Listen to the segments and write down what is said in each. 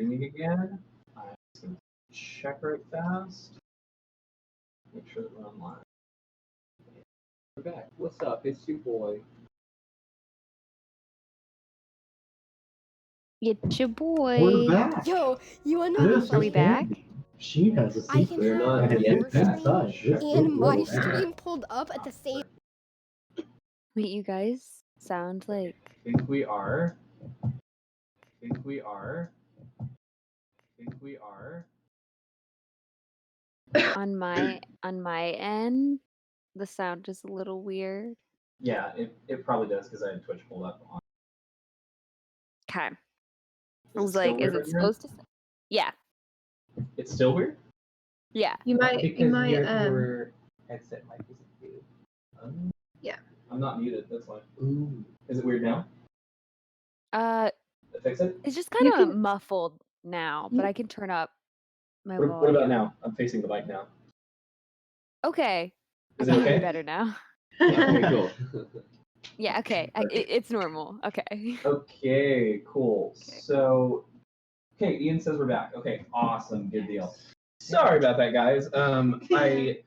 streaming again. I'm just going to check right fast. Make sure that we're online. We're back. What's up? It's your boy. It's your boy. We're back. Yo, you wanna know This the Are we is funny back? Andy. She has a I secret. can We're not have and yet it's your back. inside stream this and big my little stream pulled up at the same. Wait, you guys sound like I think we are. I think we are. on my end. The sound is a little weird. Yeah, it probably does because I had Twitch pulled up on. Okay. I Is was still like, is weird it right here? supposed to? Yeah. It's still weird? Yeah. You might your headset mic isn't muted. Yeah. I'm not muted, that's why. Ooh. Is it weird now? Fix it? It's just kind You of can- muffled now, but I can turn up my What volume. about now? I'm facing the mic now. Okay. Is I it can hear you okay? better now. Okay, cool. Yeah. Okay. It's normal. Okay. Okay, cool. So, okay, Ian says we're back. Okay, awesome, good deal. Sorry about that, guys.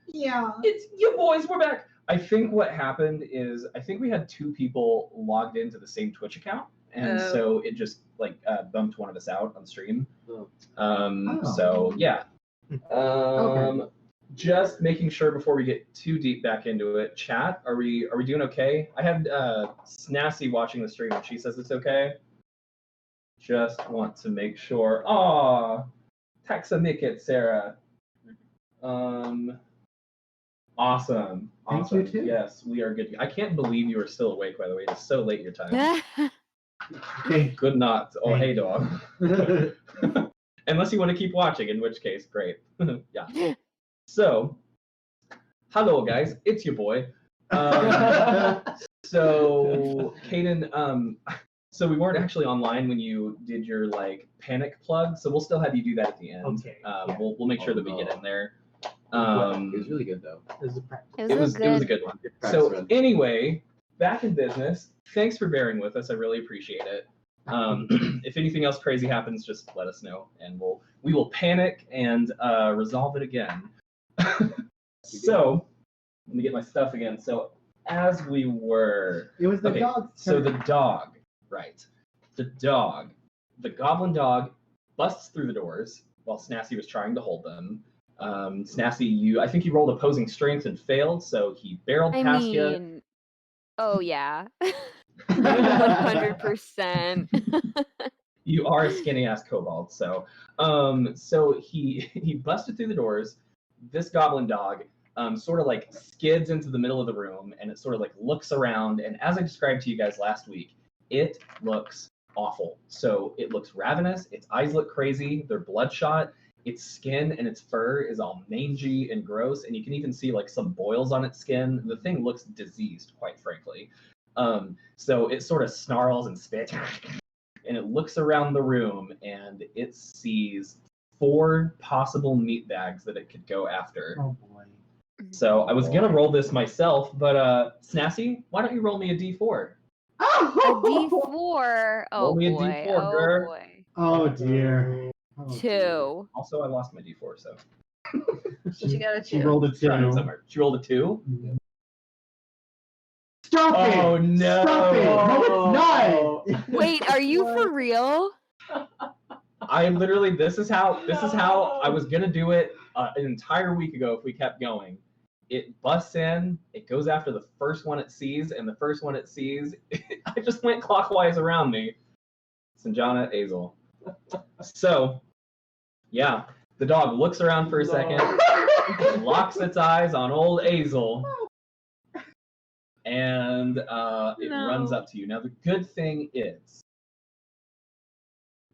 Yeah. It's you boys, we're back. I think what happened is I think we had two people logged into the same Twitch account, and Oh. so it just like bumped one of us out on stream. Oh. So yeah. Okay. Just making sure before we get too deep back into it, chat, are we doing okay? I had Snasty watching the stream and she says it's okay. Just want to make sure. Aw, Taxamicket, Sarah. Awesome. Thank you, too. Yes, we are good. I can't believe you are still awake, by the way. It's so late your time. Good night. Oh, hey, dog. Unless you want to keep watching, in which case, great. Yeah. So, hello, guys. It's your boy. So, Kaden, so we weren't actually online when you did your like panic plug, so we'll still have you do that at the end. Okay, yeah. We'll make sure that we get in there. It was really good though. It was a good one. Practice So run. anyway, back in business. Thanks for bearing with us. I really appreciate it. If anything else crazy happens, just let us know, and we will panic and resolve it again. So let me get my stuff again. So as we were, It was the okay, dog's so turn. the dog, right? The goblin dog busts through the doors while Snasty was trying to hold them. Snasty, I think you rolled opposing strength and failed, so he barreled I past you. mean, oh yeah, 100%. You are a skinny ass kobold, so he busted through the doors. This goblin dog sort of like skids into the middle of the room, and it sort of like looks around, and as I described to you guys last week, it looks awful. So it looks ravenous, its eyes look crazy, they're bloodshot, its skin and its fur is all mangy and gross, and you can even see like some boils on its skin. The thing looks diseased, quite frankly. So it sort of snarls and spits, and it looks around the room, and it sees 4 possible meat bags that it could go after. Oh boy. So I was gonna roll this myself, but Snasty, why don't you roll me a d4? A D4. Oh Roll me a boy. D4, Oh girl. boy. Oh dear. Oh, dear. 2. Also, I lost my d4, so But you got a She 2. rolled a it's around 2. somewhere. She rolled a 2. Stop it! Oh no! Stop it! No, it's not! Wait, are you for real? I literally, this is how I was gonna do it an entire week ago if we kept going. It busts in, it goes after the first one it sees, and the first one it sees, I just went clockwise around me. Sanjana Azel. So, yeah, the dog looks around for a second, locks its eyes on old Azel, and it runs up to you. Now, the good thing is,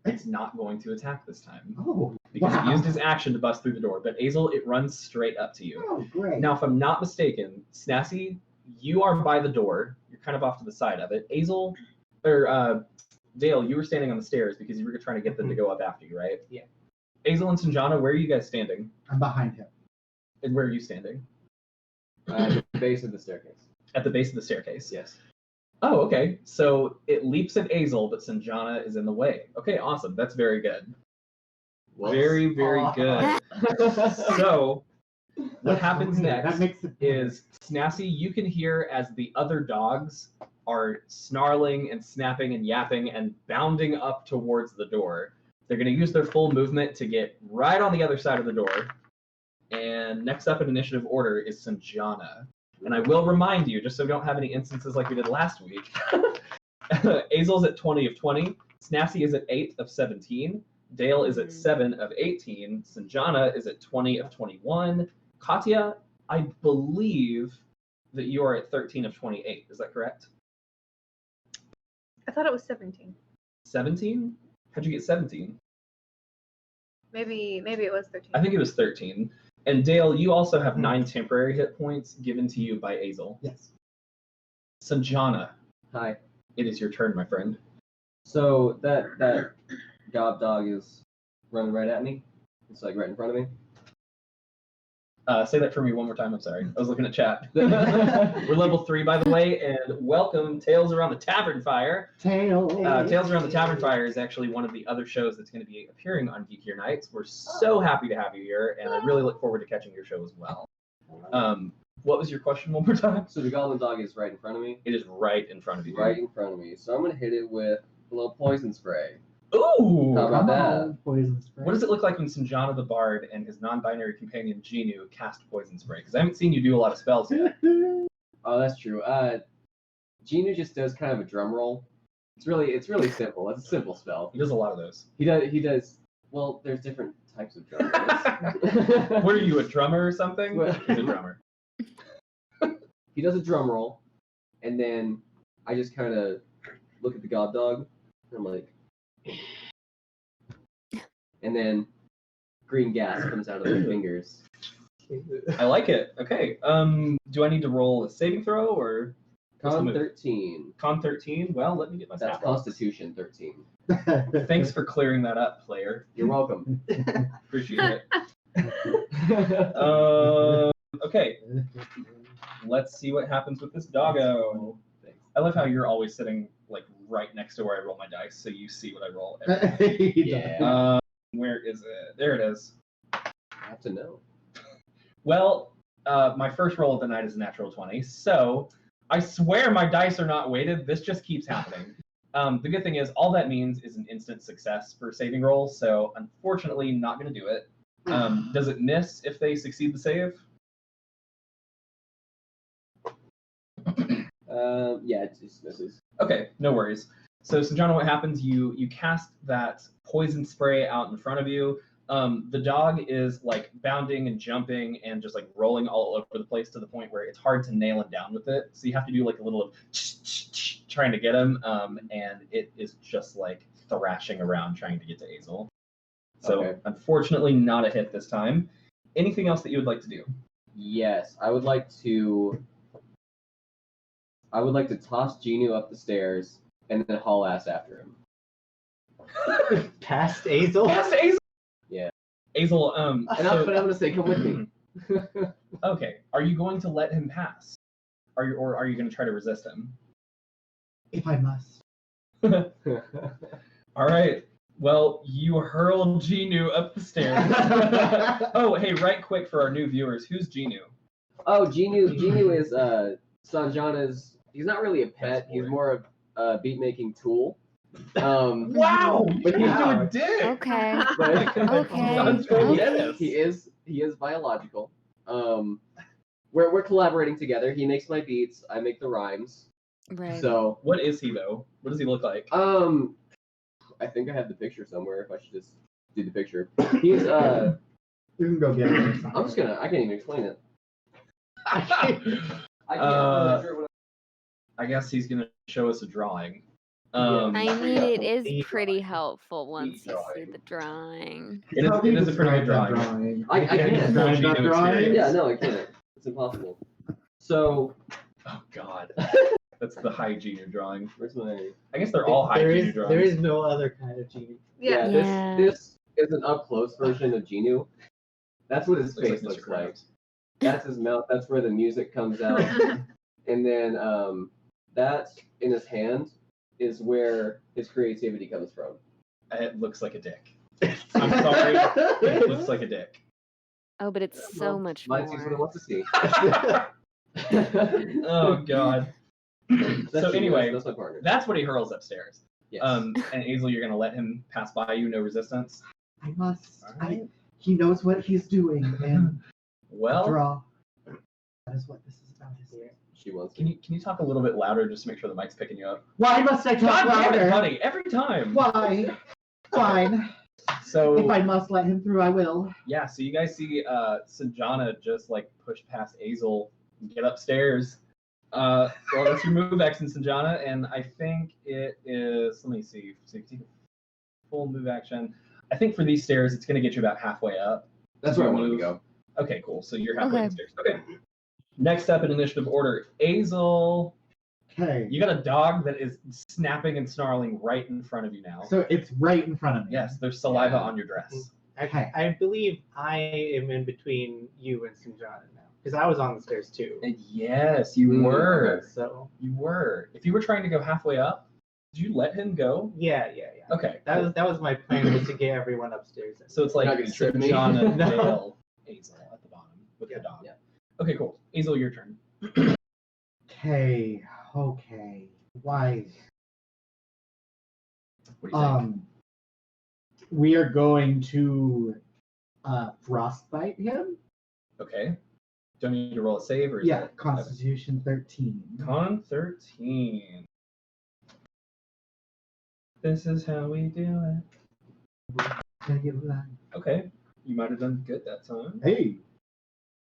it's not going to attack this time. Oh, Because wow. he used his action to bust through the door. But Azel, it runs straight up to you. Oh, great. Now, if I'm not mistaken, Snasty, you are by the door. You're kind of off to the side of it. Azel, or Dale, you were standing on the stairs because you were trying to get them to go up after you, right? Yeah. Azel and Sanjana, where are you guys standing? I'm behind him. And where are you standing? At the base of the staircase. At the base of the staircase. Yes. Oh, okay. So it leaps at Azel, but Sanjana is in the way. Okay, awesome. That's very good. Very, very good. So, what happens next is, Snazzy, you can hear as the other dogs are snarling and snapping and yapping and bounding up towards the door. They're going to use their full movement to get right on the other side of the door. And next up in initiative order is Sanjana. And I will remind you, just so we don't have any instances like we did last week, Azel's at 20 of 20, Snazzy is at 8 of 17, Dale is at 7 of 18, Sanjana is at 20 of 21, Katya, I believe that you are at 13 of 28. Is that correct? I thought it was 17. 17? How'd you get 17? Maybe it was 13. I think it was 13. And Dale, you also have 9 temporary hit points given to you by Azel. Yes. Sanjana, Hi. it is your turn, my friend. So that gob dog is running right at me. It's like right in front of me. Say that for me one more time. I'm sorry. I was looking at chat. We're level 3, by the way, and welcome Tales Around the Tavern Fire. Tales Around the Tavern Fire is actually one of the other shows that's going to be appearing on Geekier Nights. We're so happy to have you here, and I really look forward to catching your show as well. What was your question one more time? So the goblin dog is right in front of me. It is right in front of you. Right in front of me. So I'm gonna hit it with a little poison spray. Ooh! How about that? Poison spray. What does it look like when Sanjana the Bard and his non-binary companion Genu cast poison spray? Because I haven't seen you do a lot of spells yet. Oh, that's true. Genu just does kind of a drum roll. It's really simple. It's a simple spell. He does a lot of those. He does. Well, there's different types of drum rolls. What are you, a drummer or something? He's a drummer. He does a drum roll, and then I just kind of look at the gob dog, and I'm like, and then green gas comes out of their fingers. I like it. Okay. Do I need to roll a saving throw or Con 13. Con 13? Well, let me get my That's stat roll. Constitution 13. Thanks for clearing that up, player. You're welcome. Appreciate it. Okay. Let's see what happens with this doggo. I love how you're always sitting like right next to where I roll my dice, so you see what I roll. Yeah. Where is it? There it is. I have to know. Well, my first roll of the night is a natural 20, so I swear my dice are not weighted. This just keeps happening. The good thing is all that means is an instant success for saving rolls, so unfortunately not going to do it. Does it miss if they succeed the save? Yeah, it just misses. Okay, no worries. So, Sanjana, what happens? You cast that poison spray out in front of you. The dog is like bounding and jumping and just like rolling all over the place to the point where it's hard to nail him down with it. So you have to do like a little of trying to get him, and it is just like thrashing around trying to get to Azel. So unfortunately, not a hit this time. Anything else that you would like to do? Yes, I would like to toss Genu up the stairs and then haul ass after him. Past Azel? Yes, Azel! Yeah. Azel, But I'm gonna say, come with me. Okay. Are you going to let him pass? Or are you going to try to resist him? If I must. All right. Well, you hurl Genu up the stairs. Oh, hey, right quick for our new viewers, who's Genu? Oh, Genu is Sanjana's. He's not really a pet. He's more of a beat making tool. Wow! But He's he's doing dick. Okay. But Okay. he is biological. We're collaborating together. He makes my beats. I make the rhymes. Right. So What is he though? What does he look like? I think I have the picture somewhere. If I should just do the picture, he's You can go get it. I can't even explain it. I guess he's gonna show us a drawing. I mean, it is pretty helpful once you see drawing. the drawing. It is a pretty good drawing. I can't describe that drawing. Yeah, no, I can't. It's impossible. So, Oh God, that's the high Genu drawing. where's my? I guess they're all high Genu drawings. There is no other kind of genie. Yeah. Yeah. This is an up close version of Genu. That's what his face Mr. looks like. Krabs. That's his mouth. That's where the music comes out. And then that in his hand is where his creativity comes from. It looks like a dick. I'm sorry. It looks like a dick. Oh, but it's so much Mine sees what it more. wants to see. Oh god. So anyway, that's my partner. that's what he hurls upstairs. Yes. And Azel, you're gonna let him pass by you, no resistance. I must. Alright. He knows what he's doing, and Well, draw. That is what this is about, isn't it? She wants. can you talk a little bit louder just to make sure the mic's picking you up? Why must I talk God damn it, louder? buddy, every time. Why? Fine. So If I must let him through, I will. yeah, so you guys see Sanjana just like push past Azel and get upstairs. Well, that's your move action, Sanjana, and I think it is. Let me see. So you take a full move action. I think for these stairs, it's going to get you about halfway up. That's where I wanted to go. Okay, cool. So you're halfway Okay. up the stairs. Okay. Next up in initiative order, Azel. Okay. You got a dog that is snapping and snarling right in front of you now. So it's right in front of me. Yes, there's saliva Yeah. on your dress. Okay. I believe I am in between you and Sanjana now. Because I was on the stairs too. And yes, you were. okay. So You were. If you were trying to go halfway up, did you let him go? yeah. Okay. That was my plan, was to get everyone upstairs. So it's like You're not gonna trip me? Sanjana, No. Dale, Azel at the bottom with Yeah, the dog. yeah. Okay, cool. Azel, your turn. Okay. Why? What do you think? We are going to frostbite him. Okay. Do I need to roll a save or is Yeah, that Constitution 13. Con 13? This is how we do it. Okay. You might have done good that time. Hey.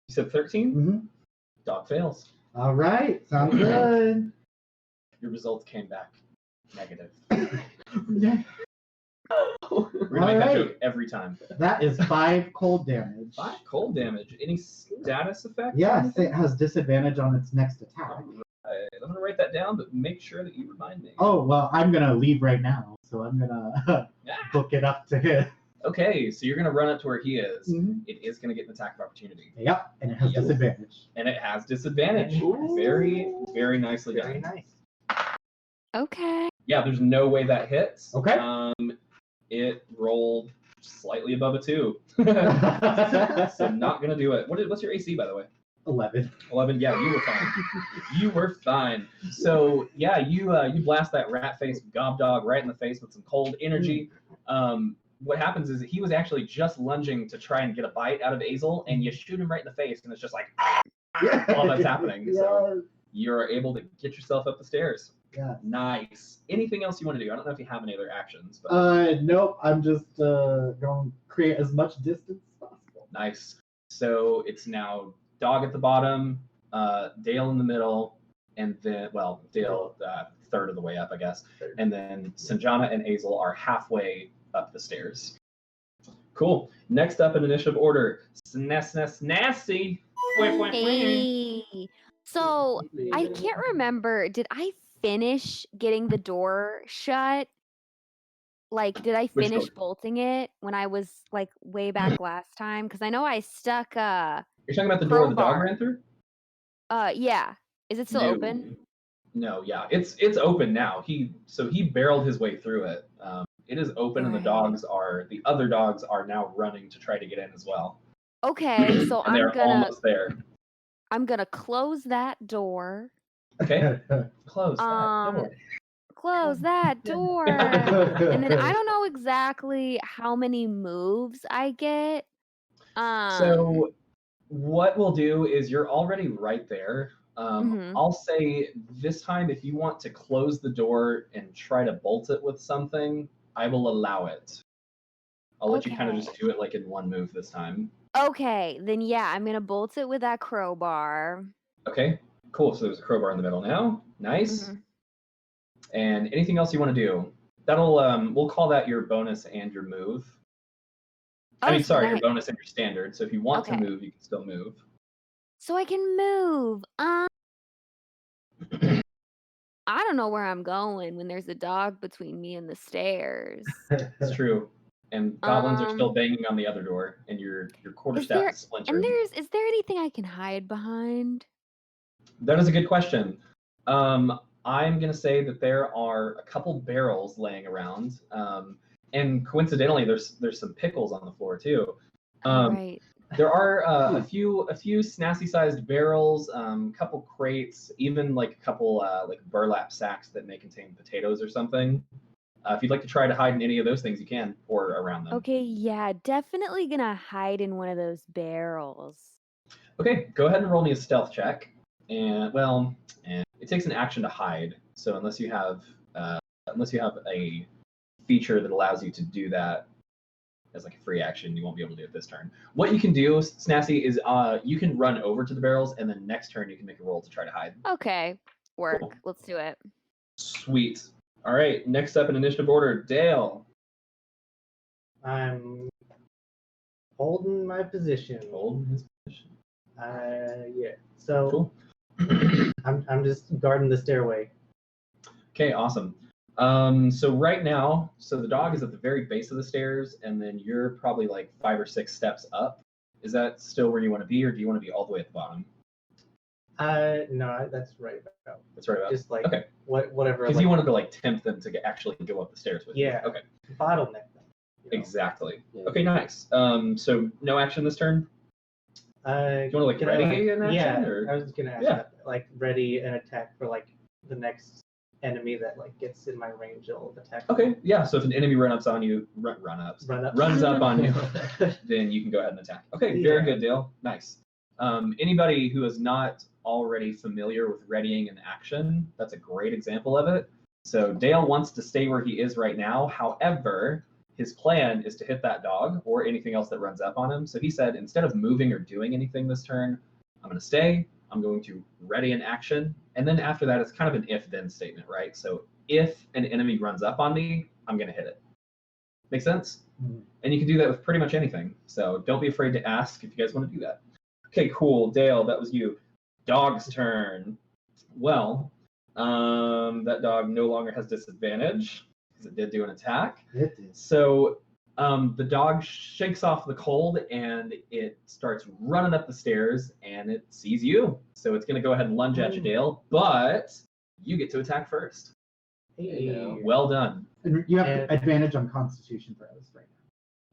You said 13? Mm-hmm. Dog fails. All right. Sounds good. Your results came back negative. Yeah, We're gonna make that Alright. joke every time. that is 5 cold damage. 5 cold damage. Any status effect? Yes, it has disadvantage on its next attack. Alright, I'm gonna write that down, but make sure that you remind me. Oh, well, I'm going to leave right now, so I'm going to Yeah. book it up to him. Okay, so you're gonna run up to where he is. Mhm. It is gonna get an attack of opportunity, Yep, and it has Yep. disadvantage. and it has disadvantage. Ooh. Very, very nicely Very done. nice. Okay. Yeah, there's no way that hits. Okay. It rolled slightly above a 2, so not gonna do it. What's your AC, by the way? 11. 11. Yeah, you were fine. You were fine. So yeah, you blast that rat-faced gob dog right in the face with some cold energy. What happens is he was actually just lunging to try and get a bite out of Azel, and you shoot him right in the face, and it's just like while that's happening. So you're able to get yourself up the stairs. Yes. Nice. Anything else you want to do? I don't know if you have any other actions, but Nope, I'm just going to create as much distance as possible. nice. So it's now dog at the bottom, Dale in the middle, and then Dale third of the way up, I guess, and then Sanjana and Azel are halfway up the stairs. Cool. Next up in initiative order, Nasty. Hey. So I can't remember. Did I finish getting the door shut? Like, did I Which finish door? bolting it when I was like way back last time? Because I know I stuck. You're talking about the door the dog Crowbar. ran through? Yeah. Is it still No. open? No, yeah, it's open now. He barreled his way through it. It is open, and the other dogs are now running to try to get in as well. Okay, so And they're almost there. I'm gonna close that door. Okay, close that Um, door. Close that door. And then I don't know exactly how many moves I get. So what we'll do is you're already right there. Mhm. I'll say this time, if you want to close the door and try to bolt it with something, I will allow it. I'll let you kind of Okay. just do it like in one move this time. Okay, then yeah, I'm gonna bolt it with that crowbar. Okay, cool. So there's a crowbar in the middle now. Nice. Mhm. And anything else you want to do? That'll we'll call that your bonus and your move. I mean, so sorry, then your bonus and your standard. So if you want to Okay. move, you can still move. So I can move. I don't know where I'm going when there's a dog between me and the stairs. It's true. And goblins are still Um, banging on the other door, and your quarterstaff there- is splintered. And is there anything I can hide behind? That is a good question. I'm gonna say that there are a couple barrels laying around. And coincidentally, there's some pickles on the floor too. Right. There are a few snazzy-sized barrels, couple crates, even like a couple like burlap sacks that may contain potatoes or something. If you'd like to try to hide in any of those things, you can, or around them. Okay, yeah, definitely gonna hide in one of those barrels. Okay, go ahead and roll me a stealth check. And it takes an action to hide. So unless you have a feature that allows you to do that as like a free action, you won't be able to do it this turn. What you can do, Snazzy, is you can run over to the barrels, and then next turn you can make a roll to try to hide. Okay, work. Cool. Let's do it. Sweet. All right, next up in initiative order, Dale. I'm holding my position. Holding his position. Yeah. So Cool. I'm just guarding the stairway. Okay, awesome. So right now, the dog is at the very base of the stairs, and then you're probably like 5 or 6 steps up. Is that still where you want to be, or do you want to be all the way at the bottom? No, that's right about. That's right about. Just like Okay. whatever. Because like, you wanted to like tempt them to actually go up the stairs with you. Yeah. Okay. bottleneck them. You know? Exactly. Yeah. Okay, nice. So no action this turn. Do you want to like can ready an action? Yeah, Or? I was just gonna ask Yeah. that, like ready an attack for like the next enemy that like gets in my range, it'll attack. Okay, yeah. So if an enemy runs up on you, runs up on you, then you can go ahead and attack. Okay, very Yeah. good, Dale. Nice. Anybody who is not already familiar with readying an action, that's a great example of it. So Dale wants to stay where he is right now. However, his plan is to hit that dog or anything else that runs up on him. So he said, instead of moving or doing anything this turn, I'm going to stay. I'm going to ready an action. And then after that, it's kind of an if-then statement, right? So if an enemy runs up on me, I'm going to hit it. Make sense? Mhm. And you can do that with pretty much anything. So don't be afraid to ask if you guys want to do that. Okay, cool. Dale, that was you. Dog's turn. Well, that dog no longer has disadvantage because it did do an attack. It is. So the dog shakes off the cold and it starts running up the stairs and it sees you. So it's going to go ahead and lunge at you, Dale, but you get to attack first. Hey. Well done. And you have And- advantage on Constitution throws right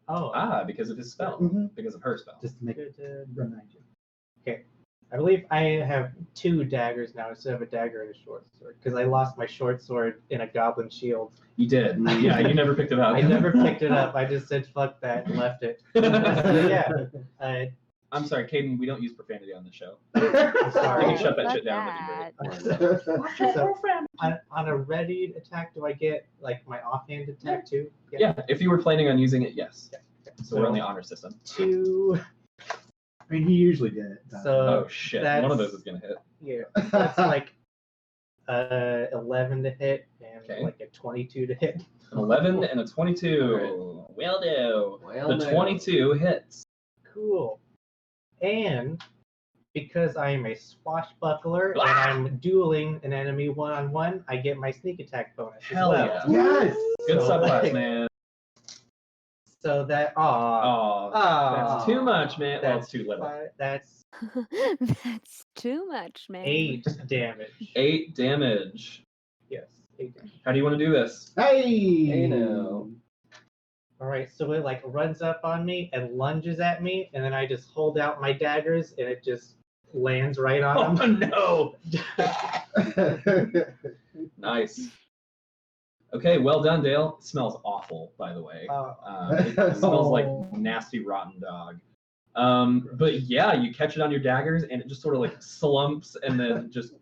now. Oh, Because of his spell, Mhm. because of her spell. Just to make it good. remind you. I believe I have 2 daggers now instead of a dagger and a short sword because I lost my short sword in a goblin shield. You did. Yeah, you never picked it up. I never picked it up. I just said fuck that and left it. So, yeah, I'm sorry, Caden, we don't use profanity on the show. sorry. You can shut that Fuck shit down that. if you So, on a ready attack, do I get like my offhand attack too? Yeah, if you were planning on using it, yes. So we're on the honor system. 2. I mean, he usually did it. So Oh shit, one of those is gonna hit. yeah, that's like 11 to hit and Okay. like a 22 to hit. An 11 and a 22. Will do. Well, The 22 hits. Cool. And because I am a swashbuckler Ah! and I'm dueling an enemy one-on-one, I get my sneak attack bonus Hell as well. yeah. Yes. Good So, subclass, like- man. So that Oh, that's too much, man. Well, it's too little. That's That's too much, man. 8 damage. 8 damage. Yes, 8 damage. How do you want to do this? Hey. Hey now. All right, so it like runs up on me and lunges at me, and then I just hold out my daggers, and it just lands right on Oh him. no! Nice. Okay, well done, Dale. It smells awful, by the way. It smells like nasty, rotten dog. But yeah, you catch it on your daggers, and it just sort of like slumps, and then just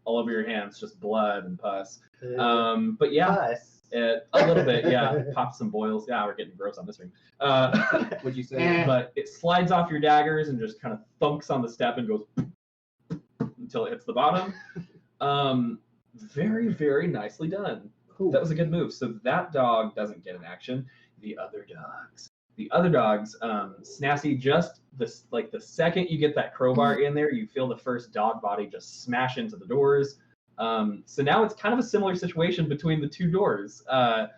all over your hands, just blood and pus. But yeah, Us. a little bit, yeah. Pop some boils. Yeah, we're getting gross on this ring. What'd you say? But it slides off your daggers and just kind of thunks on the step and goes until it hits the bottom. Very, very nicely done. Cool. That was a good move. So that dog doesn't get an action. The other dogs, Snazzy, just the second you get that crowbar in there, you feel the first dog body just smash into the doors. So now it's kind of a similar situation between the 2 doors. The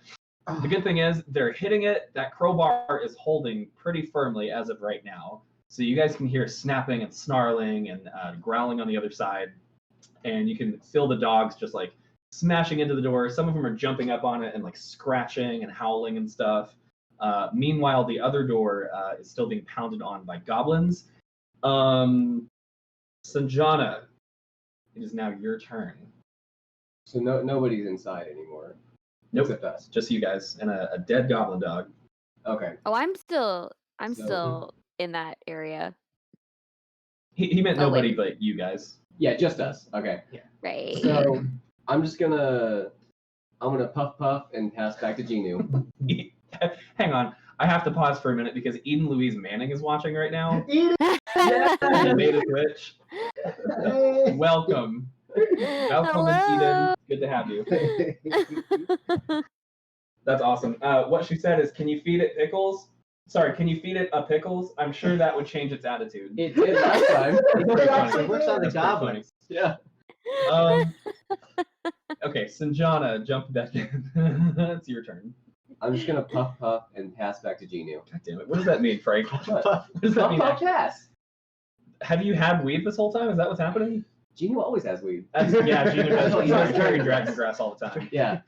good thing is they're hitting it. That crowbar is holding pretty firmly as of right now. So you guys can hear snapping and snarling and growling on the other side. And you can feel the dogs just like smashing into the door. Some of them are jumping up on it and like scratching and howling and stuff. Meanwhile, the other door is still being pounded on by goblins. Sanjana, it is now your turn. So nobody's inside anymore. Nope, Except us. just you guys and a dead goblin dog. Okay. Oh, I'm still So- still in that area. He meant Oh, nobody wait. but you guys. Yeah, just us. Okay. Right. So I'm gonna puff and pass back to Genu. Hang on, I have to pause for a minute because Eden Louise Manning is watching right now. Eat And made a switch. it. Welcome. Welcome, Eden. Good to have you. That's awesome. What she said is, can you feed it pickles? Sorry, can you feed it a pickles? I'm sure that would change its attitude. It did last time. Pretty funny. It works on the That's pretty goblins. Yeah. funny. Okay, Sanjana, jump back in. It's your turn. I'm just gonna puff and pass back to Genu. God damn it. What does that mean, Frank? What? What does that mean? Puff pass. Have you had weed this whole time? Is that what's happening? Genu always has weed. Yeah, Gina does. That's what He's he always does. carrying dragon grass all the time. Yeah.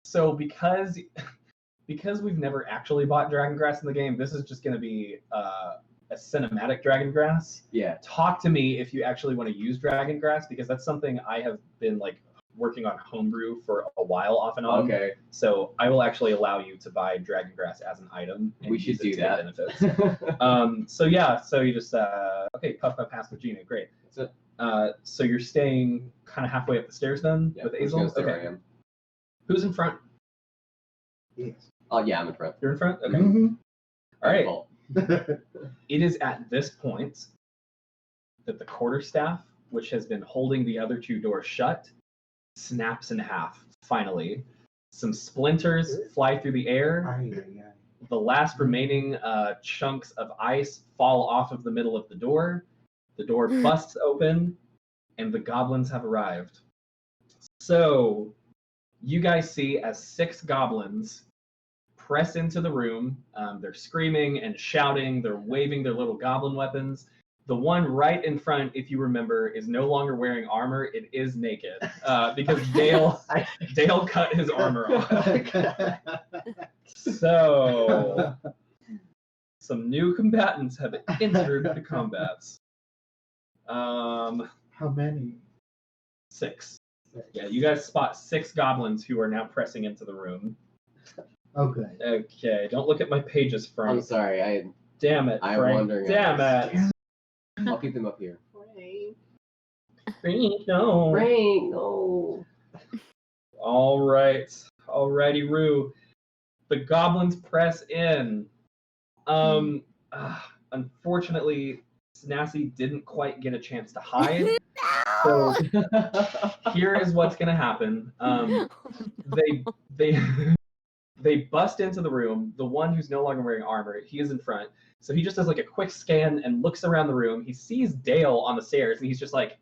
So because we've never actually bought dragon grass in the game, this is just going to be a cinematic dragon grass. Yeah. Talk to me if you actually want to use dragon grass, because that's something I have been like working on homebrew for a while off and on. Okay. So I will actually allow you to buy dragon grass as an item. And We should use it do to get that. benefits. So yeah, so you just okay, puff pass with Gina, great. That's So you're staying kind of halfway up the stairs then Yeah, with I'm just gonna Azel? stay where I Okay. am. Who's in front? Yes. Oh yeah, I'm in front. You're in front? Okay. Mhm. All right. Well, It is at this point that the quarterstaff, which has been holding the other two doors shut, snaps in half, finally. Some splinters fly through the air. Ay, ay, ay. The last remaining chunks of ice fall off of the middle of the door. The door busts open, and the goblins have arrived. So, you guys see as 6 goblins press into the room. They're screaming and shouting. They're waving their little goblin weapons. The one right in front, if you remember, is no longer wearing armor. It is naked because Dale cut his armor off. So, some new combatants have entered the combats. How many? 6. Yeah, you guys spot 6 goblins who are now pressing into the room. Okay. Okay, don't look at my pages, I'm Frank. sorry. Damn it, I'm Frank. wondering. Damn it. I'll keep them up here. Frank, no. Frank, no. All right. Alrighty, Roo. The goblins press in. Unfortunately, Snassi didn't quite get a chance to hide. So here is what's gonna happen. They bust into the room. The one who's no longer wearing armor, he is in front. So he just does like a quick scan and looks around the room. He sees Dale on the stairs, and he's just like,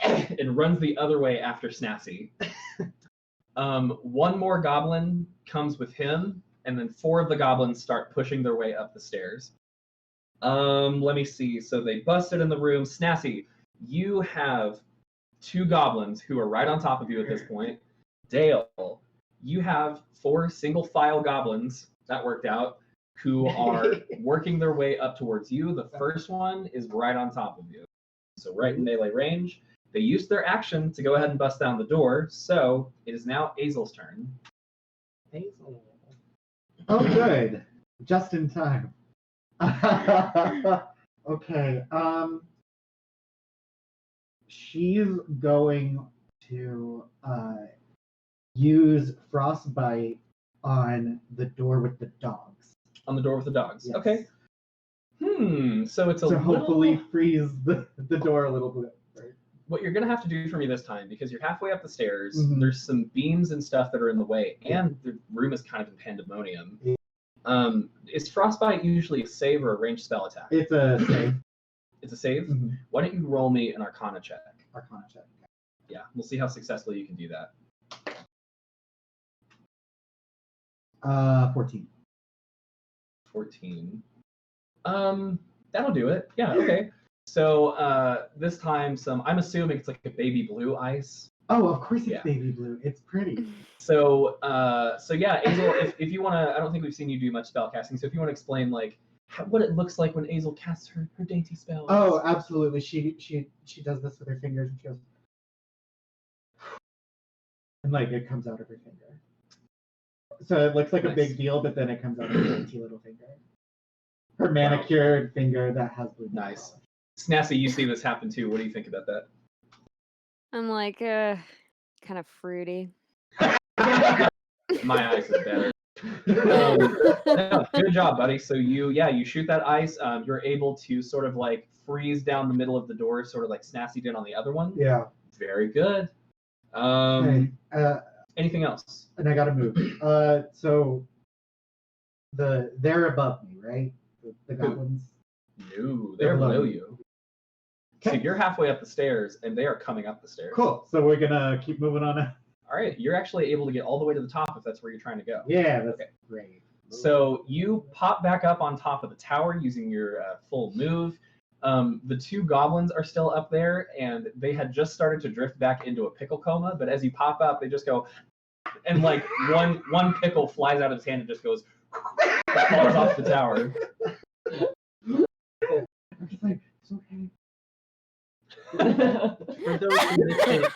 and runs the other way after Snassi. One more goblin comes with him, and then 4 of the goblins start pushing their way up the stairs. Let me see. So they busted in the room. Snassi, you have 2 goblins who are right on top of you at this point. Dale, you have 4 single file goblins, that worked out, who are working their way up towards you. The first one is right on top of you. So right in melee range. They used their action to go ahead and bust down the door, so it is now Azel's turn. Oh, good. Just in time. Okay. She's going to use frostbite on the door with the dogs. On the door with the dogs. Yes. Okay. So it's a To little... hopefully freeze the door a little bit. Right? What you're gonna have to do for me this time, because you're halfway up the stairs, Mhm. there's some beams and stuff that are in the way, and the room is kind of in pandemonium. Yeah. Is frostbite usually a save or a ranged spell attack? It's a save. It's a save? Mhm. Why don't you roll me an Arcana check? Arcana check. Yeah, we'll see how successfully you can do that. 14. 14. That'll do it. Yeah, okay. So this time I'm assuming it's like a baby blue ice. Oh, of course it's Yeah. baby blue. It's pretty. So yeah, Azel, if you want to, I don't think we've seen you do much spell casting. So if you want to explain like what it looks like when Azel casts her dainty spells. Oh, absolutely. She does this with her fingers and she goes, and like it comes out of her finger. So it looks like a Nice. big deal, but then it comes out of her dainty little finger. Her manicured finger that has blue. nail Nice. polish. Snassy, you see this happen too. What do you think about that? I'm like, kind of fruity. My ice is better. No, good job, buddy. So you shoot that ice. You're able to sort of like freeze down the middle of the door, sort of like Snassy did on the other one. Yeah. Very good. Okay. Anything else? And I gotta move. So they're above me, right? The goblins. No, they're below you. So Okay. you're halfway up the stairs, and they are coming up the stairs. Cool. So we're gonna keep moving on. All right, you're actually able to get all the way to the top if that's where you're trying to go. Yeah, that's Okay. great. So you pop back up on top of the tower using your full move. The two goblins are still up there, and they had just started to drift back into a pickle coma. But as you pop up, they just go, and like one pickle flies out of his hand and just goes, falls off the tower. I'm just like, it's okay. For those who missed it,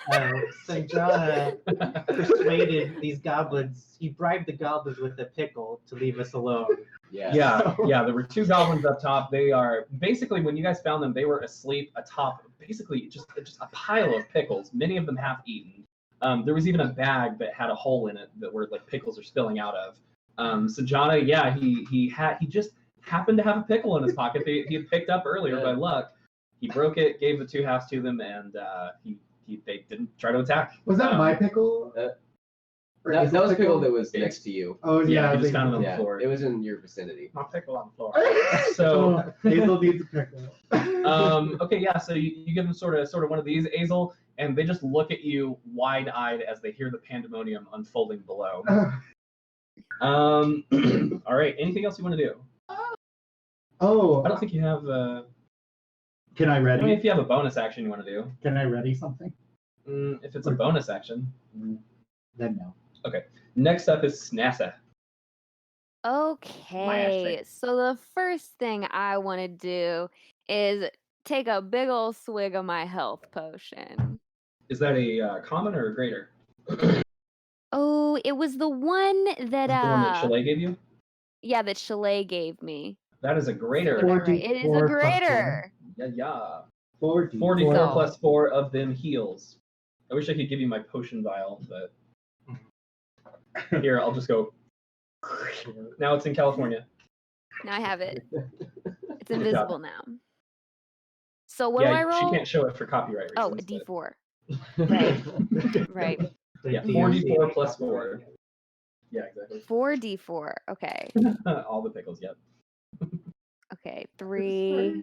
Sanjana persuaded these goblins. He bribed the goblins with a pickle to leave us alone. Yes. Yeah. There were two goblins up top. They are basically, when you guys found them, they were asleep atop basically just a pile of pickles. Many of them half eaten. There was even a bag that had a hole in it that where like pickles are spilling out of. Sanjana, yeah, he just happened to have a pickle in his pocket. He had picked up earlier by luck. He broke it, gave the two halves to them, and they didn't try to attack. Was that my pickle? Or That is was it a pickle that was next to you. Oh Yeah, yeah, he just found it on the Yeah, floor. it was in your vicinity. My pickle on the floor. So Hazel needs a pickle. okay, yeah. So you give them sort of one of these, Azel, and they just look at you wide-eyed as they hear the pandemonium unfolding below. All right. Anything else you want to do? Oh, I don't think you have. can I I ready? mean, if you have a bonus action you want to do, Can I ready something? if it's a bonus action. Then no. Next up is Snassa. Okay, so the first thing I want to do is take a big old swig of my health potion. Is that a common or a greater? Oh, it was the one that Is it the one that Chalet gave you? yeah, that Chalet gave me. That is a greater. Four. Right, it is a 4 plus greater. Yeah. 40. 44 So- plus 4 of them heals. I wish I could give you my potion vial, but here I'll just go. Now it's in California. Now I have it. It's Good job. invisible now. So what Yeah, do I roll? she can't show it for copyright Oh, a reasons. D4. Right. Right. but- Yeah, The 44 plus DMC. 4. Yeah, exactly. 4d4. Okay. All the pickles, yep. Okay. 3,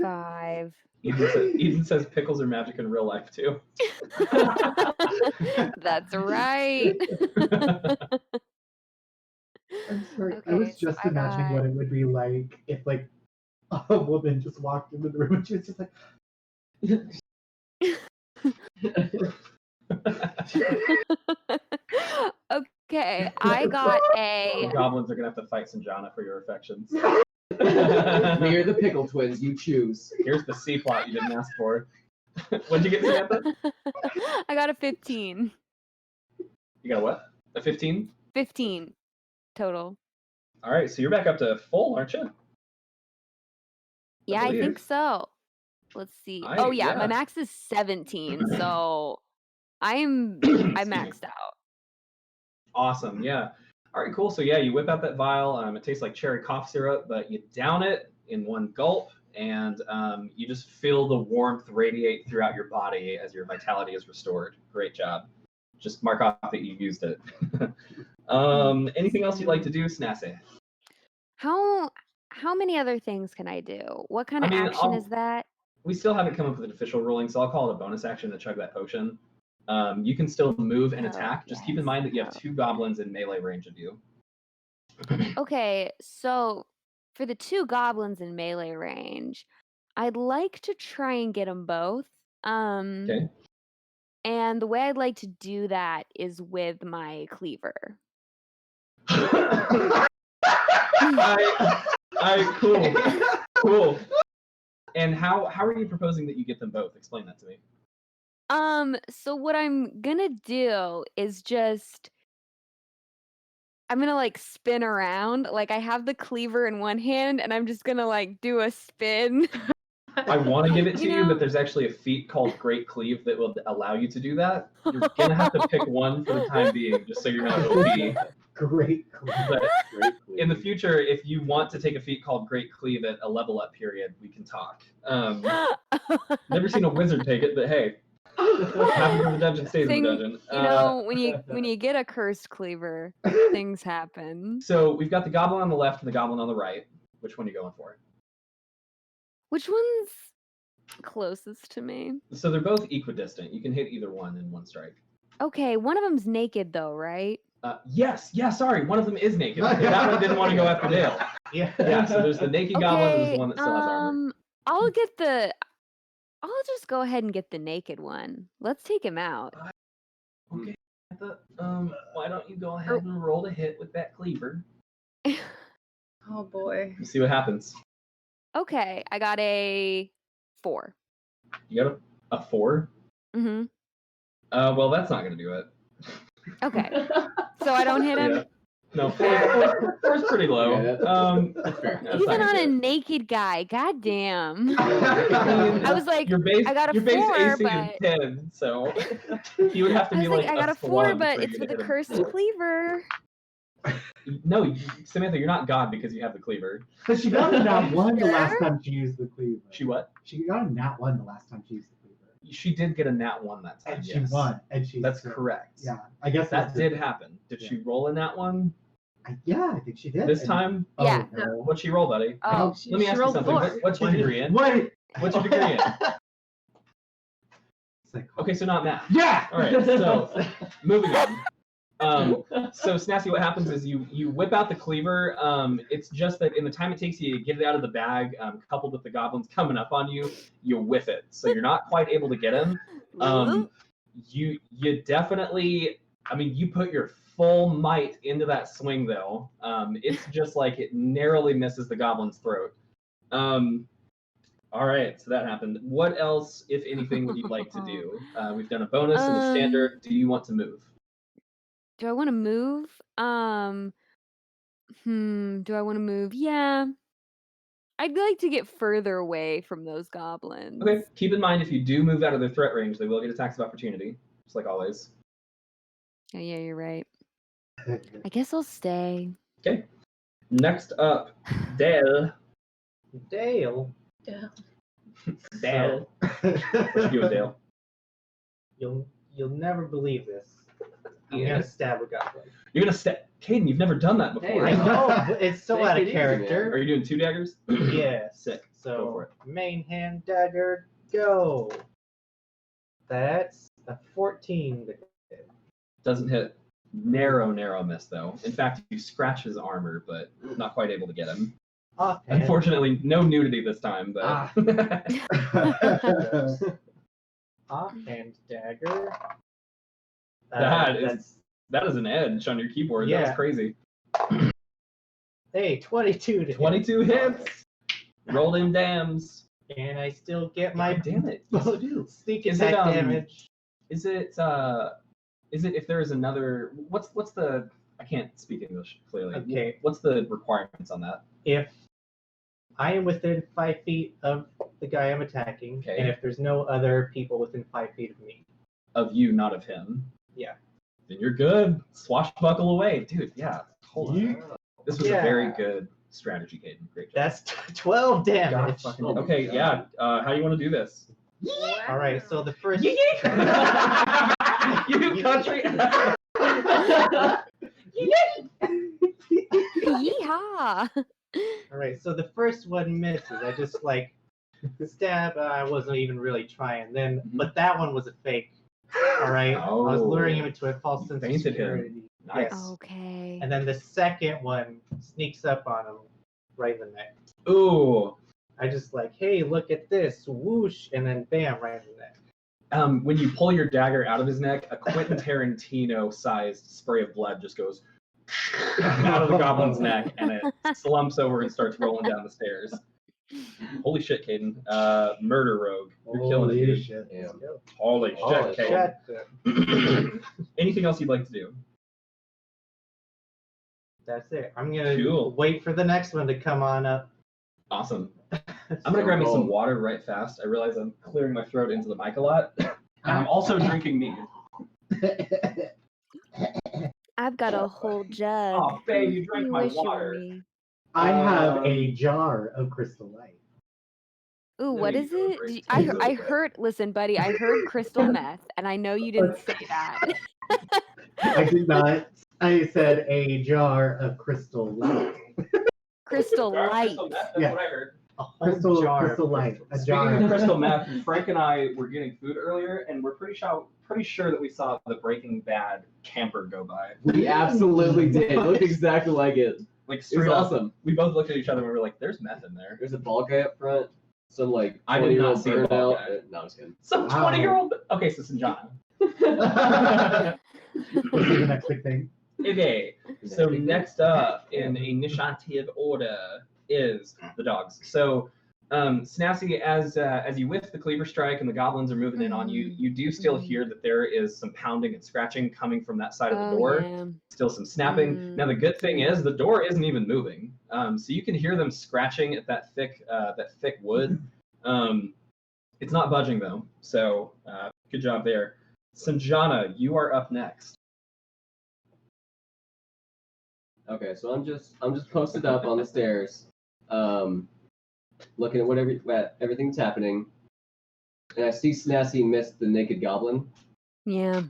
5. Eden says pickles are magic in real life too. That's right. I'm sorry. I Okay, was so just I imagining got- what it would be like if like a woman just walked into the room and she was just like, Okay, I got The a goblins are gonna have to fight Sanjana for your affections. We are the pickle twins. You choose. Here's the C plot you didn't ask for. What'd you get, Samantha? I got a 15. You got a what? A 15? 15 total. All right, so you're back up to full, aren't you? Yeah, I believe. think so. Let's see. I- Oh yeah, yeah. my max is 17, so I maxed out. Awesome, yeah. All right, cool. So yeah, you whip out that vial. It tastes like cherry cough syrup, but you down it in one gulp, and you just feel the warmth radiate throughout your body as your vitality is restored. Great job. Just mark off that you used it. Anything else you'd like to do, Snassy? How many other things can I do? What kind I of mean, action is that? We still haven't come up with an official ruling, so I'll call it a bonus action to chug that potion. You can still move and Oh, attack. Just keep in yes. mind that you have Oh. 2 goblins in melee range of you. Okay, so for the 2 goblins in melee range, I'd like to try and get them both. Okay. And the way I'd like to do that is with my cleaver. Cool. And how are you proposing that you get them both? Explain that to me. So what I'm gonna do is I'm gonna like spin around. Like I have the cleaver in one hand and I'm just gonna like do a spin. I want to give it to you, know- but there's actually a feat called Great Cleave that will allow you to do that. You're gonna have to pick one for the time being, just so you're not OP. Great. But Great in the cleave. future, if you want to take a feat called Great Cleave at a level up period, we can talk. Never seen a wizard take it, but hey, happens in the dungeon stays in the dungeon. You know, when you get a cursed cleaver, things happen. So we've got the goblin on the left and the goblin on the right. Which one are you going for? Which one's closest to me? So they're both equidistant. You can hit either one in one strike. Okay, one of them's naked though, right? Yes, sorry, one of them is naked. That one didn't want to go after Dale. Yeah, so there's the naked goblin and there's the one that still has armor. I'll just go ahead and get the naked one. Let's take him out. Okay. Why don't you go ahead and roll a hit with that cleaver? Oh boy. We'll see what happens. Okay, I got a 4. You got a 4? Mm-hmm. Well, that's not gonna do it. Okay. So I don't hit him? Yeah. No, four's pretty low. Yeah, that's fair. That's Even not on a good. naked guy. God damn. I I was like, your base, I got a your base 4, AC but is 10, so you would have to I be was like like, I got a 4, swan but for it's you with to a hit him. cursed cleaver. No, Samantha, you're not God because you have the cleaver. But she got a nat 1 the Sure? last time she used the cleaver. She what? She got a nat 1 the last time she used the cleaver. She did get a nat 1 that time. And she yes. won. And she. That's correct. Yeah, I guess That did happen. Did Yeah. she roll a nat 1 Yeah, I think she did. this And- time? Oh, Yeah. no. What'd she roll, buddy? Oh, Let me ask you rolled something. 4. What's your degree in? Wait. What's your degree in? Psychology. Okay, so not math. Yeah. All right, so moving on. So Snazzy, what happens is you whip out the cleaver. It's just that in the time it takes you to get it out of the bag, coupled with the goblins coming up on you, you whiff it. So you're not quite able to get him. You definitely, I mean, you put your full might into that swing though. It's just like it narrowly misses the goblin's throat. All right, so that happened. What else, if anything, would you like to do? We've done a bonus and a standard. Do you want to move? Do I want to move? Do I want to move? Yeah. I'd like to get further away from those goblins. Okay, keep in mind if you do move out of their threat range, they will get attacks of opportunity, just like always. Oh, yeah, you're right. I guess I'll stay. Okay. Next up, Dale. Dale, Dale. What you doing, Dale? you'll never believe this. I'm gonna stab a goblin. You're gonna step. Caden, you've never done that before. I know, but it's so Take out it of easy, character. Are you doing 2 daggers? Yeah. Sick. Go for So main hand dagger, go. That's a 14. Doesn't hit. Narrow miss though. In fact, you scratch his armor, but not quite able to get him. Offhand, Unfortunately, no nudity this time, but offhand dagger. that is an edge on your keyboard. That Yeah. was crazy. Hey, 22 to hit. 22 hits. Roll them dams. And I still get my God damn it. Yes, you do. sneak Is it, attack damage. Is it if there is another what's the I can't speak English clearly. Okay. What's the requirements on that? If I am within 5 feet of the guy I'm attacking, Okay. and if there's no other people within 5 feet of me. Of you, not of him. Yeah. Then you're good. Swashbuckle away. Dude, yeah. Hold on. This was a very good strategy, Caden. Great job. That's 12 damage. Okay, yeah. How do you want to do this? All right, so the first. You country. Yeehaw! All right, so the first one misses. I just like stab. I wasn't even really trying. Then, but that one was a fake. All right, I was luring him into a false sense of Fainted security. him. Nice. Yes. Okay. And then the second one sneaks up on him right in the neck. Ooh. I just like, hey, look at this, whoosh, and then bam, right in the neck. When you pull your dagger out of his neck, a Quentin Tarantino-sized spray of blood just goes out of the goblin's neck, and it slumps over and starts rolling down the stairs. Holy shit, Caden. Murder rogue. You're killing it, dude. Shit. Yeah. Holy Holy shit, Shut Caden. Anything else you'd like to do? That's it. I'm gonna Cool. wait for the next one to come on up. Awesome. I'm gonna grab me some water right fast. I realize I'm clearing my throat into the mic a lot. And I'm also drinking mead. I've got a whole jug. Oh, Faye, you drank You my wish you were water. me. I have a jar of crystal light. Ooh, No, what you is don't it? drink I tea. heard. Listen, buddy, I heard crystal meth, and I know you didn't say that. I did not. I said a jar of crystal light. Crystal light. Crystal meth, that's Yeah. what I heard. A whole Crystal jar. of light. A Speaking jar of of crystal meth, Frank and I were getting food earlier, and we're pretty sure that we saw the Breaking Bad camper go by. We absolutely did. It looked exactly like it. Like It was straight up, awesome. we both looked at each other and we were like, "There's meth in there." There's a ball guy up front. Some like I did not 20-year-old see a ball burnout. guy. No, I'm just kidding. Some Wow. 20-year-old. Okay, so Sanjana. What's the next big thing? Okay, so next up in initiative order is the dogs. So, Snapsy, as you whiff the cleaver strike and the goblins are moving in on you, you do still hear that there is some pounding and scratching coming from that side of the door. Yeah. Still some snapping. Now the good thing is the door isn't even moving, so you can hear them scratching at that thick wood. It's not budging though, so good job there. Sanjana, you are up next. Okay, so I'm just posted up on the stairs, looking at everything that's happening, and I see Snazzy missed the Naked Goblin, Yeah.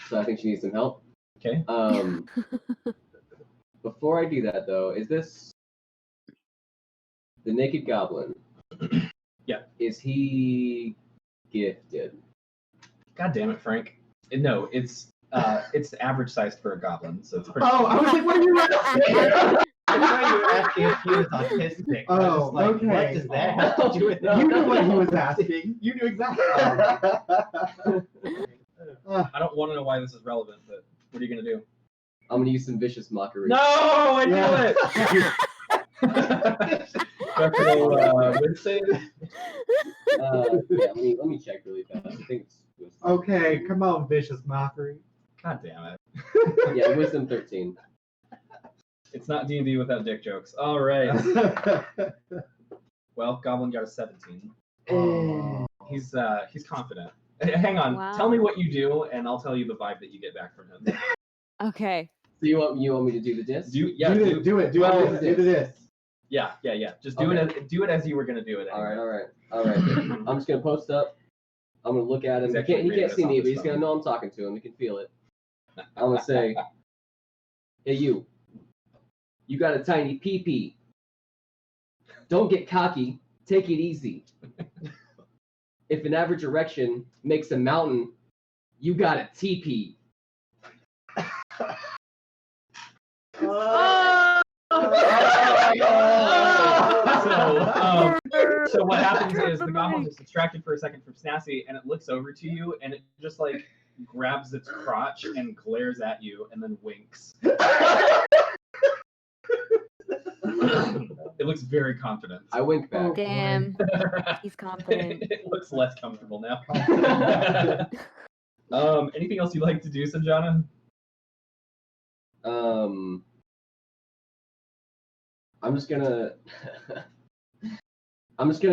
so I think she needs some help. Okay. Before I do that though, is this the Naked Goblin? Yeah. Is he gifted? God damn it, Frank. No, it's average sized for a goblin, so it's pretty. Oh, I was like, what are you asking? I thought you were asking if he was autistic. I was Oh, like, okay. What does that have to do with it? You knew what he was asking. You knew exactly. I don't want to know why this is relevant, but what are you gonna do? I'm gonna use some vicious mockery. No, I knew Yeah. it. Win save? Yeah, let me check really fast. I think it's wisdom. Okay, come on, vicious mockery. God damn it. Yeah, wisdom 13. It's not D&D without dick jokes. All right. Well, Goblin got a 17. Oh. He's confident. Hang on. Wow. Tell me what you do, and I'll tell you the vibe that you get back from him. Okay. So you want me to do the disc? Do this. Yeah. Just do it as you were gonna do it. Anyway. All right. I'm just gonna post up. I'm gonna look at him. He's He actually can't reading see this me, off but his he's gonna phone. know I'm talking to him. He can feel it. I'm gonna say, "Hey, you. You got a tiny pee-pee. Don't get cocky. Take it easy. If an average erection makes a mountain, you got a teepee." So what happens is the goblin is distracted for a second from Snazzy, and it looks over to you, and it just like grabs its crotch and glares at you, and then winks. It looks very confident. I wink back. Damn. He's confident. It looks less comfortable now. Anything else you'd like to do, Sanjana? I'm just gonna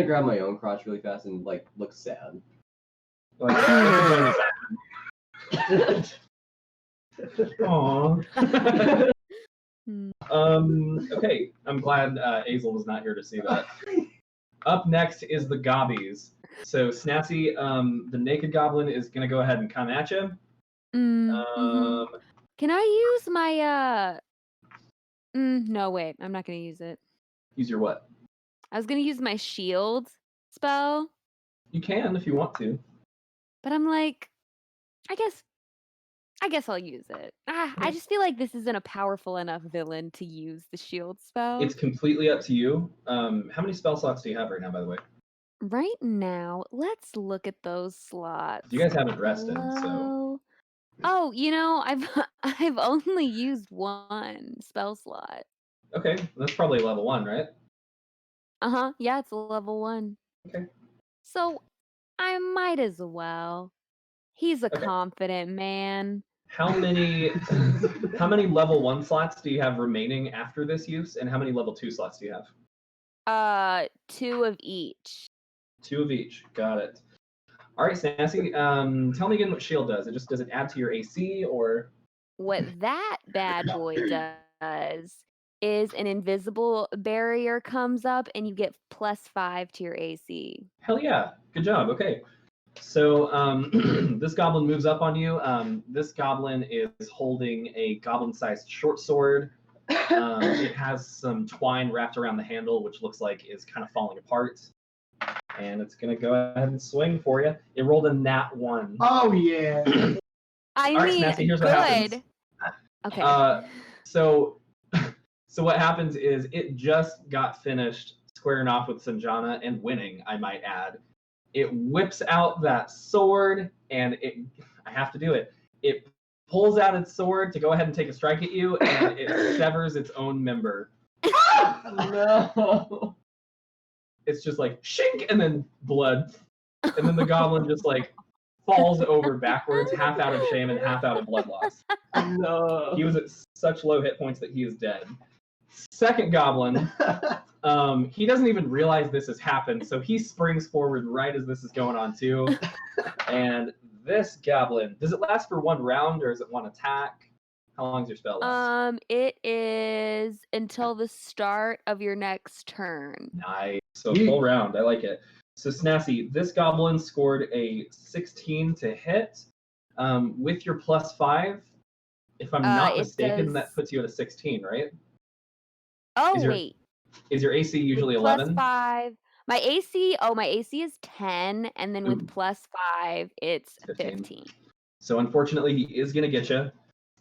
grab my own crotch really fast and like look sad. Aww. Hmm. Okay, I'm glad Azel was not here to see that. Up next is the gobbies. So Snazzy, the Naked Goblin is gonna go ahead and come at you. Mhm. Can I use my no, wait. I'm not gonna use it. Use your what? I was gonna use my shield spell, You can if you want to. but I'm like, I guess I'll use it. I just feel like this isn't a powerful enough villain to use the shield spell. It's completely up to you. How many spell slots do you have right now, by the way? right now, let's look at those slots. You guys haven't rested, so Hello? Oh, I've I've only used one spell slot. okay, that's probably level 1, right? Yeah, it's a level 1. Okay. So I might as well. He's a Okay. confident man. How many level 1 slots do you have remaining after this use, and how many level 2 slots do you have? 2 of each. 2 of each. Got it. All right, Sassy. Tell me again what shield does. Does it add to your AC or? What that bad boy does is an invisible barrier comes up and you get +5 to your AC. Hell yeah! Good job. Okay. So this goblin moves up on you. This goblin is holding a goblin-sized short sword. It has some twine wrapped around the handle, which looks like is kind of falling apart. And it's gonna go ahead and swing for you. It rolled a nat 1. Oh yeah. I All right, mean, Snazzy, here's what happens. good. Okay. So what happens is it just got finished squaring off with Sanjana and winning, I might add. It whips out that sword, and I have to do it. It pulls out its sword to go ahead and take a strike at you, and it severs its own member. No. It's just like shink, and then blood, and then the goblin just like falls over backwards, half out of shame and half out of blood loss. No. He was at such low hit points that he is dead. Second goblin, he doesn't even realize this has happened, so he springs forward right as this is going on too. And this goblin, does it last for 1 round or is it 1 attack? How long is your spell last? It is until the start of your next turn. Nice. So full round. I like it. So Snassy, this goblin scored a 16 to hit. With your +5, if I'm not mistaken, that puts you at a 16, right? Oh, Is your- wait. Is your AC usually With 11? +5. My AC is 10, and then with Ooh. +5, it's 15. 15. So unfortunately, he is going to get you.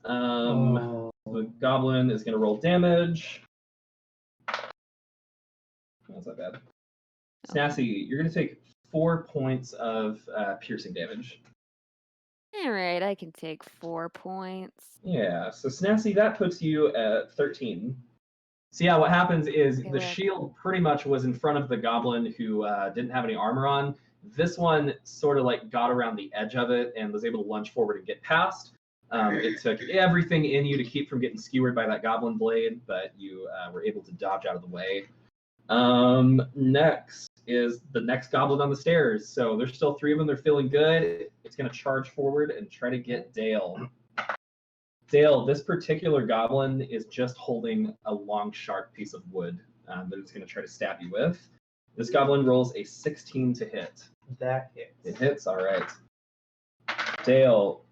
The goblin is going to roll damage. That's not bad. Snassy, you're going to take 4 points of piercing damage. All right, I can take 4 points. Yeah, so Snassy, that puts you at 13. So yeah, what happens is the shield pretty much was in front of the goblin who didn't have any armor on. This one sort of like got around the edge of it and was able to lunge forward and get past. It took everything in you to keep from getting skewered by that goblin blade, but you were able to dodge out of the way. Next is the next goblin on the stairs. So there's still 3 of them. They're feeling good. It's going to charge forward and try to get Dale. Dale, this particular goblin is just holding a long, sharp piece of wood that it's going to try to stab you with. This goblin rolls a 16 to hit. That hits. It hits, all right. Dale,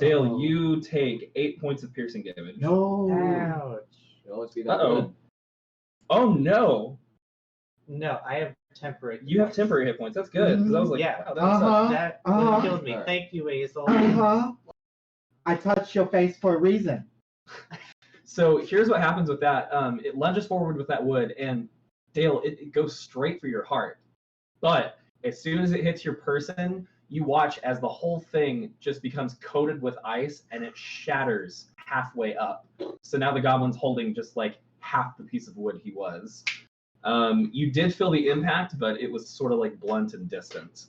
you take 8 points of piercing damage. No. Ouch. It always be that Uh-oh. good. Oh, no. No, I have temporary. You have temporary hit points. That's good. Because I was like, Yeah. wow, that sucks. Uh-huh. That would have killed me. Alright. Thank you, Hazel. I touched your face for a reason. So here's what happens with that. It lunges forward with that wood, and Dale, it goes straight for your heart. But as soon as it hits your person, you watch as the whole thing just becomes coated with ice, and it shatters halfway up. So now the goblin's holding just like half the piece of wood he was. You did feel the impact, but it was sort of like blunt and distant.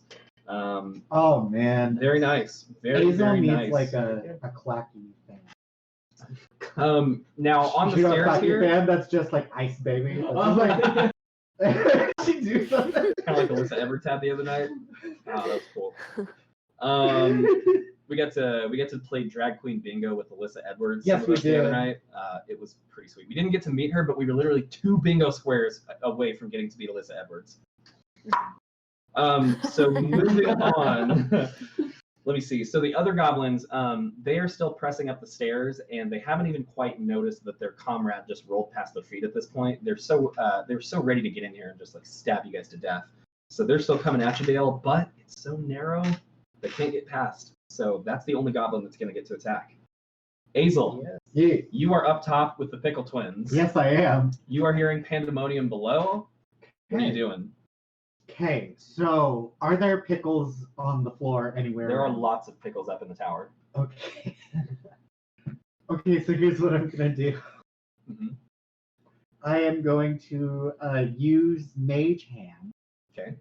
Oh man. Very nice. Very, Hazel very needs nice. like a clacky thing. Now on the You know, a stairs clacky here, fan that's just like Ice Baby. That's like, she do something. kind of like Alyssa Edwards had the other night. Oh, that was cool. We got to play drag queen bingo with Alyssa Edwards. Yes, we the other did. night. It was pretty sweet. We didn't get to meet her, but we were literally 2 bingo squares away from getting to meet Alyssa Edwards. So moving on. Let me see. So the other goblins, they are still pressing up the stairs, and they haven't even quite noticed that their comrade just rolled past their feet at this point. They're so ready to get in here and just like stab you guys to death. So they're still coming at you, Dale, but it's so narrow they can't get past. So that's the only goblin that's going to get to attack. Azel, Yeah. you are up top with the Pickle Twins. Yes, I am. You are hearing pandemonium below. What are you Hey. doing? Okay, so are there pickles on the floor anywhere? There are around? lots of pickles up in the tower. Okay. Okay, so here's what I'm gonna do. Mhm. I am going to use Mage Hand Okay.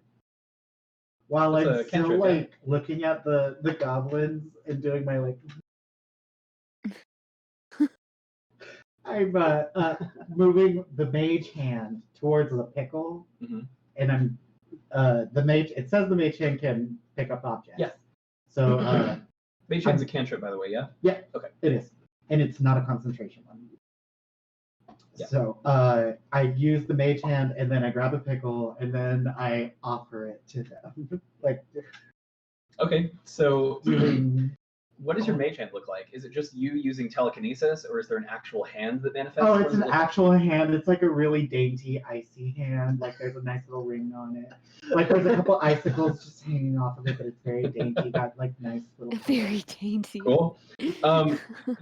while That's I'm a still cantrip, yeah. like looking at the goblins and doing my like. I'm moving the Mage Hand towards the pickle, Mhm. and I'm the mage. It says the Mage Hand can pick up objects. Yeah. So Mage Hand's a cantrip, by the way, yeah? yeah. Okay. It is, and it's not a concentration one. Yeah. So I use the Mage Hand, and then I grab a pickle, and then I offer it to them, like Okay, so doing. what does your mage hand look like? Is it just you using telekinesis, or is there an actual hand that manifests? Oh, What it's does it an look like? actual hand. It's like a really dainty, icy hand. Like there's a nice little ring on it. Like there's a couple icicles just hanging off of it, but it's very dainty. Got like nice little. Very dainty. Cool.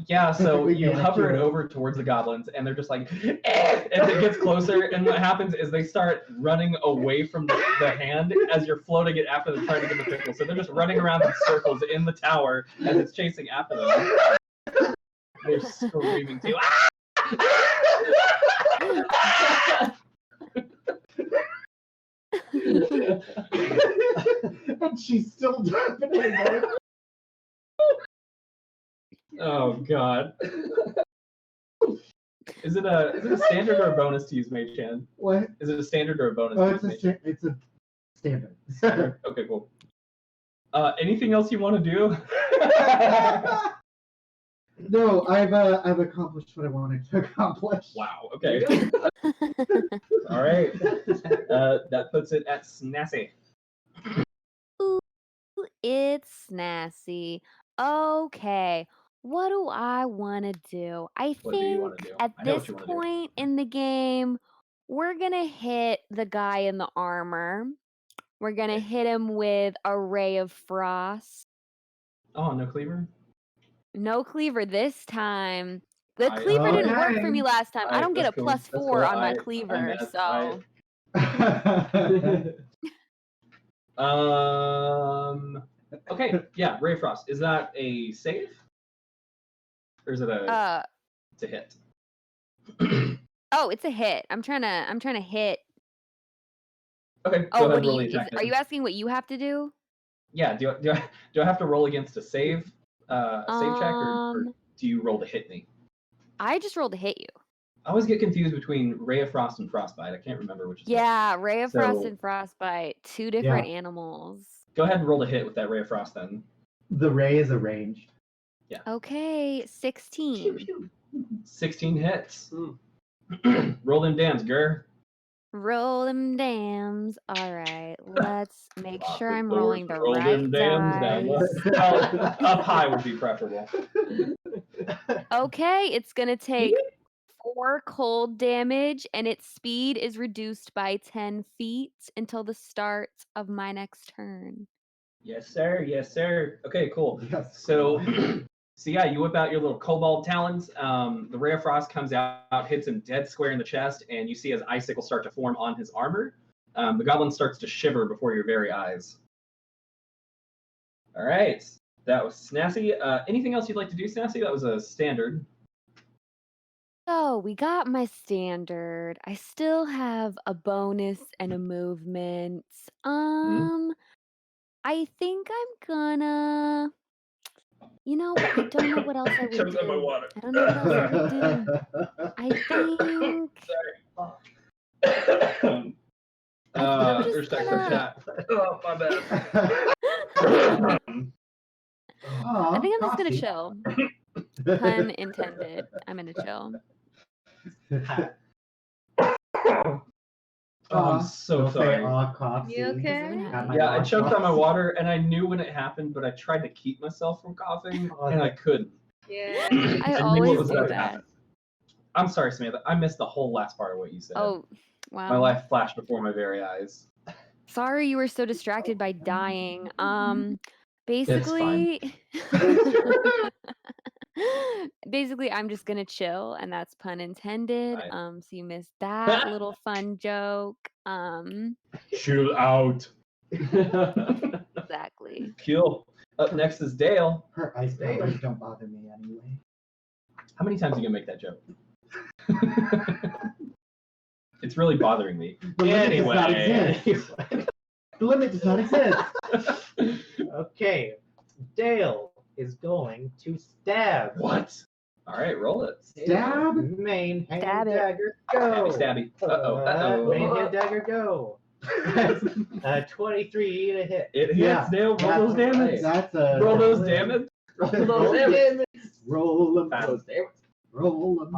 Yeah, so Perfectly you hover it manicured. over towards the goblins, and they're just like, eh! As it gets closer, and what happens is they start running away from the hand as you're floating it after them, trying to get the pickle. So they're just running around in circles in the tower as it's chasing after them. They're screaming too. And she's still jumping in there. Oh god. Is it a standard or a bonus to use Mage Hand? What? Is it a standard or a bonus Oh, to use Mage Hand? it's a standard. Okay, cool. Anything else you want to do? No, I've accomplished what I wanted to accomplish. Wow. Okay. All right. That puts it at Snassy. Ooh, it's Snassy. Okay, what do I want to do? I What do you think wanna do? at I know what this you wanna do. point in the game, we're gonna hit the guy in the armor. We're gonna hit him with a ray of frost. Oh, no cleaver. No cleaver this time. The I- cleaver didn't work for Okay. me last time. I don't get a That's cool. plus That's 4 cool. on my I cleaver, met- so Okay. Yeah. Ray of Frost. Is that a save? Or is it a? It's a hit. oh, it's a hit. I'm trying to hit. Okay. Oh, go ahead what and do roll you the attack are then. you asking what you have to do? Yeah. Do I have to roll against a save? A save check, or do you roll to hit me? I just rolled to hit you. I always get confused between Ray of Frost and Frostbite. I can't remember which is which. Yeah, Ray of Frost So- and Frostbite, two different animals. Go ahead and roll to hit with that Ray of Frost then. The ray is arranged. Okay, 16. 16 hits. Roll them dams, Gur. Roll them dams. All right, let's make Lock sure the I'm doors, rolling the roll right them dams down. dice. Well, up high would be preferable. Okay, it's gonna take 4 cold damage, and its speed is reduced by 10 feet until the start of my next turn. Yes, sir. Yes, sir. Okay, cool. Yes. So, so yeah, you whip out your little kobold talons. The Ray of Frost comes out, hits him dead square in the chest, and you see his icicles start to form on his armor. The goblin starts to shiver before your very eyes. All right, that was Snassy. Anything else you'd like to do, Snassy? That was a standard. So we got my standard. I still have a bonus and a movement. I think I'm gonna. But I don't know what else I would Chokes on my do. water. I don't know what else I would do. I think. I'm just There's text in gonna- chat. Oh, my bad. I think I'm just gonna coffee. chill. Pun intended. I'm gonna chill. Oh, I'm so Don't say sorry. aw, coffee. You okay? Got my Yeah, I aw, choked on my coffee. water, and I knew when it happened, but I tried to keep myself from coughing, Oh, and I couldn't. Yeah. I knew what always was do about to that. happen. I'm sorry, Samantha. I missed the whole last part of what you said. Oh, wow. My life flashed before my very eyes. Sorry you were so distracted by dying. fine. Basically Basically, I'm just gonna chill, and that's pun intended. Right. So you missed that little fun joke. Chill out. Exactly. Cool. Up next is Dale. Her ice powers don't bother me anyway. How many times are you gonna make that joke? It's really bothering me. The limit does not Anyway. exist. The limit does not exist. Okay, Dale is going to stab. What? All right, roll it. Stab? Main hand Stab it. dagger go. Stabby. Uh-oh. Main Uh-oh. hand dagger go. 23 to hit. It hits, Yeah, Dale. Roll those damage. That's a Roll those damage. Roll those damage. Roll them. Those damage. Roll them.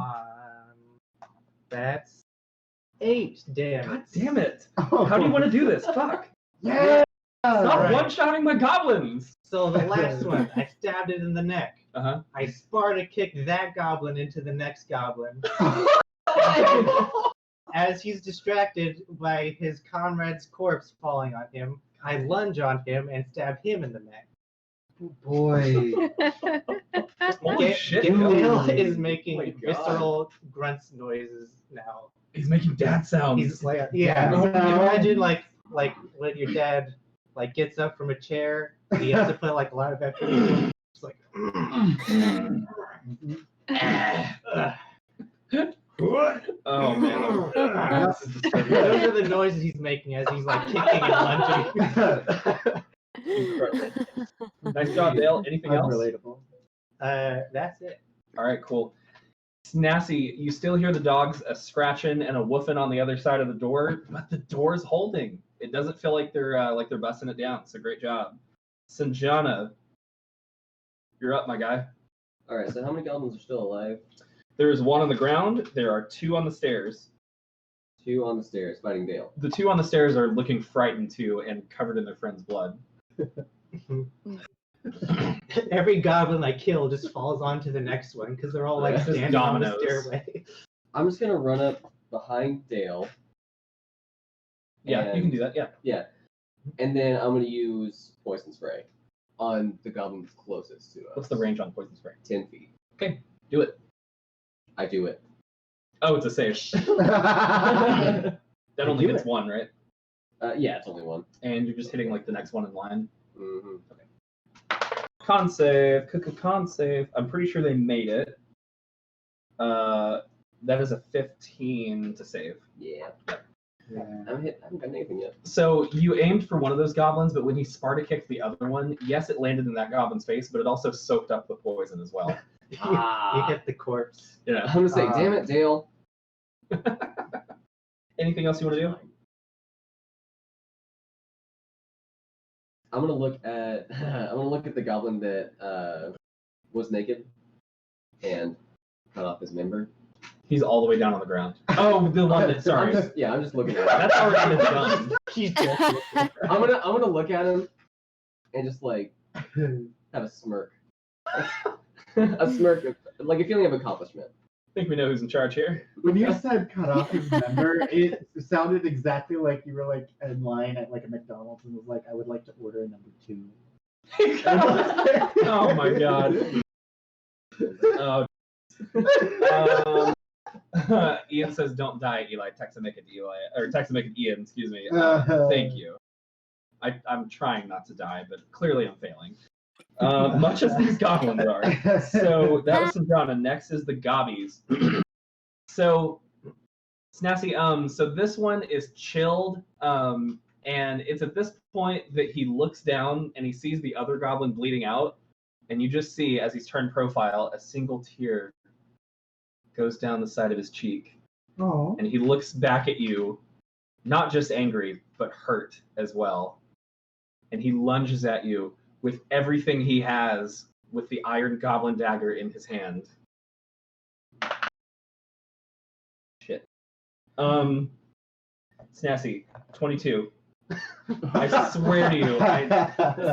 That's 8 damage. God damn it. How do you want to do this? Fuck. Yeah. Stop Right. one-shotting my goblins. So the last one, I stabbed it in the neck. Uh-huh. I Sparta kicked that goblin into the next goblin. As he's distracted by his comrade's corpse falling on him, I lunge on him and stab him in the neck. Boy. Holy shit. Dale Dale. is Oh my making God. visceral grunts noises now. He's making dad sounds. He's like, yeah. Imagine like when your dad like gets up from a chair, and he has to put like a lot of effort into it. It's like, Oh man. This is disturbing. those are the noises he's making as he's like kicking and lunging. Incredible. Nice job, Dale. Anything else? Unrelatable. That's it. All right, cool. Snazzy, you still hear the dogs scratching and a woofing on the other side of the door, but the door's holding. It doesn't feel like they're busting it down. So great job. Sanjana, you're up, my guy. All right. So how many goblins are still alive? There is one on the ground. There are two on the stairs. 2 on the stairs fighting Dale. The two on the stairs are looking frightened too and covered in their friend's blood. Every goblin I kill just falls onto the next one because they're all like Just standing on the dominoes. stairway. I'm just gonna run up behind Dale. Yeah, you can do that. Yeah. Yeah. And then I'm gonna use poison spray on the goblin closest to us. What's the range on poison spray? 10 feet. Do it. I do it. Oh, it's a save. That only Do hits it. one, right? Yeah, it's only 1. And you're just hitting like the next one in line. Mm-hmm. Con save. Con save. I'm pretty sure they made it. That is a 15 to save. Yeah. Yeah. I haven't gotten anything yet. So you aimed for one of those goblins, but when he Sparta kicked the other one, yes, it landed in that goblin's face, but it also soaked up the poison as well. You hit the corpse. Yeah. I'm gonna say, damn it, Dale. Anything else you want to do? I'm gonna look at the goblin that was naked and cut off his member. He's all the way down on the ground. Oh, the one that. Sorry. I'm just looking at him. That's already been done. I'm gonna look at him and just like have a smirk. A smirk, like a feeling of accomplishment. I think we know who's in charge here. When you said cut off his member, it sounded exactly like you were like in line at like a McDonald's and was like, I would like to order a number 2. Oh my god. Ian says, "Don't die, Eli." Text and make it Eli, or text and make it Ian. Excuse me. Thank you. I'm trying not to die, but clearly I'm failing. Much as these goblins are. So that was Sanjana. Next is the gobbies. So, Snazzy, so this one is chilled, and it's at this point that he looks down and he sees the other goblin bleeding out, and you just see, as he's turned profile, a single tear goes down the side of his cheek. Oh. And he looks back at you, not just angry, but hurt as well. And he lunges at you with everything he has, with the iron goblin dagger in his hand. Shit. Snazzy, 22. I swear to you.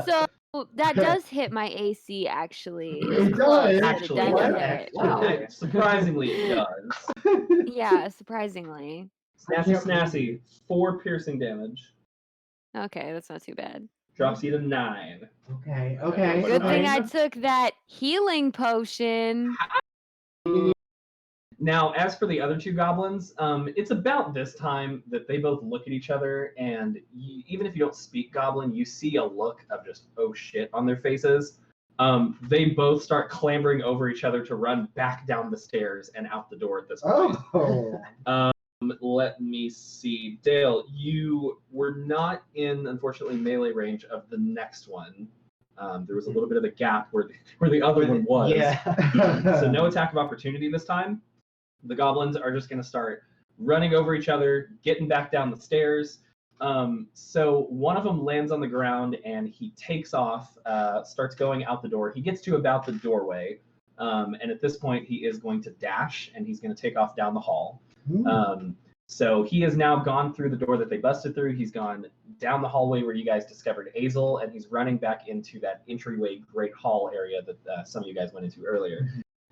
So that does hit my AC, actually. It It's close, does. but Actually, it does hit. Wow. Surprisingly, it does. Yeah, surprisingly. Snazzy, 4 piercing damage. Okay, that's not too bad. Drops you to 9. Okay. Good thing I okay. took that healing potion. Now, as for the other 2 goblins, it's about this time that they both look at each other, and even if you don't speak goblin, you see a look of just, oh shit, on their faces. They both start clambering over each other to run back down the stairs and out the door at this point. Oh. Let me see. Dale, you were not in, unfortunately, melee range of the next one. There was a little bit of a gap where the other one was. Yeah. So no attack of opportunity this time. The goblins are just going to start running over each other, getting back down the stairs. So one of them lands on the ground and he takes off, starts going out the door. He gets to about the doorway. And at this point, he is going to dash and he's going to take off down the hall. So he has now gone through the door that they busted through. He's gone down the hallway where you guys discovered Azel, and he's running back into that entryway Great Hall area that some of you guys went into earlier.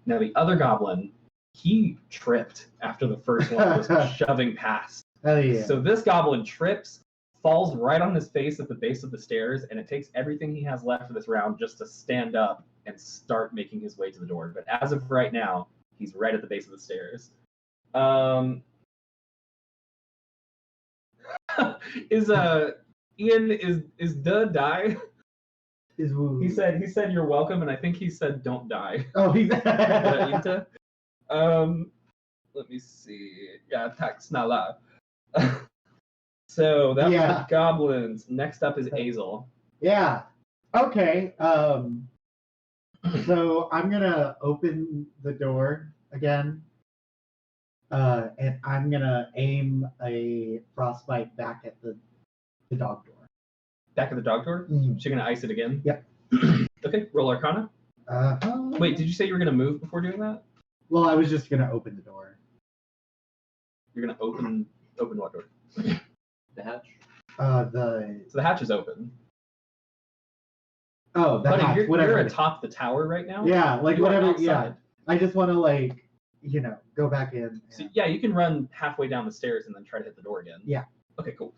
Now the other goblin, he tripped after the first one was shoving past. Oh yeah. So this goblin trips, falls right on his face at the base of the stairs, and it takes everything he has left for this round just to stand up and start making his way to the door. But as of right now, he's right at the base of the stairs. Ian is die? Is woo. He said you're welcome, and I think he said don't die. Oh, he's. Let me see. Yeah, tax nala. So that was the goblins. Next up is Azel. Yeah. Okay. So I'm gonna open the door again. And I'm gonna aim a frostbite back at the dog door. Back at the dog door? Mhm. So you're gonna ice it again? Yep. Okay, roll Arcana. Wait, did you say you were gonna move before doing that? Well, I was just gonna open the door. You're gonna open what door? The hatch. So the hatch is open. Oh, the Buddy, hatch, whatever. you're atop the tower right now? Yeah, like You are whatever. outside. Yeah. I just want to go back in. So, yeah, you can run halfway down the stairs and then try to hit the door again. Yeah. Okay, cool.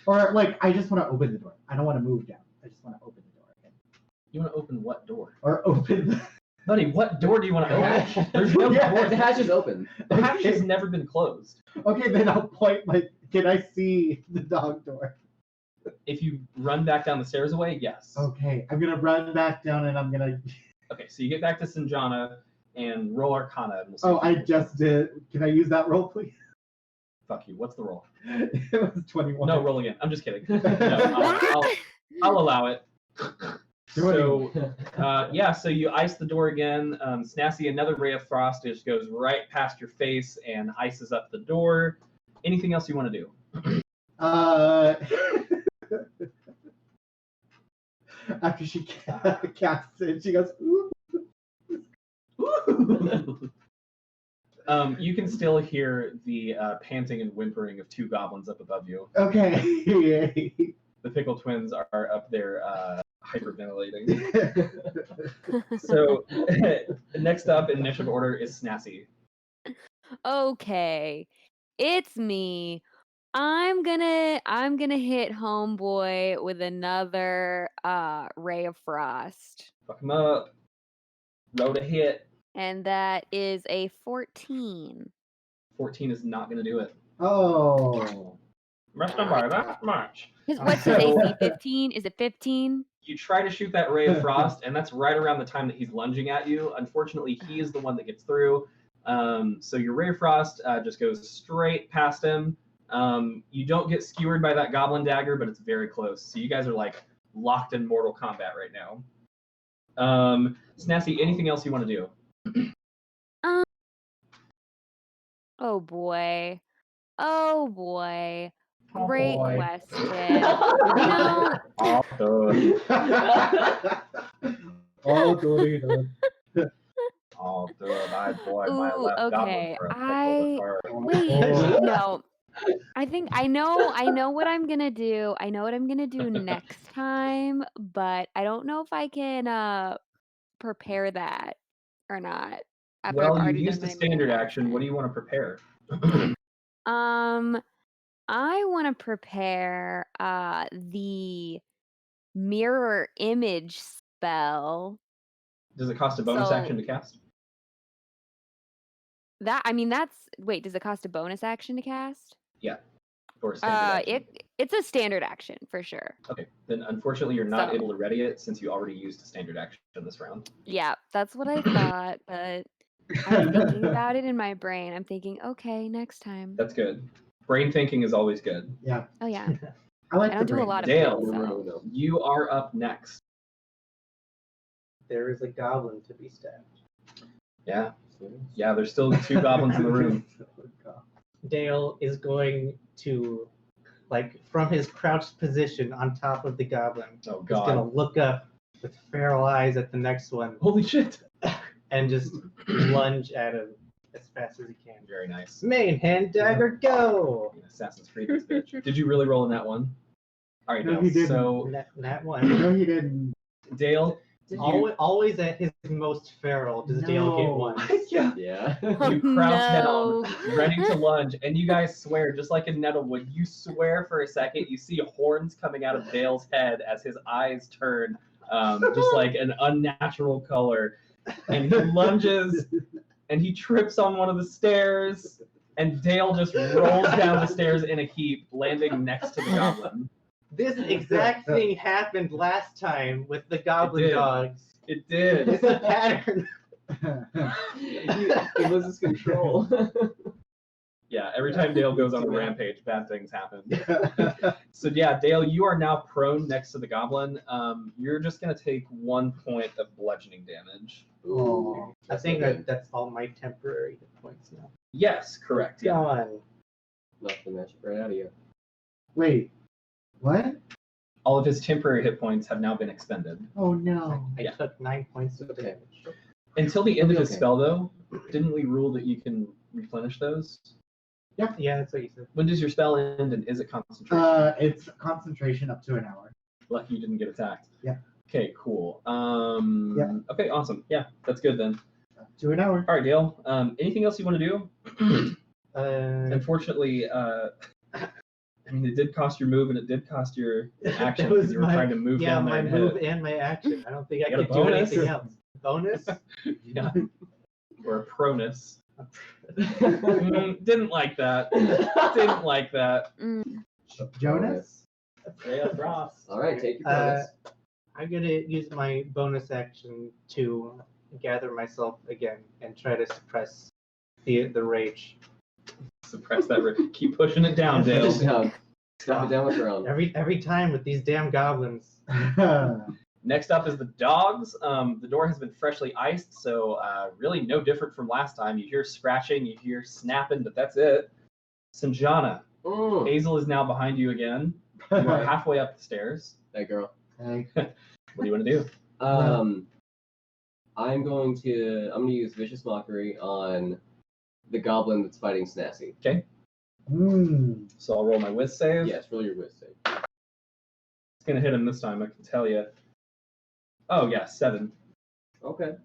Or I just want to open the door. I don't want to move down. I just want to open the door again. You want to open what door? Or open the... Buddy, what door do you want to open? There's no Yeah. door. The hatch is open. The hatch has never been closed. Okay, then I'll point can I see the dog door? If you run back down the stairs away, yes. Okay, I'm going to run back down and I'm going to... Okay, so you get back to Sinjana and roll Arcana. And we'll see Oh, what I you roll. just did. Can I use that roll, please? Fuck you. What's the roll? It was 21. No, roll again. I'm just kidding. No, I'll allow it. So, so you ice the door again. Snassi, another ray of frost just goes right past your face and ices up the door. Anything else you want to do? After she casts it, she goes, ooh. You can still hear the panting and whimpering of 2 goblins up above you. Okay. The Pickle Twins are up there hyperventilating. So next up in initiative order is Snassi. Okay, it's me. I'm gonna hit homeboy with another ray of frost, Fuck him up. Roll to hit. and that is a 14. 14 is not going to do it. Oh. That's not by that much. What's his AC? 15? Is it 15? You try to shoot that ray of frost, and that's right around the time that he's lunging at you. Unfortunately, he is the one that gets through. So your ray of frost just goes straight past him. You don't get skewered by that goblin dagger, but it's very close. So you guys are like locked in Mortal Kombat right now. Snassi, anything else you want to do? Oh boy. Oh boy. Great boy. question. You know, Oh, good. Oh, good. Oh, good. I boy, my ooh, left okay. goblin for a pickle with her. Wait, no. I think I know what I'm gonna do. I know what I'm gonna do next time, but I don't know if I can prepare that or not. After I've Well, you already used done the my main standard action. action. What do you want to prepare? I want to prepare the mirror image spell. Does it cost a bonus So- action to cast? Wait, does it cost a bonus action to cast? Or a standard action? It's a standard action for sure. Okay, then unfortunately you're not So- able to ready it since you already used a standard action this round. Yeah, that's what I thought, but I'm thinking about it in my brain. I'm thinking, okay, next time. That's good. Brain thinking is always good. Yeah, Oh yeah, I like I don't the do a brain. lot of Dale. things, so. No. You are up next. There is a goblin to be stabbed. Yeah, there's still 2 goblins in the room. Dale is going to, like, from his crouched position on top of the goblin, Oh he's gonna god. look up with feral eyes at the next one Holy shit. and just lunge at him as fast as he can. Very nice. Main hand dagger, go! Assassin's Creed this bitch. Did you really roll in that one? All right, No, Dale. he didn't. So That one. No, he didn't. Dale, Always at his most feral does Dale get No. one. yeah, Yeah. you Oh, crouch no. down, ready to lunge, and you guys swear, just like in Nettlewood, you swear for a second. You see horns coming out of Dale's head as his eyes turn, just like an unnatural color, and he lunges, and he trips on one of the stairs, and Dale just rolls down the stairs in a heap, landing next to the goblin. This exact thing happened last time with the goblin did. dogs. It did. It's a pattern. He loses control. Yeah, every time Dale goes on a rampage, bad things happen. So yeah, Dale, you are now prone next to the goblin. You're just gonna take 1 point of bludgeoning damage. Oh, I think that's all my temporary hit points now. Yes, correct. Yeah. Gone. Knock the magic right out of you. Wait, what? All of his temporary hit points have now been expended. Oh no. I Yeah. took 9 points of Okay. damage. Until the end of his Okay. spell, though, didn't we rule that you can replenish those? Yeah, that's what you said. When does your spell end, and is it concentration? It's concentration up to an hour. Lucky you didn't get attacked. Yeah. Okay, cool. Yeah. Okay, awesome. Yeah, that's good then. Up to an hour. All right, Dale. Anything else you want to do? Unfortunately, I mean, it did cost your move and it did cost your action That was because you were my- trying to move yeah, down my there. move and my action. I don't think I You got a could do bonus? anything else. Bonus? Yeah. Or a pronus. Didn't like that. Didn't like that. Mm. Jonas? Yeah, Ross. All right, take your bonus. I'm gonna use my bonus action to gather myself again and try to suppress the rage. Suppress that. Keep pushing it down, Dale. Just stop it down with your own. Every time with these damn goblins. Next up is the dogs. The door has been freshly iced, so really no different from last time. You hear scratching, you hear snapping, but that's it. Sanjana, Mm. Hazel is now behind you again. You are halfway up the stairs. That girl. Hey. What do you want to do? I'm gonna use vicious mockery on the goblin that's fighting Snazzy. Mm. So I'll roll my whiz save. Yes, roll your whiz save. It's gonna hit him this time, I can tell you. Oh yeah, 7. Okay.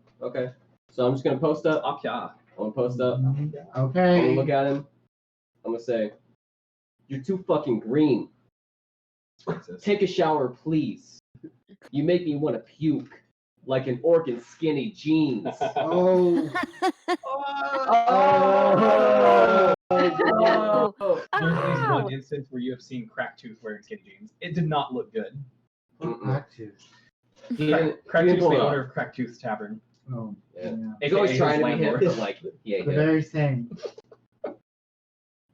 So I'm just gonna post up. Ah, yeah. I'm gonna post up. I'm Okay. gonna look at him. I'm gonna say, "You're too fucking green. Jesus. Take a shower, please. You make me want to puke like an orc in skinny jeans." Oh. Oh. There's at least Ow. one instance where you have seen Cracktooth wearing skinny jeans. It did not look good. Back to. He didn't Cracktooth's pull it the off. owner of Cracktooth Tavern. Oh. Yeah. Yeah. He's always AKA trying his to be hip, landlord. but like he ain't The hip. very same.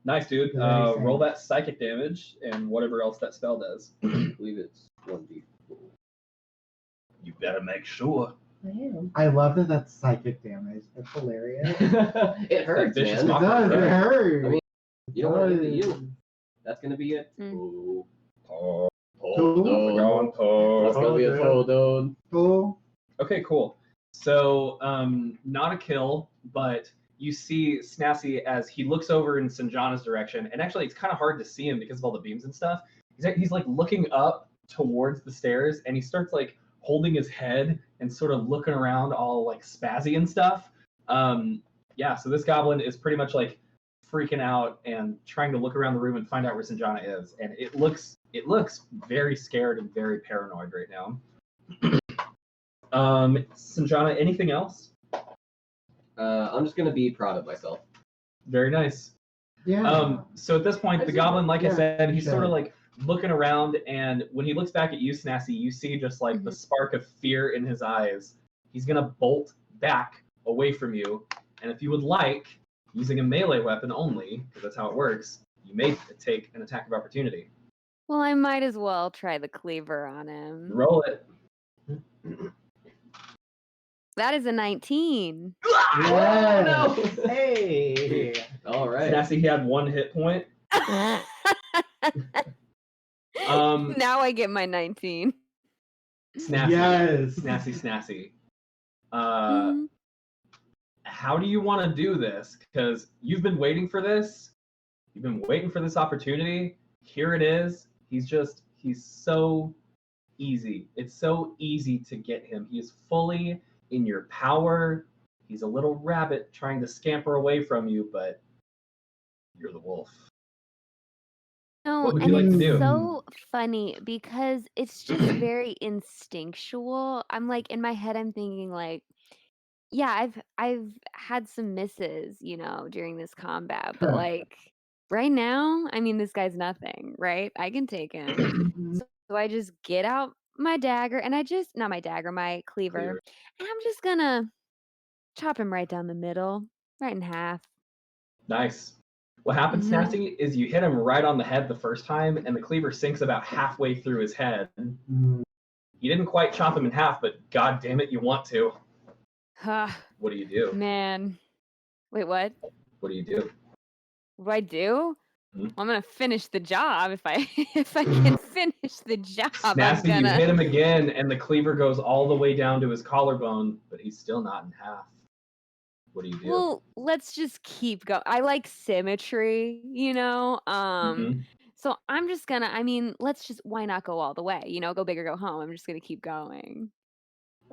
Nice, dude. Very same. Roll that psychic damage and whatever else that spell does. I believe it's 1d4. You better make sure. I love that that's psychic damage. It's hilarious. It hurts, vicious man. It mockery. does. It Right. hurts. I mean, you don't want to It hit does. you. That's gonna be it. Mm. Oh, Oh, Cool. no. going That's Poe. gonna be a toe, dude. Cool. Okay, cool. So, not a kill, but you see Snazzy as he looks over in Sanjana's direction, and actually it's kind of hard to see him because of all the beams and stuff. He's like looking up towards the stairs, and he starts like holding his head and sort of looking around all like spazzy and stuff. Yeah, so this goblin is pretty much like freaking out and trying to look around the room and find out where Sanjana is. And it looks very scared and very paranoid right now. Sanjana, anything else? I'm just gonna be proud of myself. Very nice. Yeah. So at this point, the goblin, like I Yeah, said, he's sort of sure. like looking around, and when he looks back at you, Snassi, you see just like the spark of fear in his eyes. He's gonna bolt back away from you, and if you would like, using a melee weapon only, because that's how it works, you may take an attack of opportunity. Well, I might as well try the cleaver on him. Roll it. That is a 19. Yes. No! Hey. All right. Snassi, he had 1 hit point. Now I get my 19. Snassi. Yes. Snassi. Mhm. How do you want to do this? Because you've been waiting for this. You've been waiting for this opportunity. Here it is. He's so easy. It's so easy to get him. He is fully in your power. He's a little rabbit trying to scamper away from you, but you're the wolf. No, What would and you like to it's do? so funny because it's just very instinctual. I'm like in my head, I'm thinking like, yeah, I've had some misses, during this combat, but like right now, I mean, this guy's nothing, right? I can take him. So I just get out my dagger and not my dagger, my cleaver, Cleaver. and I'm just gonna chop him right down the middle, right in half. Nice. What happens, Mhm. Snassi, is you hit him right on the head the first time, and the cleaver sinks about halfway through his head. Mm. You didn't quite chop him in half, but god damn it, you want to. Huh, What do you do? man. Wait, what? What do you do? What do I do? Hmm? I'm gonna finish the job. If I can finish the job, I'm Snassi, you gonna. hit him again, and the cleaver goes all the way down to his collarbone, but he's still not in half. What do you do? Well, let's just keep going. I like symmetry, Mhm. So I'm just gonna. I mean, why not go all the way? Go big or go home. I'm just gonna keep going.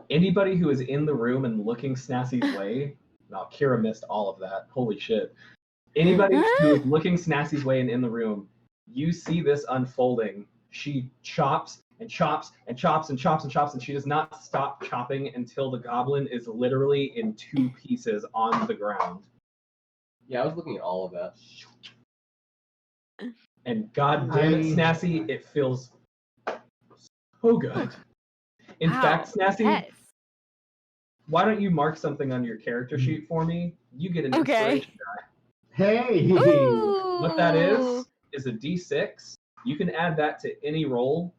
Anybody who is in the room and looking Snassi's way, now Kira missed all of that. Holy shit. Anybody who is looking Snassi's way and in the room, you see this unfolding. She chops and chops and chops and chops and chops, and she does not stop chopping until the goblin is literally in 2 pieces on the ground. Yeah, I was looking at all of that. And god damn it, Snassi, it feels so good. In fact, Snassi, yes. why don't you mark something on your character sheet for me? You get an Okay. inspiration die. Hey. What that Ooh. is a d6. You can add that to any roll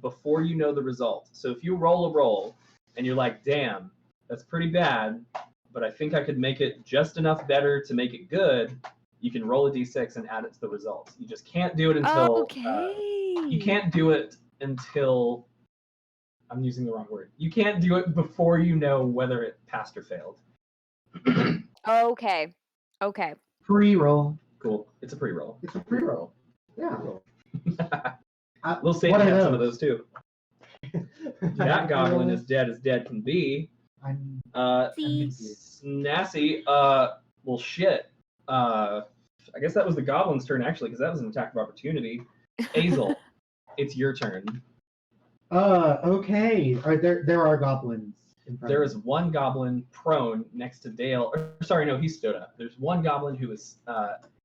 before you know the result. So if you roll a roll and you're like, damn, that's pretty bad, but I think I could make it just enough better to make it good, you can roll a d6 and add it to the results. You just can't do it until you can't do it until I'm using the wrong word. You can't do it before you know whether it passed or failed. Okay. Pre-roll. Cool. It's a pre-roll. It's a pre-roll. Yeah. We'll save what are have some of those? those too. That goblin is dead as dead can be. I'm See. Snassi, well shit. I guess that was the goblin's turn actually, because that was an attack of opportunity. Hazel, it's your turn. Okay. There are goblins in front There of is one goblin prone next to Dale. Sorry, no, he stood up. There's one goblin who is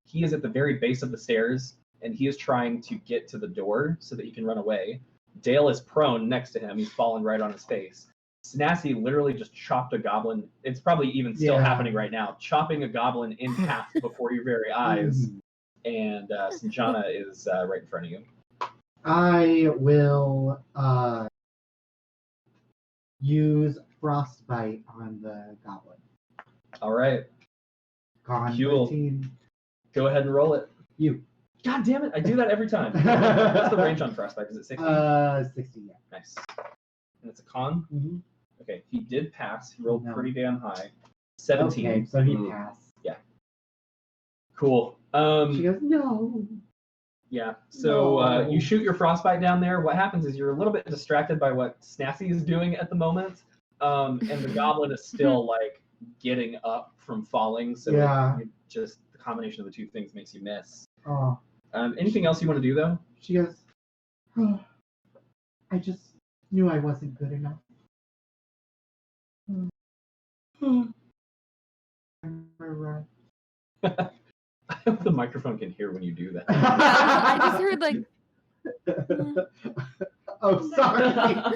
he is at the very base of the stairs, and he is trying to get to the door so that he can run away. Dale is prone next to him. He's fallen right on his face. Snassi literally just chopped a goblin. It's probably even still happening right now. Chopping a goblin in half before your very eyes. And Sanjana is right in front of you. I will use frostbite on the goblin. All right. Con Cool. 13. Go ahead and roll it. You. God damn it! I do that every time. What's the range on frostbite? Is it 60? 60, yeah. Nice. And it's a con? Mm-hmm. Okay, he did pass. He rolled No. pretty damn high. 17. Okay, so he passed. Cool. She goes, no. Yeah. So No. you shoot your frostbite down there. What happens is you're a little bit distracted by what Snassi is doing at the moment, and the goblin is still like getting up from falling. So Yeah. the combination of the two things makes you miss. Oh, Anything else you want to do though? she goes, oh, I just knew I wasn't good enough. Right. I hope the microphone can hear when you do that. I just heard like. Oh, sorry.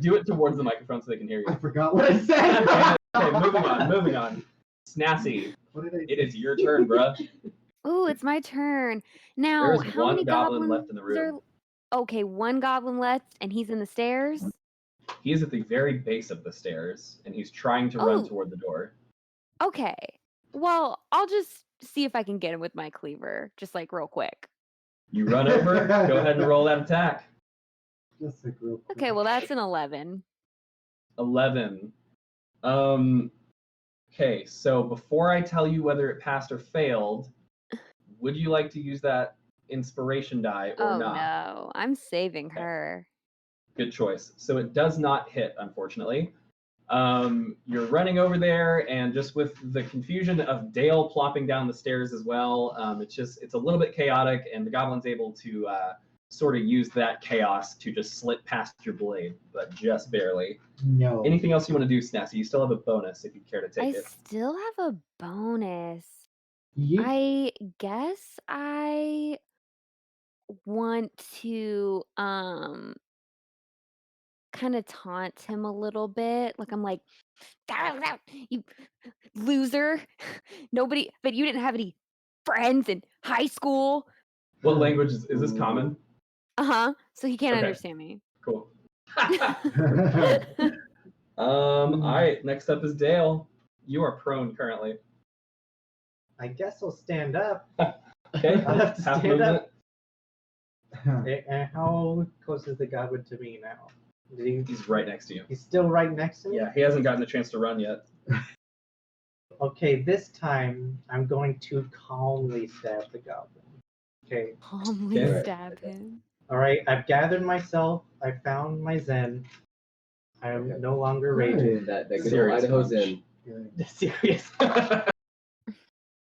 Do it towards the microphone so they can hear you. I forgot what I said. Okay, moving on. Snassy, What did I it is your turn, bruh. Ooh, it's my turn. Now, There is how one many goblin goblins left in the room. Okay, one goblin left, and he's in the stairs. He is at the very base of the stairs, and he's trying to run Oh. toward the door. Okay. Well, I'll just see if I can get him with my cleaver, just like real quick. You run over, go ahead and roll that attack. Just like real quick. Okay, well that's an 11. 11. Okay, so before I tell you whether it passed or failed, would you like to use that inspiration die or Oh not? no, I'm saving her. Good choice. So it does not hit, unfortunately. You're running over there, and just with the confusion of Dale plopping down the stairs as well, it's a little bit chaotic, and the goblin's able to sort of use that chaos to just slit past your blade, but just barely. No. Anything else you want to do, Snassy? You still have a bonus if you care to take I it. still have a bonus. Yeet. I guess I want to kind of taunt him a little bit. Like I'm like, you loser. Nobody, but you didn't have any friends in high school. What language is this common? So he can't Okay. understand me. Cool. All right, next up is Dale. You are prone currently. I guess I'll stand up. Okay, I'll have to half stand movement. up. And how close is the goblin to me now? He's right next to you. He's still right next to me? Yeah, he hasn't gotten a chance to run yet. Okay, this time I'm going to calmly stab the goblin. Okay. Calmly Okay. stab him. All right, I've gathered myself. I found my zen. I am Okay. no longer raging. That good old Serious Idaho punch. Zen. Good. Serious.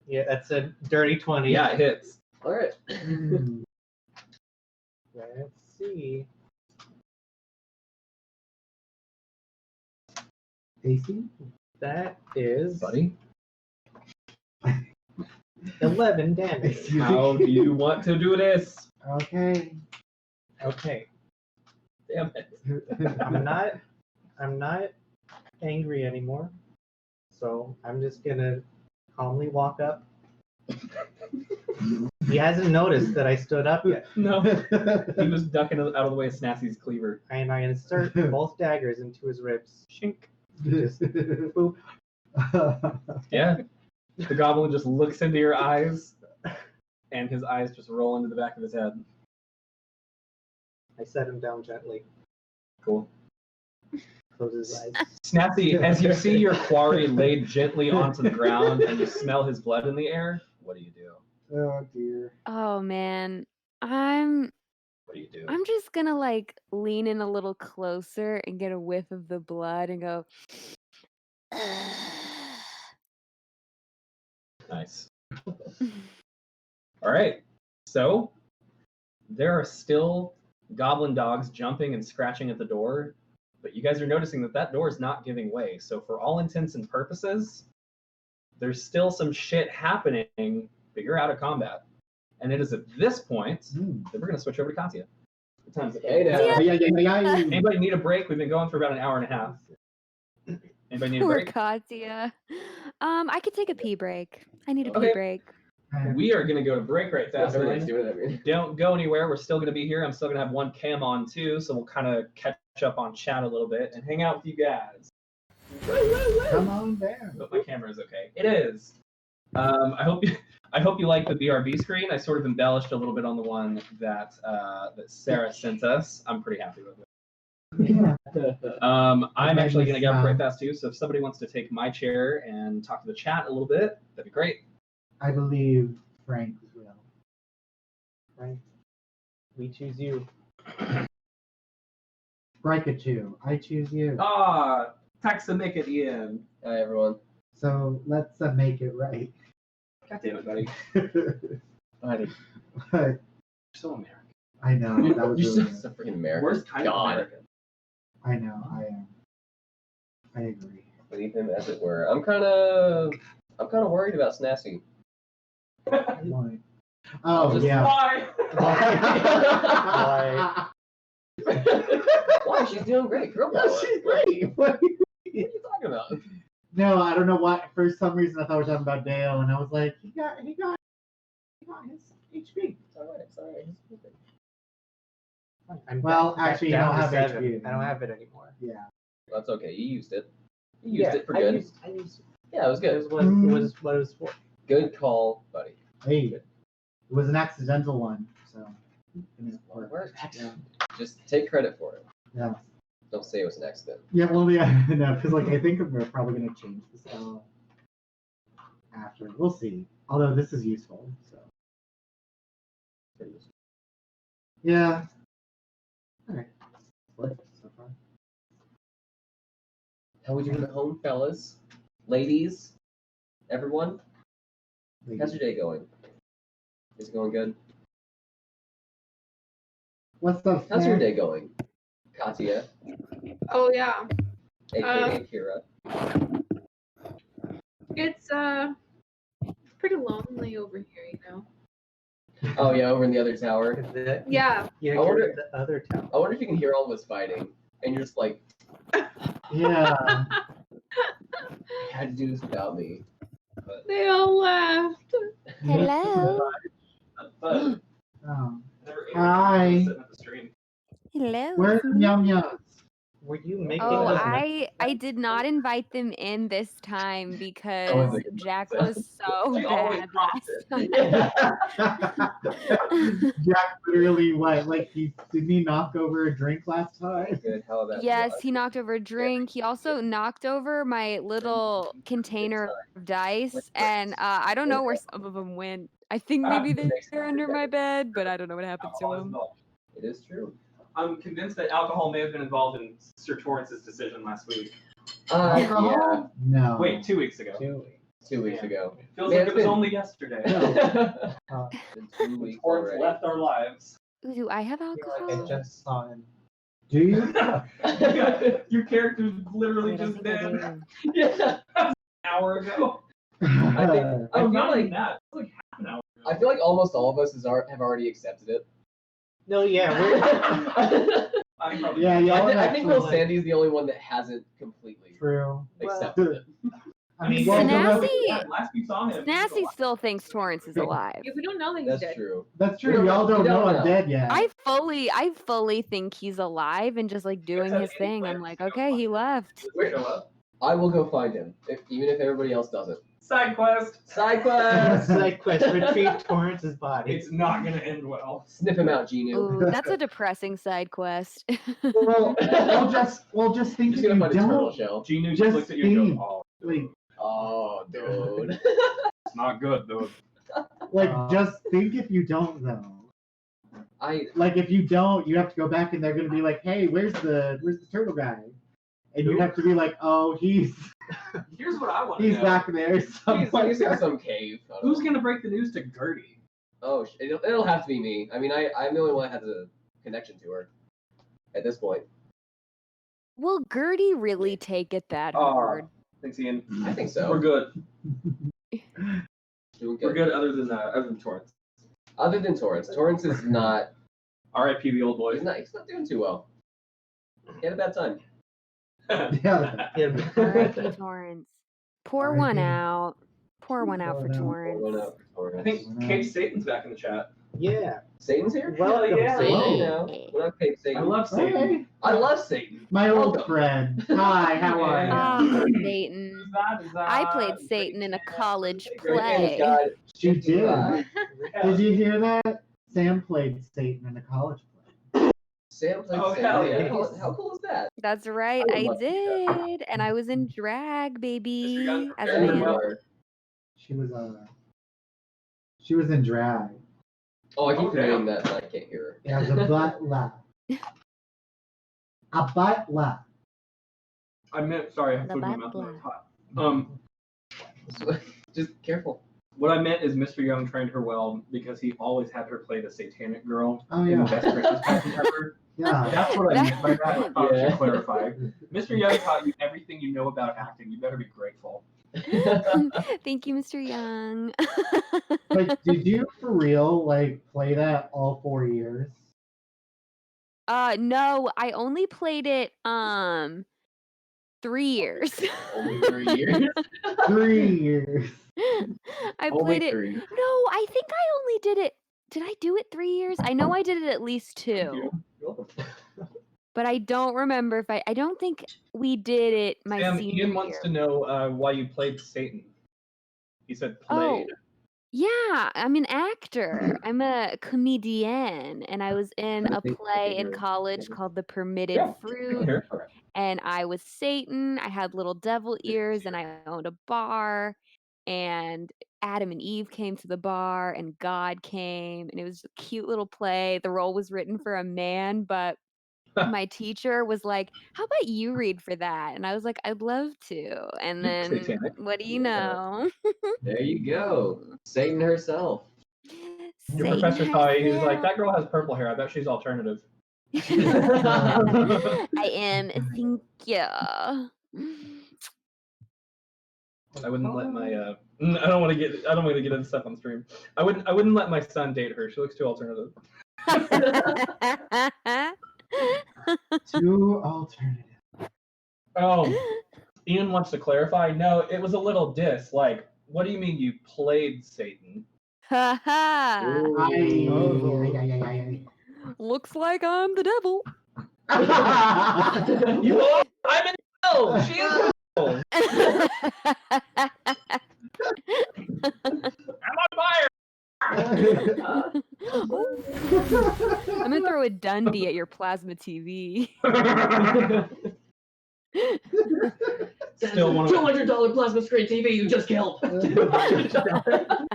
Yeah, that's a dirty 20. Yeah, it hits. All right. Mm. Let's see. AC? That is Buddy, 11 damage. Excuse me. how do you want to do this? Okay. Okay. Damn it. I'm not angry anymore. So I'm just gonna calmly walk up. He hasn't noticed that I stood up yet. No, he was ducking out of the way of Snassy's cleaver. And I insert both daggers into his ribs. Shink. Just boop. Yeah. The goblin just looks into your eyes, and his eyes just roll into the back of his head. I set him down gently. Cool. Close his eyes. Snappy, as you see your quarry laid gently onto the ground and you smell his blood in the air, what do you do? Oh dear. Oh man, I'm What do you do? just gonna like lean in a little closer and get a whiff of the blood and go. Nice. All right. So there are still goblin dogs jumping and scratching at the door, but you guys are noticing that that door is not giving way. So for all intents and purposes, there's still some shit happening, but you're out of combat. And it is at this point that we're going to switch over to Katya. What time is it? Hey, Anybody need a break? We've been going for about an hour and a half. Anybody need a Poor break? Katya. I could take a pee break. I need a Okay. pee break. We are going to go to break right fast. Everybody's doing it. I mean. Don't go anywhere. We're still going to be here. I'm still going to have one cam on too, so we'll kind of catch up on chat a little bit and hang out with you guys. Come on down. But my camera is okay. It is. I hope you like the BRB screen. I sort of embellished a little bit on the one that that Sarah sent us. I'm pretty happy with it. I'm actually going to get up right fast too. So if somebody wants to take my chair and talk to the chat a little bit, that'd be great. I believe Frank will. Right? We choose you. Strike a 2. I choose you. Ah, tax to make it Ian. Hi, everyone. So let's make it right. God damn it, buddy. Buddy. But You're so American. I know that was You're really so freaking American. Worst kind of God. American. I know, I am. I agree. Leave him as it were. I'm kind of worried about Snasty. Why? Oh Just yeah. Why? Why? She's doing great. Girl power. She's great. What are you talking about? No, I don't know why. For some reason, I thought we were talking about Dale, and I was like, he got his HP. It's alright. Well, actually, you don't have HP. HP. I don't have it anymore. Yeah. That's okay. You used it. You used it for good. I used it. Yeah, it was It good. was what it was for. Good call, buddy. Hey, it was an accidental one, so. Well, it worked. Yeah. Just take credit for it. Yeah. Don't say it was an accident. Yeah, well, yeah, no, because like I think we're probably gonna change the style after. We'll see. Although this is useful, so yeah. All right. What so far? How we doing at home, fellas? Ladies? Everyone? How's your day going? Is it going good? What's up? How's your Snap? day going? Katya, Oh yeah. aka Kira. It's pretty lonely over here, you know. Oh yeah, over in the other tower. Yeah. Yeah, I wonder- the other town. I wonder if you can hear all of us fighting, and you're just like, Yeah. I had to do this without me. They all left. Hello. But Oh. never Hi. sitting at the stream. Hello. Where's the Yum Yums? Were you making Oh, those I did not invite them in this time because Oh, they- Jack was so She always bad prompts last time. Jack literally what? Like didn't he knock over a drink last time? Good. How about Yes, he knocked over a drink. He also knocked over my little container of dice, and I don't know where some of them went. I think maybe they're under my bed, but I don't know what happened to Alcohol is them. involved. It is true. I'm convinced that alcohol may have been involved in Sir Torrance's decision last week. Yeah. No. Wait, 2 weeks ago. 2 weeks ago. Feels Man, like it's it was been- only yesterday. Been 2 weeks Torrance already. left our lives. Ooh, do I have I alcohol? just saw him. Do you? Your character's literally Wait, I just think I dead do. Yeah. an hour ago. I think. I Oh, feel not like. even that. It's like half an hour ago. I feel like almost all of us have already accepted it. No, yeah, we're I probably Yeah, yeah. I think Will Sandy's the only one that hasn't completely True. accepted it. I mean, Well, Snassy- last we saw him. he was Snassy alive. still thinks Torrance is alive. If we don't know that he's That's dead. true. That's We true. don't Y'all know- don't we know don't I'm know. dead yet. I fully think he's alive and just like doing his thing. I'm like, okay, he left. Wait, show up. I will go find him, even if everybody else doesn't. Side quest. Side quest. side quest, retrieve Torrance's body. It's not gonna end well. Sniff him out, Genu. Ooh, that's a depressing side quest. Well, just think Just if gonna you find a turtle don't. shell. Genu Just just looks at you and think. goes, "Oh, Like, Oh, dude. it's not good, dude." just think if you don't though. Like if you don't, you have to go back and they're gonna be like, hey, where's the turtle guy? And you have to be like, oh, he's Here's what I want to he's know. back there He's somewhere. in some cave. I don't Who's know. gonna break the news to Gertie? Oh, it'll have to be me. I mean, I'm the only one that has a connection to her at this point. Will Gertie really take it that Oh, hard? Thanks, Ian. I think so. We're good. Doing We're good other than Torrance. Other than Torrance. Torrance is not. R.I.P. the old boy. He's not doing too well. He had a bad time. Yeah. R.I.P. Torrance. Pour one R.I.P. out. Pour one out for Pour one out. Torrance. I think Kate Satan's back in the chat. Yeah. Satan's here? Well, yeah. Satan, Hey. now. What up, Cape I Satan? love Satan. Hey, I love Satan. my old Welcome. friend. Hi, how are you? Ah, Satan. I played Satan in a college Great man of play. God. You did. Uh, Did you hear that? Sam played Satan in a college play. Sam played Oh, Satan. hell yeah. How cool is that? That's right, I would I love to see did. And I was in drag, baby, gun as a prepared? man. She was in drag. Oh, I keep Okay. forgetting that I can't hear It was a butler. A butler. I meant, sorry, I have The food in my mouth. butler. It's hot. her. Just careful. What I meant is Mr. Young trained her well because he always had her play the satanic girl Oh, in yeah. the best Christmas pageant ever. Yeah. That's what I meant by that. I thought Yeah. to clarify. Mr. Young taught you everything you know about acting. You better be grateful. Thank you, Mr. Young. Like, did you for real like play that all 4 years? No, I only played it 3 years. Only 3 years. 3 years. I Only played it. 3. No, I think I only did it. Did I do it 3 years? I know I did it at least 2, but I don't remember if I don't think we did it my senior Ian wants year. to know why you played Satan. He said Oh, played. yeah, I'm an actor. I'm a comedian, and I was in I a think play in you're- college called The Permitted Yeah, Fruit, Here. and I was Satan. I had little devil ears, and I owned a bar, and Adam and Eve came to the bar, and God came, and it was a cute little play. The role was written for a man, but my teacher was like, "How about you read for that?" And I was like, "I'd love to." And then, Satanic. what do you Yeah. know? There you go. Satan herself. Your Satan professor saw you. He's like, herself. that girl has purple hair. I bet she's alternative. I am. Thank you. I wouldn't let my I don't want to get into stuff on stream. I wouldn't let my son date her. She looks too alternative. Too alternative. Oh, Ian wants to clarify. No, it was a little diss. Like, what do you mean you played Satan? Haha. Ay. Looks like I'm the devil. You are. I'm in hell. She is in hell. I'm on fire. I'm gonna throw a Dundee at your plasma TV. Still one of my, $200 plasma screen TV you just killed. that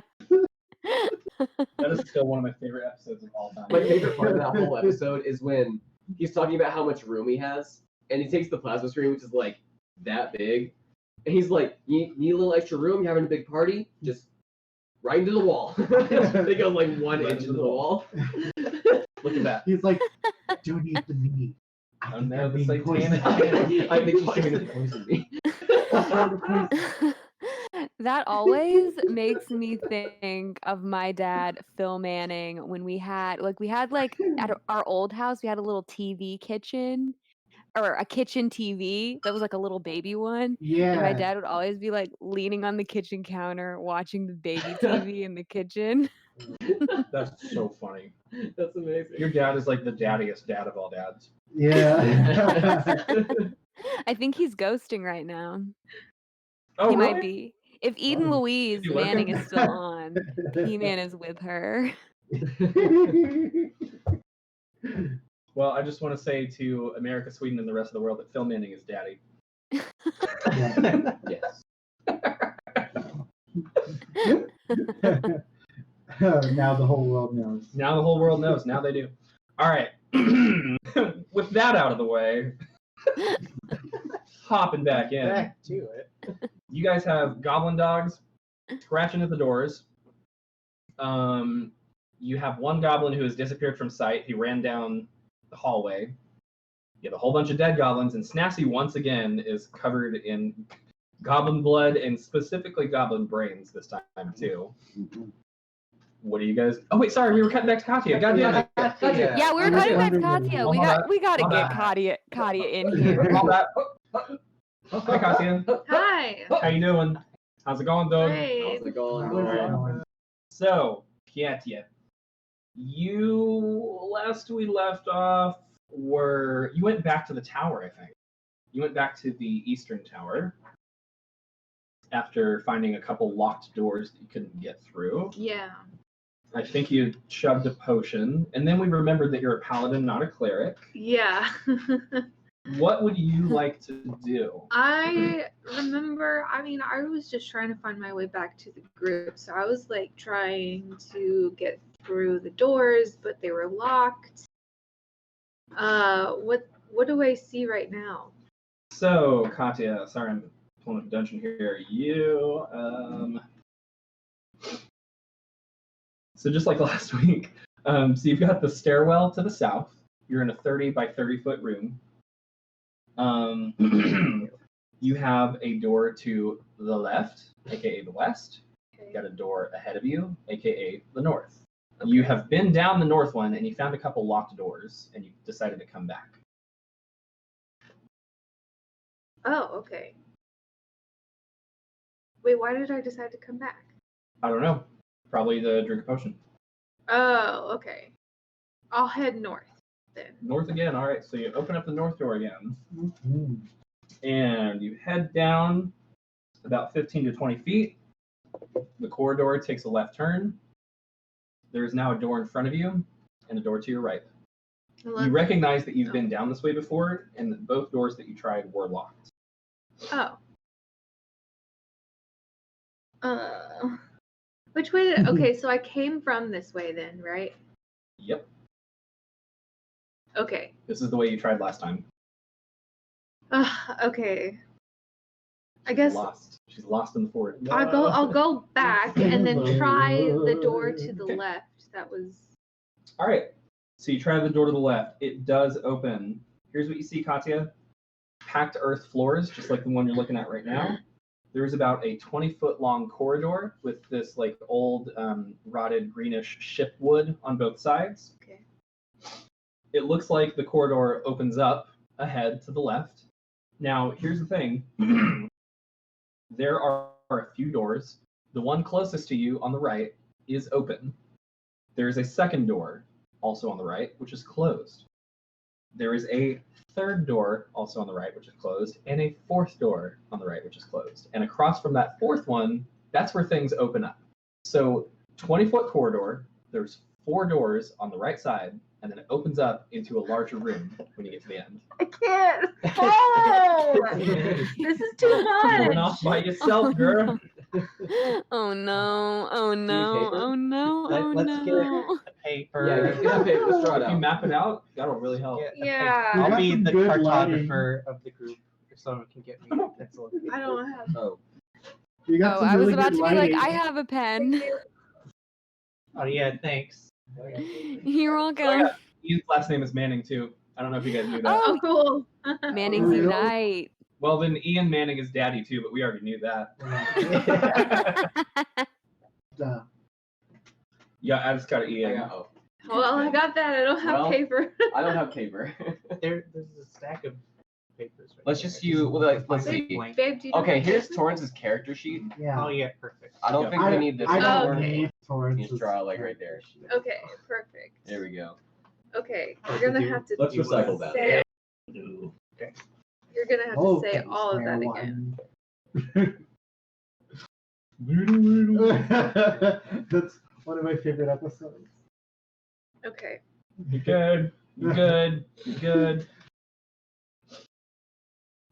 is still one of my favorite episodes of all time. My favorite part of that whole episode is when he's talking about how much room he has, and he takes the plasma screen, which is like that big, and he's like, "You need a little extra room? You're having a big party? Just right into the wall." They go like 1 Right inch into into the the wall. Look at that. He's like, don't eat the meat. I Oh think no, I'm the being satanic. poisoned. I think he's trying to poison me. That always makes me think of my dad, Phil Manning, when we had at our old house, we had a little TV kitchen or a kitchen TV that was like a little baby one. And my Yeah. dad would always be like leaning on the kitchen counter watching the baby TV in the kitchen. That's so funny. That's amazing. Your dad is like the daddiest dad of all dads. Yeah. I think he's ghosting right now. Oh, He really? might be. If Eden Oh, Louise you looking? Manning is still on, He-Man is with her. Well, I just want to say to America, Sweden, and the rest of the world that Phil Manning is daddy. Yes. Now the whole world knows. Now the whole world knows. Now they do. All right. With that out of the way, hopping back in. Back to it. You guys have goblin dogs scratching at the doors. You have one goblin who has disappeared from sight. He ran down the hallway. You have a whole bunch of dead goblins, and Snassy once again is covered in goblin blood and specifically goblin brains this time too. What do you guys? Oh wait, sorry, we were cutting back to Katya. God damn it. Yeah, we were I was cutting back to wondering Katya. when- We gotta Hold get on. Katya in here. All that. Hi, Katya. Hi. How you doing? How's it going, dog? Great. How's it going? How's it going? So, Katya, last we left off you went back to the tower, I think. You went back to the eastern tower after finding a couple locked doors that you couldn't get through. Yeah. I think you shoved a potion, and then we remembered that you're a paladin, not a cleric. Yeah. What would you like to do? I remember, I was just trying to find my way back to the group. So I was like trying to get through the doors, but they were locked. What do I see right now? So, Katya, sorry, I'm pulling up a dungeon here. So just like last week, so you've got the stairwell to the south. You're in a 30 by 30 foot room. You have a door to the left, aka the west. Okay. You got a door ahead of you, aka the north. Okay. You have been down the north one and you found a couple locked doors and you decided to come back. Oh, okay. Wait, why did I decide to come back? I don't know. Probably to drink a potion. Oh, okay. I'll head north then. North again. All right. So you open up the north door again. And you head down about 15 to 20 feet. The corridor takes a left turn. There is now a door in front of you and a door to your right. You recognize that you've been down this way before and that both doors that you tried were locked. Oh. Which way did... Okay, so I came from this way then, right? Yep. Okay. This is the way you tried last time. Okay. I guess She's lost in the fort. I'll go back and then try the door to the left. That was... All right. So you try the door to the left. It does open. Here's what you see, Katya. Packed earth floors, just like the one you're looking at right now. There's about a 20-foot long corridor with this like old rotted greenish ship wood on both sides. Okay. It looks like the corridor opens up ahead to the left. Now, here's the thing. There are a few doors. The one closest to you on the right is open. There's a second door, also on the right, which is closed. There is a third door, also on the right, which is closed, and a fourth door on the right, which is closed. And across from that fourth one, that's where things open up. So 20-foot corridor, there's 4 doors on the right side, and then it opens up into a larger room when you get to the end. I can't. Oh! This is too much. You went off by yourself, girl. Oh no! Oh no! Oh no! Oh Let's no! get a paper. Yeah, get a paper. Let's draw it If you out. map it out, that'll really help. Yeah. You I'll got be some the good cartographer of the group. If someone can get me a pencil. I don't have... Oh. You got Oh, some I was really about good to be like, lighting. I have a pen. Oh yeah, thanks. You're welcome. Ian's last name is Manning, too. I don't know if you guys knew that. Oh, cool. Manning's Real? Unite. Well, then Ian Manning is daddy, too, but we already knew that. Yeah, I just got an Ian. Well, I got that. I don't have Well, paper. I don't have paper. There's a stack of papers. Right Let's there. just use. Well, let's Babe, see. blank. Babe, do you Okay, have here's paper? Torrance's character sheet. Yeah. Oh yeah, perfect. I don't think we need this. I don't Okay. need Torrance. You just draw like right there. Okay, perfect. There we go. Okay, you're gonna have to Let's recycle that. say... Okay. You're gonna have to say all of that again. That's one of my favorite episodes. Okay. You good? You good? You good?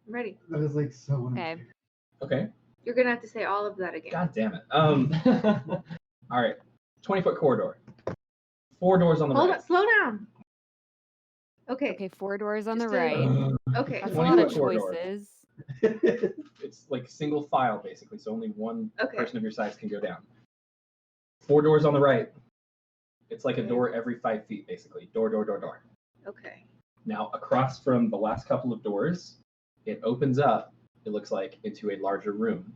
I'm ready. That is like so one of my Okay. favorite. Okay. You're gonna have to say all of that again. God damn it. All right. 20-foot corridor. 4 doors on the Hold right. on, slow down. Okay. Okay, 4 doors on the Just a- right. Okay. That's a lot of 20-foot corridor. choices. It's like single file, basically, so only one Okay. person of your size can go down. 4 doors on the right. It's like a door every 5 feet, basically. Door, door, door, door. Okay. Now, across from the last couple of doors, it opens up, it looks like, into a larger room.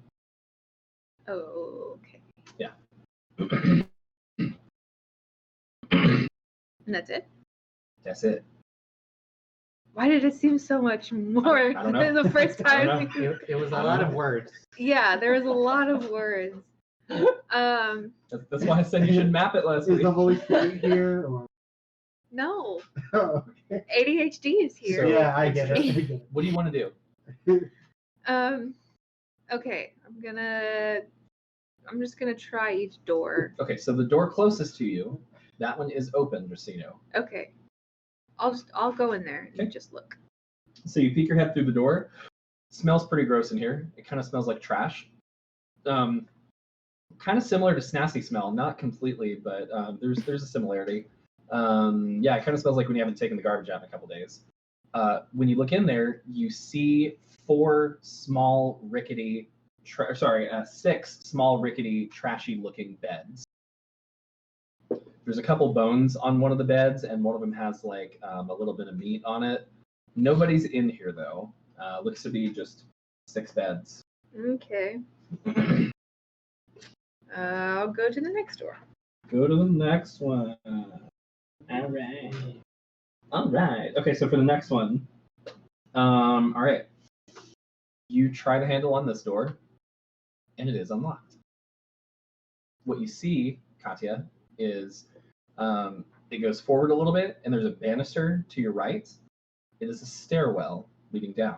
Oh, okay. Yeah. And that's it? That's it. Why did it seem so much more I don't know. than the first I time? don't know. It was a lot of words. Yeah, there was a lot of words. That's why I said you should map it last Is week. the Holy Spirit here? Or... No. Oh, okay. ADHD is here. So- Yeah, I get it. I get it. What do you want to do? Okay, I'm just gonna try each door. Okay, so the door closest to you, that one is open, just so you know. Okay. I'll go in there and Okay. just look. So you peek your head through the door. It smells pretty gross in here. It kind of smells like trash. Kind of similar to Snassy smell, not completely, but there's a similarity. Yeah, it kind of smells like when you haven't taken the garbage out in a couple days. When you look in there, you see 4 small, rickety six small, rickety, trashy-looking beds. There's a couple bones on one of the beds, and one of them has like a little bit of meat on it. Nobody's in here though. Looks to be just 6 beds. Okay. I'll go to the next door. Go to the next one. All right. All right. Okay, so for the next one, all right. You try the handle on this door, and it is unlocked. What you see, Katya, is it goes forward a little bit, and there's a banister to your right. It is a stairwell leading down.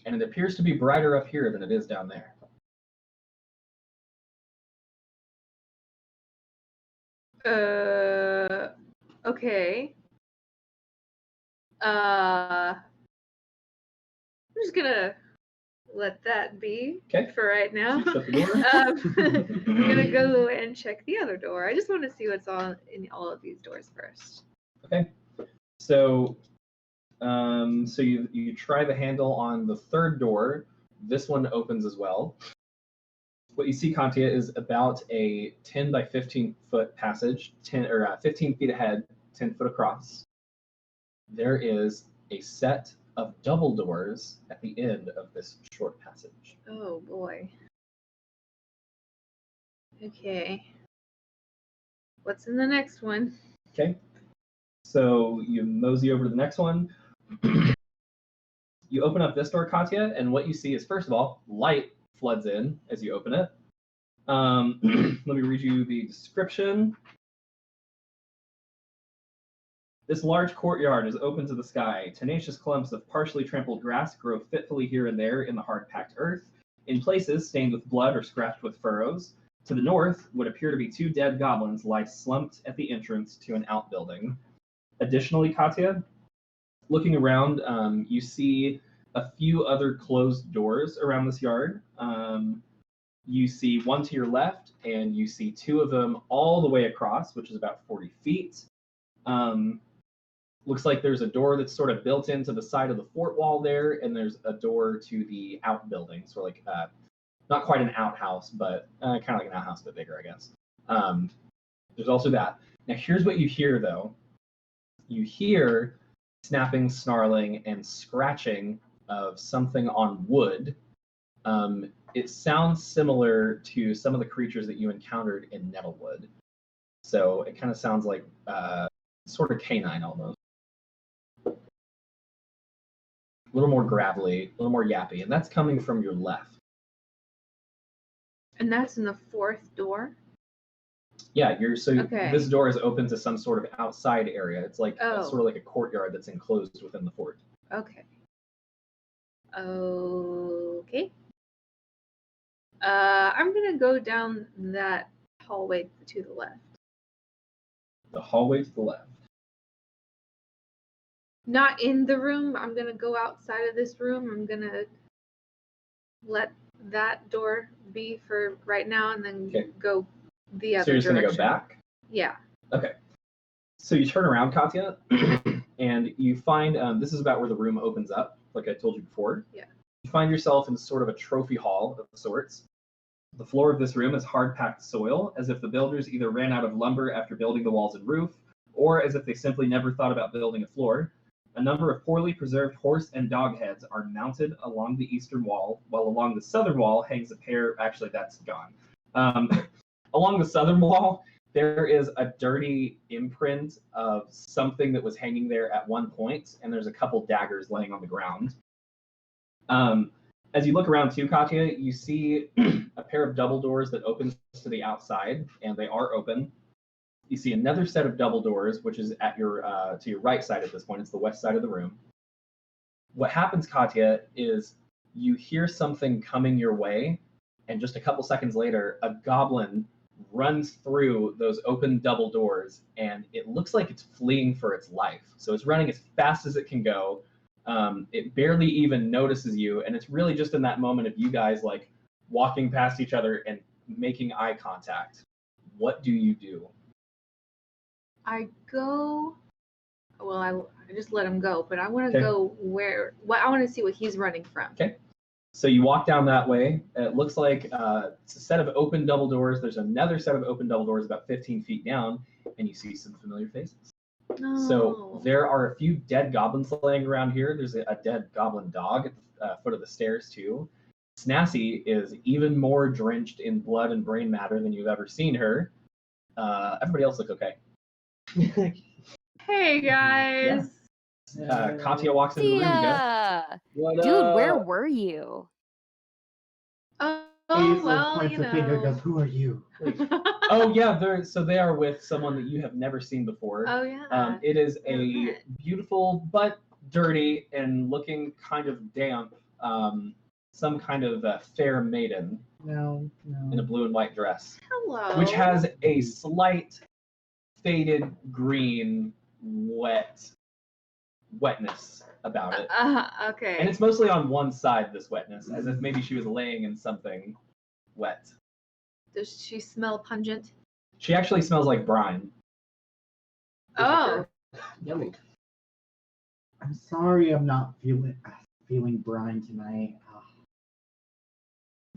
And it appears to be brighter up here than it is down there. Okay. I'm just gonna let that be for right now. Shut the door. I'm gonna go and check the other door. I just want to see what's on in all of these doors first. Okay. So you try the handle on the third door. This one opens as well. What you see, Katya, is about a 10 by 15 foot passage, 15 feet ahead, 10 foot across. There is a set of double doors at the end of this short passage. Oh boy. Okay. What's in the next one? Okay. So you mosey over to the next one. You open up this door, Katya, and what you see is, first of all, light floods in as you open it. Let me read you the description. This large courtyard is open to the sky. Tenacious clumps of partially trampled grass grow fitfully here and there in the hard-packed earth, in places stained with blood or scratched with furrows. To the north, what appear to be 2 dead goblins lie slumped at the entrance to an outbuilding. Additionally, Katya, looking around, you see a few other closed doors around this yard. You see one to your left, and you see 2 of them all the way across, which is about 40 feet. Looks like there's a door that's sort of built into the side of the fort wall there, and there's a door to the outbuilding, so like not quite an outhouse, but kind of like an outhouse, but bigger, I guess. There's also that. Now, here's what you hear, though. You hear snapping, snarling, and scratching of something on wood. It sounds similar to some of the creatures that you encountered in Nettlewood. So it kind of sounds like sort of canine almost. A little more gravelly, a little more yappy, and that's coming from your left. And that's in the 4th door? Yeah, Okay. This door is open to some sort of outside area. It's like sort of like a courtyard that's enclosed within the fort. Okay. Okay. I'm gonna go down that hallway to the left. The hallway to the left. Not in the room. I'm gonna go outside of this room. I'm gonna let that door be for right now, and then go the other direction. So you're just gonna go back? Yeah. Okay. So you turn around, Katya, and you find this is about where the room opens up, like I told you before. Yeah. You find yourself in sort of a trophy hall of sorts. The floor of this room is hard-packed soil, as if the builders either ran out of lumber after building the walls and roof, or as if they simply never thought about building a floor. A number of poorly preserved horse and dog heads are mounted along the eastern wall, while along the southern wall hangs a pair. Actually, that's gone. Along the southern wall, there is a dirty imprint of something that was hanging there at one point, and there's a couple daggers laying on the ground. As you look around too, Katya, you see a pair of double doors that opens to the outside, and they are open. You see another set of double doors, which is at your to your right side at this point. It's the west side of the room. What happens, Katya, is you hear something coming your way, and just a couple seconds later, a goblin runs through those open double doors, and it looks like it's fleeing for its life. So it's running as fast as it can go. It barely even notices you, and it's really just in that moment of you guys like walking past each other and making eye contact. What do you do? I go. Well, I just let him go, but I want to go I want to see what he's running from. Okay. So you walk down that way. It looks like it's a set of open double doors. There's another set of open double doors about 15 feet down, and you see some familiar faces. No. So there are a few dead goblins laying around here. There's a dead goblin dog at the foot of the stairs too. Snassie is even more drenched in blood and brain matter than you've ever seen her. Everybody else look okay. Hey guys. Katya walks into the room. You guys. What Dude, up? where were you? Oh Hazel well, points you a finger, know. goes, "Who are you?" Oh yeah, they are with someone that you have never seen before. Oh yeah. It is a Okay. beautiful but dirty and looking kind of damp, some kind of fair maiden No. in a blue and white dress, Hello. which has a slight faded green wetness about it. Okay. And it's mostly on one side, this wetness, as if maybe she was laying in something wet. Does she smell pungent? She actually smells like brine. Oh. Yummy. I'm sorry, I'm not feeling brine tonight.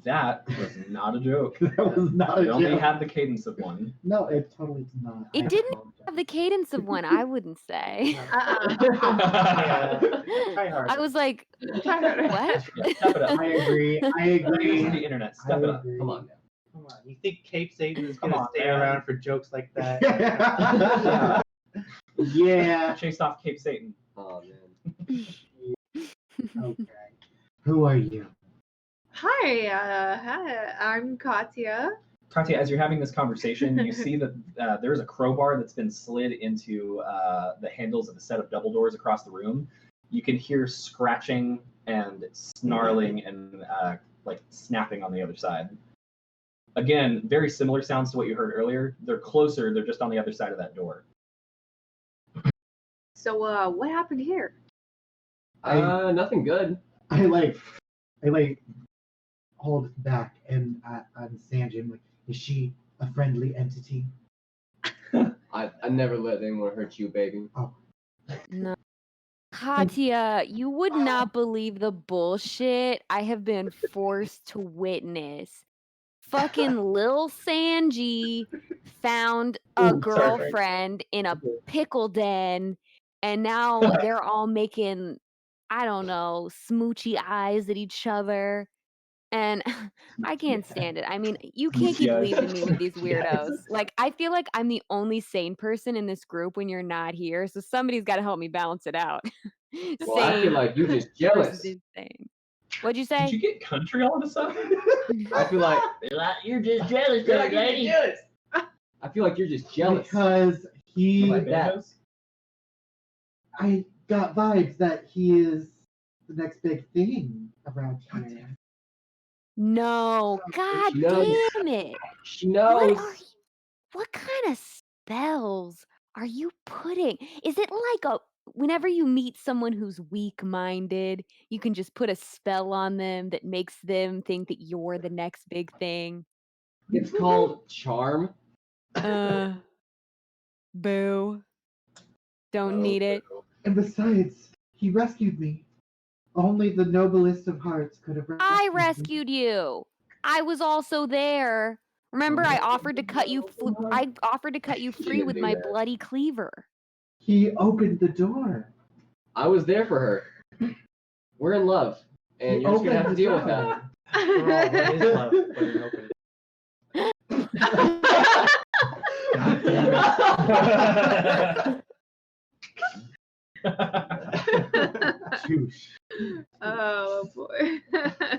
That was not a joke. That was not It a only joke. had the cadence of one. No, it totally did not. It I didn't apologize. have the cadence of one, I wouldn't say. Yeah. Try harder. I was like, Try harder. what? Yeah, step it up. I agree. I Use the agree. internet. I Step it up. agree. Come on now. Come on. You think Cape Satan is Come gonna on, stay man. around for jokes like that? Yeah. Yeah. Chased off Cape Satan. Oh man. Okay. Who are you? Hi, I'm Katya. Katya, as you're having this conversation, you see that there's a crowbar that's been slid into the handles of a set of double doors across the room. You can hear scratching and snarling and like snapping on the other side. Again, very similar sounds to what you heard earlier. They're closer. They're just on the other side of that door. So, what happened here? Nothing good. I hold back and I'm Sanjay. Like, is she a friendly entity? I never let anyone hurt you, baby. No. Katya, you would not believe the bullshit I have been forced to witness. Fucking Lil Sanji found a Ooh, sorry. girlfriend in a pickle den, and now they're all making, I don't know, smoochy eyes at each other. And I can't stand it. I mean, you can't keep Smoochy eyes. leaving me with these Smoochy eyes. weirdos. Like, I feel like I'm the only sane person in this group when you're not here, so somebody's got to help me balance it out. Well, I feel Sane like you're just versus jealous. insane. What'd you Did say? you get country all of a sudden? I feel like You're just jealous, You're like, lady. you're jealous. I feel like you're just jealous. Because he, Like that. Banjos? I got vibes that he is the next big thing around here. No, god She knows. damn it. She knows. What kind of spells are you putting? Is it like whenever you meet someone who's weak-minded, you can just put a spell on them that makes them think that you're the next big thing? It's called charm. Boo. Don't need it. And besides, he rescued me. Only the noblest of hearts could have rescued I me. rescued you. I was also there. Remember, I offered to cut you. I offered to cut you free didn't with do my that. bloody cleaver. He opened the door. I was there for her. We're in love, and you're just gonna have to deal with that. After all, what is love but an open Choosh. Oh boy.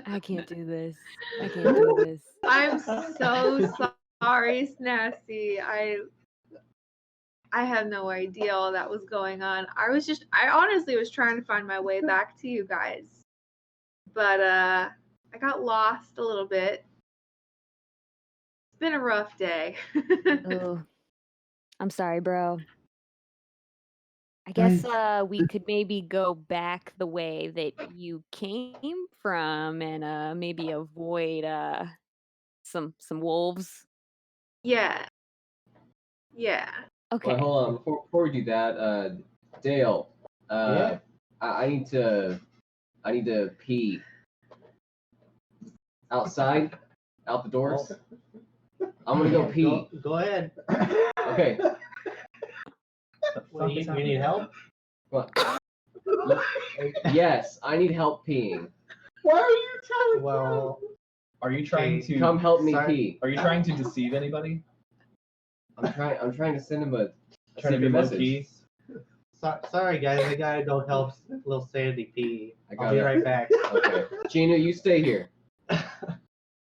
I can't do this. I can't do this. I'm so sorry, Snassie. I had no idea all that was going on. I honestly was trying to find my way back to you guys. But I got lost a little bit. It's been a rough day. Oh, I'm sorry, bro. I guess we could maybe go back the way that you came from and maybe avoid some wolves. Yeah. Okay. But hold on, before we do that, Dale, Yeah? I need to pee. outside, out the doors. I'm gonna go pee. Go ahead. Okay. Well, you need help? What? Yes, I need help peeing. Why are you telling Well, Are you trying to Come help me Sorry. pee. Are you trying to deceive anybody? I'm trying to send him a Trying to be secret low message. key? sorry guys, I gotta go help little Sandy pee. I I'll be got it. right back. Okay. Gina, you stay here.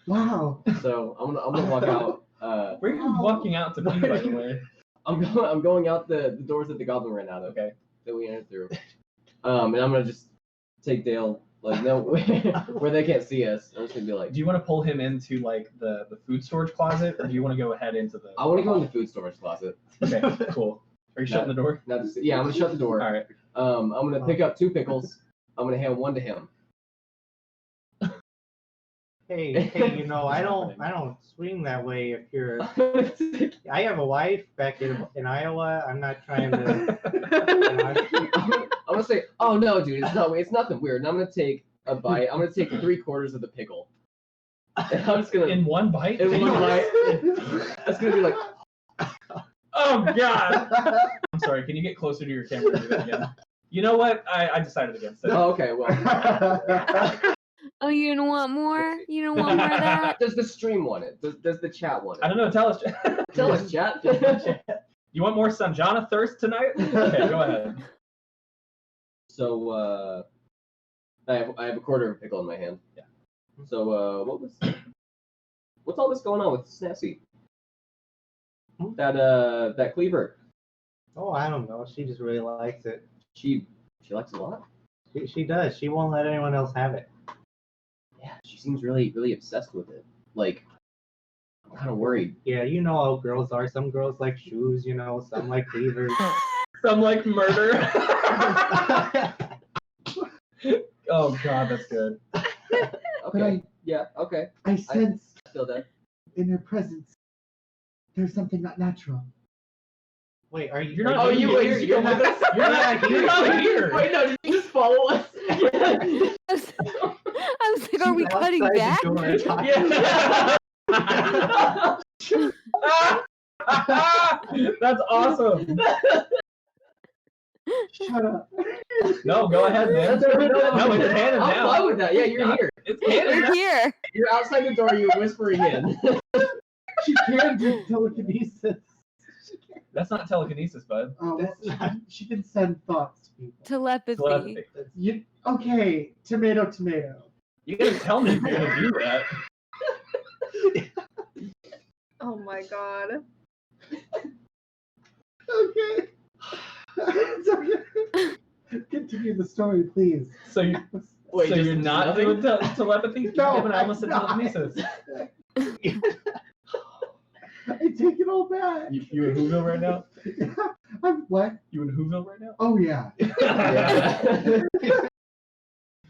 Wow. So I'm gonna walk out. Where are you walking out to pee, by the way? I'm going out the doors that the goblin ran out of. Okay. That we entered through. And I'm gonna just take Dale where they can't see us. I'm just gonna be like, Do you want to pull him into like the food storage closet, or do you want to go ahead into the? I want to go in the food storage closet. Okay, cool. Are you shutting the door? Not just, yeah, I'm gonna shut the door. All right. I'm gonna pick up 2 pickles. I'm gonna hand 1 to him. Hey, I don't swing that way if you're. I have a wife back in Iowa. I'm not trying to. I'm gonna say, oh no, dude, it's nothing weird. And I'm gonna take a bite. I'm gonna take 3/4 of the pickle. And I'm just gonna In one bite? in one bite. That's gonna be like, Oh God! I'm sorry. Can you get closer to your camera and do that again? You know what? I decided against it. oh, okay, well, Oh, you don't want more? You don't want more of that? does the stream want it? Does the chat want I it? don't know. Tell us. Tell us, chat. You want more Sanjana thirst tonight? Okay, go ahead. So I have a 1/4 of a pickle in my hand. Yeah. So what's all this going on with Snazzy? That cleaver. Oh, I don't know. She just really likes it. She likes it a lot. She does. She won't let anyone else have it. Yeah, she seems really obsessed with it. Like, I'm kind of worried. Yeah, you know how girls are. Some girls like shoes, some like cleavers. Some like murder. Oh God, that's good. Okay. Yeah. Okay. I sense Feel that. in your presence there's something not natural. Wait, are you? You're not. Oh, you here. wait. You're not. with us? You're not. You're not here. Wait, no. Did you just follow us? I was like, are we cutting back? Yeah. That's awesome. Shut up. No, go ahead, man. No, it's canon I'm now. fine with that. Yeah, you're here. It's canon now. We're here. You're outside the door. You're whispering in. She can do telekinesis. That's not telekinesis, bud. Oh, well, That's not- she can send thoughts to people. Telepathy. Telepathy. Okay, tomato. You gotta tell me if you're gonna do that. Oh my god. Okay. It's okay. Continue the story, please. So you. Wait, so just you're not nothing? doing telepathy? No, Damn it, I almost said I'm not. telekinesis. I take it all back. You in Whoville right now? I'm what? You in Whoville right now? Oh yeah. Yeah.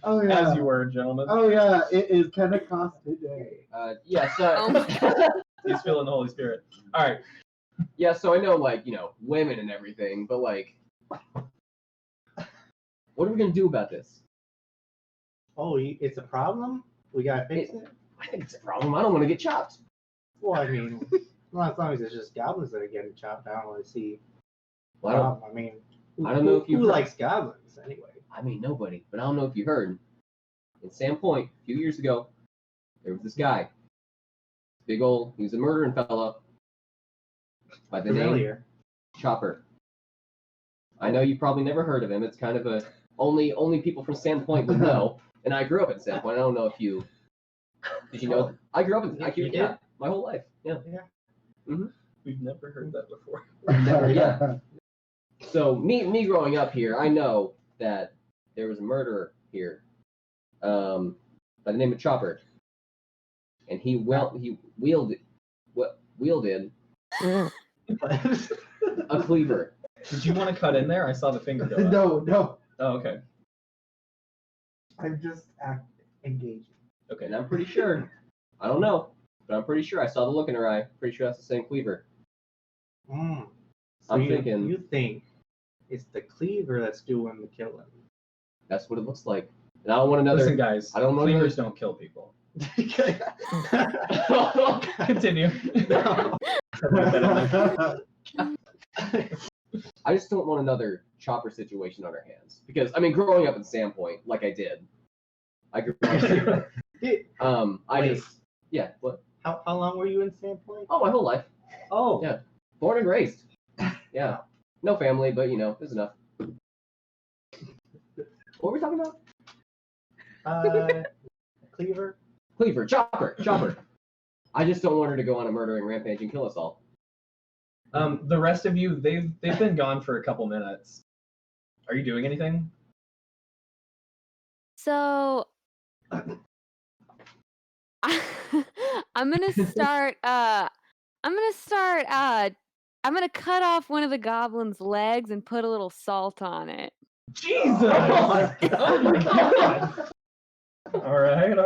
Oh yeah. As you were, gentlemen. Oh yeah. It is Pentecost today. Yeah. So. Oh my God. He's feeling the Holy Spirit. All right. Yeah. So I know, like, women and everything, but like, what are we gonna do about this? Oh, it's a problem? We gotta fix it? I think it's a problem. I don't want to get chopped. Well, I mean, well, as long as it's just goblins that are getting chopped, I don't want to see. Well, I mean, I don't know if you who heard. likes goblins anyway. I mean, nobody. But I don't know if you heard. In Sandpoint, a few years ago, there was this guy. He was a murdering fella. By the name Familiar. Chopper. I know you probably never heard of him. It's kind of a only people from Sandpoint would know. And I grew up in Sandpoint. I don't know if you did you know. I grew up in You did? my whole life. Yeah. We've never heard that before. Yeah. So me growing up here, I know that there was a murderer here, by the name of Chopper, and he wielded a cleaver. Did you want to cut in there? I saw the finger go up. No. Oh, okay. I'm just engaging. Okay. And I'm pretty sure, I don't know, but I'm pretty sure I saw the look in her eye. Pretty sure that's the same cleaver. So I'm you thinking think it's the cleaver that's doing the killing? that's what it looks like. And I don't want another. Listen, guys. I don't know Cleavers don't kill people. Continue. I just don't want another chopper situation on our hands because I mean, growing up in Sandpoint, like I did, I grew up here. What? How long were you in Sandpoint? Oh, my whole life. Oh. Yeah. Born and raised. Yeah. No family, but you know, there's enough. What were we talking about? Cleaver. Chopper. I just don't want her to go on a murdering rampage and kill us all. The rest of you, they've been gone for a couple minutes. Are you doing anything? So I'm gonna start cut off one of the goblin's legs and put a little salt on it. Jesus! Oh my God! All right.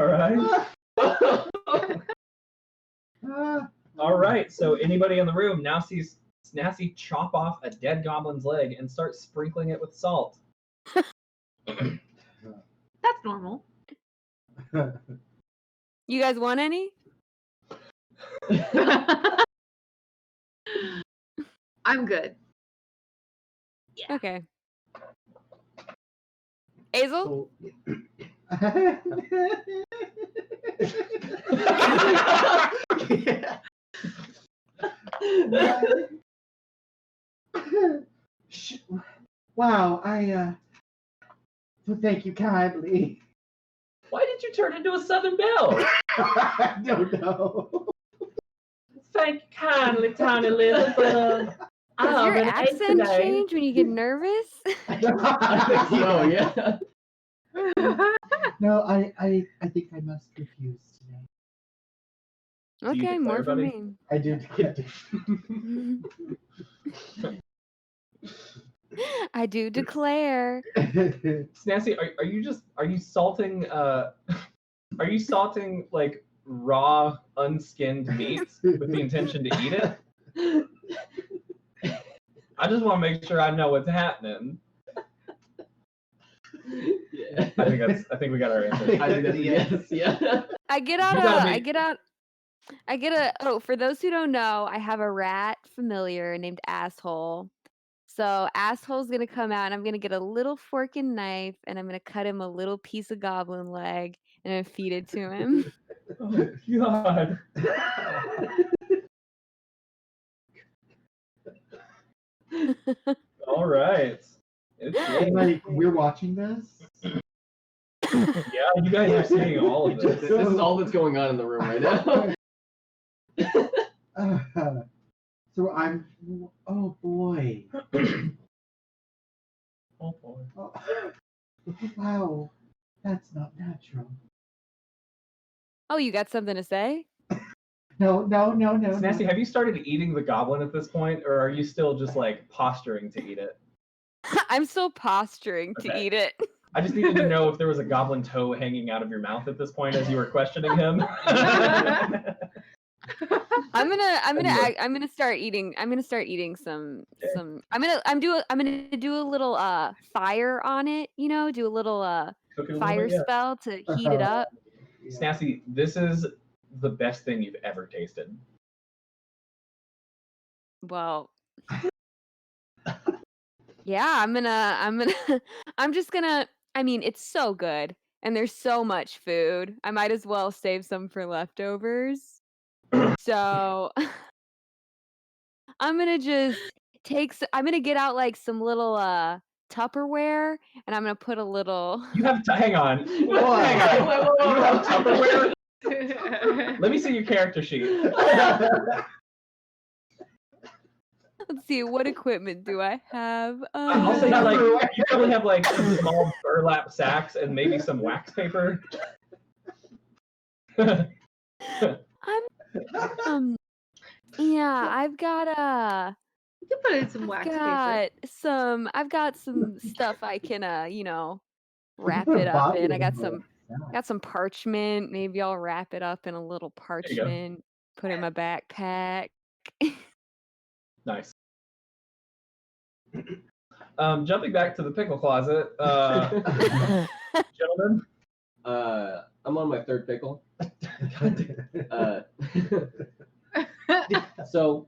All right. So anybody in the room now sees Snazzy chop off a dead goblin's leg and start sprinkling it with salt. That's normal. You guys want any? I'm good. Okay. Azel? Wow, well, thank you kindly. Why did you turn into a Southern Belle? I don't know. Thank you kindly, Tiny Lily, but Does your accent change when you get nervous? I think so, yeah. No, I think I must refuse today. Okay, more for buddy? me. I do. I do declare. Snazzy, are you salting like raw unskinned meats with the intention to eat it? I just want to make sure I know what's happening. Yeah. I think we got our answer. I think that's a yes. Yeah. For those who don't know, I have a rat familiar named Asshole. So Asshole's gonna come out and I'm gonna get a little fork and knife and I'm gonna cut him a little piece of goblin leg and then feed it to him. Oh God. All right. Like, we're watching this? Yeah, you guys are seeing all of this. This is all that's going on in the room right now. So I'm. Oh boy. Oh boy. Oh, wow, that's not natural. Oh, you got something to say? No. Snazzy, have you started eating the goblin at this point, or are you still just like posturing to eat it? I'm still posturing to Okay. eat it. I just needed to know if there was a goblin toe hanging out of your mouth at this point as you were questioning him. I'm gonna start eating some I'm gonna do a little fire on it, do a little Cook it a little fire bit, yeah. spell to heat it up. Snazzy, this is the best thing you've ever tasted. Well, yeah, I mean, it's so good and there's so much food. I might as well save some for leftovers. So I'm gonna get out like some little Tupperware and I'm gonna put a little. You have hang on. Hang on. You have Tupperware? Let me see your character sheet. Let's see, what equipment do I have? Also, you probably have like some small burlap sacks and maybe some wax paper. Yeah, I've got You can put in some wax paper. I've got some stuff I can wrap it up in. I got some parchment. Maybe I'll wrap it up in a little parchment, put it in my backpack. Nice. Jumping back to the pickle closet, gentlemen. I'm on my third pickle. So,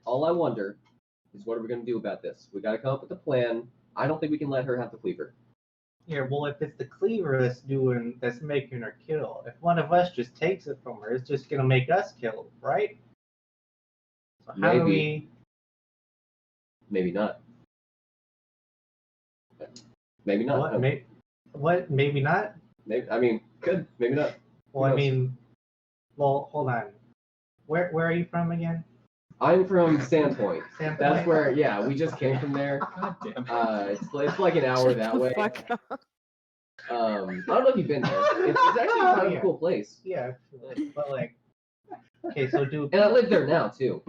all I wonder is what are we going to do about this? We got to come up with a plan. I don't think we can let her have the cleaver. Yeah, well, if it's the cleaver that's making her kill, if one of us just takes it from her, it's just gonna make us kill, right? So how do we? Maybe not. Maybe not. What? What? Maybe not. Maybe. I mean, good. Maybe not. Well, I mean, well, hold on. Where are you from again? I'm from Sandpoint. Sandpoint? That's where, yeah, we just came from there. God damn. It's like an hour that way. Fuck up. I don't know if you've been there. It's actually kind of a cool place. Yeah, but like, okay, so And I live there now too.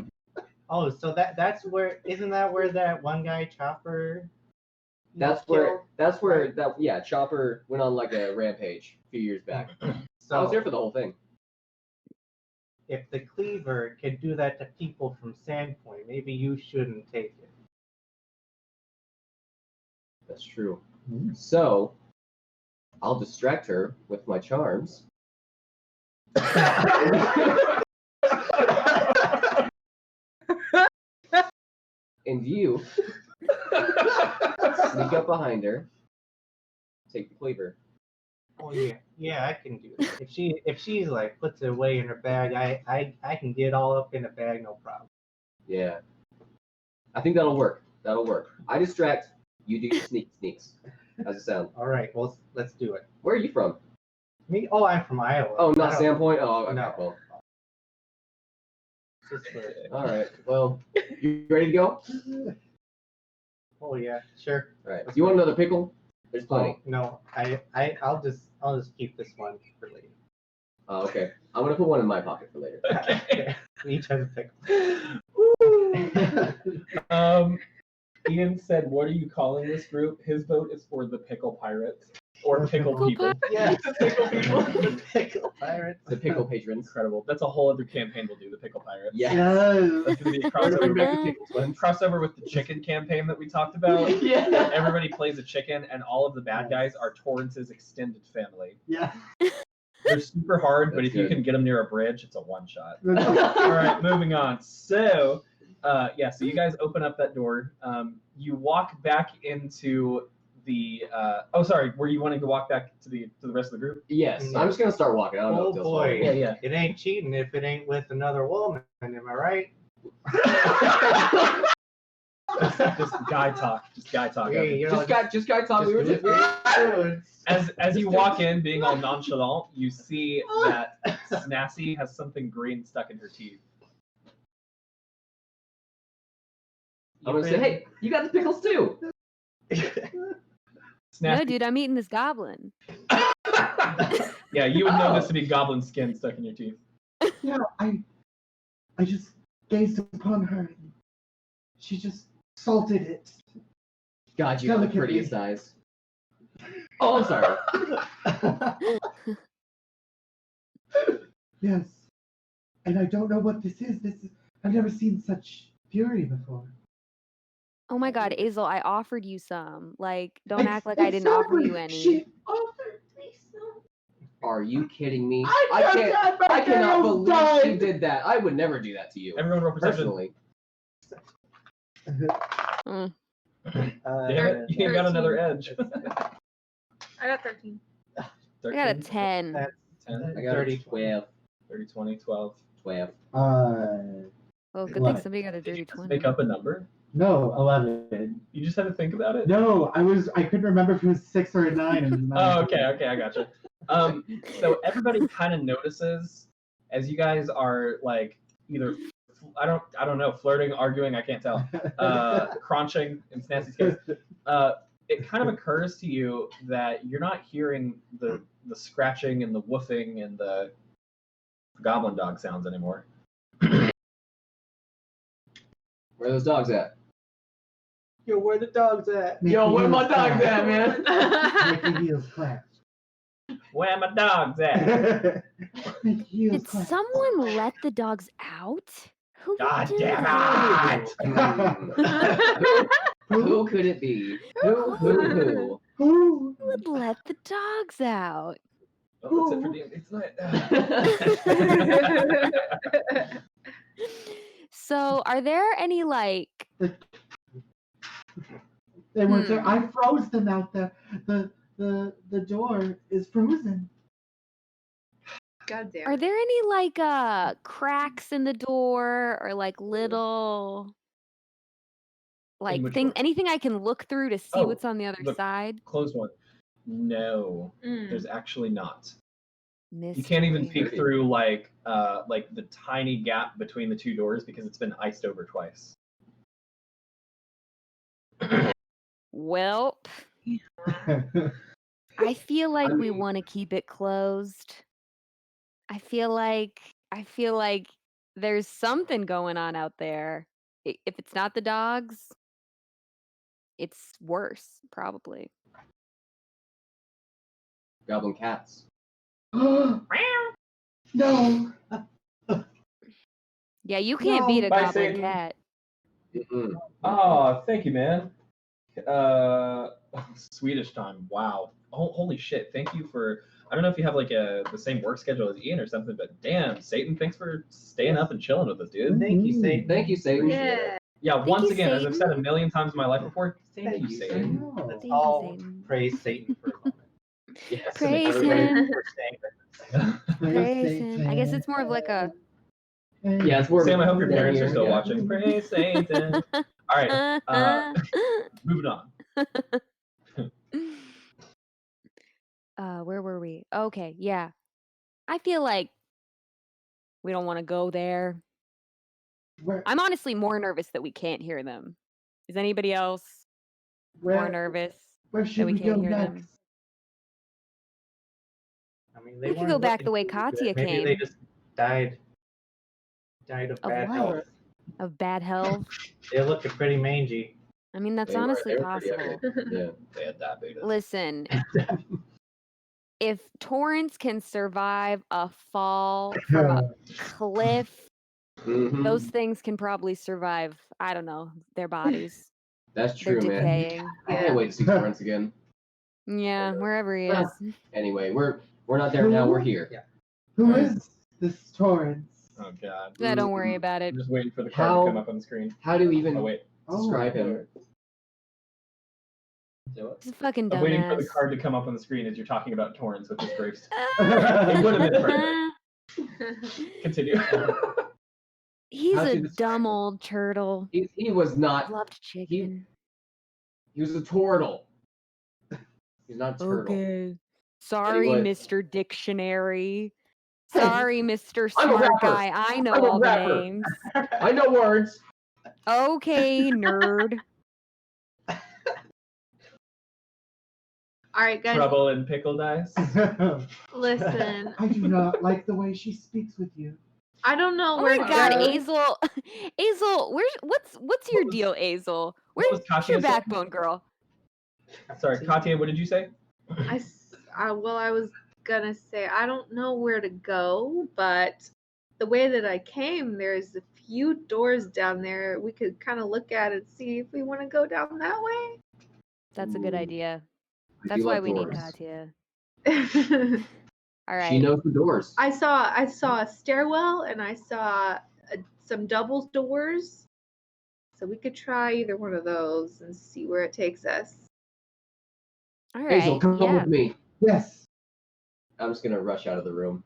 Oh, so that's where isn't that where that one guy Chopper? That's where Chopper went on like a rampage a few years back. So I was there for the whole thing. If the cleaver can do that to people from Sandpoint, maybe you shouldn't take it. That's true. So, I'll distract her with my charms. And you sneak up behind her, take the cleaver. Oh yeah, I can do it. If she's like puts it away in her bag, I can get all up in the bag, no problem. Yeah. I think that'll work. That'll work. I distract, you do your sneaks. How's it sound? All right, well let's do it. Where are you from? Me? Oh, I'm from Iowa. Oh, not Sandpoint? Oh, okay, No. well. Just for, All right. Well, you ready to go? oh yeah, sure. All right. You want another pickle? There's plenty. Oh, no, I'll just keep this one for later. Oh, okay. I'm gonna put one in my pocket for later. Okay. Each has a pickle. Ian said, "What are you calling this group?" His vote is for the Pickle Pirates or Pickle People. Yeah, Pickle People. the pickle pirates. The pickle patrons. Incredible. That's a whole other campaign we'll do. The Pickle Pirates. Yes. That's gonna be a crossover with the chicken campaign that we talked about. Yeah. Everybody plays a chicken, and all of the bad guys are Torrance's extended family. Yeah. They're super hard, but That's if you good. can get them near a bridge, it's a one shot. All right, moving on. So, so you guys open up that door. You walk back into the. Were you wanting to walk back to the rest of the group? Yes. I'm just gonna start walking. I don't know Oh if Dill's boy, following. Yeah. it ain't cheating if it ain't with another woman. Am I right? Just guy talk. Just guy talk. Hey, you know, Just guy talk. We were just. As you walk in, being all nonchalant, you see that Snassie has something green stuck in her teeth. I'm gonna say, hey, you got the pickles too. No, dude, I'm eating this goblin. Yeah, you would know this to be goblin skin stuck in your teeth. Yeah, I just gazed upon her. And she just salted it. God, you have the prettiest eyes. Oh, I'm sorry. Yes. And I don't know what this is. I've never seen such fury before. Oh my god, Azel, I offered you some. Like, don't act like I I didn't offer you She any. offered me some. Are you kidding me? I cannot believe she did that. I would never do that to you. Everyone roll perception. Personally. Mm. Damn it, you got another edge. I got 13. I got a 10. 10, I got 30, 12. 30, 20, 12. 12. Well, good thing 11. somebody got a dirty 20. Make up a number. No, 11. You just had to think about it? No, I couldn't remember if it was 6 or a 9. And Oh, okay, I gotcha. So everybody kind of notices as you guys are like either I don't know, flirting, arguing, I can't tell, crunching in Snassie's case. It kind of occurs to you that you're not hearing the scratching and the woofing and the goblin dog sounds anymore. Where are those dogs at? Yo, where the dogs at? Make Yo, the where my heels dogs clap. at, man? Make the heels clap. Where my dogs at? Make the heels Did clap. someone let the dogs out? Who would God do damn that? it! Who could it be? Who? Who would let the dogs out? Oh, that's it for D&D tonight. So, are there any like? They weren't there. I froze them out there. The door is frozen. God damn. Are there any like cracks in the door or like little like which thing door? anything I can look through to see Oh, what's on the other the side? Closed one. No, there's actually not. Mystery. You can't even peek through like the tiny gap between the two doors because it's been iced over twice. Welp. I feel like we want to keep it closed. I feel like there's something going on out there. If it's not the dogs, it's worse, probably. Goblin cats. No. Yeah, you can't beat a Bye, goblin Satan. cat. Oh, thank you, man. Swedish time. Wow. Oh, holy shit. Thank you for. I don't know if you have like the same work schedule as Ian or something, but damn, Satan, thanks for staying up and chilling with us, dude. Thank you, Satan. Thank you, Satan. Yeah. Yeah, Thank once you, again, as I've said a Satan. million times in my life before, thank you, Satan. Let's Thank you, all Satan. praise Satan for a moment. Yes, Praise everybody- him. For staying with us. Praise him. I guess it's more of like a. Yeah, it's more. Sam, I hope your down parents here, are still yeah. watching. Praise Satan. All right, moving on. Where were we? Okay, yeah. I feel like we don't want to go there. I'm honestly more nervous that we can't hear them. Is anybody else more nervous Where that should we we go can't hear next? them? I mean, We could go back the way Katya Maybe came. they just died of Of bad what? health. Of bad health? They looked pretty mangy. I mean, that's They were honestly pretty possible. epic. Yeah. They had diabetes. Listen, if Torrance can survive a fall from a cliff, Mhm. those things can probably survive, I don't know, their bodies. That's They're true, man. decaying. I can't wait to see Torrance again. Yeah, wherever he is. Anyway, we're not there now. We're here. Yeah. Who is this Torrance? Oh god. Yeah, don't worry about it. I'm just waiting for the card to come up on the screen. How do you even Oh wait. describe him? He's a fucking I'm waiting for the dumbass. card to come up on the screen as you're talking about Torrance with his graves. It would have been perfect. Continue. He's How'd a you describe dumb him? old turtle. He was not. Loved chicken. He was a turtle. He's not a turtle. Okay. Sorry, was- Mr. Dictionary. Sorry, Mr. I'm a Smart rapper. Guy. I know I'm a all the rapper. names. I know words. Okay, nerd. All right, guys. Trouble in pickle dice. Listen, I do not like the way she speaks with you. I don't know Oh where my to god, go. Azel. Azel, what's your was- deal, Azel? what was Where's Katya your saying? backbone, girl? Sorry, Katya, what did you say? I was gonna say I don't know where to go, but the way that I came, there's a few doors down there. We could kind of look at and see if we want to go down that way. That's a good Ooh, idea. I That's do why like we need doors. Katya. I All right. She knows the doors. saw a stairwell and I saw some double doors. So we could try either one of those and see where it takes us. All Hazel, right. come Yeah. with me. Yes. I'm just gonna rush out of the room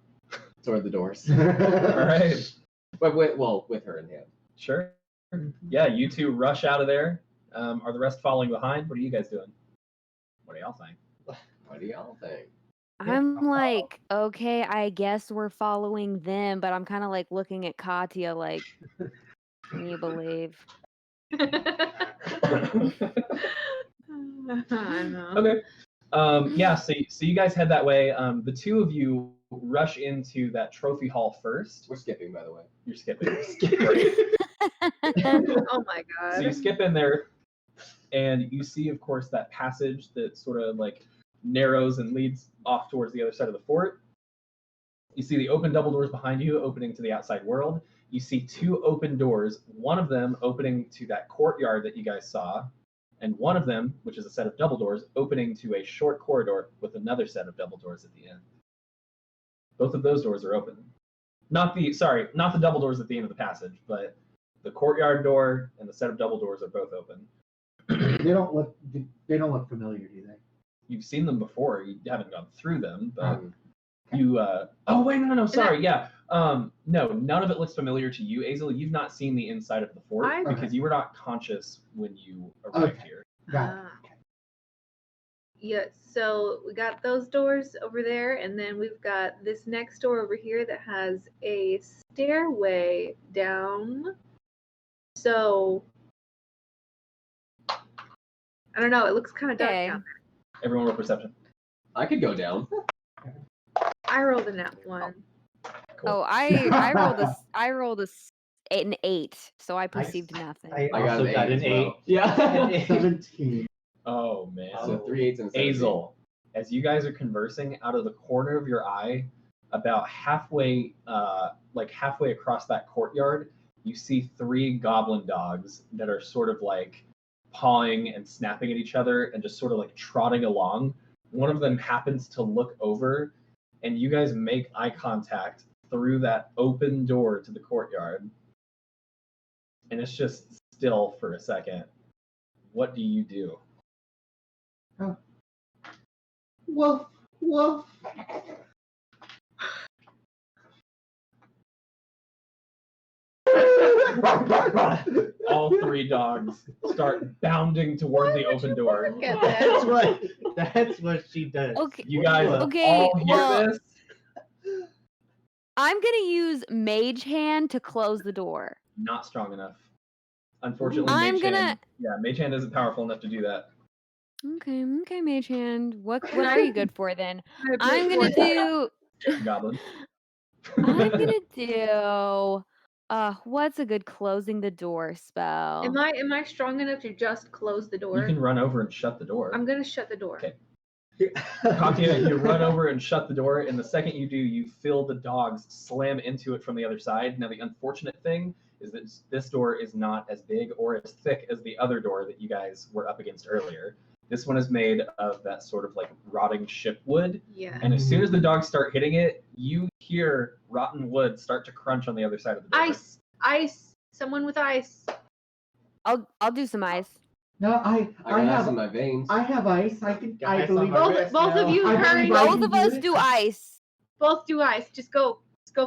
toward the doors. All right. But with her in hand. Sure. Yeah, you two rush out of there. Are the rest following behind? What are you guys doing? What do y'all think? What do y'all think? I'm like, okay, I guess we're following them, but I'm kind of like looking at Katya like, can you believe? I know. Okay. Yeah, so you guys head that way. The two of you rush into that trophy hall first. We're skipping, by the way. You're skipping. Oh my So you god. skip in there, and you see, of course, that passage that sort of like narrows and leads off towards the other side of the fort. You see the open double doors behind you opening to the outside world. You see two open doors, one of them opening to that courtyard that you guys saw, and one of them, which is a set of double doors, opening to a short corridor with another set of double doors at the end. Both of those doors are open. Not the double doors at the end of the passage, but the courtyard door and the set of double doors are both open. They don't look familiar, do they? You've seen them before. You haven't gone through them, but you. Oh wait, no. Sorry, yeah. No, none of it looks familiar to you, Azel. You've not seen the inside of the fort because you were not conscious when you arrived here. Got it. Yeah, so we got those doors over there, and then we've got this next door over here that has a stairway down. So I don't know, it looks kind of dark down there. Everyone roll perception. I could go down. I rolled a nat 1. Cool. Oh, I rolled an 8, so I perceived nothing. I got also got an 8. well. Yeah. 17. Oh man. So 3 8s and 17. Azel, as you guys are conversing, out of the corner of your eye, about halfway across that courtyard, you see 3 goblin dogs that are sort of like pawing and snapping at each other and just sort of like trotting along. One of them happens to look over, and you guys make eye contact through that open door to the courtyard. And it's just still for a second. What do you do? Oh. Woof, woof. All 3 dogs start bounding toward the open door. That's what she does. Okay. You guys all hear this? I'm gonna use Mage Hand to close the door. Not strong enough. Unfortunately, Mage Hand isn't powerful enough to do that. Okay, Mage Hand. What are you good for then? I'm gonna do. Goblin. I'm gonna do. What's a good closing the door spell? Am I strong enough to just close the door? You can run over and shut the door. I'm gonna shut the door. Okay. Katya, you run over and shut the door, and the second you do, you feel the dogs slam into it from the other side. Now, the unfortunate thing is that this door is not as big or as thick as the other door that you guys were up against earlier. This one is made of that sort of like rotting ship wood. Yeah. And as soon as the dogs start hitting it, you hear rotten wood start to crunch on the other side of the door. Ice. Someone with ice. I'll do some ice. No, I have in my veins. I have ice. I believe Both of you hurry. Both of us do ice. Both do ice. Just go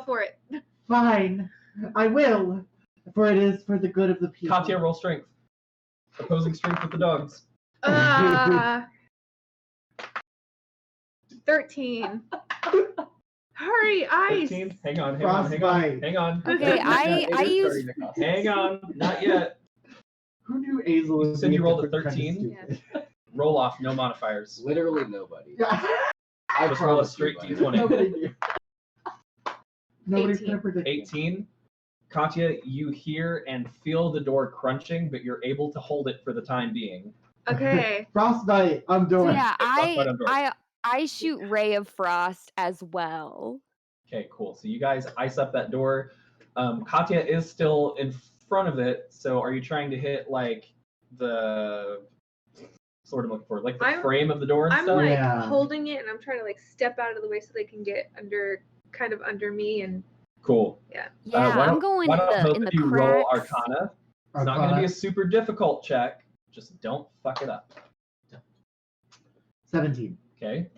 for it. Fine. I will. For it is for the good of the people. Katya, roll strength. Opposing strength with the dogs. 13. Hurry, ice. 13. Hang on. Frostbite. Okay, I use. Hang on, not yet. Who knew Azel was? You said you rolled a different kind of 13? stupid? Roll off, no modifiers. Literally nobody. I just roll a straight D20. Nobody knew. Nobody's 18. gonna predict. 18. Katya, you hear and feel the door crunching, but you're able to hold it for the time being. Okay. Frostbite. I'm So doing. yeah, Frostbite on door. I shoot Ray of Frost as well. Okay, cool. So you guys ice up that door. Katya is still in front of it. So are you trying to hit like the sort of looking for like the frame of the door and I'm stuff? like holding it, and I'm trying to like step out of the way so they can get kind of under me and. Cool. Yeah. Yeah, I'm going why don't both in of the you roll cracks. Arcana? It's not going to be a super difficult check. Just don't fuck it up. 17. Okay.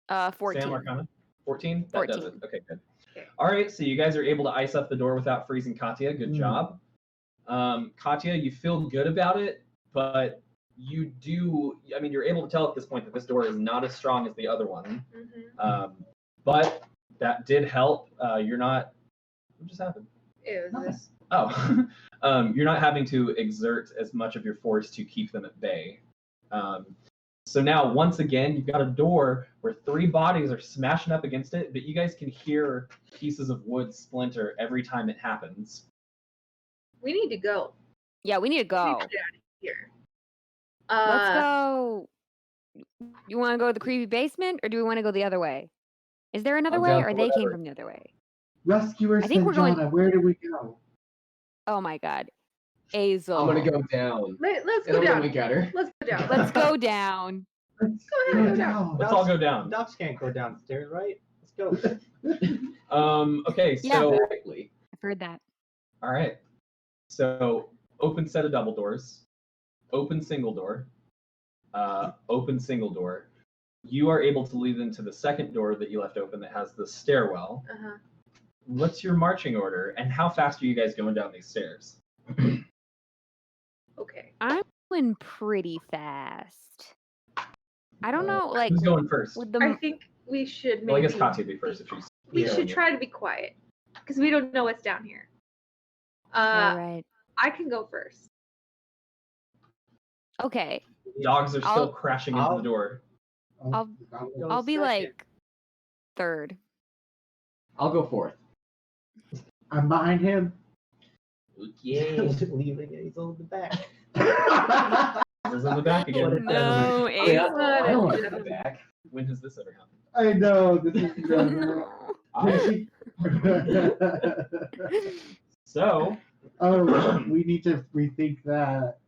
14. Sam, Arcana? 14? That 14. does it. Okay, good. Okay. All right, so you guys are able to ice up the door without freezing Katya. Good job. Katya, you feel good about it, but you're able to tell at this point that this door is not as strong as the other one. Mm-hmm. But that did help. You're not. What just happened? It was this. Oh, you're not having to exert as much of your force to keep them at bay. So now, once again, you've got a door where 3 bodies are smashing up against it, but you guys can hear pieces of wood splinter every time it happens. We need to go. Yeah, we need to go. We need to get out of here. Let's go. You want to go to the creepy basement, or do we want to go the other way? Is there another way, or they came from the other way? Rescuers, I think we're going. Where do we go? Oh my God, Azel. I'm gonna go down. Let's go down. Look at her. Let's go down. Let's go down. Let's go down. Let's all go down. Dogs can't go downstairs, right? go. Okay, Yeah. so Exactly. I've heard that. all right. So open set of double doors, open single door, open single door. You are able to lead into the second door that you left open that has the stairwell. Uh-huh. What's your marching order, and how fast are you guys going down these stairs? Okay. I'm going pretty fast. I don't know, like Who's going first? with the I think we should maybe. Well, I guess Katya would be first if she's. We showing should you. try to be quiet because we don't know what's down here. all right. I can go first. Okay. Dogs are still I'll- crashing into the door. I'll be like third. I'll go fourth. I'm behind him. Yeah, leaving Hazel in the back. Is in the back again. No, Yeah, Ace. I want to go back. When has this ever happened? I know this is never. So, Oh, we need to rethink that.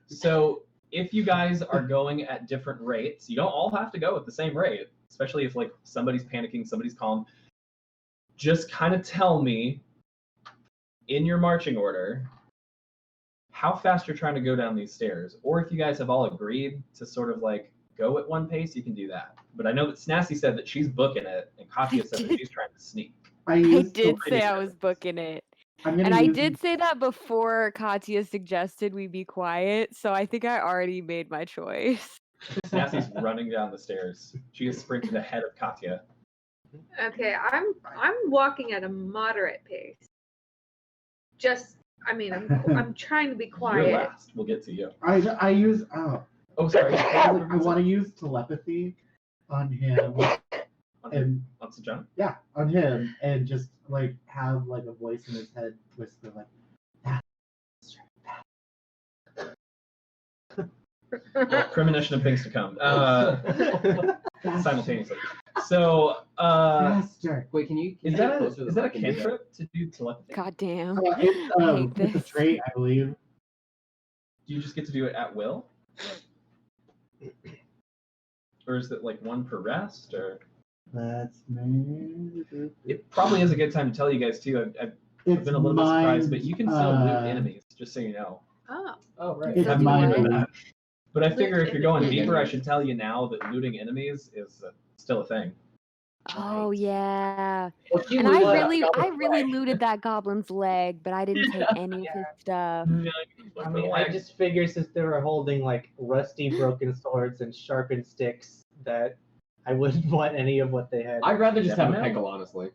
so if you guys are going at different rates, you don't all have to go at the same rate, especially if like somebody's panicking, somebody's calm. Just kind of tell me in your marching order how fast you're trying to go down these stairs, or if you guys have all agreed to sort of like go at one pace, you can do that. But I know that Snasty said that she's booking it, and Katya said that she's trying to sneak. I did say I was booking it. And I did say that before Katya suggested we be quiet, so I think I already made my choice. Snasty's running down the stairs. She is sprinted ahead of Katya. Okay, I'm walking at a moderate pace. I'm trying to be You're quiet. last. We'll get to you. I use Oh, sorry. I want to use telepathy on him and On John? yeah, on him and just like have like a voice in his head whisper like Premonition of things to come. Simultaneously. So, faster. Wait, can you? is get that closer to is the that a mic and do cantrip to do telepathy? God damn. It's I hate it's a this. trait, I believe. Do you just get to do it at will? Or is it like one per rest? Or That's me. it probably is a good time to tell you guys too. I've been a little bit surprised, but you can still loot enemies, just so you know. Oh. Oh, right. It's I've mind never what? done that. But I figure if you're going enemies. deeper, I should tell you now that looting enemies is still a thing. Oh yeah. Well, you And I lose really looted that goblin's leg, but I didn't take any of his stuff. I mean, I just figured since they were holding like rusty, broken swords and sharpened sticks, that I wouldn't want any of what they had. I'd rather just have a Never know. pickle, honestly.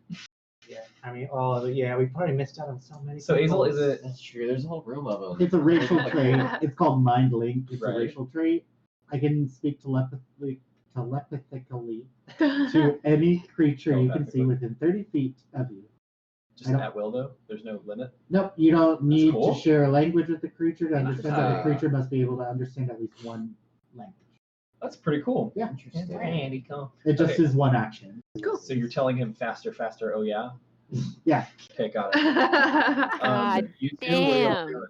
Yeah, I mean, all of it. Yeah, we probably missed out on so many. So Azel, is pickles. it That's true. There's a whole room of them. It's a racial trait. It's called mind link. It's Right. a racial trait. I can speak telepathically to any creature you can see Telepathically. within 30 feet of you. just at will though? There's no limit. Nope, you don't need cool. to share a language with the creature to understand that the Ah. creature must be able to understand at least one language. That's pretty cool. Yeah, Randy, come. it just Okay. is one action. Cool. So you're telling him faster, faster. Oh yeah. Yeah. Okay, got it. God You two damn.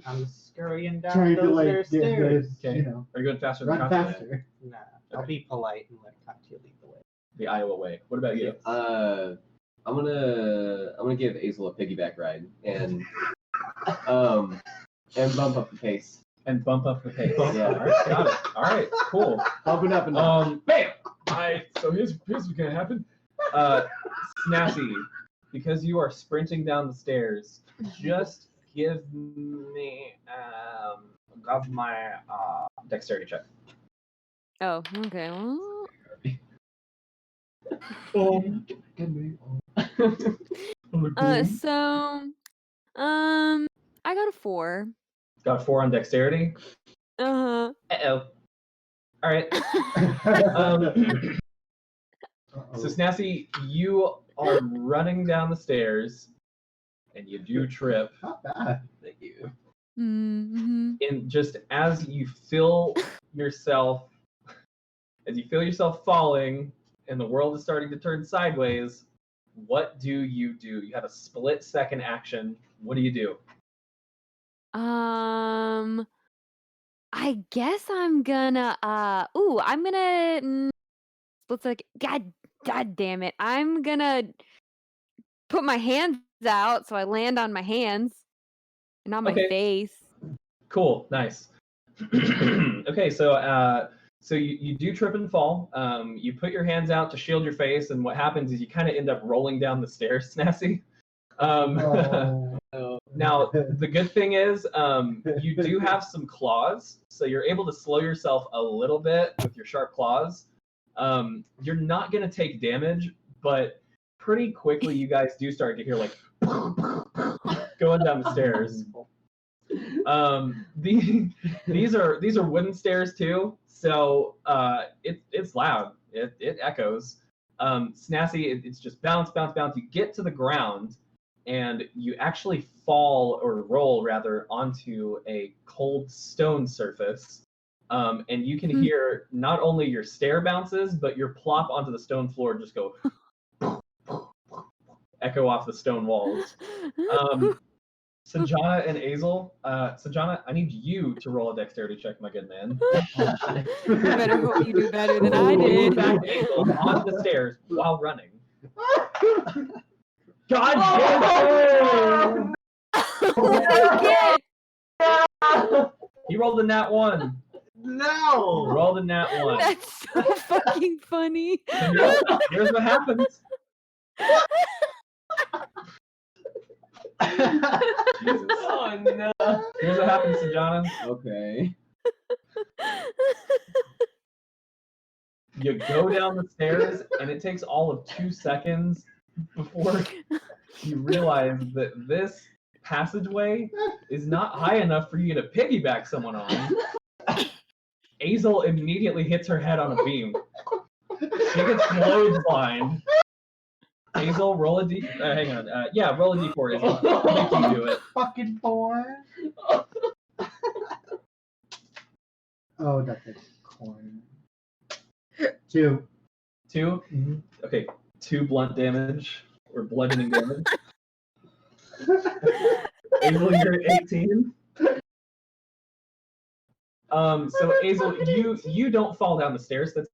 I'm scurrying down Trying to those like there get stairs. this, Okay. you know, Are you going faster than run Katya? faster. Nah, I'll be polite and let Katya lead the way. The Iowa way. What about you? I'm gonna give Azel a piggyback ride and bump up the pace. And bump up the pace. Yeah. All right, got it. All right, cool. Bump it up and Bam! So here's what's gonna happen. Snappy, because you are sprinting down the stairs, just give me my dexterity check. Oh, okay. Well, I got a 4. Got a 4 on dexterity. Uh-huh. Uh-oh. All right. So Snassy, you are running down the stairs, and you do trip. Not bad. Thank you. Mm-hmm. And just as you feel yourself falling, and the world is starting to turn sideways, what do? You have a split-second action. What do you do? I guess I'm gonna split second. God God damn it. I'm gonna put my hands out so I land on my hands and on my Okay. face. Cool, nice. Okay, so you do trip and fall. You put your hands out to shield your face, and what happens is you kind of end up rolling down the stairs, Snazzy. Now, the good thing is you do have some claws, so you're able to slow yourself a little bit with your sharp claws. You're not going to take damage, but pretty quickly you guys do start to hear like going down the stairs. These are wooden stairs too, so it's loud. It echoes. Snazzy, it's just bounce, bounce, bounce. You get to the ground, and you actually fall or roll rather onto a cold stone surface. And you can hear not only your stair bounces, but your plop onto the stone floor just go echo off the stone walls. Sanjana and Azel, Sanjana, I need you to roll a dexterity check, my good man. I better hope you do better than I Rolling did. back Azel on the stairs while running. God damn it! What did I get? He rolled a nat 1. No! Rolled a nat 1. That's so fucking funny. Here's what happens. Jesus. Oh no. Here's what happens, Sanjana. Okay. You go down the stairs, and it takes all of 2 seconds before you realize that this passageway is not high enough for you to piggyback someone on. Azel immediately hits her head on a beam. She gets clotheslined. Azel, roll a d. Hang on. Yeah, roll a d4. Azel. Make you do it. Fucking 4. Oh, that's a corn. 2. 2. Okay. 2 blunt damage or bludgeoning damage. Azel, you're at 18. So Azel, you don't fall down the stairs. That's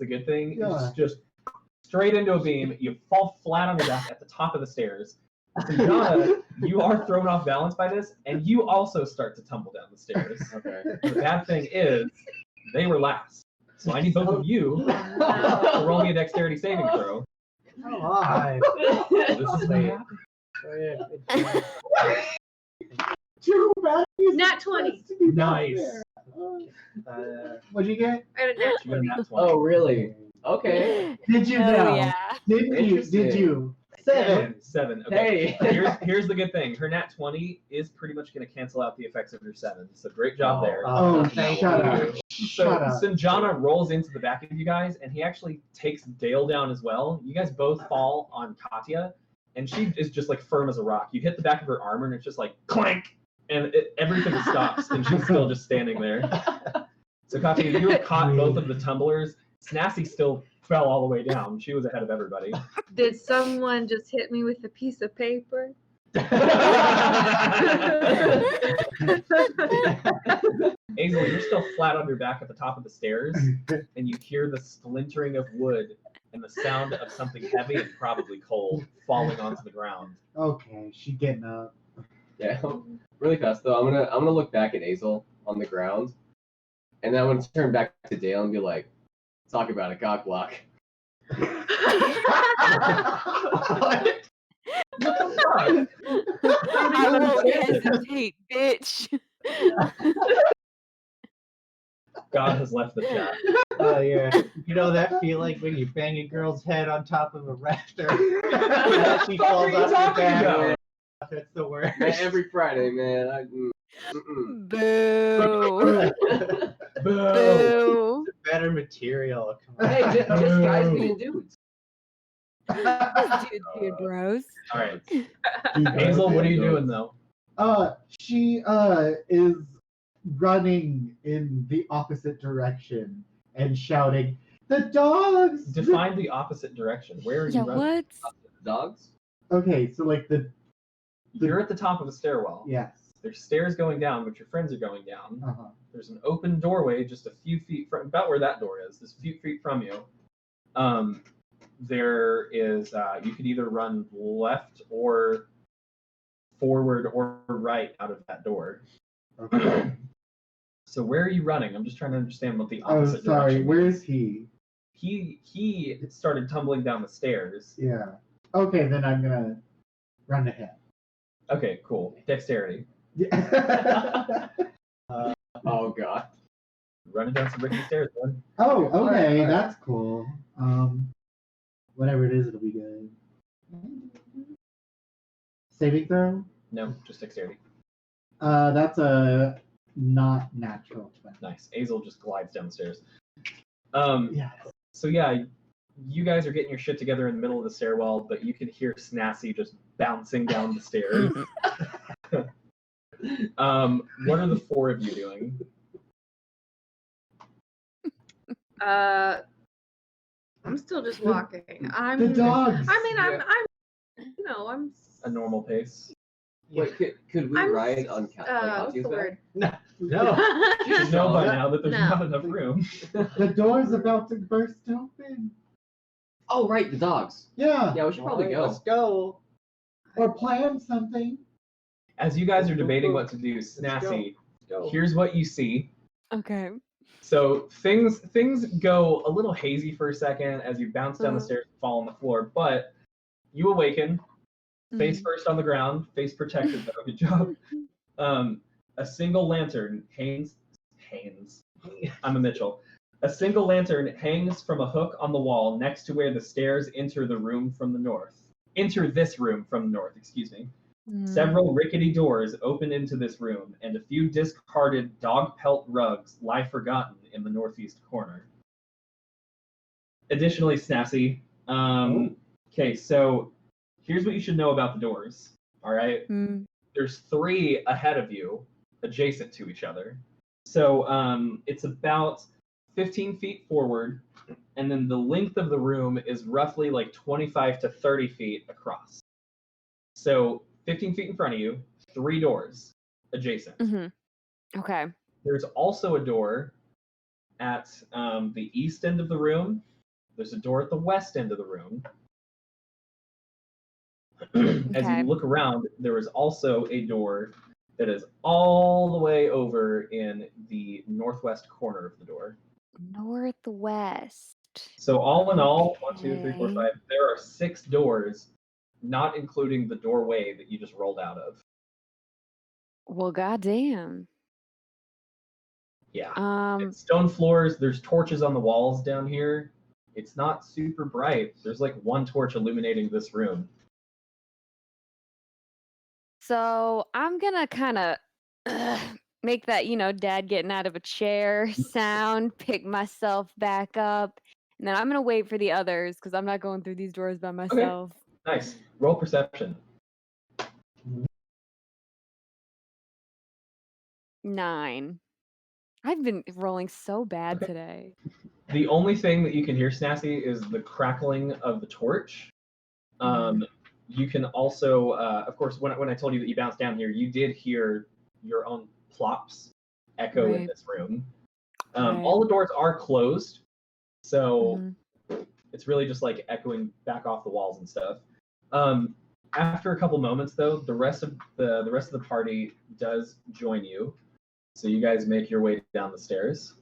a good thing. Yeah. It's just straight into a beam. You fall flat on your back at the top of the stairs. Sanjana, you are thrown off balance by this, and you also start to tumble down the stairs. Okay. The bad thing is, they were last. So I need both of you to roll me a dexterity saving throw. Come on. This is what happened. 2 values. Nat 20. Nice. What'd you get? I had a nat You got a nat 20. Oh really? Okay. Did you Oh, know? yeah. Did you? 7. 7. Okay. Hey. Here's the good thing. Her nat 20 is pretty much going to cancel out the effects of your 7. So great job there. Oh, thank shut you. up. So Shut up. Sanjana rolls into the back of you guys, and he actually takes Dale down as well. You guys both fall on Katya, and she is just like firm as a rock. You hit the back of her armor, and it's just like clank, and everything stops, and she's still just standing there. So Katya, you have caught both of the tumblers. Snazzy still fell all the way down. She was ahead of everybody. Did someone just hit me with a piece of paper? Azel, you're still flat on your back at the top of the stairs, and you hear the splintering of wood and the sound of something heavy and probably cold falling onto the ground. Okay, she getting up. Yeah. Really fast though. I'm gonna look back at Azel on the ground, and then I'm gonna turn back to Dale and be like, "Talk about a cock block." What? I won't hesitate, bitch. God has left the chat. Oh yeah. You know that feeling when you bang a girl's head on top of a rafter? She falls off your back. That's the worst. Man, every Friday, man. Boo. Boo! Boo. Better material. Come on. Hey, just guys being dudes. Dude, bros. All right. Hazel, what are you doing though? She is running in the opposite direction and shouting, "The dogs!" Define the opposite direction. Where are you Yeah, running? what? Dogs? Okay, so like You're at the top of a stairwell. yes. There's stairs going down, but your friends are going down. Uh-huh. There's an open doorway just a few feet from about where that door is, just a few feet from you. there is you could either run left or forward or right out of that door. Okay. So where are you running? I'm just trying to understand what the Oh, opposite sorry. direction Where is. is he? He started tumbling down the stairs. Yeah. Okay, then I'm gonna run ahead. Okay, cool. Dexterity. Yeah. Oh god. Running down some rickety stairs, bud. Oh, okay, Alright, alright. that's cool. Whatever it is, it'll be good. Saving throw? No, just dexterity. That's a not natural 20. Nice. Azel just glides down the stairs. Yeah. So yeah, you guys are getting your shit together in the middle of the stairwell, but you can hear Snassi just bouncing down the stairs. What are the four of you doing? I'm still just walking. I'm The dogs. I mean, I'm A normal pace. Wait, could we I'm ride on what's Katya's the back? word? No. You should know by now that there's No. not enough room. The door's about to burst open. Oh right, the dogs. Yeah. Yeah, we should probably Let's go. go. Or plan something. As you guys are debating what to do, Snassi, here's what you see. Okay. So things go a little hazy for a second as you bounce down the stairs and fall on the floor, but you awaken, face first on the ground, face protected though, good job. A single lantern hangs. I'm a Mitchell. A single lantern hangs from a hook on the wall next to where the stairs enter the room from the north. Enter this room from the north, excuse me. Several rickety doors open into this room, and a few discarded dog pelt rugs lie forgotten in the northeast corner. Additionally, Snassi, okay, so here's what you should know about the doors, all right? There's three ahead of you, adjacent to each other. So it's about 15 feet forward, and then the length of the room is roughly like 25 to 30 feet across. So 15 feet in front of you, three doors adjacent. Okay. There's also a door at the east end of the room. There's a door at the west end of the room. As you look around, there is also a door that is all the way over in the northwest corner of the door. Northwest. So all in all, 1, 2, 3, 4, 5, there are 6 doors, not including the doorway that you just rolled out of. Well, goddamn. Yeah. It's stone floors. There's torches on the walls down here. It's not super bright. There's like one torch illuminating this room. So I'm gonna kind of make that, dad getting out of a chair sound, pick myself back up, and then I'm gonna wait for the others because I'm not going through these doors by myself. Okay. Nice. Roll perception. 9. I've been rolling so bad today. The only thing that you can hear, Snassi, is the crackling of the torch. You can also, of course, when I told you that you bounced down here, you did hear your own plops echo in this room. All the doors are closed, so it's really just like echoing back off the walls and stuff. After a couple moments, though, the rest of the party does join you. So you guys make your way down the stairs.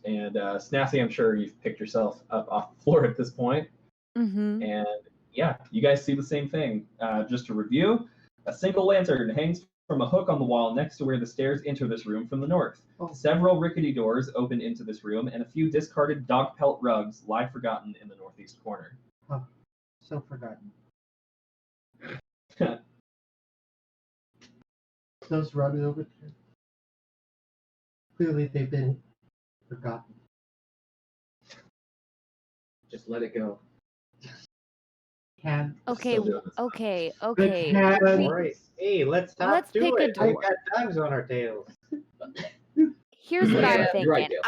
And Snassi, I'm sure you've picked yourself up off the floor at this point. And yeah, you guys see the same thing. Just to review, a single lantern hangs from a hook on the wall next to where the stairs enter this room from the north. Several rickety doors open into this room, and a few discarded dog pelt rugs lie forgotten in the northeast corner. Oh, so forgotten. Those rugs over there. Clearly they've been forgotten. Just let it go. Okay. All right. Hey, let's pick do a it. door. We got dogs on our tails. Here's what I'm thinking. You're right, Dale.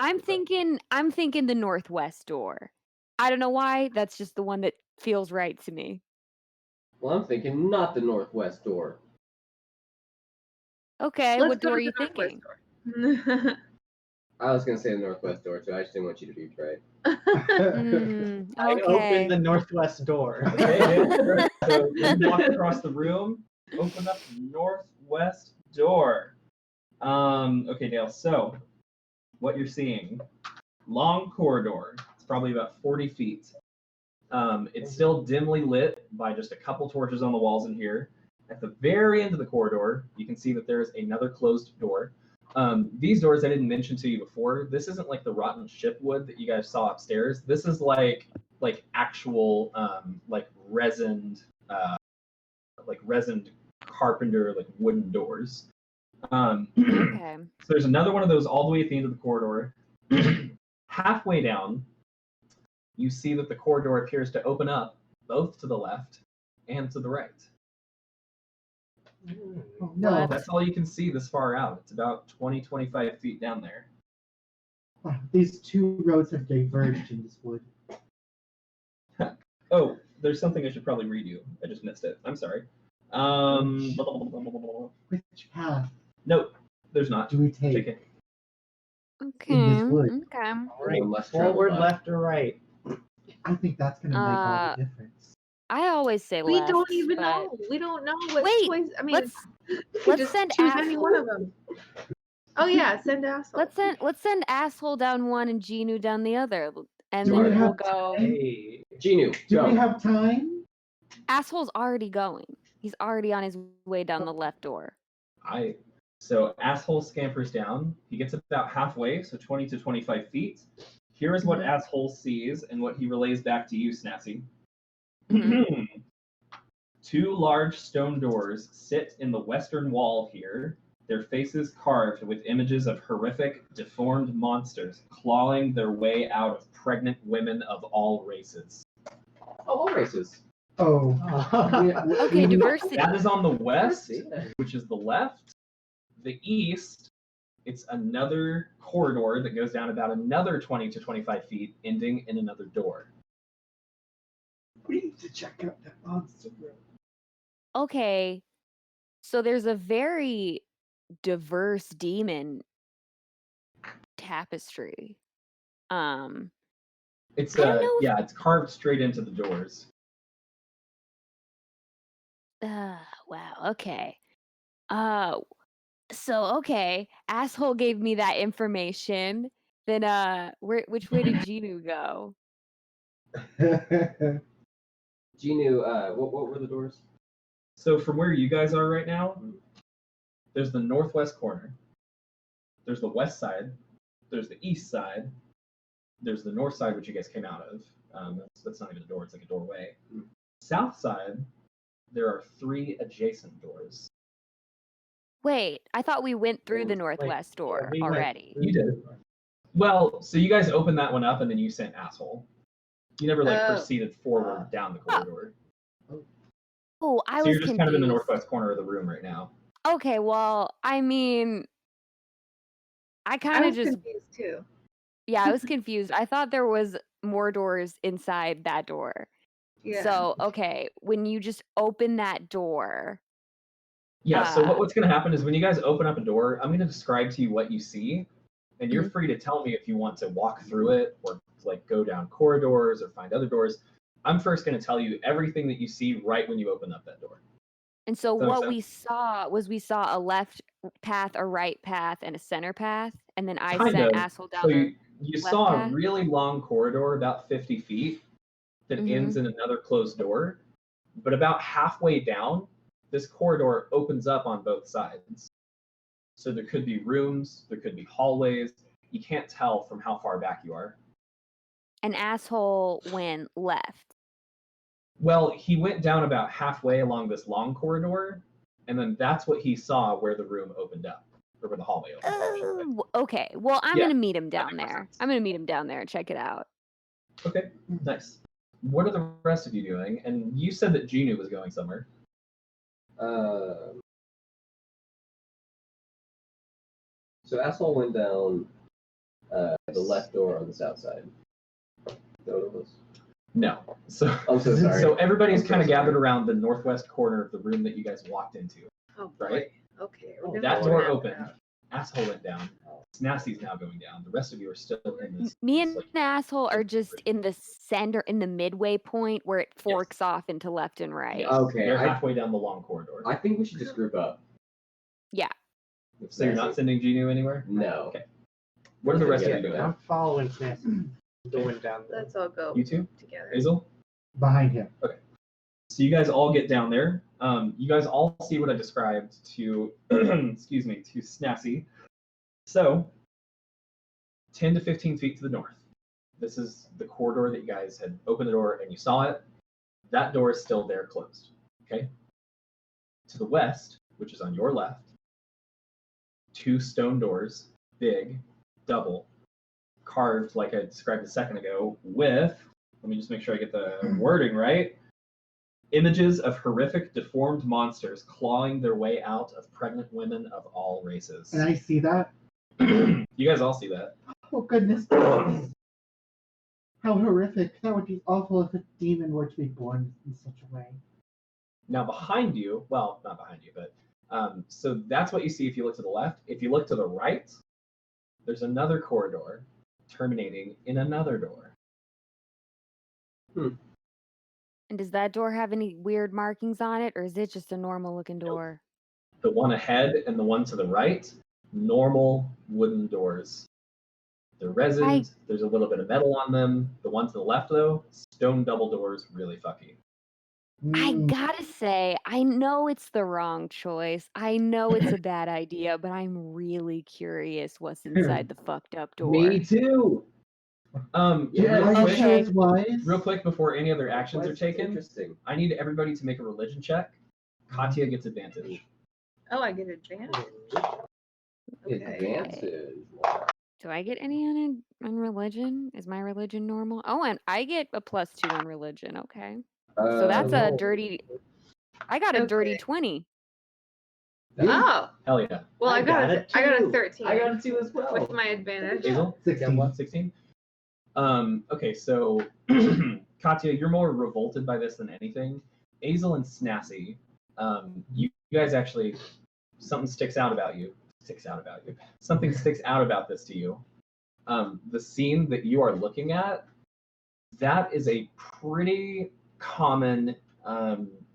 I'm thinking the northwest door. I don't know why. That's just the one that feels right to me. Well, I'm thinking not the northwest door. Okay, Let's what go door to are you the northwest thinking? I was gonna say the northwest door too. I just didn't want you to be right. I open Okay. the northwest door. Okay, Dale. So you walk across the room, open up the northwest door. Okay, Dale. So what you're seeing, long corridor. It's probably about 40 feet. It's still dimly lit by just a couple torches on the walls in here. At the very end of the corridor, you can see that there's another closed door. These doors I didn't mention to you before. This isn't like the rotten ship wood that you guys saw upstairs. This is like actual like resined carpenter like wooden doors. Okay. So there's another one of those all the way at the end of the corridor. Halfway down, you see that the corridor appears to open up both to the left and to the right. Oh, no. What? That's all you can see this far out. It's about 20-25 feet down there. These two roads have diverged in this wood. Oh, there's something I should probably read you. I just missed it. I'm sorry. Which path Nope, there's not. do we take? Take it. Okay. In this wood. Okay. All right, Less forward, traveled by. left, or right? I think that's gonna make all the difference. I always say We left. don't even but know. We don't know what Wait, choice. I mean, let's we let's just send choose any one asshole. of them. Oh yeah, send asshole. let's send asshole down one and Genu down the other, and Do then we we'll have go. Hey. Genu, Do go. we have time? Asshole's already going. He's already on his way down the left door. So asshole scampers down. He gets about halfway, so 20 to 25 feet. Here is what asshole sees and what he relays back to you, Snazzy. Two large stone doors sit in the western wall here, their faces carved with images of horrific, deformed monsters clawing their way out of pregnant women of all races. Oh, all races. Oh. Okay, diversity. That is on the west, which is the left. The east, it's another corridor that goes down about another 20 to 25 feet, ending in another door. We need to check out that monster room. Okay, so there's a very diverse demon tapestry. It's I don't know if- yeah, it's carved straight into the doors. Wow. Okay. So okay, asshole gave me that information. Then which way did Genu go? Genu, what were the doors? So from where you guys are right now, there's the northwest corner. There's the west side. There's the east side. There's the north side, which you guys came out of. That's not even a door, it's like a doorway. South side, there are 3 adjacent doors. Wait, I thought we went through the Wait, northwest door we went already. You did. Well, so you guys opened that one up and then you sent asshole. You never Oh. proceeded forward down the corridor. Oh, I So was you're just kind of in the confused. northwest corner of the room right now. Okay, well, I mean, I I kind of was just confused too. yeah, I was confused. I thought there was more doors inside that door. Yeah. So, okay, when you just open that door, Yeah, so Uh, what's going to happen is when you guys open up a door, I'm going to describe to you what you see, and you're Mhm. free to tell me if you want to walk through it or like go down corridors or find other doors. I'm first going to tell you everything that you see right when you open up that door. and so Does that make what sense? we saw a left path, a right path, and a center path, and then I Kind sent of. asshole down So the you left saw path? a really long corridor, about 50 feet, that ends in another closed door. But about halfway down, this corridor opens up on both sides. So there could be rooms, there could be hallways. You can't tell from how far back you are. an asshole went left. Well, he went down about halfway along this long corridor, and then that's what he saw where the room opened up, or where the hallway opened up. I should say. Oh, okay. Well, I'm Yeah, gonna meet him that down makes more there. sense. I'm gonna meet him down there and check it out. Okay, nice. What are the rest of you doing? And you said that Genu was going somewhere. So asshole went down the left door on the south side. Is that what it was? No. So I'm so sorry. So everybody's I'm so kind of gathered sorry. around the northwest corner of the room that you guys walked into. Oh boy. Right. Okay. Oh, We're That gonna door map it opened. out. Asshole went down. Snassy's now going down. The rest of you are still in this. Me this, and like, Asshole are just in the center, in the midway point where it forks off into left and right. yes, Okay, they're I- halfway down the long corridor. I think we should just group up. Yeah. So you're not sending Genu anywhere? No. Okay. What are the rest of you doing? I'm following Nancy. Going down there. Let's all go You two? together. Hazel? Behind him. So you guys all get down there. You guys all see what I described to, excuse me, to Snassy. So, 10 to 15 feet to the north. This is the corridor that you guys had opened the door and you saw it. That door is still there closed. Okay? To the west, which is on your left, 2 stone doors, big, double, carved like I described a second ago, with, let me just make sure I get the wording right, images of horrific deformed monsters clawing their way out of pregnant women of all races. And I see that. You guys all see that. Oh, goodness gracious. How horrific. That would be awful if a demon were to be born in such a way. Now behind you, well, not behind you, but so that's what you see if you look to the left. If you look to the right, there's another corridor terminating in another door. And does that door have any weird markings on it, or is it just a normal looking door? The one ahead and the one to the right, normal wooden doors. They're resined. There's a little bit of metal on them. The one to the left, though, stone double doors, really fucky. I Mm, gotta say, I know it's the wrong choice. I know it's a bad idea, but I'm really curious what's inside the fucked up door. Me too. Yeah, Are you Okay. sure it's wise? real quick before any other actions are That's taken, Interesting. I need everybody to make a religion check. Katya gets advantage. Oh, I get advantage. Okay. Advances. Do I get any on religion? Is my religion normal? Oh, and I get a +2 on religion. Okay. So that's a dirty. I got a dirty Okay. 20. Oh, Hell yeah. well, I got a 2. 13 I got a 2 as well. with my advantage. Hazel? 16. 16? Okay, so Katya, you're more revolted by this than anything. Hazel and Snassy, you guys actually, something sticks out about you. Something sticks out about this to you. The scene that you are looking at, that is a pretty common,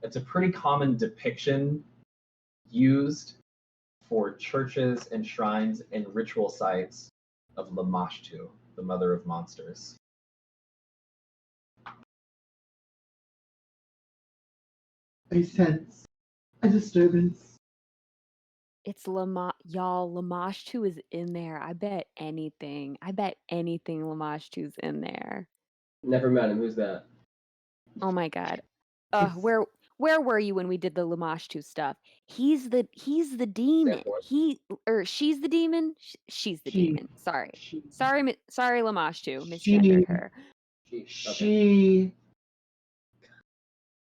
it's a pretty common depiction used for churches and shrines and ritual sites of Lamashtu, the mother of monsters. I sense a disturbance. It's y'all. Lamashtu is in there. I bet anything. Lamashtu's in there. Never met him. Who's that? Oh my god. It's- Where were you when we did the Lamashtu stuff? He's the demon. Sandpoint. She's the demon. She's the She- demon. Sorry, She, sorry, Lamashtu. Misgendered She- her. Okay. she,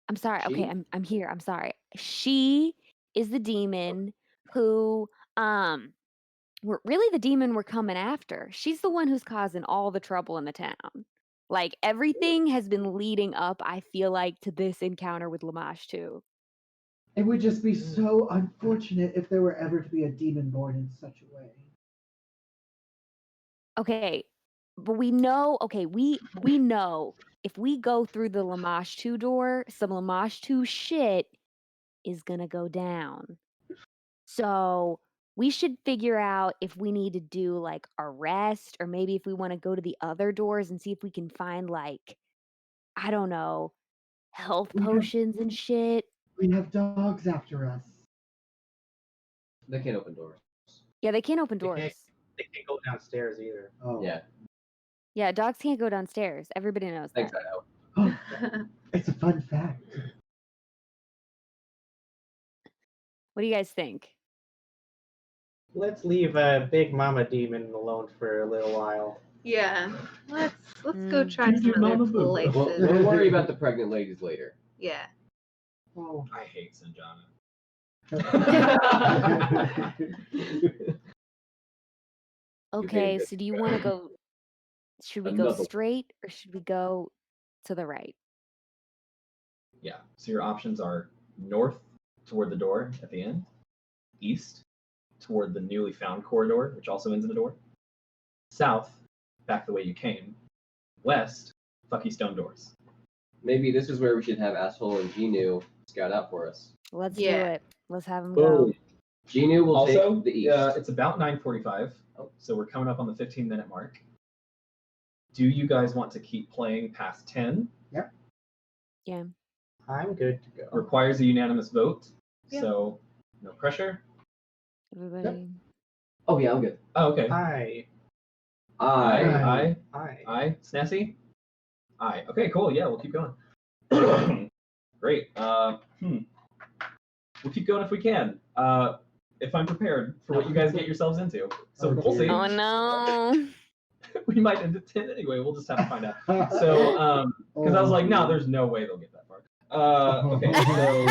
I'm sorry. She? Okay, I'm here. I'm sorry. She is the demon who really the demon we're coming after. She's the one who's causing all the trouble in the town. Like everything has been leading up, I feel like, to this encounter with Lamashtu. it would just be so unfortunate if there were ever to be a demon born in such a way. Okay, but we know. Okay, we know if we go through the Lamashtu door, some Lamashtu shit is gonna go down. So we should figure out if we need to do like a rest, or maybe if we want to go to the other doors and see if we can find like, I don't know, health We have- potions and shit. We have dogs after us. They can't open doors. Yeah, they can't open They can't- doors. They can't go downstairs either. Oh. Yeah. Yeah, dogs can't go downstairs. Everybody knows that. Thanks, I know. It's a fun fact. What do you guys think? Let's leave Big Mama Demon alone for a little while. Yeah. Let's go Mm. try some other places. We'll worry about the pregnant ladies later. Yeah. Oh. I hate Sanjana. Okay, good so do you want to go? Should we go Another- straight or should we go to the right? Yeah, so your options are north toward the door at the end, east toward the newly found corridor, which also ends in a door. South, back the way you came. West, fucky stone doors. Maybe this is where we should have Asshole and Genu scout out for us. Let's do Yeah. it. Let's have him go. Boom. Genu will Also, take the east. it's about 9:45, so we're coming up on the 15-minute mark. Do you guys want to keep playing past 10? Yeah. I'm good to go. Requires a unanimous vote, Yeah. so no pressure. Everybody. Oh yeah, I'm good. Oh, okay. Hi. Aye. Hi. Snazzy? Aye. Okay, cool. Yeah, we'll keep going. Great. We'll keep going if we can. If I'm prepared for what you guys get yourselves into. So we'll see. Oh no. We might end at 10 anyway. We'll just have to find out. So, because I was like, no, there's no way they'll get that far. Okay, so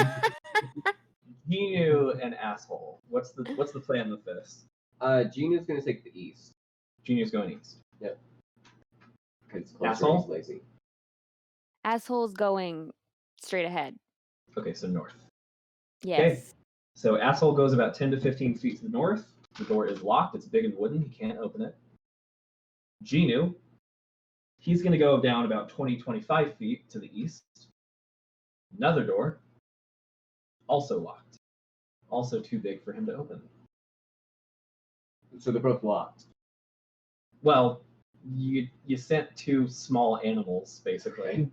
Genu and Asshole. What's the plan with this? Genu's gonna take the east. Genu's going east. Yep. Because closer, Asshole? he's lazy. Asshole's going straight ahead. Okay, so north. Yes. So Asshole goes about 10 to 15 feet to the north. The door is locked. It's big and wooden. He can't open it. Genu, he's going to go down about 20, 25 feet to the east. Another door, also locked. Also too big for him to open. So they're both locked. Well, you sent two small animals, basically.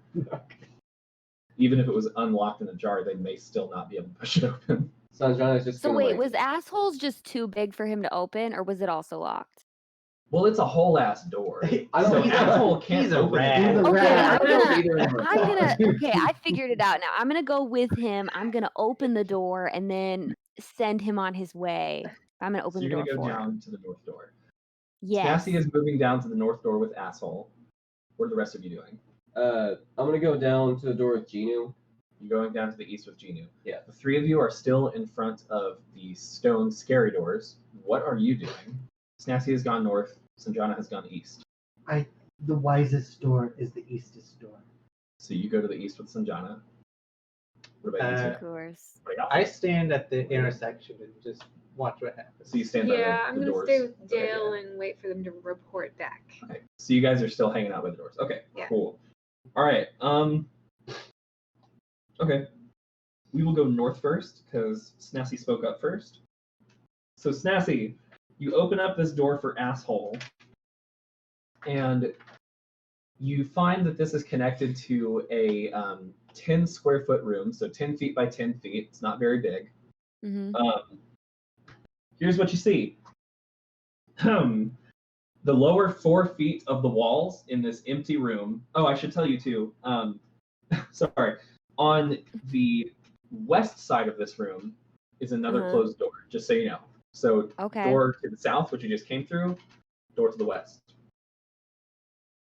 Even if it was unlocked in a jar, they may still not be able to push it open. Sanjana's just So gonna, wait, like, was Asshole's just too big for him to open, or was it also locked? Well, it's a whole ass door. I don't So he's Asshole can't he's a open rat. it. He's a Okay, rat. I'm gonna, Either of them are okay, I figured it out now. I'm gonna go with him. I'm gonna open the door and then send him on his way. I'm gonna So open you're the door going to go for him. down to the north door. Yes. Cassie is moving down to the north door with Asshole. What are the rest of you doing? I'm gonna go down to the door with Genu. You're going down to the east with Genu. Yeah. The three of you are still in front of the stone scary doors. What are you doing? Snazzy has gone north. Sanjana has gone east. The wisest door is the eastest door. So you go to the east with Sanjana. What about you Of two? course. I stand at the intersection and just watch what happens. So you stand by Yeah, the I'm gonna doors. stay with Okay, Dale and wait for them to report back. Okay. So you guys are still hanging out by the doors. Okay. Yeah. Cool. All right. Okay. We will go north first because Snazzy spoke up first. So Snazzy, you open up this door for Asshole, and you find that this is connected to a 10 square foot room, so 10 feet by 10 feet. It's not very big. Hmm. Here's what you see. The lower 4 feet of the walls in this empty room. Oh, I should tell you too. Sorry. On the west side of this room is another Uh-huh. closed door, just so you know. So Okay. door to the south, which you just came through, door to the west.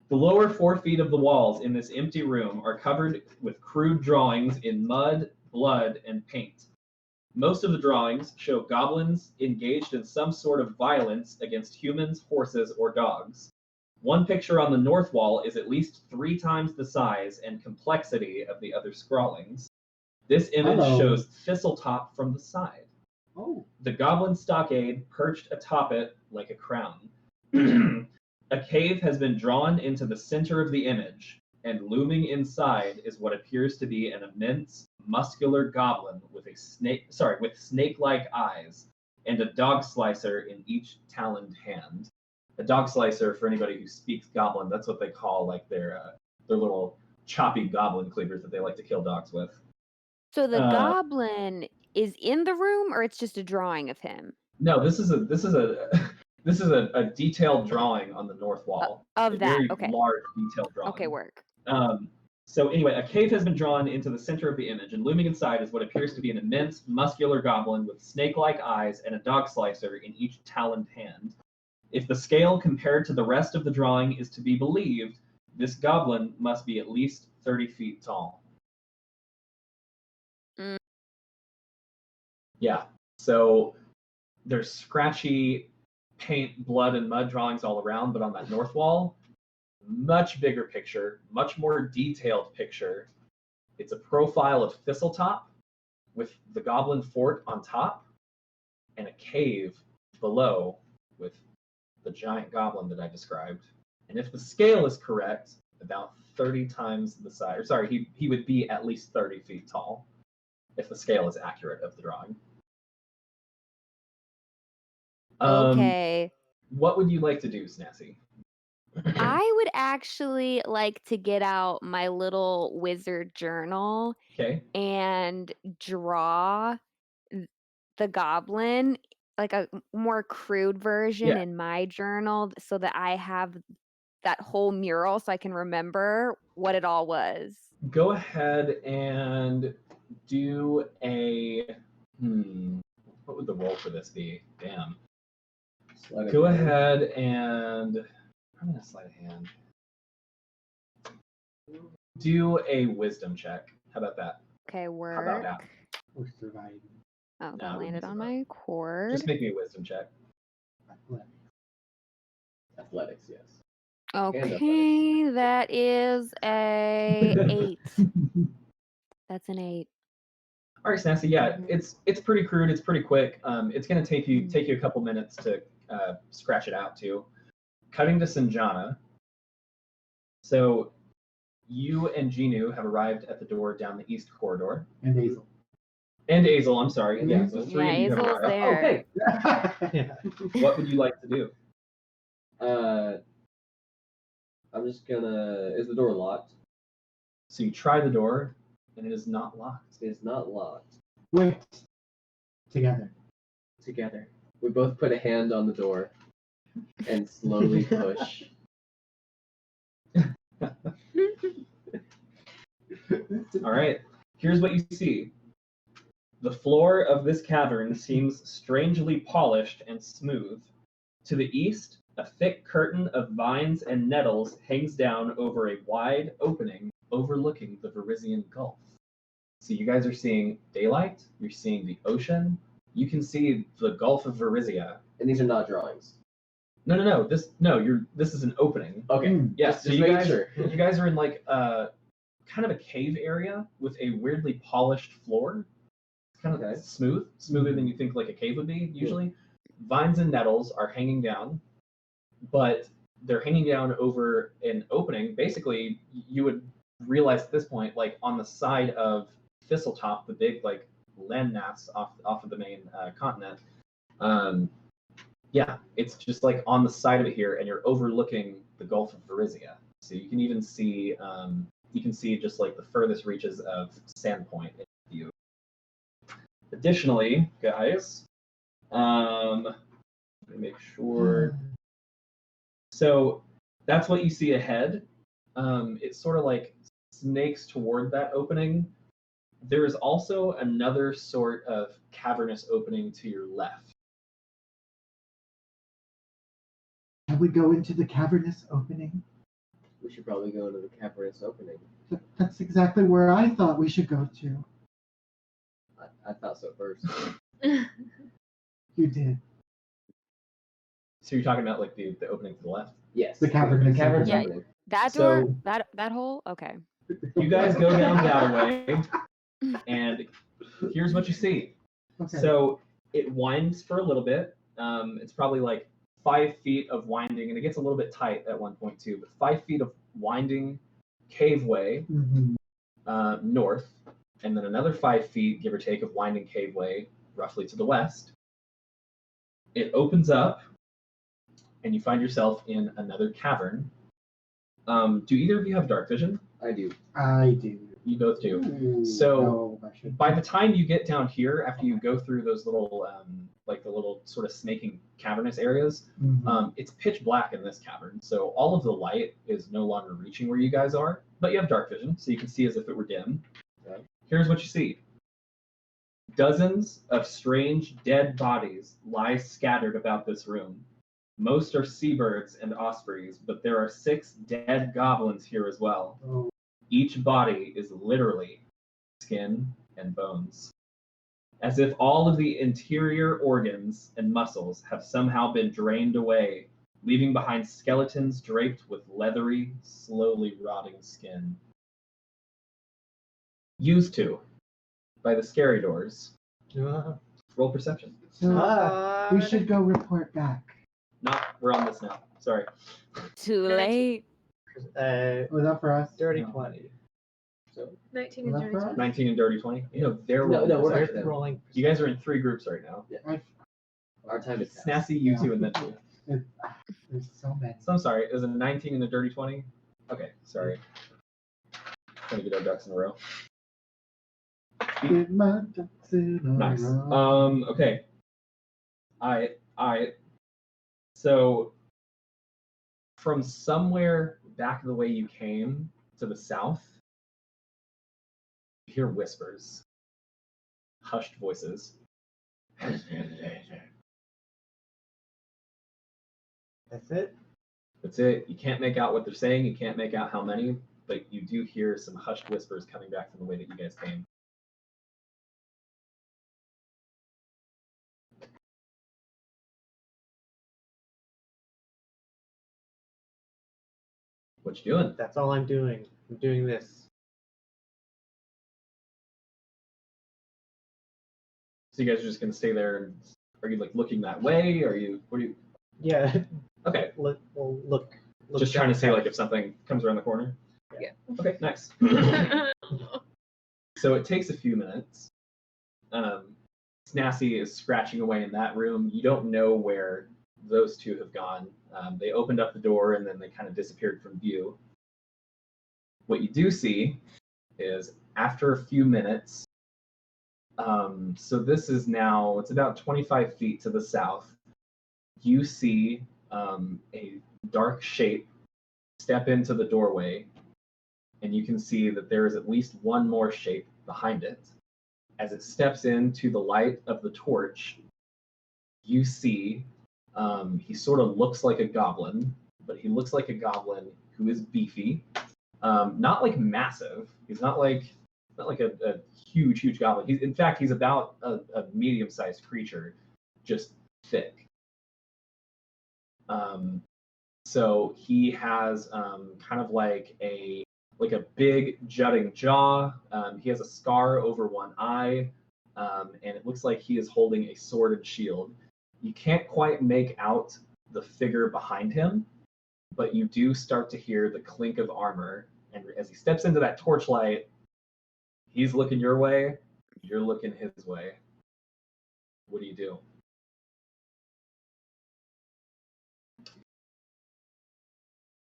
The lower 4 feet of the walls in this empty room are covered with crude drawings in mud, blood, and paint. Most of the drawings show goblins engaged in some sort of violence against humans, horses, or dogs. One picture on the north wall is at least 3 times the size and complexity of the other scrawlings. This image Hello. shows Thistletop from the side. Oh. The goblin stockade perched atop it like a crown. A cave has been drawn into the center of the image, and looming inside is what appears to be an immense, muscular goblin with snake-like eyes and a dog slicer in each taloned hand. A dog slicer, for anybody who speaks goblin, that's what they call like their little choppy goblin cleavers that they like to kill dogs with. So the goblin is in the room, or it's just a drawing of him No, this is a detailed drawing on the north wall. of A that? very Okay. large detailed drawing. Okay, work. So anyway, a cave has been drawn into the center of the image, and looming inside is what appears to be an immense, muscular goblin with snake-like eyes and a dog slicer in each taloned hand. If the scale compared to the rest of the drawing is to be believed, this goblin must be at least 30 feet tall. Mm. Yeah, so there's scratchy paint, blood, and mud drawings all around, but on that north wall, much bigger picture, much more detailed picture. It's a profile of Thistletop with the goblin fort on top and a cave below with the giant goblin that I described. And if the scale is correct, about 30 times the size. Or sorry, he would be at least 30 feet tall if the scale is accurate of the drawing. Okay. What would you like to do, Snazzy? I would actually like to get out my little wizard journal Okay. and draw the goblin, like a more crude version Yeah. in my journal so that I have that whole mural so I can remember what it all was. Go ahead and do a. What would the roll for this be? Damn. Go ahead and. I'm going to sleight of hand. Do a wisdom check. How about that? Okay, How work. about that? We're surviving. Oh, No, that it wouldn't landed on survive. my cord. Just make me a wisdom check. Athletics, yes. Okay, that is a 8. That's an 8. All right, Snazzy. Yeah, it's pretty crude. It's pretty quick. It's gonna take you a couple minutes to scratch it out too. Cutting to Sanjana. So you and Genu have arrived at the door down the east corridor. And Hazel. And Azel, I'm sorry. Yeah, so three of you have Azel's arrived. there. Okay. What would you like to do? I'm just gonna. Is the door locked? So you try the door, and it is not locked. It is not locked. Wait. Together. Together. We both put a hand on the door and slowly push. All right. Here's what you see. The floor of this cavern seems strangely polished and smooth. To the east, a thick curtain of vines and nettles hangs down over a wide opening overlooking the Verizian Gulf. So you guys are seeing daylight, you're seeing the ocean, you can see the Gulf of Verizia. And these are not drawings. No. This is an opening. Okay. Yeah, Just so you making guys, sure. you guys are in like kind of a cave area with a weirdly polished floor. It's kind of smoother than you think like a cave would be usually. Vines and nettles are hanging down, but they're hanging down over an opening. Basically, you would realize at this point, like on the side of Thistletop, the big like landmass off of the main continent. Yeah, it's just like on the side of it here, and you're overlooking the Gulf of Verizia. So you can even see just like the furthest reaches of Sandpoint in view. Additionally, guys, let me make sure. So that's what you see ahead. It sort of like snakes toward that opening. There is also another sort of cavernous opening to your left. Can we go into the cavernous opening? We should probably go to the cavernous opening. That's exactly where I thought we should go to. I thought so first. You did. So you're talking about like the opening to the left? Yes. The cavernous Yeah. opening. That door, that hole? Okay. You guys go down that way, and here's what you see. Okay. So it winds for a little bit. It's probably like 5 feet of winding, and it gets a little bit tight at one point too, but 5 feet of winding caveway north, and then another 5 feet, give or take, of winding caveway roughly to the west. It opens up, and you find yourself in another cavern. Do either of you have dark vision? I do. I do. You both do. Ooh, So no, I shouldn't. by the time you get down here, after you go through those little, like the little sort of snaking cavernous areas, it's pitch black in this cavern. So all of the light is no longer reaching where you guys are, but you have dark vision, so you can see as if it were dim. Okay. Here's what you see. Dozens of strange dead bodies lie scattered about this room. Most are seabirds and ospreys, but there are 6 dead goblins here as well. Oh. Each body is literally skin and bones, as if all of the interior organs and muscles have somehow been drained away, leaving behind skeletons draped with leathery, slowly rotting skin. Used to by the scary doors. Roll perception. So we should go report back. We're on this now. Sorry. Too late. Was that for us? Dirty No. 20. 19 Was and that dirty for us? 19 and dirty 20. They're No, rolling. no, we're not perception. They're rolling. You guys are in 3 groups right now. Our time is past. Snassy, you two, and then two. There's so many. So I'm sorry. Is it a 19 and a dirty 20? Okay, sorry. Trying to get our ducks in a row. Get my ducks in a Nice. row. Okay. So from somewhere back the way you came to the south, you hear whispers, hushed voices. That's it. That's it. You can't make out what they're saying. You can't make out how many, but you do hear some hushed whispers coming back from the way that you guys came. What you doing? That's all I'm doing. I'm doing this. So you guys are just gonna stay there, and are you like looking that way? What are you? Yeah. Okay. We'll look. Just trying to see like if something comes around the corner. Yeah. Okay, nice. So it takes a few minutes. Snassy is scratching away in that room. You don't know where those two have gone. They opened up the door and then they kind of disappeared from view. What you do see is after a few minutes, so this is now, it's about 25 feet to the south, you see a dark shape step into the doorway, and you can see that there is at least one more shape behind it. As it steps into the light of the torch, you see he sort of looks like a goblin, but he looks like a goblin who is beefy. Not like massive. He's not like a huge goblin. In fact, he's about a medium-sized creature, just thick. So he has kind of like a big jutting jaw. He has a scar over one eye, and it looks like he is holding a sword and shield. You can't quite make out the figure behind him, but you do start to hear the clink of armor. And as he steps into that torchlight, he's looking your way, you're looking his way. What do you do?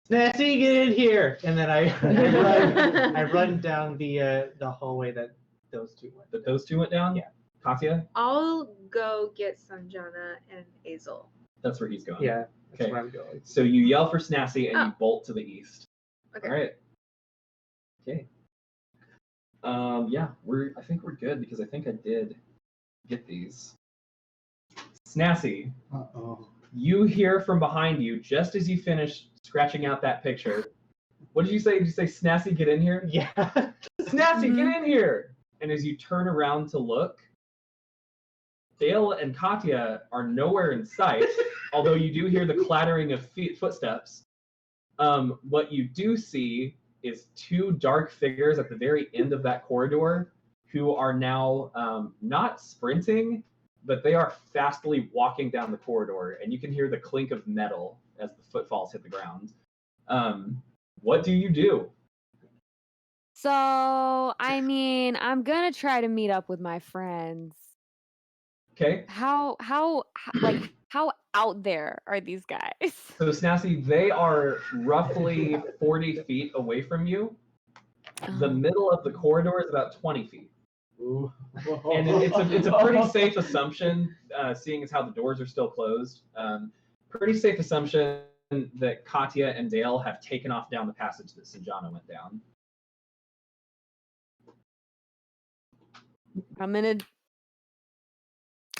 Snassy, get in here! And then I run down the hallway that those two went. That those two went down? Yeah. Katya? I'll go get Sanjana and Azel. That's where he's going. Yeah, that's Okay. where I'm going. So you yell for Snassy and you Oh. bolt to the east. Okay. All right. Okay. Yeah, I think we're good because I think I did get these. Snassy, Uh-oh. you hear from behind you just as you finish scratching out that picture. What did you say? Did you say, Snassy, get in here? Yeah. Snassy, get in here! And as you turn around to look, Dale and Katya are nowhere in sight, although you do hear the clattering of footsteps. What you do see is two dark figures at the very end of that corridor who are now not sprinting, but they are fastly walking down the corridor, and you can hear the clink of metal as the footfalls hit the ground. What do you do? So, I mean, I'm gonna try to meet up with my friends. Okay. How out there are these guys? So, Snassy, they are roughly 40 feet away from you. The middle of the corridor is about 20 feet. Ooh. And it's a pretty safe assumption, seeing as how the doors are still closed. Pretty safe assumption that Katya and Dale have taken off down the passage that Sanjana went down. I'm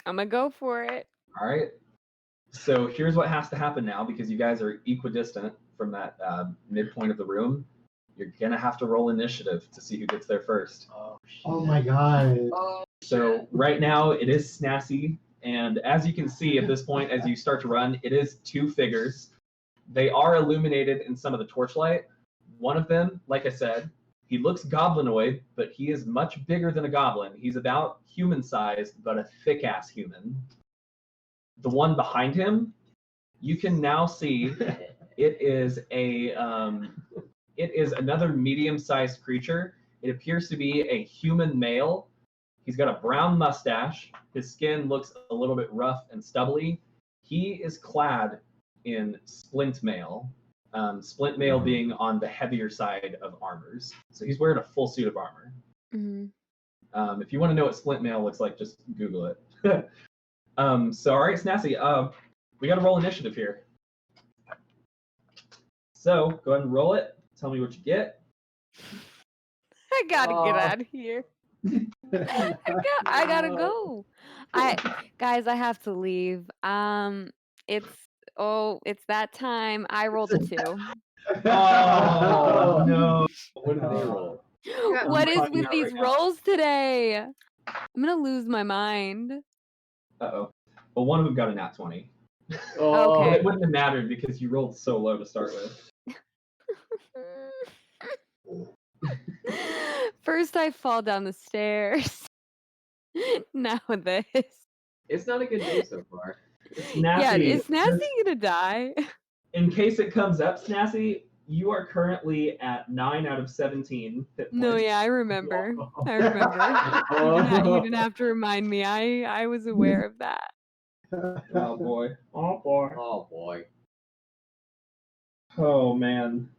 gonna go for it. All right. So here's what has to happen now, because you guys are equidistant from that midpoint of the room. You're gonna have to roll initiative to see who gets there first. Oh my god. So right now it is Snassy, and as you can see at this point, as you start to run, it is two figures. They are illuminated in some of the torchlight. One of them, like I said, He looks goblinoid, but he is much bigger than a goblin. He's about human-sized, but a thick-ass human. The one behind him, you can now see it is another medium-sized creature. It appears to be a human male. He's got a brown mustache. His skin looks a little bit rough and stubbly. He is clad in splint mail. Splint mail being on the heavier side of armors. So he's wearing a full suit of armor. Mm-hmm. If you want to know what splint mail looks like, just Google it. So, all right, Snazzy, we got to roll initiative here. So, go ahead and roll it. Tell me what you get. I gotta get out of here. I gotta go. Guys, I have to leave. It's that time. I rolled a 2. Oh no! What did they roll? What is finding with out these right now. rolls today? I'm gonna lose my mind. Uh-oh. Well, one of them got a nat 20. Oh, Okay. It wouldn't have mattered because you rolled so low to start with. First I fall down the stairs. Now this. it's not a good day so far. Yeah, Snassy, is Nasty gonna die? in case it comes up, Snassy, you are currently at 9 out of 17 hit points. No, yeah, I remember. I remember. You didn't have to remind me. I was aware of that. Oh boy. Oh boy. Oh boy. Oh man.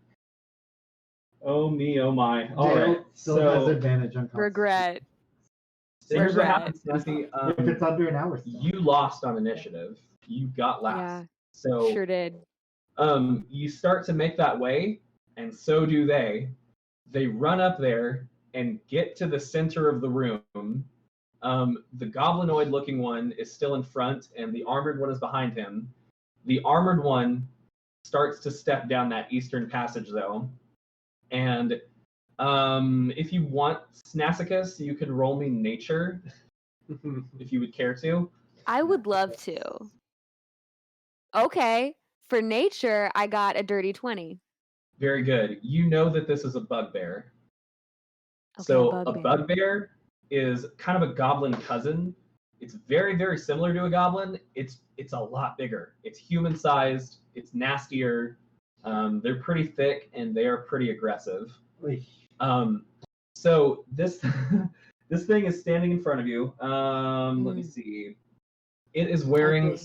Oh me, oh my. All Dale right. still has So advantage on Regret. here's what Regret. happens, Snassy. if it's under an hour. Still. You lost on initiative. You got last. Yeah, So sure did. you start to make that way, and so do they. They run up there and get to the center of the room. The goblinoid-looking one is still in front, and the armored one is behind him. The armored one starts to step down that eastern passage, though. And if you want, Snassicus, you can roll me nature, if you would care to. I would love to. Okay. For nature, I got a dirty 20. Very good. You know that this is a bugbear. Okay, So a a bugbear. bugbear is kind of a goblin cousin. It's very, very similar to a goblin. It's a lot bigger. It's human-sized. It's nastier. They're pretty thick and they are pretty aggressive. So this this thing is standing in front of you. Let me see. It is wearing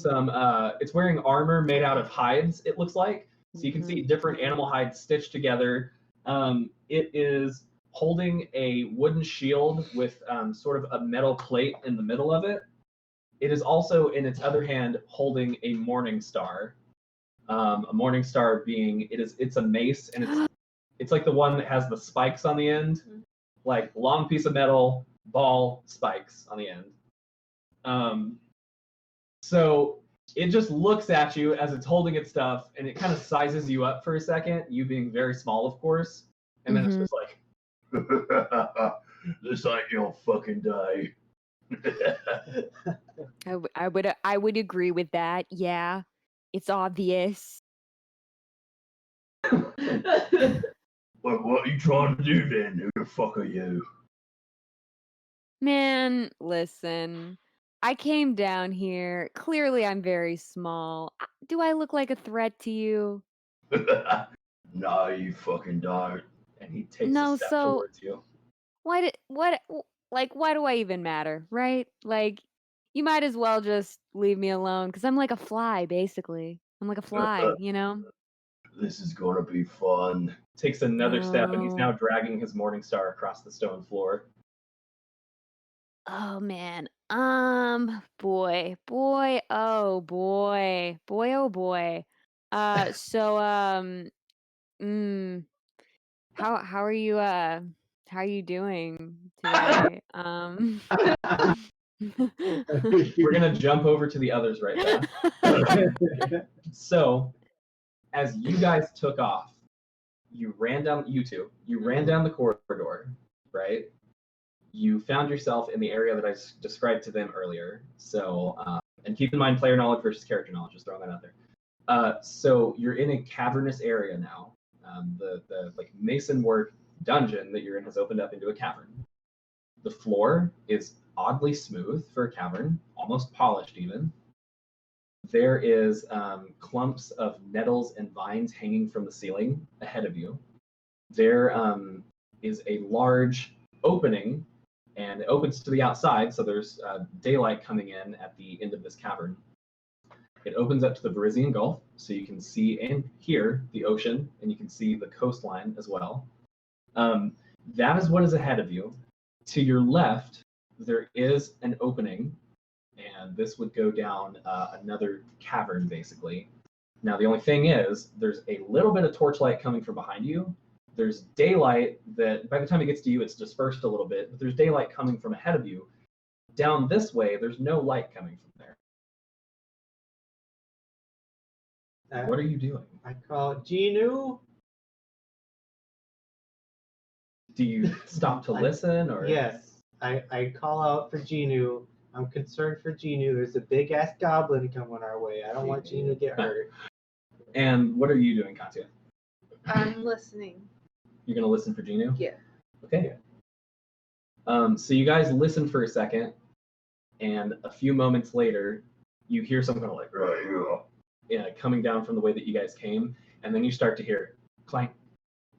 it's wearing armor made out of hides, it looks like. So you can see different animal hides stitched together. It is holding a wooden shield with sort of a metal plate in the middle of it. It is also, in its other hand, holding a morning star. A morning star being, it's a mace, and it's like the one that has the spikes on the end, like long piece of metal, ball, spikes on the end. So it just looks at you as it's holding its stuff, and it kind of sizes you up for a second, you being very small, of course, and then it's just like, this ain't your fucking day. I would agree with that. Yeah, it's obvious. Well, what are you trying to do then? Who the fuck are you? Man, listen. I came down here. Clearly, I'm very small. Do I look like a threat to you? No, you fucking don't. And he takes No, a step so- towards you. Why do I even matter, right? Like, you might as well just leave me alone, because I'm like a fly, basically. I'm like a fly, you know? This is gonna be fun. Takes another step, and he's No. now dragging his morning star across the stone floor. Oh man. Boy, oh boy. Oh boy. So how are you doing today? We're gonna jump over to the others right now. So, as you guys took off, you ran down the corridor, right? You found yourself in the area that I described to them earlier. So, and keep in mind player knowledge versus character knowledge, just throwing that out there. So you're in a cavernous area now. The like mason work dungeon that you're in has opened up into a cavern. The floor is oddly smooth for a cavern, almost polished even. There is clumps of nettles and vines hanging from the ceiling ahead of you. There is a large opening, and it opens to the outside, so there's daylight coming in at the end of this cavern. It opens up to the Verizian Gulf, so you can see and hear the ocean, and you can see the coastline as well. That is what is ahead of you. To your left, there is an opening, and this would go down another cavern, basically. Now, the only thing is, there's a little bit of torchlight coming from behind you. There's daylight that, by the time it gets to you, it's dispersed a little bit, but there's daylight coming from ahead of you. Down this way, there's no light coming from there. What are you doing? I call Genu. Do you stop to listen, or? Yes, I call out for Genu. I'm concerned for Genu. There's a big ass goblin coming our way. I don't want Genu to get hurt. And what are you doing, Katya? I'm listening. You're gonna listen for Genu? Yeah. Okay. So you guys listen for a second, and a few moments later, you hear something like coming down from the way that you guys came, and then you start to hear clank,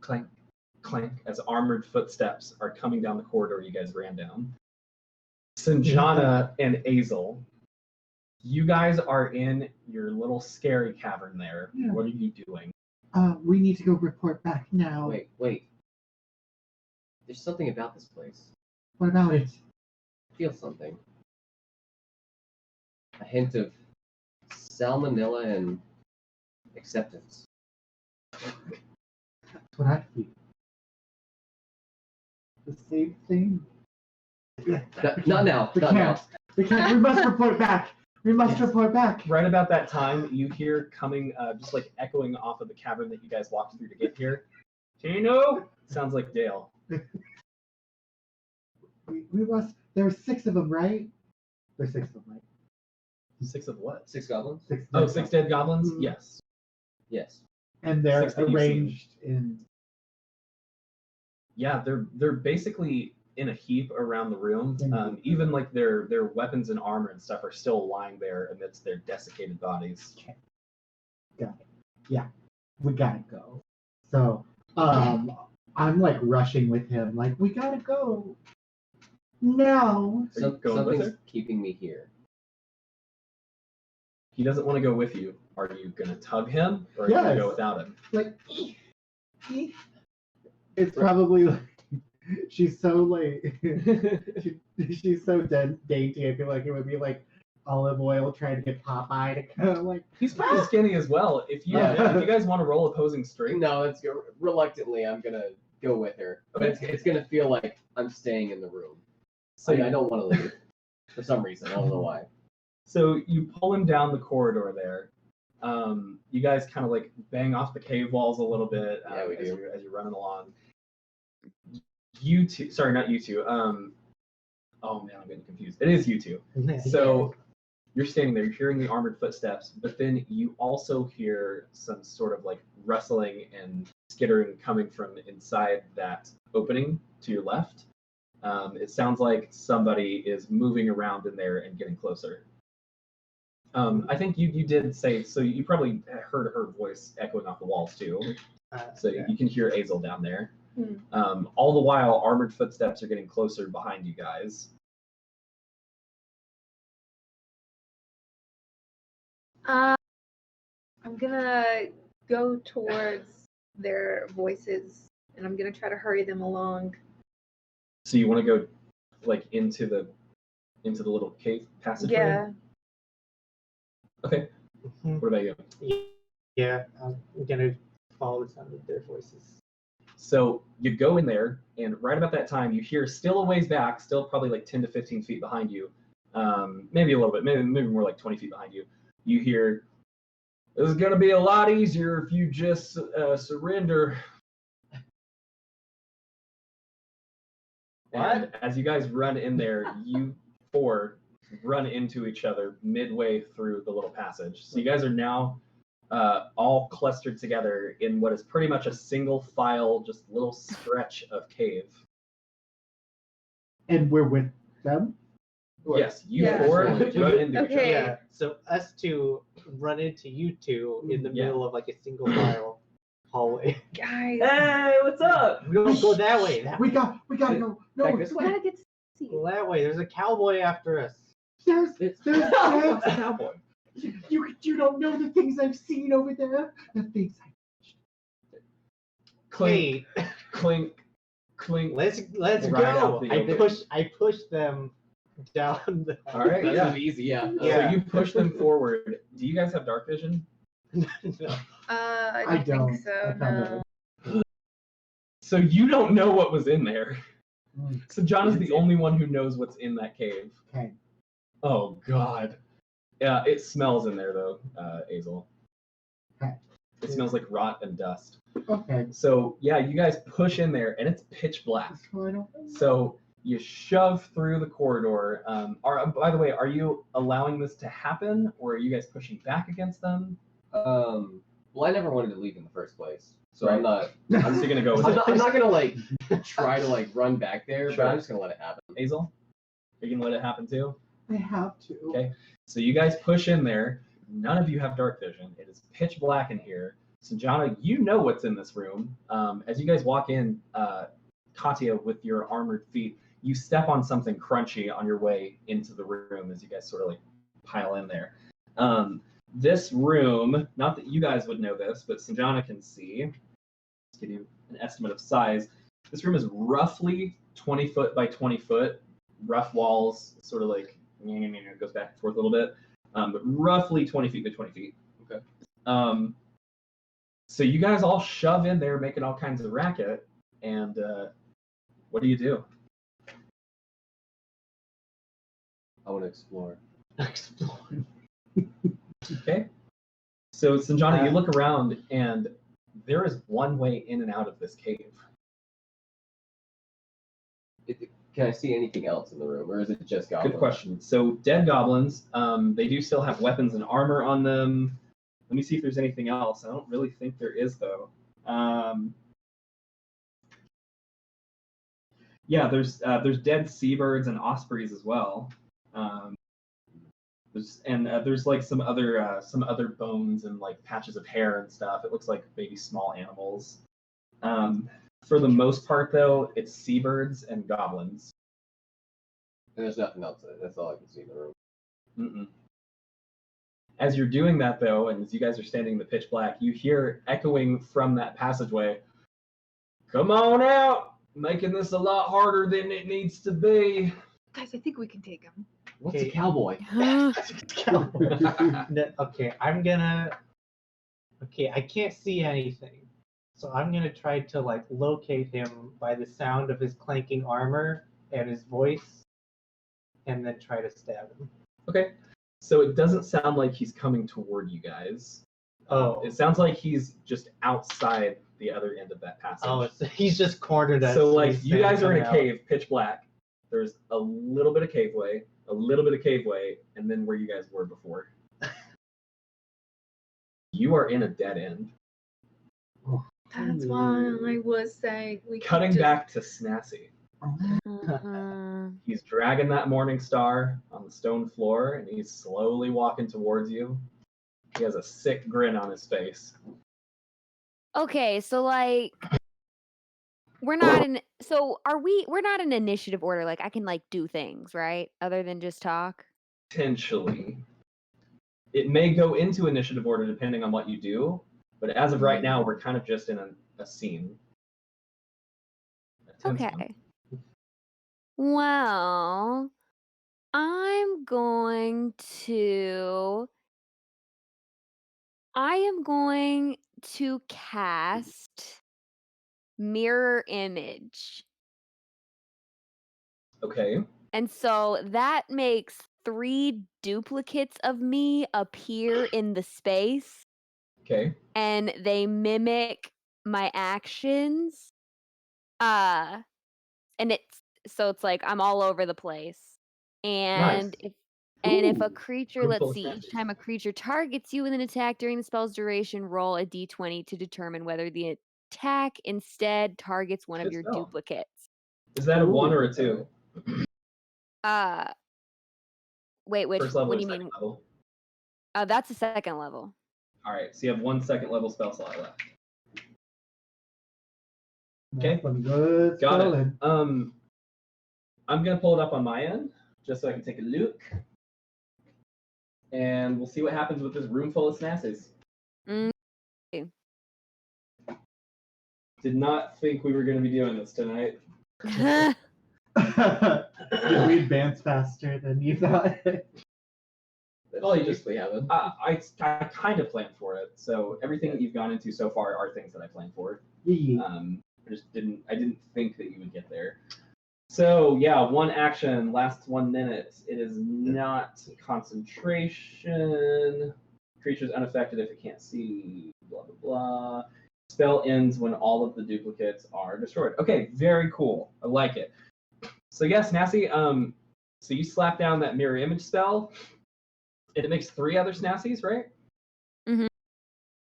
clank, clank as armored footsteps are coming down the corridor you guys ran down. Sanjana and Azel, you guys are in your little scary cavern there. Yeah. What are you doing? We need to go report back now. Wait. There's something about this place. What about it? I feel something. A hint of salmonella and acceptance. That's what I feel. The same thing. Yeah. Not now. We Not can't. now. We can't. We must report back. We must report back. Right about that time, you hear coming, just like echoing off of the cavern that you guys walked through to get here. Geno! Sounds like Dale. We must. There were 6 of them, right? There's 6 of them, right? 6 of what? 6 goblins? 6. Oh, 6 dead goblins? Mhm. Yes. Yes. And they're 6 that you've seen. arranged in. Yeah, they're basically in a heap around the room. Mhm. Even like their weapons and armor and stuff are still lying there amidst their desiccated bodies. Okay. Got it. Yeah, we gotta go. So, I'm like rushing with him, like we gotta go. No. Are you going with Something's her? keeping me here. He doesn't want to go with you. Are you gonna tug him, or are you Yes. gonna go without him? Like, it's probably like she's so like she's so dainty. I feel like it would be like olive oil trying to get Popeye to go. Like He's pretty skinny as well. If you guys want to roll opposing strength, No, it's reluctantly. I'm gonna go with her, but it's gonna feel like I'm staying in the room. so I don't want to leave for some reason. I don't know why. So you pull him down the corridor there. You guys kind of like bang off the cave walls a little bit Yeah, we as do. you're running along. You two, sorry, not you two. Oh man, I'm getting confused. It is you two. So you're standing there, you're hearing the armored footsteps, but then you also hear some sort of like rustling and skittering coming from inside that opening to your left. It sounds like somebody is moving around in there and getting closer. I think you did say, so you probably heard her voice echoing off the walls too. So yeah. you can hear Azel down there. Hmm. All the while, armored footsteps are getting closer behind you guys. I'm gonna go towards their voices, and I'm gonna try to hurry them along. So you want to go like into the little cave passageway? Yeah. Okay. Mhm. What about you? Yeah, I'm gonna follow the sound of their voices. So you go in there, and right about that time, you hear still a ways back, still probably like 10 to 15 feet behind you, maybe a little bit, maybe more like 20 feet behind you. You hear, "This is gonna be a lot easier if you just surrender." And as you guys run in there, you 4 run into each other midway through the little passage. So you guys are now all clustered together in what is pretty much a single file, just little stretch of cave. And we're with them? Yes, you Yeah. four Yeah. run into each other. Okay. Yeah. So us two run into you two in the Yeah. middle of like a single file hallway. Guys, Hey, what's up? We don't go that way. We gotta go. No, Back this we way. gotta get to see. Go that way. There's a cowboy after us. there's It's Dad. a cowboy. You don't know the things I've seen over there. The things Clink, Wait, clink, clink. let's Right go. out the open. I push them down the. All right, That's yeah. easy, yeah. Yeah. So you push them forward. Do you guys have dark vision? No. I don't don't. think so. I found No. So you don't know what was in there. Mm. So John is the only one who knows what's in that cave. Okay. Oh God. Yeah, it smells in there though, Azel. Okay. It smells like rot and dust. Okay. So yeah, you guys push in there and it's pitch black. So you shove through the corridor. By the way, are you allowing this to happen, or are you guys pushing back against them? Well, I never wanted to leave in the first place, so Right. I'm not. I'm just gonna go with I'm it. not gonna like try to like run back there, Sure. but I'm just gonna let it happen. Azel, are you gonna let it happen too? I have to. Okay. So you guys push in there. None of you have dark vision. It is pitch black in here. Sanjana, you know what's in this room. As you guys walk in, Katya, with your armored feet, you step on something crunchy on your way into the room as you guys sort of like pile in there. This room, not that you guys would know this, but Sanjana can see. Let's give you an estimate of size. This room is roughly 20 foot by 20 foot. Rough walls, sort of like, it goes back and forth a little bit, but roughly 20 feet by 20 feet. Okay. So you guys all shove in there, making all kinds of racket, and what do you do? I want to explore. Explore. Okay. So Sanjana, you look around, and there is one way in and out of this cave. Can I see anything else in the room, or is it just goblins? Good question. So dead goblins, they do still have weapons and armor on them. Let me see if there's anything else. I don't really think there is, though. Yeah, there's dead seabirds and ospreys as well. There's like some other bones and like patches of hair and stuff. It looks like maybe small animals. For the most part, though, it's seabirds and goblins. And there's nothing else. That's all I can see in the room. Mm-mm. As you're doing that, though, and as you guys are standing in the pitch black, you hear echoing from that passageway, "Come on out! Making this a lot harder than it needs to be." Guys, I think we can take him. What's Okay. a cowboy? No, okay, I can't see anything. So I'm gonna try to like locate him by the sound of his clanking armor and his voice, and then try to stab him. Okay. So it doesn't sound like he's coming toward you guys. Oh. It sounds like he's just outside the other end of that passage. Oh, so he's just cornered us. So like He's you guys are in a coming out. cave, pitch black. There's a little bit of caveway, and then where you guys were before. You are in a dead end. That's why I was saying we could Cutting just... back to Snassy. Mhm. He's dragging that morning star on the stone floor, and he's slowly walking towards you. He has a sick grin on his face. Okay, so like we're not in we're not in initiative order, like I can like do things, right? Other than just talk. Potentially. It may go into initiative order depending on what you do, but as of right now, we're kind of just in a scene. A tense one. Okay. Well, I'm going to cast mirror image. Okay. And so that makes 3 duplicates of me appear in the space, Okay. and they mimic my actions. And it's like I'm all over the place. And Nice. And if a Ooh, creature, room let's full of see, each snapsies. time a creature targets you with an attack during the spell's duration, roll a d20 to determine whether the attack instead targets one of Good your spell. duplicates. Is that a 1 or a 2? Wait, which? First level What or do you second mean? level? That's a second level. All right, so you have 1 second level spell slot left. Okay. Some good Got it. spelling. I'm gonna pull it up on my end just so I can take a look, and we'll see what happens with this room full of snasses. Okay. Did not think we were gonna be doing this tonight. Did we advance faster than you thought? Well, you just we haven't. I kind of planned for it, so everything that you've gone into so far are things that I planned for. Yeah. I didn't think that you would get there. So yeah, 1 action lasts 1 minute. It is not concentration. Creature's unaffected if it can't see. Blah blah blah. Spell ends when all of the duplicates are destroyed. Okay, very cool. I like it. So yes, Snassie. So you slap down that mirror image spell, and it makes 3 other Snassies, right? Mhm.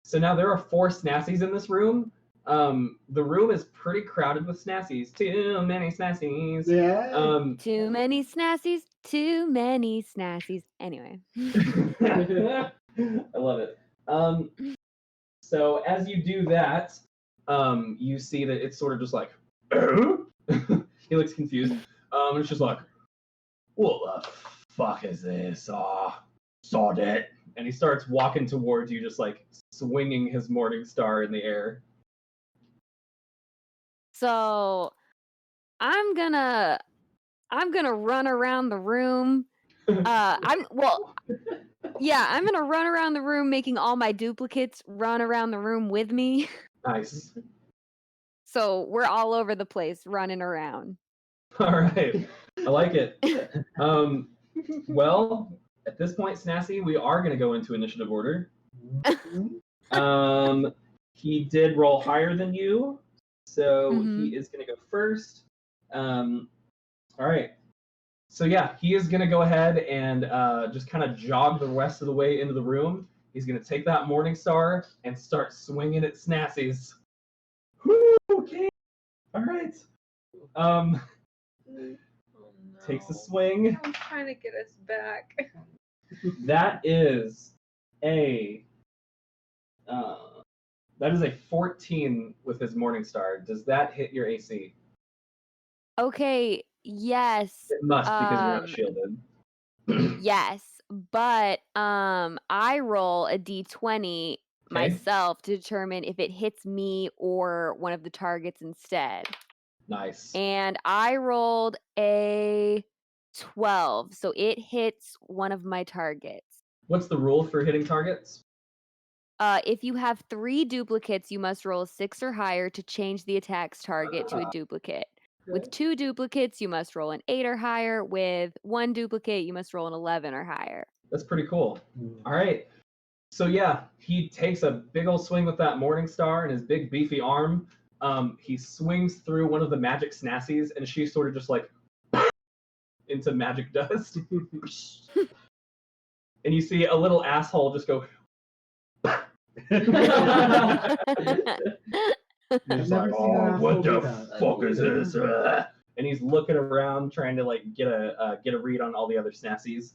So now there are 4 Snassies in this room. The room is pretty crowded with Snassies. Too many Snassies. Yeah. Too many Snassies. Too many Snassies. Anyway. I love it. So as you do that, you see that it's sort of just like, he looks confused. It's just like, what the fuck is this? Sod it. And he starts walking towards you, just like swinging his morning star in the air. So I'm gonna run around the room. I'm gonna run around the room, making all my duplicates run around the room with me. Nice. So we're all over the place running around. All right. I like it. Well, at this point, Snassie, we are going to go into initiative order. He did roll higher than you, so he is going to go first. All right. So yeah, he is going to go ahead and just kind of jog the rest of the way into the room. He's going to take that morning star and start swinging at Snassies. Woo, okay. All right. Takes a swing. I'm trying to get us back. That is a 14 with his morning star. Does that hit your AC? Okay, yes. It must because you're not shielded. Yes, but I roll a d20 myself to determine if it hits me or one of the targets instead. Nice. And I rolled a 12, so it hits one of my targets. What's the rule for hitting targets? If you have 3 duplicates, you must roll a 6 or higher to change the attack's target to a duplicate. With 2 duplicates, you must roll an 8 or higher. With 1 duplicate, you must roll an 11 or higher. That's pretty cool. All right. So yeah, he takes a big old swing with that morning star and his big beefy arm. He swings through one of the magic Snassies, and she's sort of just like into magic dust. And you see a little asshole just go. He's like, oh, what the fuck is this? And he's looking around trying to like get a read on all the other Snassies.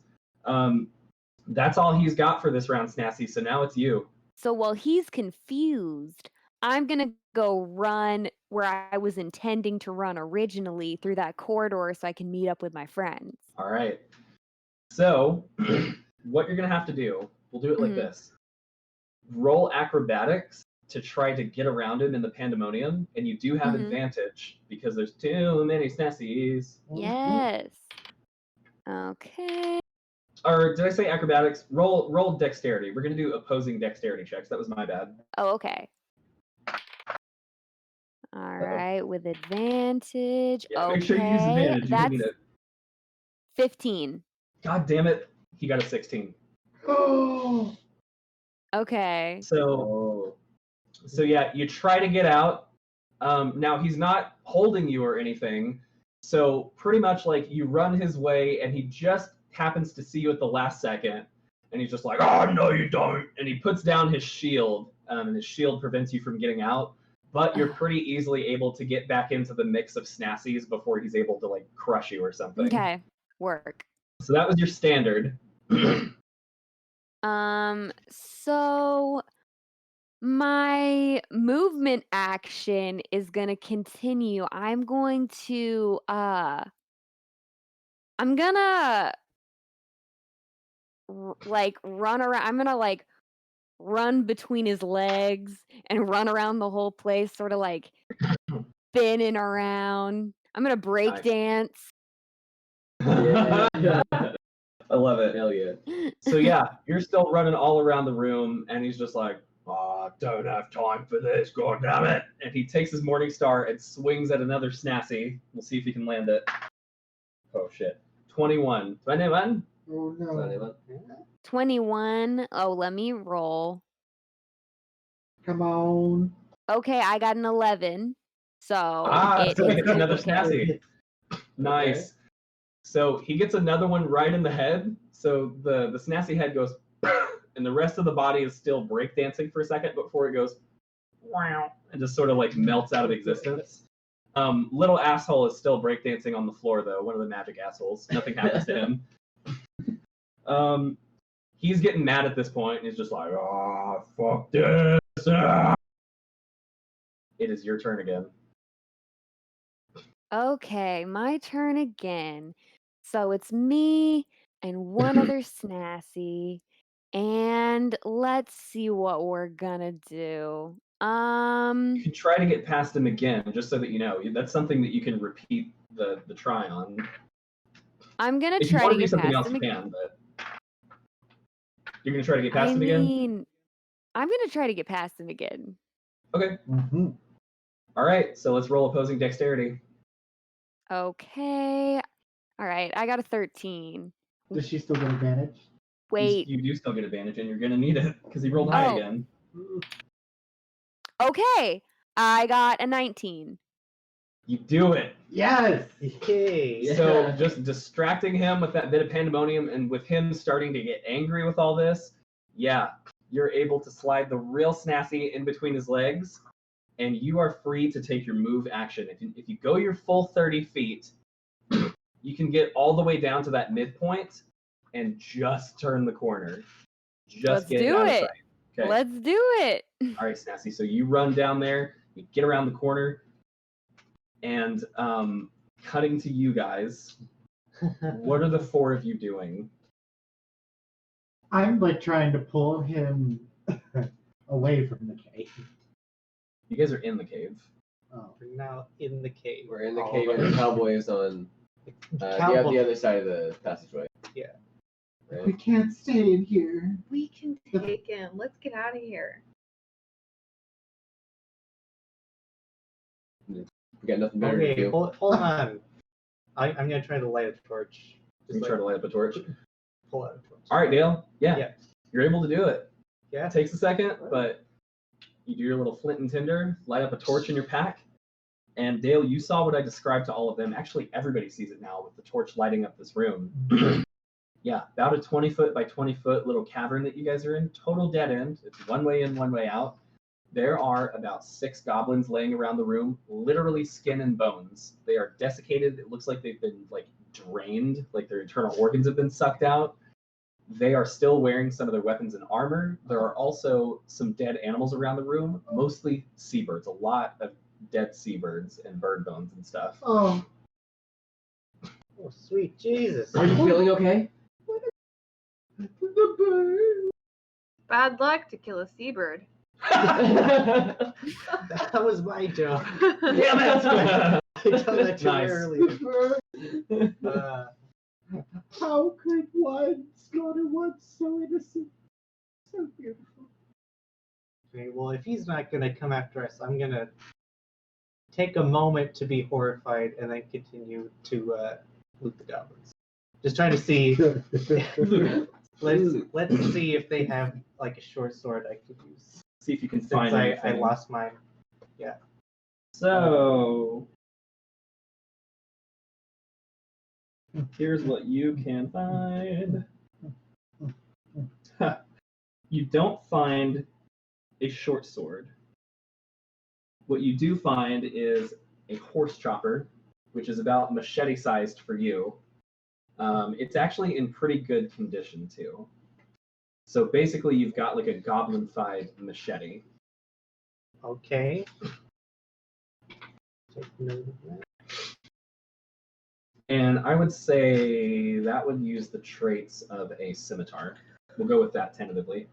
That's all he's got for this round, Snassie. So now it's you. So while he's confused, I'm gonna go run where I was intending to run originally through that corridor so I can meet up with my friends. All right. So what you're gonna have to do, we'll do it like this. Roll acrobatics to try to get around him in the pandemonium, and you do have advantage because there's too many Snassies. Yes. Okay. Or did I say acrobatics? Roll dexterity. We're gonna do opposing dexterity checks. That was my bad. Oh, okay. All right, with advantage. Yeah, okay. make sure you use advantage. You need it. 15. God damn it. He got a 16. Okay. So yeah, you try to get out. Now he's not holding you or anything. So pretty much like you run his way and he just happens to see you at the last second, and he's just like, "Oh no, you don't!" And he puts down his shield, and his shield prevents you from getting out. But you're pretty easily able to get back into the mix of snassies before he's able to like crush you or something. Okay, work. So that was your standard. So my movement action is gonna continue. I'm gonna like run around. I'm gonna like run between his legs and run around the whole place, sort of like spinning around. I'm gonna break dance. I love it. Hell yeah. So yeah, you're still running all around the room, and he's just like, "Oh, don't have time for this, god damn it!" And he takes his Morning Star and swings at another snazzy. We'll see if he can land it. Oh shit. 21. 21? Oh no. 21. Oh, let me roll. Come on. Okay, I got an 11. So So he it gets is another okay. snazzy. Nice. Okay. So he gets another one right in the head. So the snazzy head goes, and the rest of the body is still breakdancing for a second before it goes, wow, and just sort of like melts out of existence. Little asshole is still breakdancing on the floor though. One of the magic assholes. Nothing happens to him. He's getting mad at this point, and he's just like, "Oh, fuck this!" It is your turn again. Okay, my turn again. So it's me and one other snazzy. And let's see what we're gonna do. You can try to get past him again, just so that you know. That's something that you can repeat the try on. I'm gonna If you try want to to do get something past else, him you again. can, but you're gonna try to get past I him again? mean, I'm gonna try to get past him again. Okay. Mm-hmm. All right, so let's roll opposing dexterity. Okay. All right, I got a 13. Does she still get advantage? Wait. You do still get advantage, and you're gonna need it because he rolled high Oh. again. Okay, I got a 19. You do it. Yes. Yay. So just distracting him with that bit of pandemonium, and with him starting to get angry with all this, yeah, you're able to slide the real snazzy in between his legs, and you are free to take your move action. If you go your full 30 feet, you can get all the way down to that midpoint and just turn the corner. Let's Get do out of it. sight. Okay. Let's do it. All right, Snazzy. So you run down there, you get around the corner, and cutting to you guys. What are the four of you doing? I'm like trying to pull him away from the cave. You guys are in the cave. Oh. We're now in the cave. We're in the All cave, of and us. the cowboy is on Cowboy- the other side of the passageway. Yeah. Right? We can't stay in here. We can take him. Let's get out of here. We got nothing better to Okay, do. hold on. I'm gonna try to light a torch. You try to light up a torch. Pull out a torch. All right, Dale. Yeah, Yeah. you're able to do it. Yeah. It takes a second, but you do your little flint and tinder, light up a torch in your pack. And Dale, you saw what I described to all of them. Actually, everybody sees it now with the torch lighting up this room. Yeah, about a 20-foot by 20-foot little cavern that you guys are in. Total dead end. It's one way in, one way out. There are about 6 goblins laying around the room, literally skin and bones. They are desiccated. It looks like they've been like drained, like their internal organs have been sucked out. They are still wearing some of their weapons and armor. There are also some dead animals around the room, mostly seabirds, a lot of dead seabirds and bird bones and stuff. Oh. Oh, sweet Jesus. Are you feeling okay? The bird. Bad luck to kill a seabird. That was my joke. Damn it! I told that to Nice. you earlier. How could one slaughter one so innocent? So beautiful. Okay, well, if he's not gonna come after us, I'm gonna take a moment to be horrified and then continue to loot the goblins. Just trying to see. Let's see if they have like a short sword I could use. See if you can Since find I anything. lost mine. Yeah. So Here's what you can find. You don't find a short sword. What you do find is a horse chopper, which is about machete sized for you. It's actually in pretty good condition too. So basically, you've got like a goblin-fied machete. Okay. Take note of that. And I would say that would use the traits of a scimitar. We'll go with that tentatively.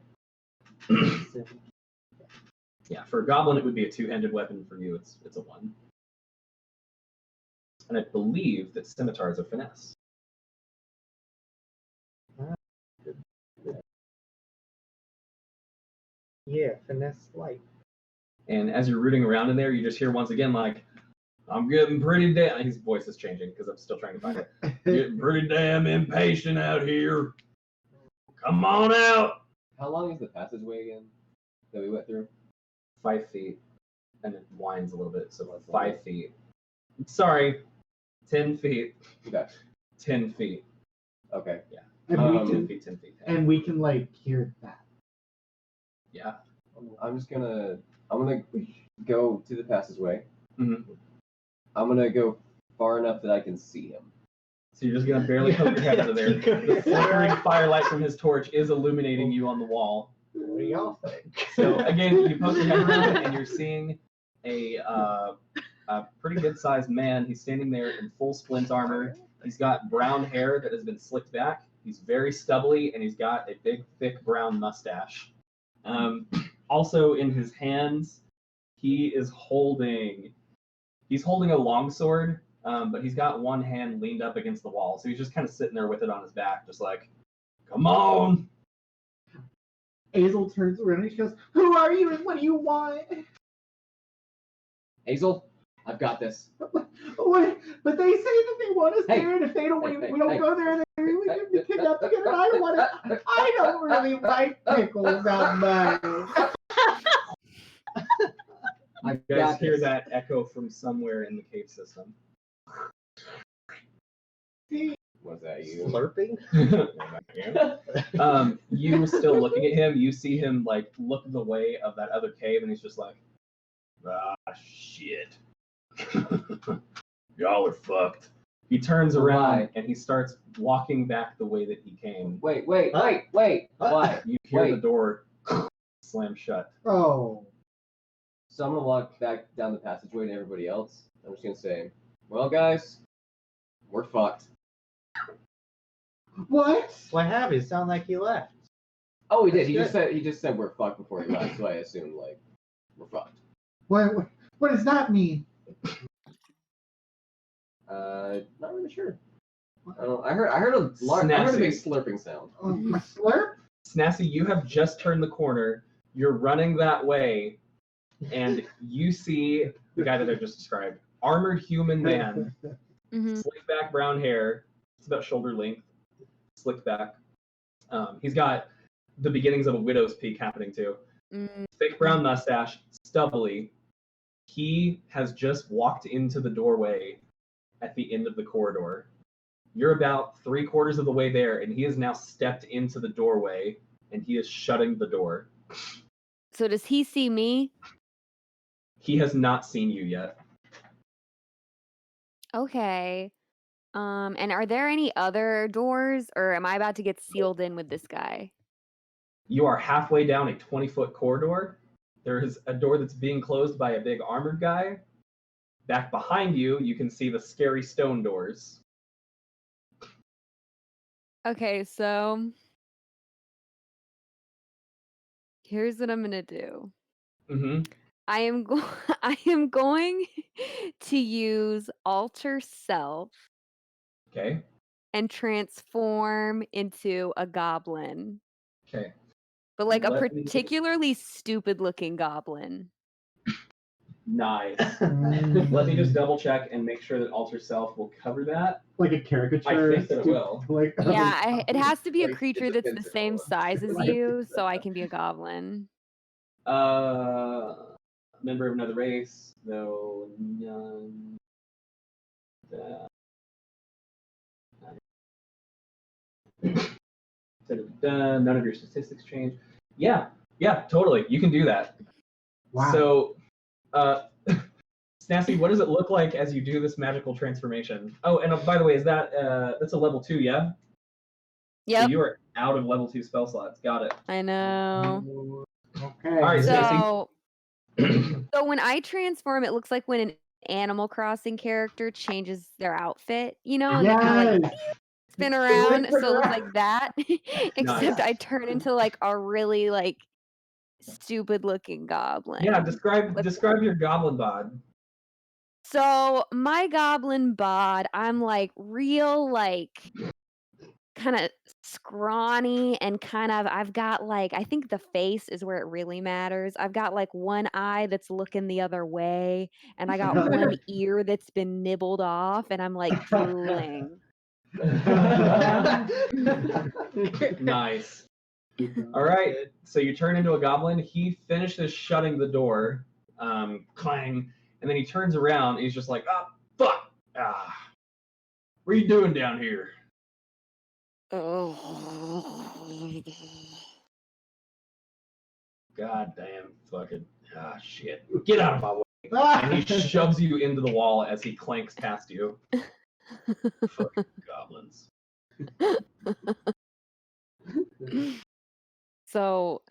Yeah, for a goblin, it would be a two-handed weapon. For you, it's a one. And I believe that scimitars are finesse. Yeah, finesse light. And as you're rooting around in there, you just hear once again, like, I'm getting pretty damn... His voice is changing because I'm still trying to find it. Getting pretty damn impatient out here. Come on out. How long is the passageway again that we went through? 5 feet. And it winds a little bit, so 5 feet. Sorry, 10 feet. Okay. 10 feet. Okay. Yeah. And we 10 can, feet, 10 feet. 10. and we can like hear that. Yeah. I'm gonna go to the passageway. Mhm. I'm gonna go far enough that I can see him. So you're just gonna barely poke your head out of there. The flickering firelight from his torch is illuminating you on the wall. What do y'all think? So again, you poke your head around and you're seeing a pretty good-sized man. He's standing there in full splint armor. He's got brown hair that has been slicked back. He's very stubbly, and he's got a big, thick brown mustache. Also, in his hands, he's holding a longsword, but he's got one hand leaned up against the wall. So he's just kind of sitting there with it on his back, just like, come on. Hazel turns around and she goes, "Who are you and what do you want?" Hazel, I've got this. What? But they say that they want us Hey. there, and if they don't, Hey, we don't hey. go there, then we can be kidnapped together. And I don't want to. I don't really like pickles that much. I You guys got hear this. that echo from somewhere in the cave system. Was that you? Slurping? You still looking at him, you see him like look the way of that other cave, and he's just like, ah, shit. Y'all are fucked. He turns around and he starts walking back the way that he came. Wait. Why? You hear the Wait. door slam shut. Oh. So I'm gonna walk back down the passageway to everybody else. I'm just gonna say, well, guys, we're fucked. What? What happened? It sounded like he left. Oh, he did. That's He just said we're fucked before he left, so I assumed like we're fucked. What does that mean? Not really sure. I heard a big slurping sound. Slurp? Snassy, you have just turned the corner. You're running that way, and you see the guy that I just described. Armored human man, slick back brown hair. It's about shoulder length, slicked back. He's got the beginnings of a widow's peak happening too. Thick brown mustache, stubbly. He has just walked into the doorway at the end of the corridor. You're about 3/4 of the way there, and he has now stepped into the doorway, and he is shutting the door. So does he see me? He has not seen you yet. Okay. And are there any other doors, or am I about to get sealed in with this guy? You are halfway down a 20-foot corridor. There is a door that's being closed by a big armored guy. Back behind you, you can see the scary stone doors. Okay, so here's what I'm gonna do. I am going to use alter self. Okay. And transform into a goblin. Okay. But like a Let me- particularly stupid looking goblin. Nice. Let me just double check and make sure that alter self will cover that. Like a caricature. I think that it will. Like, Yeah, it has to be a Like creature that's the defensive same almost. size as you, so I can be a goblin. Member of another race, though none. None of your statistics change. Yeah, totally. You can do that. Wow. So, Snasty, what does it look like as you do this magical transformation? Oh, and by the way, is that that's a level 2, yeah? Yep. So you are out of level 2 spell slots. Got it. I know. Okay. All right, So, so when I transform, it looks like when an Animal Crossing character changes their outfit, you know, and they kind of like spin around. So it looks like that, except I turn into like a really like stupid looking goblin. Yeah, describe your goblin bod. So my goblin bod, I'm like real like kind of scrawny and kind of I've got like I think the face is where it really matters. I've got like one eye that's looking the other way and I got one ear that's been nibbled off and I'm like drooling. Nice. All right, so you turn into a goblin. He finishes shutting the door, clang, and then he turns around and he's just like, "Ah, fuck! What are you doing down here?" God damn, fucking, shit. Get out of my way. And he shoves you into the wall as he clanks past you. Fucking goblins. So,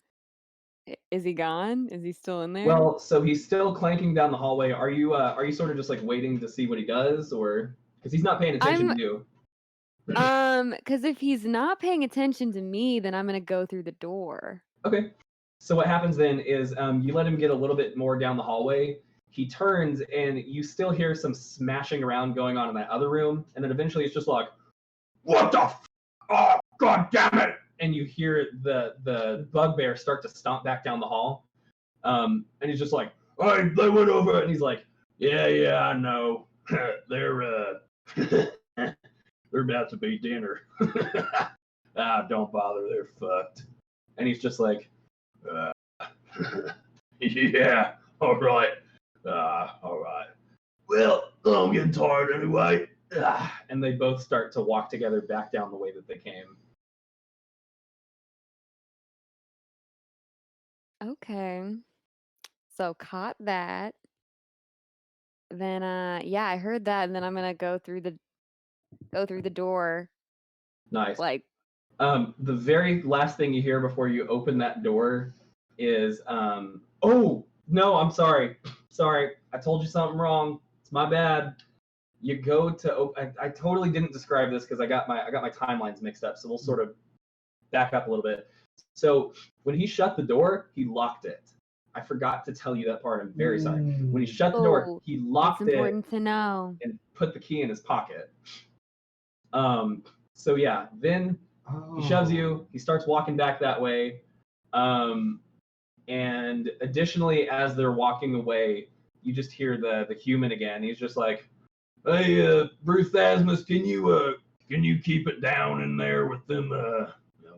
is he gone? Is he still in there? Well, so he's still clanking down the hallway. Are you sort of just like waiting to see what he does, or because he's not paying attention to you? Because if he's not paying attention to me, then I'm gonna go through the door. Okay. So what happens then is you let him get a little bit more down the hallway. He turns and you still hear some smashing around going on in that other room, and then eventually it's just like, "What the f? Oh, god damn it!" And you hear the bugbear start to stomp back down the hall. And he's just like, "Oh, they went over," and he's like, "Yeah, I know. They're about to be dinner. Don't bother. They're fucked." And he's just like, "Yeah, all right. All right. Well, I'm getting tired anyway." And they both start to walk together back down the way that they came. Okay. So caught that. Then yeah, I heard that, and then I'm gonna go through the door. Nice. Like the very last thing you hear before you open that door is oh no, I'm sorry. Sorry, I told you something wrong. It's my bad. You go to I totally didn't describe this because I got my timelines mixed up, so we'll sort of back up a little bit. So when he shut the door, he locked it. I forgot to tell you that part. I'm very sorry. When he shut the door, he locked it's it important to know. and put the key in his pocket. So yeah, then he shoves you. He starts walking back that way. And additionally, as they're walking away, you just hear the human again. He's just like, "Hey, Bruce Asmus, can you keep it down in there with them,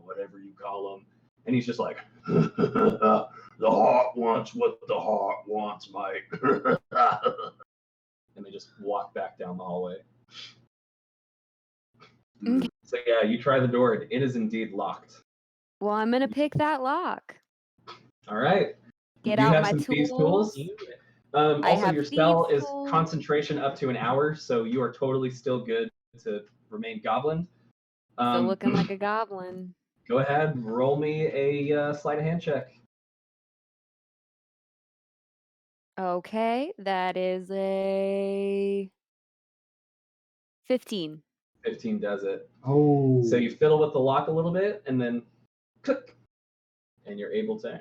whatever you call them?" And he's just like, "The heart wants what the heart wants, mate." And they just walk back down the hallway. Okay. So yeah, you try the door. It is indeed locked. Well, I'm gonna pick that lock. All right. Get you out have my some thieves' tools. Also, your spell thieves' is tools. concentration up to an hour, so you are totally still good to remain goblin. Still looking like a goblin. Go ahead, roll me a sleight of hand check. Okay, that is a 15. 15 does it. Oh. So you fiddle with the lock a little bit, and then click, and you're able to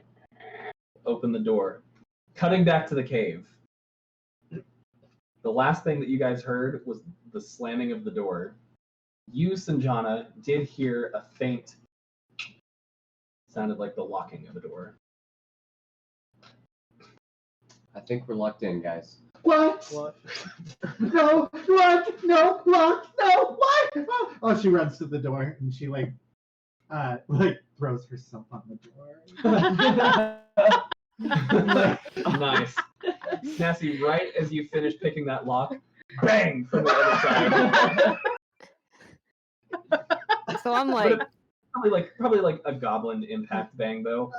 open the door. Cutting back to the cave. The last thing that you guys heard was the slamming of the door. You, Sanjana, did hear a faint sounded like the locking of a door. I think we're locked in, guys. What? No, what? No, lock, no, what? Oh, she runs to the door and she like throws herself on the door. Nice. Snasty, right as you finish picking that lock, bang from the other side. so I'm But like, probably like a goblin impact bang though.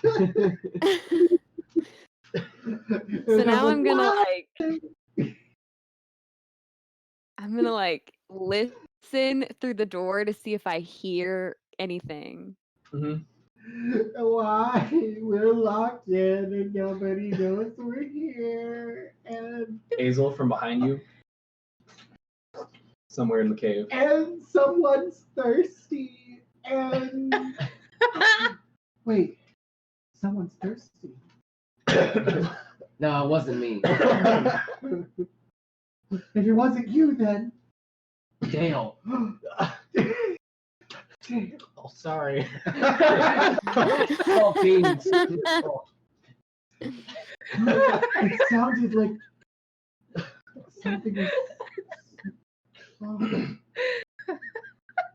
so now I'm gonna like listen through the door to see if I hear anything. Hmm. Why? We're locked in and nobody knows we're here. And Hazel from behind you, somewhere in the cave. someone's thirsty. And wait, someone's thirsty. No, it wasn't me. If it wasn't you, then Dale. Oh, sorry. All beans. It sounded like something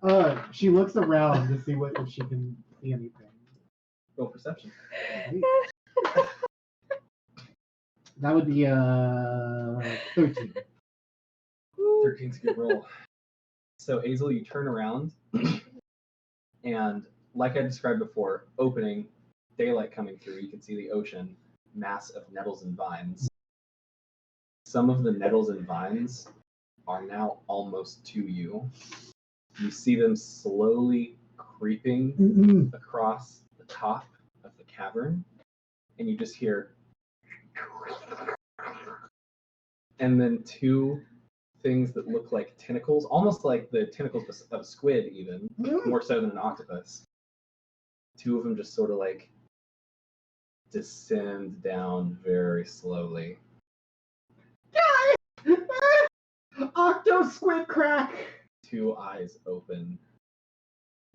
was. She looks around to see if she can see anything. Roll perception. That would be 13. 13's a good roll. So Hazel, you turn around, and like I described before, opening, daylight coming through, you can see the ocean, mass of nettles and vines. Some of the nettles and vines are now almost to you. You see them slowly creeping across the top of the cavern, and you just hear, and then two things that look like tentacles, almost like the tentacles of a squid even, more so than an octopus. Two of them just sort of like descend down very slowly. Octo squid crack! Two eyes open,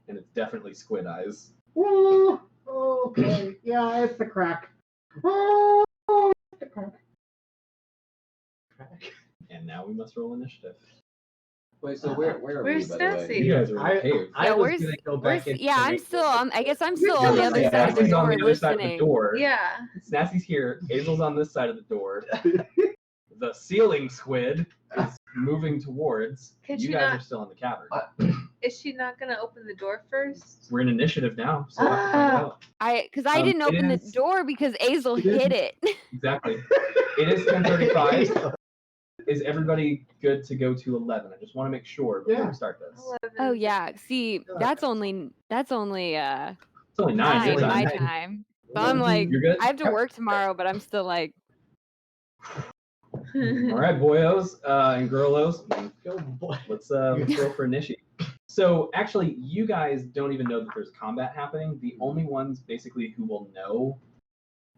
and it's definitely squid eyes. Oh, okay. Yeah, it's the crack. Oh, it's the crack. And now we must roll initiative. Wait, so where are Where's we, by the way? Stassi? You guys are in the cave. I Yeah, was where's- gonna go back into yeah, the I'm main still. building. I guess I'm still on the other side of the Snassie's on door the other side of the listening. door. Yeah. Snassie's here. Hazel's on this side of the door. The ceiling squid is moving towards. Can You she guys not- are still in the cavern. Is she not gonna open the door first? We're in initiative now, so we'll have to find out. Because I didn't It open is- the door because Azel it is- hit it. Exactly. It is 10:35. Is everybody good to go to 11? I just want to make sure before Yeah. we start this. 11. Oh yeah. See, that's only It's only 9. nine your my time. time. So I'm like, You're good? I have to work tomorrow, but I'm still like, All right, boyos and girlos. Oh, boy. Let's roll for initiate. So actually, you guys don't even know that there's combat happening. The only ones basically who will know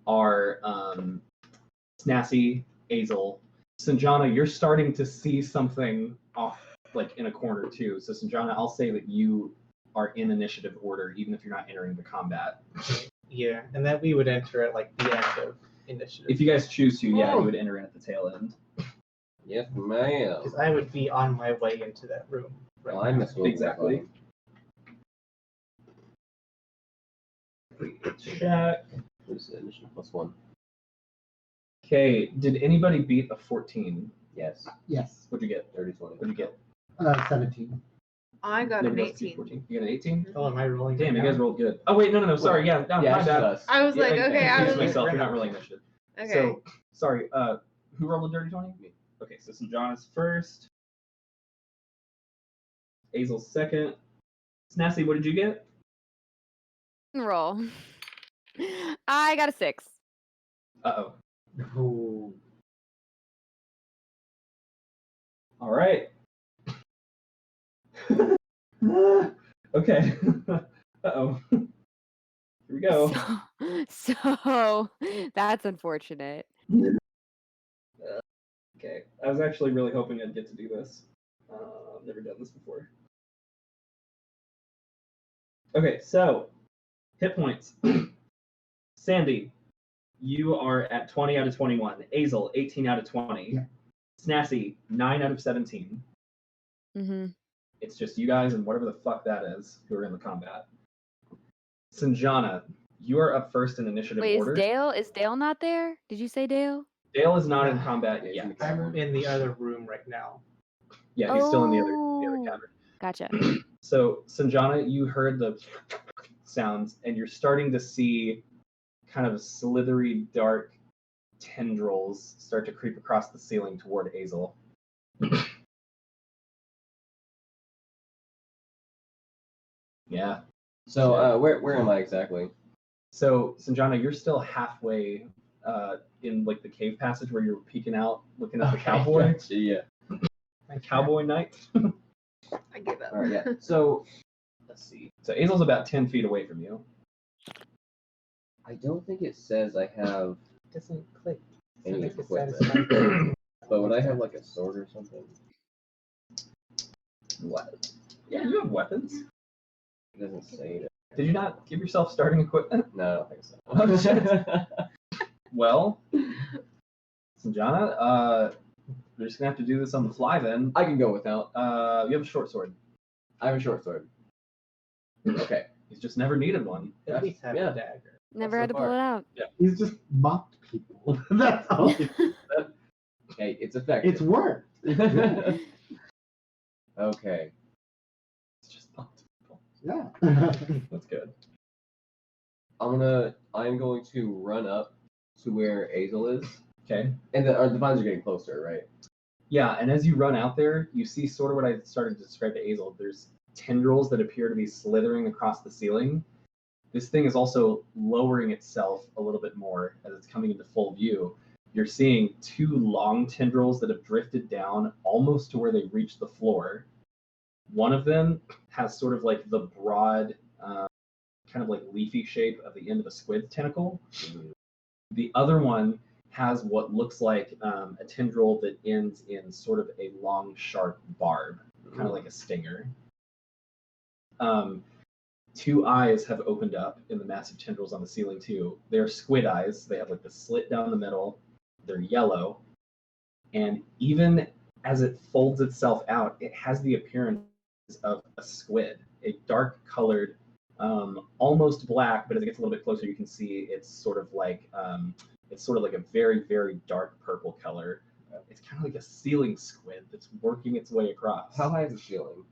are Snassie, Azel, Sanjana. You're starting to see something off, like in a corner too. So Sanjana, I'll say that you are in initiative order, even if you're not entering the combat. Yeah, and then we would enter at like the end of initiative. If you guys choose to, yeah, you would enter in at the tail end. Yes, ma'am. Because I would be on my way into that room. Well, I missed one. Exactly. Check. What is it? Initiative +1. Okay, did anybody beat a 14? Yes. Yes. What'd you get? 30, 20. What'd you get? 17. I got an Nobody else beat 18. 14. You got an 18? Oh, am I rolling? Damn, you now? guys rolled good. Oh wait, no, sorry, yeah, no, Yeah, my it's bad. just us. I was like, okay, I confused was myself. You're not rolling initiative. okay. So, sorry. Who rolled a dirty 20? Me. Okay, so Sanjana's first. Azel's second. Snassie, what did you get? roll. I got a 6. Uh-oh. Oh. All right. Okay. Uh-oh. Here we go. So that's unfortunate. Okay. I was actually really hoping I'd get to do this. I've never done this before. Okay, so hit points. Sandy, you are at 20 out of 21. Azel, 18 out of 20. Yeah. Snassie, 9 out of 17. Mm-hmm. It's just you guys and whatever the fuck that is who are in the combat. Sanjana, you are up first in initiative Wait, order. is Dale not there? Did you say Dale? Dale is not in combat yet. I'm in the other room right now. Yeah, he's still in the other Oh. cavern. Gotcha. So, Sanjana, you heard the sounds, and you're starting to see kind of slithery, dark tendrils start to creep across the ceiling toward Azel. Yeah. So where am I exactly? So, Sanjana, you're still halfway in like the cave passage where you're peeking out, looking at the cowboy. Gotcha, yeah. Cowboy night. I give up. All right, yeah. So let's see. So Azel's about 10 feet away from you. I don't think it says I have Doesn't click. any Doesn't make it equipment. satisfying. But would I have like a sword or something? What? Yeah, you have weapons. It doesn't say that. Did you not give yourself starting equipment? No, I don't think so. Oh, shit. Well, Sanjana, we're just gonna have to do this on the fly then. I can go without. You have a short sword. I have a short sword. Okay. He's just never needed one. At least have Yeah. a dagger. Never had to so pull far. it out. He's just mocked people. That's all. Hey, it's effective. It's worked. It's good. Okay. It's just not difficult. Yeah. That's good. I'm going to run up to where Azel is. Okay. And the vines are getting closer, right? Yeah, and as you run out there, you see sort of what I started to describe to Azel. There's tendrils that appear to be slithering across the ceiling. This thing is also lowering itself a little bit more as it's coming into full view. You're seeing two long tendrils that have drifted down almost to where they reach the floor. One of them has sort of like the broad, kind of like leafy shape of the end of a squid tentacle. The other one has what looks like a tendril that ends in sort of a long, sharp barb, kind of like a stinger. Two eyes have opened up in the massive tendrils on the ceiling too. They're squid eyes. They have like the slit down the middle. They're yellow. And even as it folds itself out, it has the appearance of a squid, a dark colored, almost black, but as it gets a little bit closer, you can see it's sort of like a very, very dark purple color. It's kind of like a ceiling squid that's working its way across. How high is the ceiling?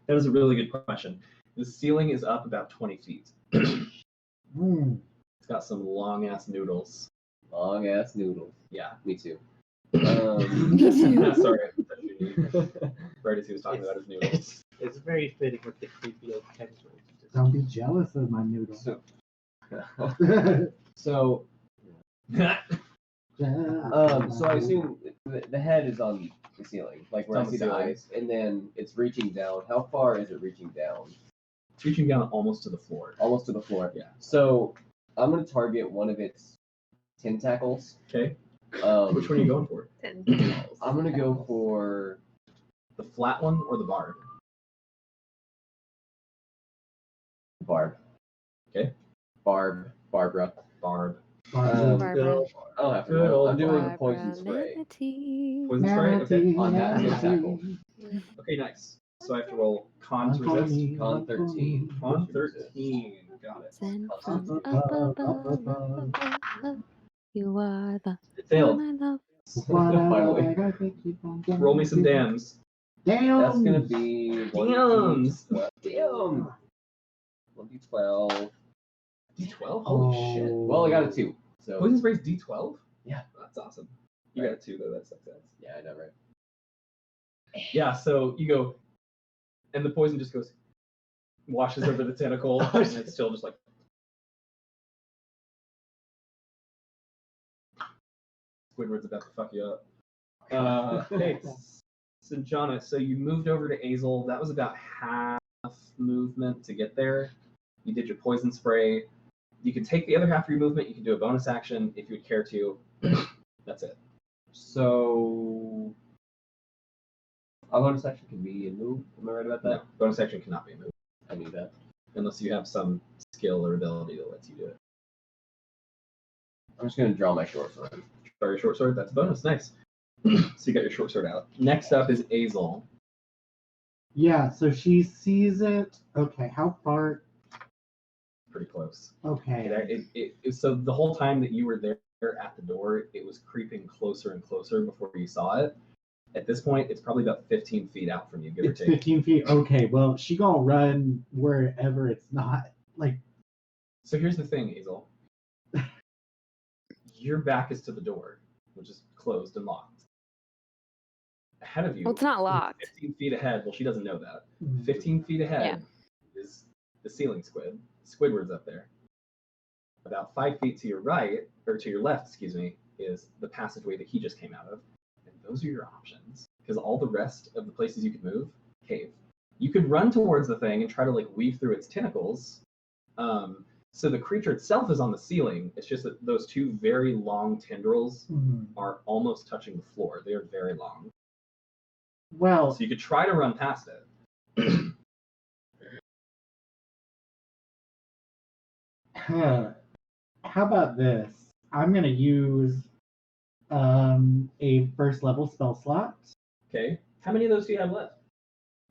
That is a really good question. The ceiling is up about 20 feet. Hmm. It's got some long ass noodles. Long ass noodles. Yeah. Me too. Sorry. Right as he was talking about his noodles. It's very fitting with the creepy old tendrils. Don't be jealous of my noodle. So I assume the head is on the ceiling, like where I It's on see the the ceiling. eyes, and then it's reaching down. How far is it reaching down? It's reaching down almost to the floor. Almost to the floor. Yeah. So I'm gonna target one of its tentacles. Okay. Which one are you going for? Tendrils. I'm gonna go for The flat one or the barb? Barb. Okay. Barbara. Barb. Barbara. I'll have to Good roll. old I'm doing Barbara poison spray. Manatee. Poison spray? Okay. On that tentacle. Okay, nice. So I have to roll con to resist. Con 13. Con 13. Got it. Send from up above. You are the It failed. one I love. Finally. Roll me some dams. Damn. That's gonna be Dams. 1d12. 1d12. D12? Holy shit. Well, I got a 2. So Poison spray's D12? Yeah. That's awesome. You got a 2 though, that sucks ass. yeah, I know, right? Yeah, so you go, and the poison just goes, washes over the tentacle, and it's still just like. Squidward's about to fuck you up. Hey, Sanjana, so you moved over to Azel. That was about half movement to get there. You did your poison spray. You can take the other half of your movement. You can do a bonus action if you would care to. That's it. So a bonus action can be a move. Am I right about that? No, bonus action cannot be a move I knew that. unless you have some skill or ability that lets you do it. I'm just gonna draw my short sword. Draw your short sword. That's a bonus. Nice. So you got your short sword out. Next up is Azel. Yeah, so she sees it. Okay, how far? Pretty close. Okay. So the whole time that you were there at the door, it was creeping closer and closer before you saw it. At this point, it's probably about 15 feet out from you, give or It's take. 15 feet. Okay, well, she gonna run wherever it's not. Like, So here's the thing, Hazel. Your back is to the door, which is closed and locked. Ahead of you, Well, it's not locked. 15 feet ahead, well, she doesn't know that. 15 feet ahead is the ceiling squid. Squidward's up there. About 5 feet to your right, or to your left, excuse me, is the passageway that he just came out of. And those are your options. Because all the rest of the places you could move, cave. You could run towards the thing and try to like weave through its tentacles. So the creature itself is on the ceiling. It's just that those two very long tendrils are almost touching the floor. They are very long. well, So you could try to run past it. how about this? I'm gonna use a first level spell slot. Okay. How many of those do you have left?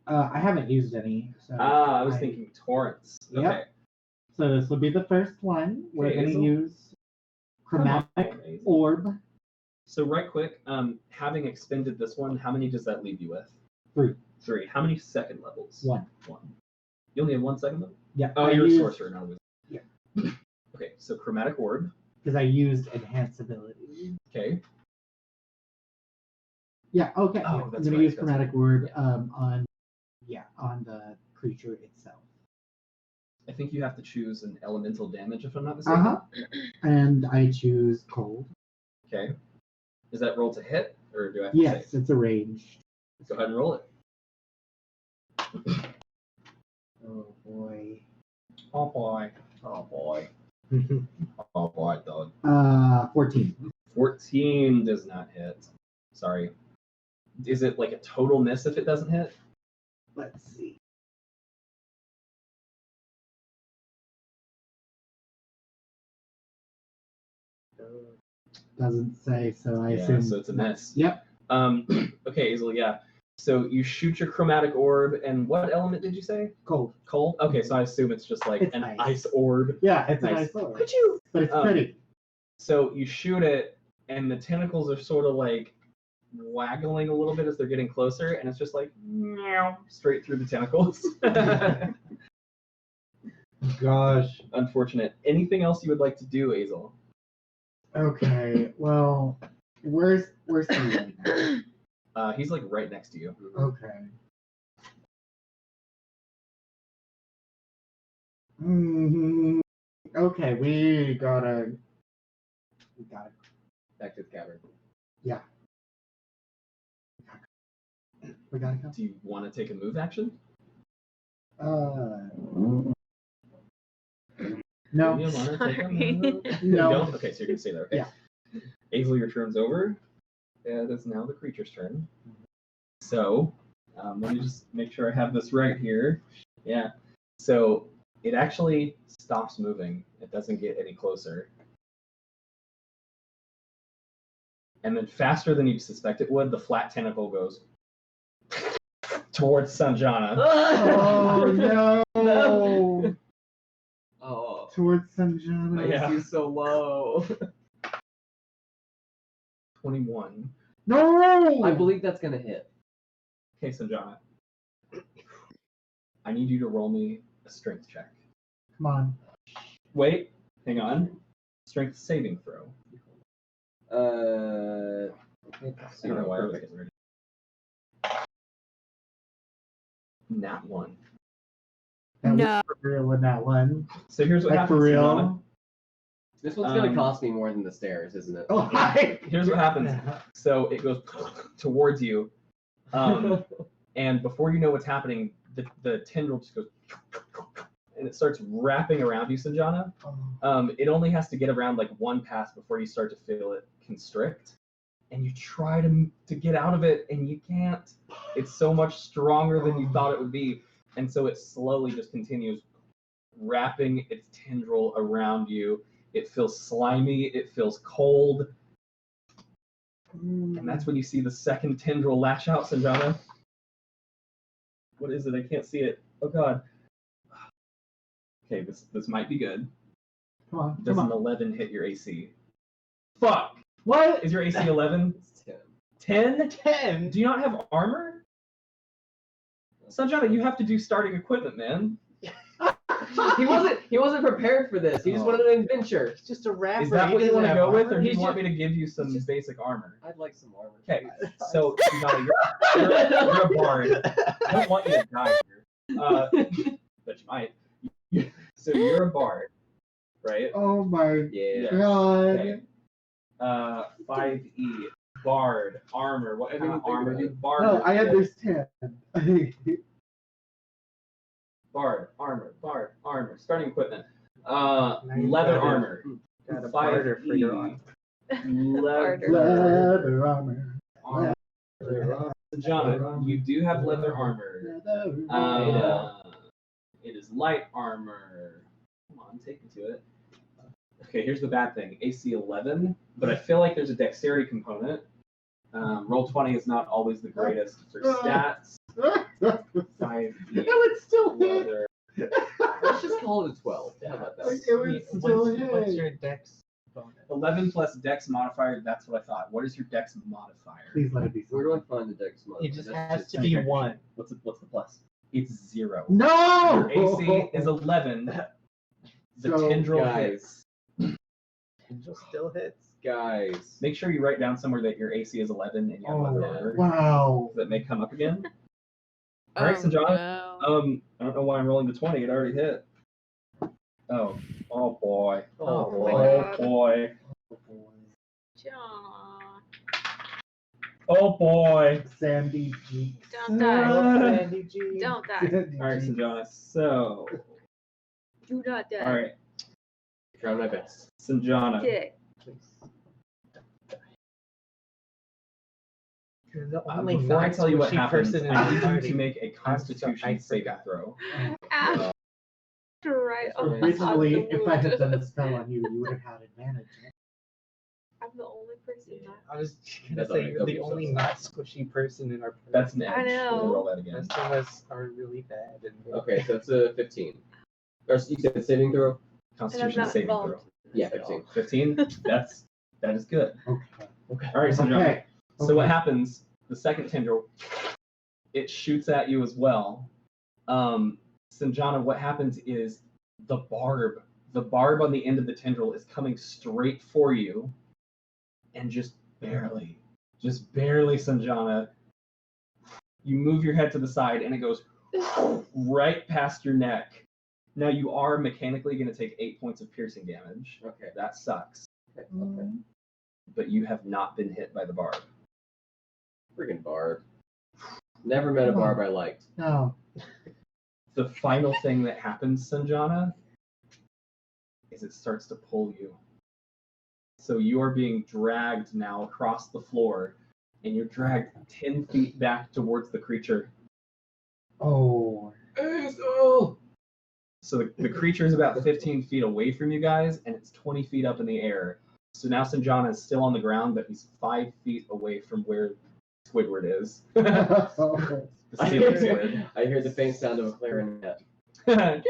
I haven't used any. So I was thinking torrents. Yep. Okay. So this will be the first one. We're Okay, gonna Hazel. use chromatic Amazing. orb. So right quick, having expended this one, how many does that leave you with? 3. 3. How many second levels? 1. 1. You only have 1 second level? Yeah. Oh, I you're a used- sorcerer, not a wizard. Yeah. Okay, so chromatic orb. Because I used enhance ability. Okay. Yeah. Okay. Oh, yeah, I'm that's gonna right, use that's chromatic orb on the creature itself. I think you have to choose an elemental damage, if I'm not mistaken. Uh-huh. And I choose cold. Okay. Is that roll to hit, or do I have to Yes, save? it's a range. Go ahead and roll it. Oh boy. Oh boy. Oh boy. Oh boy, dog. 14. 14 does not hit. Sorry. Is it like a total miss if it doesn't hit? Let's see. Doesn't say, so I assume. So it's a miss. Yep. Okay, Hazel, yeah. So you shoot your chromatic orb, and what element did you say? Cold. Cold? Okay, so I assume it's just like It's an ice. ice orb. Yeah, it's Nice. a nice orb. Could you? But it's pretty. So you shoot it, and the tentacles are sort of like waggling a little bit as they're getting closer, and it's just like meow, straight through the tentacles. Gosh. Unfortunate. Anything else you would like to do, Hazel? Okay. Well, where's he right now? He's like right next to you. Okay. Okay, we gotta. Back to the cavern. Yeah. We gotta go. Do you want to take a move action? No. Do you want to take a Sorry. move? No. Don't? Okay, so you're gonna stay there. Okay. Yeah. Hazel, your turn's over. It is now the creature's turn. So, let me just make sure I have this right here. Yeah. So it actually stops moving. It doesn't get any closer. And then faster than you suspect it would, the flat tentacle goes towards Sanjana. Oh no! Oh, Towards Sanjana. Yeah. he's so low. 21. No! I believe that's gonna hit. Okay, Sanjana. I need you to roll me a strength check. Come on. Wait, hang on. Strength saving throw. Okay, I don't know why I was getting ready. Nat 1. That No. was for real in that one. So here's what Like happens. for real. Sanjana. This one's gonna Um, cost me more than the stairs, isn't it? Oh hi. Here's what happens. So it goes towards you, and before you know what's happening, the tendril just goes, and it starts wrapping around you, Sanjana. It only has to get around like one pass before you start to feel it constrict, and you try to get out of it, and you can't. It's so much stronger than you thought it would be, and so it slowly just continues wrapping its tendril around you. It feels slimy. It feels cold. And that's when you see the second tendril lash out, Sanjana. What is it? I can't see it. Oh god. Okay, this might be good. Come on. Does Come an on. 11 hit your AC? Fuck! What? Is your AC 11? It's 10. 10? 10. Do you not have armor? Sanjana, you have to do starting equipment, man. He wasn't prepared for this. He just wanted an adventure. It's just a rapper. Is that He what you doesn't want to have go with, armor. or do you He's want just- me to give you some basic armor? I'd like some armor. Okay, so Sanjana, you're a bard. I don't want you to die here, but you might. So you're a bard, right? Oh my Yeah. god. Okay. 5e, bard, armor. What kind of armor do bard? No, I understand. Bard, armor, starting equipment. you Leather gotta- armor. Got a 5e, barter for your armor. Leather armor. armor. Sanjana, you do have leather armor. It is light armor. Come on, take me to it. Okay, here's the bad thing. AC 11, but I feel like there's a dexterity component. Roll 20 is not always the greatest for stats. 5e, It would still hit. leather. Let's just call it a 12. How about that? It would still What's hit. your dex bonus? 11 plus dex modifier, that's what I thought. What is your dex modifier? Please let it be. Where do I find the dex mod? It just That's has to be 1. What's the plus? It's 0. No! Your AC is 11. The So, tendril guys. hits. Angel still hits. Guys. Make sure you write down somewhere that your AC is 11 and you have leather armor. Wow. That may come up again. All right, Sanjana. No. I don't know why I'm rolling the 20. It already hit. Oh boy. Oh my Oh God. boy. John. Oh boy. Sandy G. Don't die. Sandy G. Don't die. Sandy All right, G. Sanjana. So, Do not die. all right, Try my best. Sanjana. Dick. You're the Uh, only before I tell you what non-squishy happens, person in I the need you party. to make a Constitution saving throw. Ow. Right on Originally, the if I had wound. done a spell on you, you would have had advantage. I'm the only person not. I was just gonna That's say alright, you're the that'll be only not squishy person in our party. That's an edge. I know. We'll roll that The again. rest of us are really bad. And Okay, so it's a 15. Or you said saving throw? Constitution not saving involved. throw. Yeah, 15. 15. That is good. Okay. All right, Sanjana. Okay. So what happens? The second tendril, it shoots at you as well. Sanjana, what happens is the barb on the end of the tendril is coming straight for you, and just barely, Sanjana, you move your head to the side and it goes right past your neck. Now you are mechanically going to take 8 points of piercing damage. Okay. That sucks, Okay. Okay. but you have not been hit by the barb. Friggin' barb. Never met a barb I liked. No. The final thing that happens, Sanjana, is it starts to pull you. So you are being dragged now across the floor, and you're dragged 10 feet back towards the creature. Oh. So the creature is about 15 feet away from you guys, and it's 20 feet up in the air. So now Sanjana is still on the ground, but he's 5 feet away from where Squidward is. The I ceiling hear the faint sound of a clarinet. squid.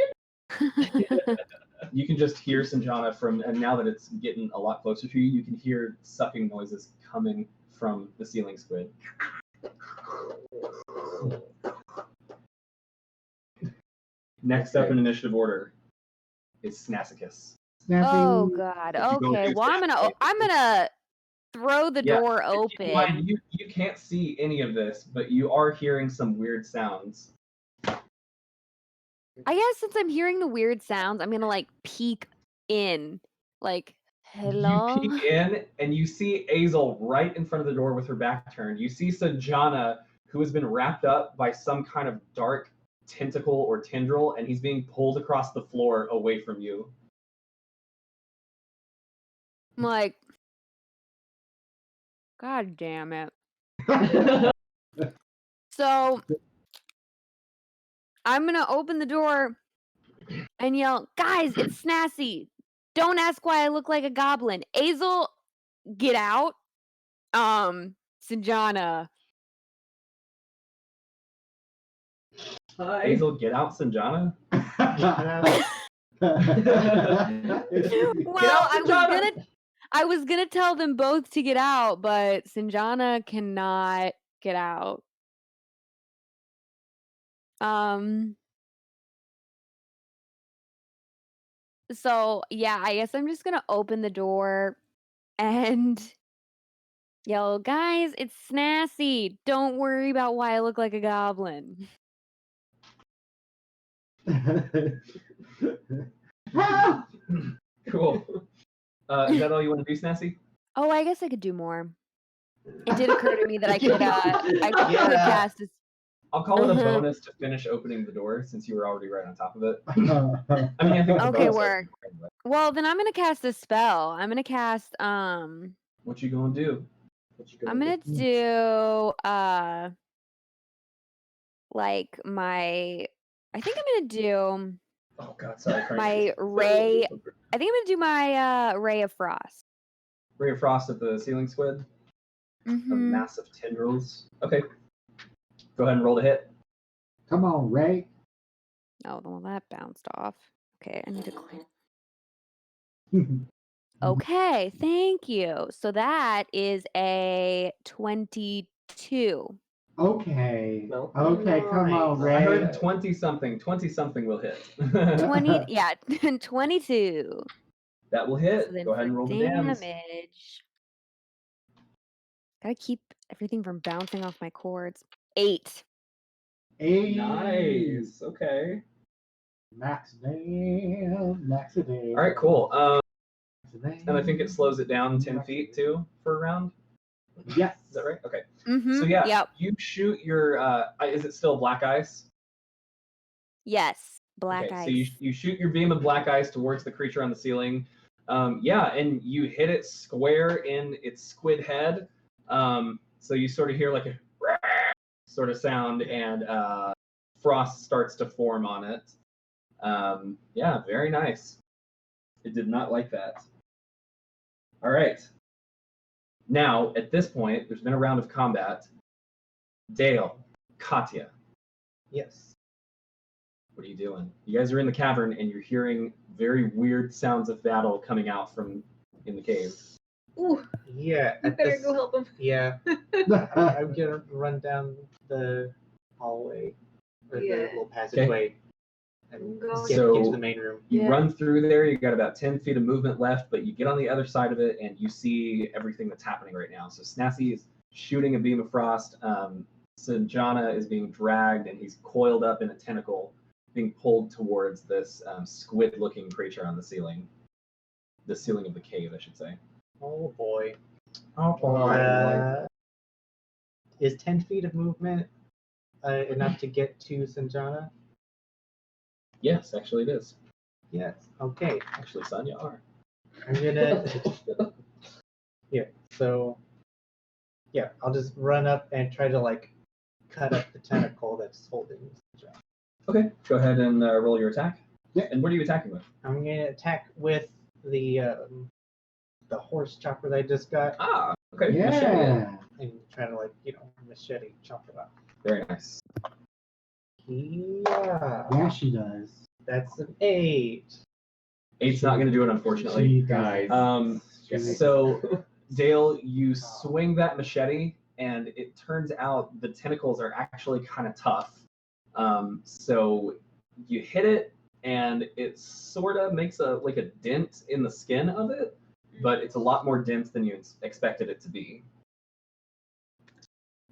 You can just hear Sanjana from, and now that it's getting a lot closer to you, you can hear sucking noises coming from the ceiling squid. Next up in initiative order is Snassicus. Oh God. If you go Okay. do Well, I'm gonna throw the Yeah, door Keep in mind, open. you can't see any of this, but you are hearing some weird sounds. I guess since I'm hearing the weird sounds, I'm gonna like peek in. Like, hello. You peek in and you see Azel right in front of the door with her back turned. You see Sanjana, who has been wrapped up by some kind of dark tentacle or tendril, and he's being pulled across the floor away from you. I'm like, God damn it. So I'm gonna open the door and yell, guys, it's Snassy. Don't ask why I look like a goblin. Azel, get out. Sanjana. Hi. Azel, get out, Sanjana. Well, I was gonna tell them both to get out, but Sinjana cannot get out. So yeah, I guess I'm just gonna open the door and yell, guys, it's Snazzy. Don't worry about why I look like a goblin. Cool. Is that all you want to do, Snazzy? Oh, I guess I could do more. It did occur to me that I could could Yeah. cast this. I'll call it a Uh-huh. bonus to finish opening the door since you were already right on top of it. I mean, I think it's a Okay, bonus work. anyway. Well, then I'm gonna cast a spell. I'm gonna cast What you gonna do? I'm gonna do like my I think I'm gonna do Oh God, sorry. Frank. my ray. I think I'm gonna do my ray of frost. Ray of Frost at the ceiling squid. Of Mm-hmm. massive tendrils. Okay. Go ahead and roll to hit. Come on, Ray. Oh, well, that bounced off. Okay, I need to clear. Okay, thank you. So that is a 22. Okay. No. Okay, come on, Nice. I Ray. heard 20 something. 20 something will hit. 20, yeah, 22. That will So hit. then Go ahead for and roll the damage. damage, gotta keep everything from bouncing off my cords. 8. Hey. Nice. Okay. Max damn. Max a day. All right, cool. And I think it slows it down 10 feet too for a round. Yes. Is that right? Okay. Mm-hmm. So yeah, Yep. you shoot your. Is it still black ice? Yes. Black Okay, ice. so you shoot your beam of black ice towards the creature on the ceiling. Yeah, and you hit it square in its squid head. So you sort of hear like a sort of sound, and frost starts to form on it. Yeah, very nice. It did not like that. All right. Now, at this point, there's been a round of combat. Dale, Katya, Yes. what are you doing? You guys are in the cavern, and you're hearing very weird sounds of battle coming out from in the cave. Ooh, Yeah. you at better this- go help him. Yeah. I'm gonna run down the hallway or Yeah. the little passageway and I'm going- get So- into the main room. You Yeah. run through there, you got about 10 feet of movement left, but you get on the other side of it and you see everything that's happening right now. So Snazzy is shooting a beam of frost. Sinjana is being dragged and he's coiled up in a tentacle, being pulled towards this squid-looking creature on the ceiling. The ceiling of the cave, I should say. Oh boy. Oh, Is 10 feet of movement enough to get to Sinjana? Yes, actually it is. Yes. Okay. Actually, son, you are. I'm gonna. Yeah. So. Yeah, I'll just run up and try to like cut up the tentacle that's holding Sinjana. Okay, go ahead and roll your attack. Yeah. And what are you attacking with? I'm gonna attack with the horse chopper that I just got Ah, okay. Machete. Yeah. and try to like machete chop it up. Very nice. Yeah. Yeah, she does. That's an 8. 8's not going to do it, unfortunately. She Guys. So, Dale, you swing that machete, and it turns out the tentacles are actually kind of tough. So you hit it, and it sort of makes a dent in the skin of it, but it's a lot more dense than you expected it to be.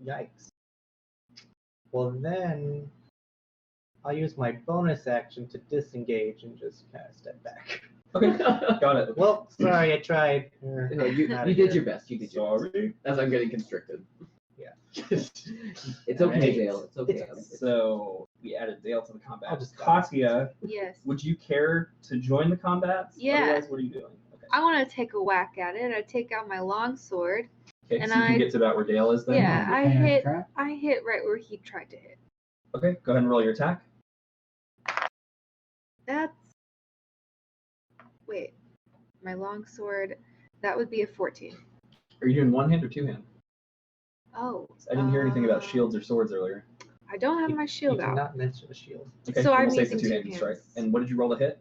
Yikes. Well then, I'll use my bonus action to disengage and just kind of step back. Okay, got it. Well, sorry, I tried. No, you Outta did here. your best. You did your best. Sorry. As I'm getting constricted. Yeah. It's okay, Right. Dale. It's okay. So we added Dale to the combat. I'll just- Katya, Yes. would you care to join the combat? Yeah. Otherwise, what are you doing? Okay. I want to take a whack at it. I take out my longsword. Okay, And so you can I- get to about where Dale is then? Yeah, I Hand hit. trap? I hit right where he tried to hit. Okay, go ahead and roll your attack. That's. Wait, my longsword. That would be a 14. Are you doing one hand or two hand? Oh. I didn't hear anything about uh, shields or swords earlier. I don't have my You shield did out. not mention a shield. Okay, So then I'm we'll say it's a using two two-handed strike. hands. And what did you roll to hit?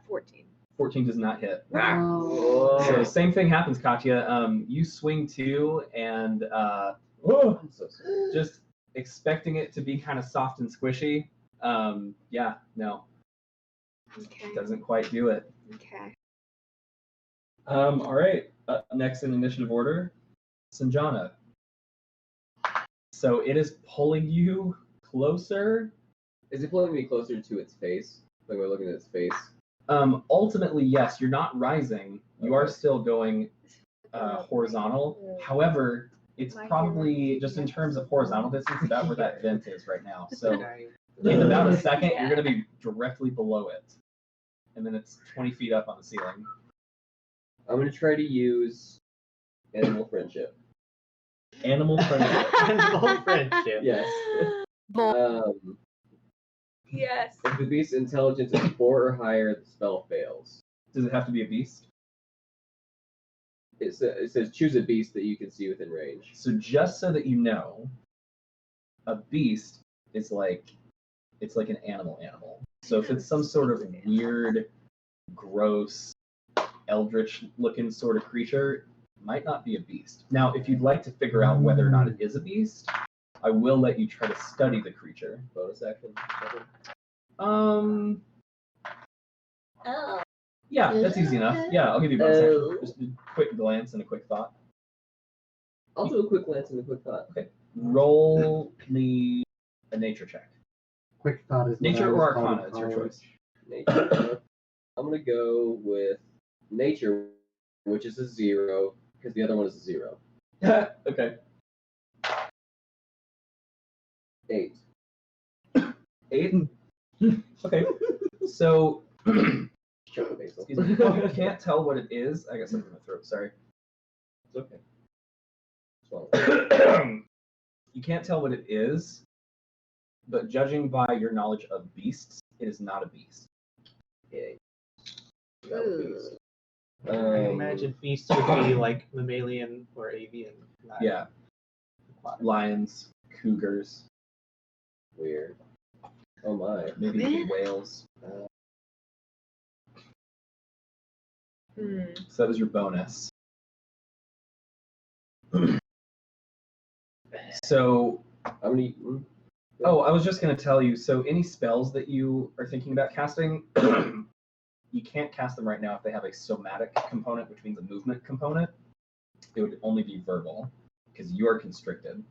14. 14 does not hit. Oh. So same thing happens, Katya. You swing too, and I'm so sorry. just expecting it to be kind of soft and squishy. Yeah, no, Okay. doesn't quite do it. Okay. All right. Next in initiative order, Sanjana. So it is pulling you closer. Is it pulling me closer to its face? Like we're looking at its face. Ultimately, yes. You're not rising. You are Okay. still going horizontal. However, it's probably just in terms of horizontal distance about where that vent is right now. So in about a second, you're going to be directly below it, and then it's 20 feet up on the ceiling. I'm gonna try to use animal friendship. Animal friendly. Animal friendship. Yes. Yes. If the beast's intelligence is 4 or higher, the spell fails. Does it have to be a beast? It says choose a beast that you can see within range. So just so that you know, a beast is like an animal. So if it's some sort of weird, gross, eldritch-looking sort of creature, it might not be a beast. Now, if you'd like to figure out whether or not it is a beast, I will let you try to study the creature. Bonus action. Oh. Yeah, that's easy enough. Yeah, I'll give you a bonus action. Just a quick glance and a quick thought. I'll do a quick glance and a quick thought. Okay. Roll me a nature check. Quick thought is what Nature I or was called Arcana, in it's your college. choice. Nature. I'm gonna go with nature, which is a 0, because the other one is a 0. Okay. 8. 8? Okay. So, Choke basil. excuse me. You can't tell what it is. I got something in my throat, sorry. It's okay. Swallow. You can't tell what it is, but judging by your knowledge of beasts, it is not a beast. Yay. That would be nice. I imagine beasts would be like mammalian or avian. Not Yeah. aquatic. Lions, cougars, Weird. Oh my. maybe even whales. So that was your bonus. So, How many? oh, I was just going to tell you, so any spells that you are thinking about casting, you can't cast them right now if they have a somatic component, which means a movement component. It would only be verbal, because you are constricted.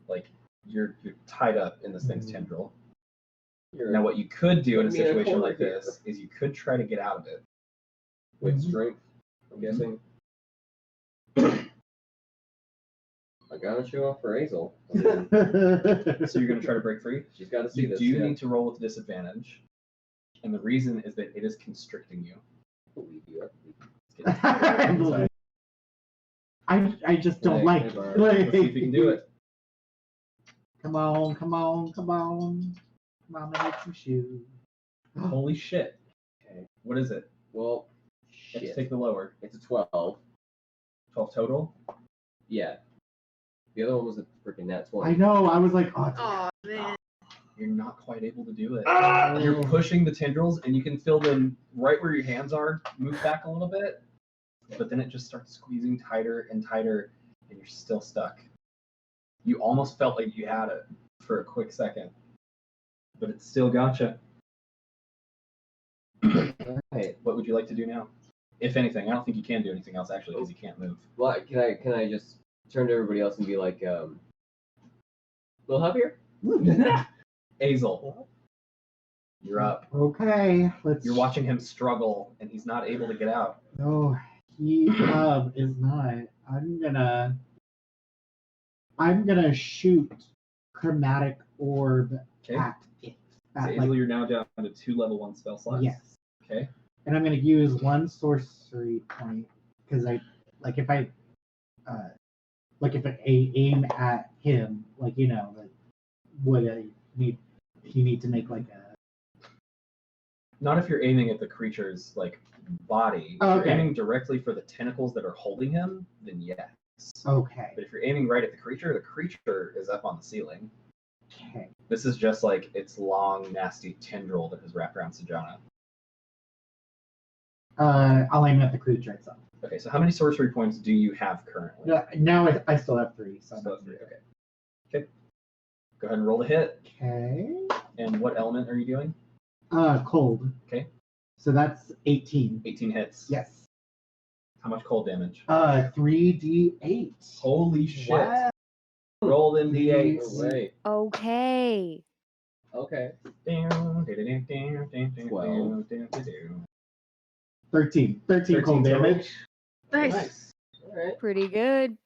Like, you're tied up in this thing's tendril. Now, what you could do in a Put me in a situation corner like here. this is you could try to get out of it. With strength, I'm guessing. I gotta show off for Hazel. I mean, So you're going to try to break free? she's gotta see You this. do yeah. need to roll with disadvantage. And the reason is that it is constricting you. I believe you. It's getting tied. I just don't Hey, like hey, it. Barb. Let's see if you can do it. Come on. Come on, I make some shoes. Holy shit. Okay. What is it? Well, You have to shit. take the lower. It's a 12. 12 total? Yeah. The other one was a freaking nat 20. I know, I was like, oh, Oh man. You're not quite able to do it. Ah! You're pushing the tendrils and you can feel them right where your hands are move back a little bit, but then it just starts squeezing tighter and tighter and you're still stuck. You almost felt like you had it for a quick second, but it still gotcha. Right. What would you like to do now? If anything, I don't think you can do anything else actually because you can't move. Well, can I just turn to everybody else and be like, little help here? Azel, you're up. okay, let's. You're watching him struggle and he's not able to get out. No, he is not. I'm gonna shoot chromatic orb Okay. at it. So Azel, you're now down to 2 level 1 spell slots. Yes. Okay. And I'm gonna use 1 sorcery point because if I aim at him, would I need to make like a. Not if you're aiming at the creature's body. If Oh, you're okay. aiming directly for the tentacles that are holding him, then yes. Okay. But if you're aiming right at the creature is up on the ceiling. Okay. This is just like its long, nasty tendril that has wrapped around Sajana. I'll aim at the creature itself. Okay, so how many sorcery points do you have currently? No, now I still have 3. So Still have 3, okay. Okay. Go ahead and roll the hit. Okay. And what element are you doing? Cold. Okay. So that's 18. 18 hits. Yes. How much cold damage? 3d8. Holy shit. Wow. Roll them No d8s. way. Okay. Okay. 12. 13. 13 cold total. damage. Nice. All right. Pretty good.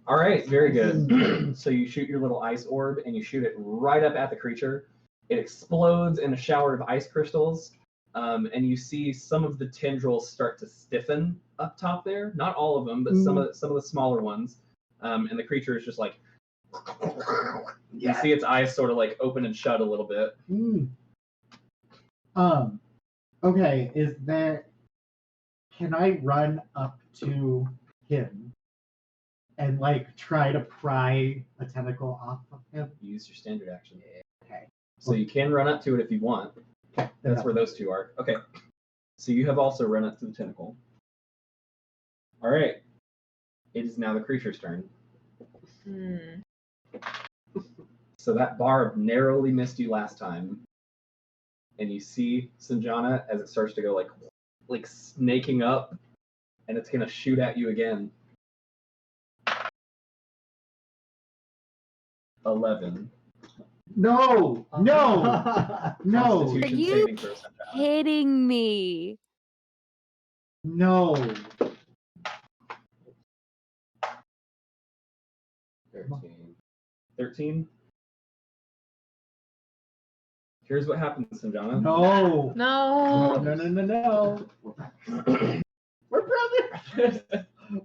All right, very good. So you shoot your little ice orb and you shoot it right up at the creature. It explodes in a shower of ice crystals, and you see some of the tendrils start to stiffen up top there. Not all of them, but some of the smaller ones. And the creature is just like, you see its eyes sort of like open and shut a little bit. Okay, can I run up to him and like try to pry a tentacle off of him? Use your standard action. Okay. So you can run up to it if you want. Okay. That's where those two are. Okay. So you have also run up to the tentacle. All right. It is now the creature's turn. So that barb narrowly missed you last time. And you see Sanjana as it starts to go like snaking up, and it's gonna shoot at you again. 11. No! No! No! Are Constitution you saving throw, Sanjana. kidding me? No! 13. 13. Here's what happens, Sanjana. No! No. No! We're brothers!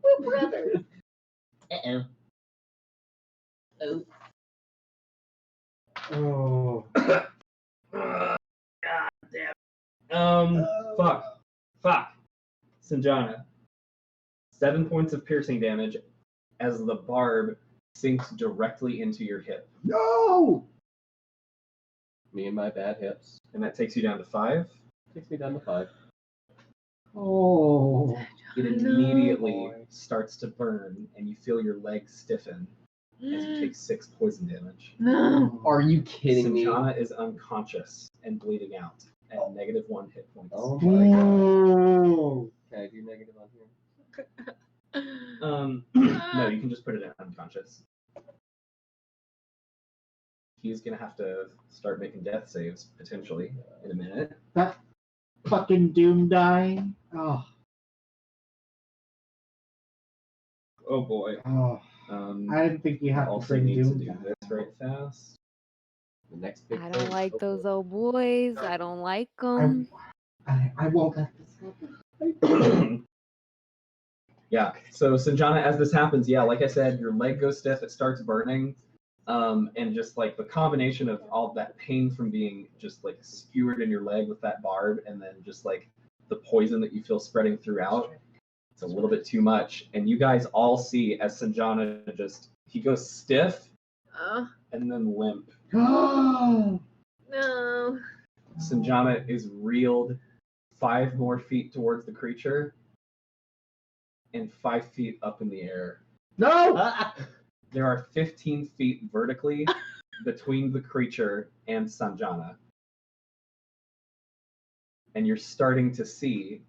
We're brothers! Uh-oh. Oh. Fuck. Sanjana. 7 points of piercing damage as the barb sinks directly into your hip. No! Me and my bad hips. And that takes you down to 5. Takes me down to 5. Oh. It immediately starts to burn, and you feel your legs stiffen as you take 6 poison damage. No. Are you kidding me? Sanjana is unconscious and bleeding out at -1 hit points. Oh my god. Oh. Can I do negative on here? No, you can just put it in unconscious. He's gonna have to start making death saves potentially in a minute. That fucking doom die. Oh. Oh boy. Oh. I didn't think you I have to also bring need to doom do die. this right fast. The next big I don't thing. like Oh, those boy. old boys. I don't like them. I won't let this happen. Yeah. So Sanjana, as this happens, yeah, like I said, your leg goes stiff, it starts burning. And just like the combination of all that pain from being just like skewered in your leg with that barb, and then just like the poison that you feel spreading throughout, it's a little bit too much. And you guys all see as Sanjana he goes stiff and then limp. Oh. No. Sanjana is reeled 5 more feet towards the creature and 5 feet up in the air. No! There are 15 feet vertically between the creature and Sanjana. And you're starting to see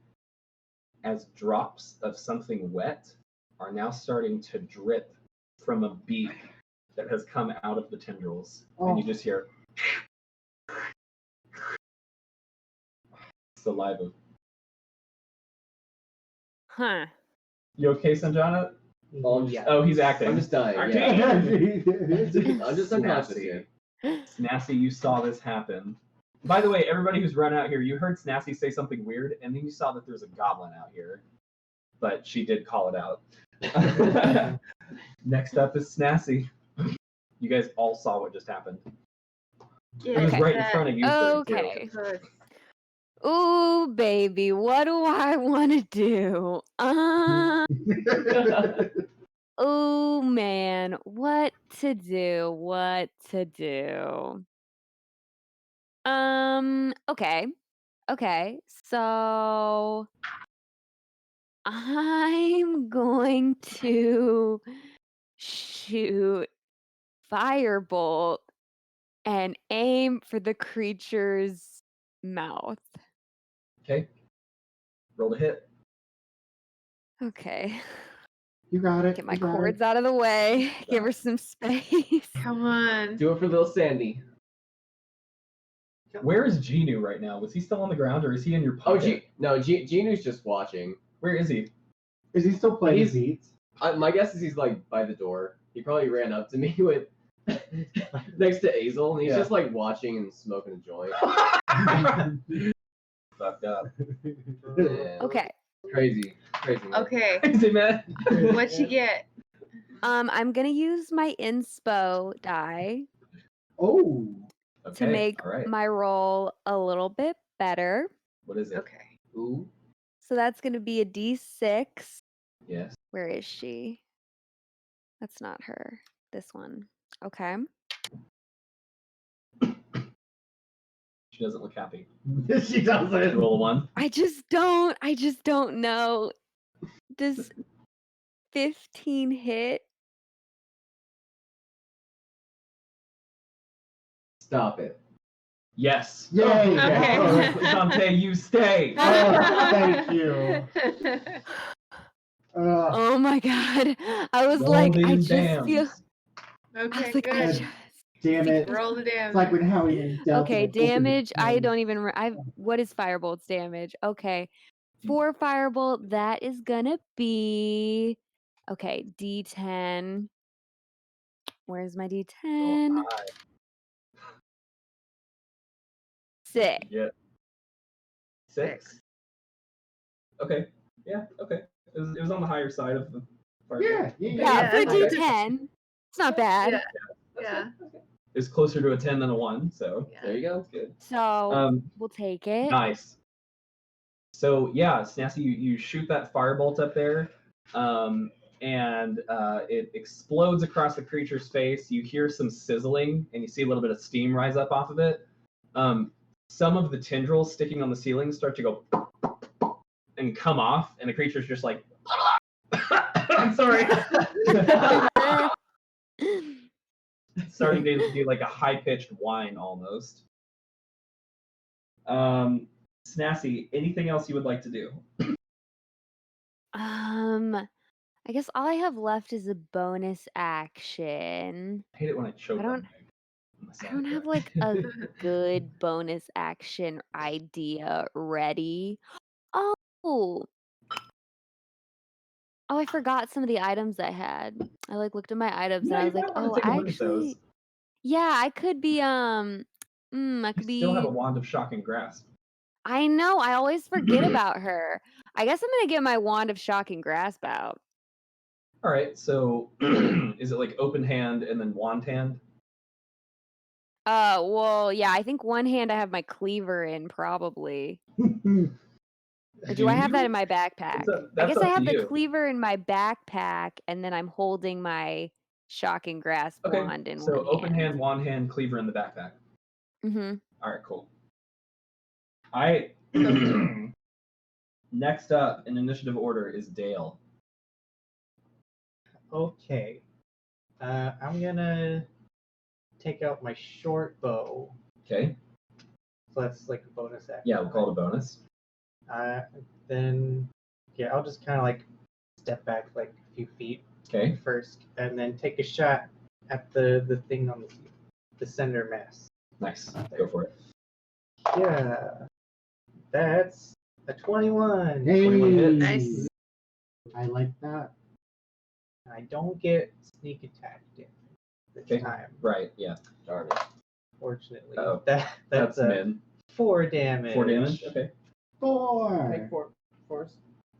as drops of something wet are now starting to drip from a beak that has come out of the tendrils. And you just hear saliva. Huh. You okay, Sanjana? Yeah. Oh, he's acting. I'm just dying. Acting. Yeah. I'm just unconscious Snazzy. here. Snazzy, you saw this happen. By the way, everybody who's run out here, you heard Snazzy say something weird, and then you saw that there's a goblin out here. But she did call it out. Next up is Snazzy. You guys all saw what just happened. It was Okay. right in front of you. Okay. Ooh, baby, what do I want to do? Oh man, what to do? Okay. Okay, so I'm going to shoot firebolt and aim for the creature's mouth. Okay. Roll to hit. Okay. You got it. Get my you got cords it. out of the way. Give her some space. Come on. Do it for little Sandy. Where is Genu right now? Was he still on the ground or is he in your Oh, pocket? Genu's just watching. Where is he? Is he still playing He's- beats? My guess is he's like by the door. He probably ran up to me with next to Azel, and he's Yeah. just like watching and smoking a joint. Fucked up. Yeah. Okay. Crazy, man. Okay. Crazy, man. What you get? I'm gonna use my inspo die Oh. to make all right. my roll a little bit better. What is it? Okay. Ooh. So that's gonna be a D6. Yes. Where is she? That's not her. This one. Okay. She doesn't look happy. She doesn't. Roll a 1. I just don't know. Does 15 hit? Stop it. Yes. Yay. Okay. Oh, Dante, you stay. thank you. Oh my god. I was Roll like, I these just feel. dams. I Okay, was like, I good. just. Damn it. Roll the It's damage. like when Howie dealt Okay, with the damage. I open- don't even. What is Firebolt's damage? Okay, for Firebolt, that is gonna be. Okay, D10. Where's my D10? Oh, hi. 6. Yeah. 6. Okay. Yeah. Okay. It was on the higher side of the. Yeah, Yeah, for Yeah, okay. D10, it's not bad. Yeah. Yeah. It was closer to a 10 than a 1, so There you go. that's good. So we'll take it. Nice. So yeah, Snasty, you shoot that firebolt up there, and it explodes across the creature's face. You hear some sizzling, and you see a little bit of steam rise up off of it. Some of the tendrils sticking on the ceiling start to go and come off, and the creature's just like, I'm sorry. Starting to do like a high-pitched whine almost. Snasty, anything else you would like to do? I guess all I have left is a bonus action. I hate it when I choke I don't- on my I don't have soundtrack. like a good bonus action idea ready. Oh, I forgot some of the items I had. I like looked at my items Yeah, and I you was like, might wanna oh, take a I look at those. actually, yeah, I could be I You could still have a be. wand of shocking grasp. I know. I always forget about her. I guess I'm gonna get my wand of shocking grasp out. All right, so is it like open hand and then wand hand? Well, yeah, I think one hand I have my cleaver in probably. Or do I have that in my backpack? I That's guess up I to have the you. cleaver in my backpack, and then I'm holding my shocking grasp Okay, wand in so one open hand, wand hand, cleaver in the backpack. Mm-hmm. All right, cool. All right. Next up in initiative order is Dale. Okay. I'm gonna take out my short bow. Okay. So that's like a bonus action. Yeah, we'll call it a bonus. Then, yeah, I'll just kind of like step back like a few feet Okay. first, and then take a shot at the thing on the center mass. Nice. Go for it. Yeah, that's a 21. Hey. 21 hits. Nice. I like that. I don't get sneak attack damage this Okay. time, Right. Yeah. Darn it. fortunately. Oh, That's That's a min. 4 damage. 4 damage. Okay. 4. Make four.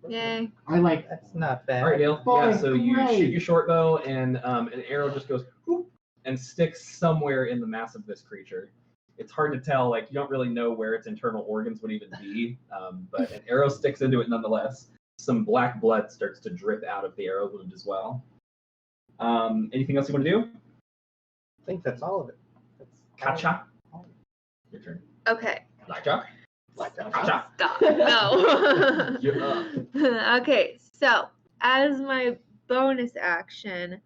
Yay. I like That's not bad. All right, Dale. Boy, Yeah. So you great. shoot your short bow, and an arrow just goes whoop, and sticks somewhere in the mass of this creature. It's hard to tell. Like you don't really know where its internal organs would even be, but an arrow sticks into it nonetheless. Some black blood starts to drip out of the arrow wound as well. Anything else you want to do? I think that's all of it. That's all- Kacha. all- Your turn. Okay. Blackjack. Stop. No. You're up. Okay, so as my bonus action,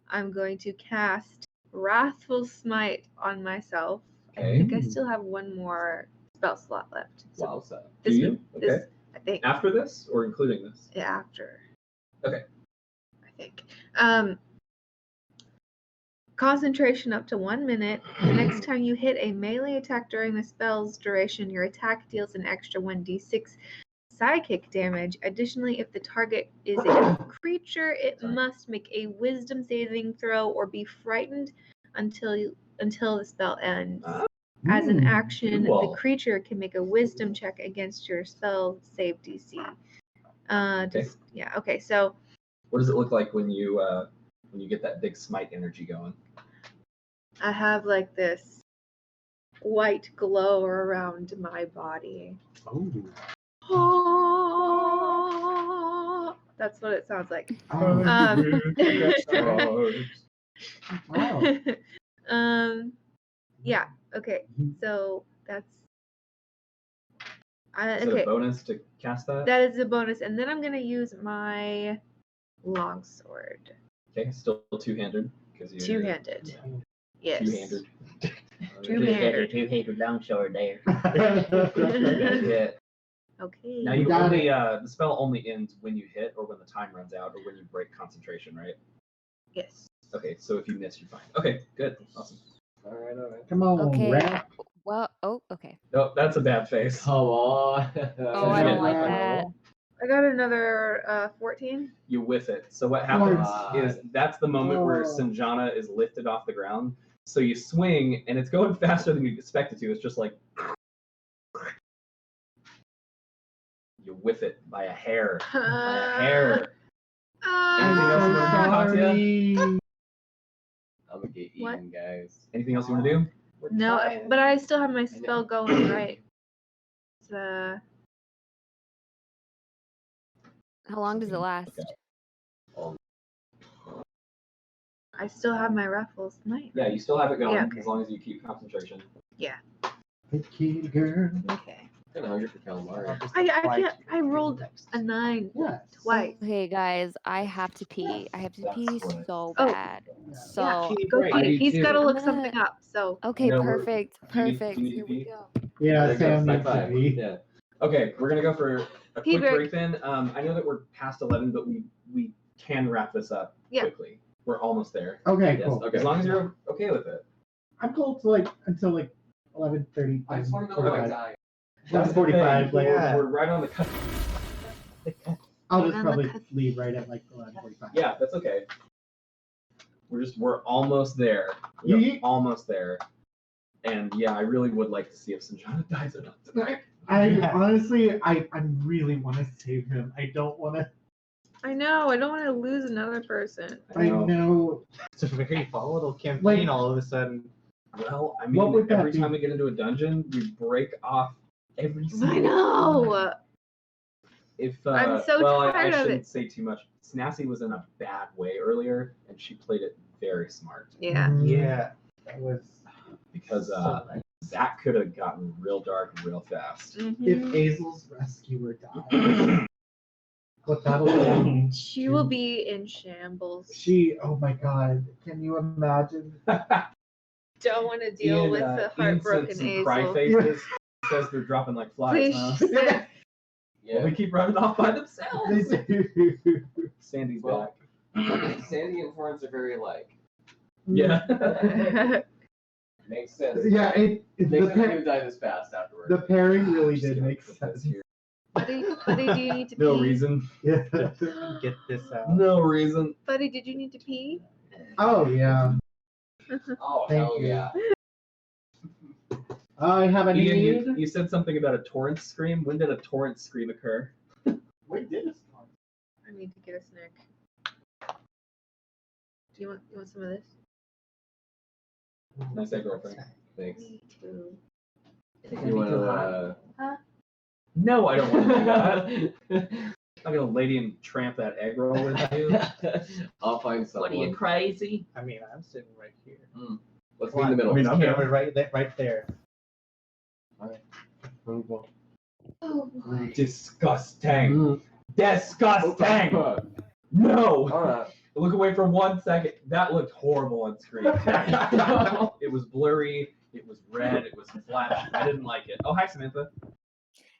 I'm going to cast Wrathful Smite on myself. I Okay. think I still have one more spell slot left. So Wow, so. Do this, you? this, Okay. I think After this or including this? after. Okay. I think. Concentration up to 1 minute. The next time you hit a melee attack during the spell's duration, your attack deals an extra 1d6 psychic damage. Additionally, if the target is a creature, it must make a wisdom saving throw or be frightened until the spell ends. As an action, cool. the creature can make a wisdom check against your spell save DC. Okay, so What does it look like when you get that big smite energy going? I have like this white glow around my body. Oh. That's what it sounds like. Wow. Yeah. Okay. So that's. Is it Okay. a bonus to cast that? That is a bonus, and then I'm gonna use my longsword. Okay, still two-handed. Two-handed. Yes. Two-handed. Two-handed. Two-handed longsword there. Okay. Now You got it. the spell only ends when you hit or when the time runs out or when you break concentration, right? Yes. Okay, so if you miss, you're fine. Okay, good. Awesome. All right. Come on, Okay. rat. Well, oh, okay. No, that's a bad face. Come on. Oh, I don't like Yeah. that. I got another 14. You whiff it. So what happens God. is that's the moment where Oh. Sanjana is lifted off the ground. So you swing, and it's going faster than you expect it to. It's just like you whiff it by a hair. By a hair. Anything else you want to do, Katya? Sorry. I'm gonna get What? eaten, guys. Anything else you want to do? No, but I still have my spell going, right? It's, How long does it last? I still have my Raffles Night. Yeah, you still have it going Yeah, okay. as long as you keep concentration. Picky girl. Okay. I'm hungry for calamari. I can't. I rolled a 9 Yes. twice. Okay, guys, I have to pee. I have to That's pee what- so Oh. bad. So, Go I pee. do He's too. got to I'm look gonna- something up. So okay, No, we're- perfect, do you need- perfect. do you need Here to we pee? go. Yeah, There Sam goes needs high to five. be. Yeah. Okay, we're gonna go for a Pee quick break. break then. I know that we're past 11, but we can wrap this up Yeah. quickly. We're almost there. Okay, Yes, cool. okay. As long as you're okay with it. I'm cool to until 11:30. I just want to know where I die. 11:45. Like, Yeah. We're right on the cusp. I'll just On the probably cusp. leave right at 11:45. Yeah, that's okay. We're almost there. Yeet. Almost there. And yeah, I really would like to see if Sanjana dies or not tonight. Honestly, I really want to save him. I don't want to. I know. I don't want to lose another person. I know. It's a very volatile campaign all of a sudden. Well, I What mean, would that every be? time we get into a dungeon, we break off every I single. know. If I'm so well, I tired of shouldn't it. say too much. Snassy was in a bad way earlier, and she played it very smart Yeah. Yeah, that was. because that could have gotten real dark real fast. If Mhm. Azel's rescuer dies, what that'll do? She will be in shambles. Oh my god, can you imagine? Don't want to deal with the heartbroken some cry Azel. faces. Says they're dropping like flies. Huh? Please. Well, Yeah. they keep running off by They themselves. do. Sandy's Well, back. Sandy and Florence are very alike. Yeah. Makes sense. Yeah, it Makes the, sense they pair, would die this fast afterwards. the pairing really Just did gonna make put sense. this here. Buddy, do you need to pee? No reason. Yeah. Get this out. No reason. Buddy, did you need to pee? Oh yeah. Oh, Thank hell you. yeah. I have a need. Ian, you said something about a torrent scream. When did a torrent scream occur? When did it start? I need to get a snack. Do you want some of this? Nice egg roll, Frank. Thanks. Me too. You want to, No, I don't want to do that. I'm gonna lady and tramp that egg roll with you. I'll find someone. Crazy? I mean, I'm sitting right here. Let's be in the middle. I mean, I'm Camera right there. Alright. Oh boy. Disgusting. Disgusting. No. Alright. Look away for 1 second. That looked horrible on screen. It was blurry. It was red. It was flash. I didn't like it. Oh, hi, Samantha.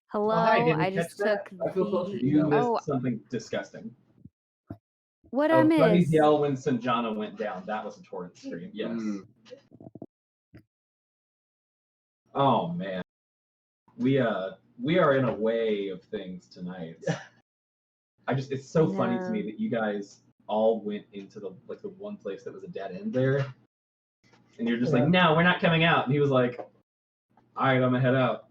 Hello. hi, didn't I catch just that. took I feel closer to the. You missed Oh, something disgusting. what I Buddy's missed? yell when Sanjana went down. That was a torrent stream. Yes. Mm. Oh man. We are in a way of things tonight. It's so funny to me that you guys all went into the one place that was a dead end there. And you're just like, no, we're not coming out. And he was like, all right, I'm gonna head out.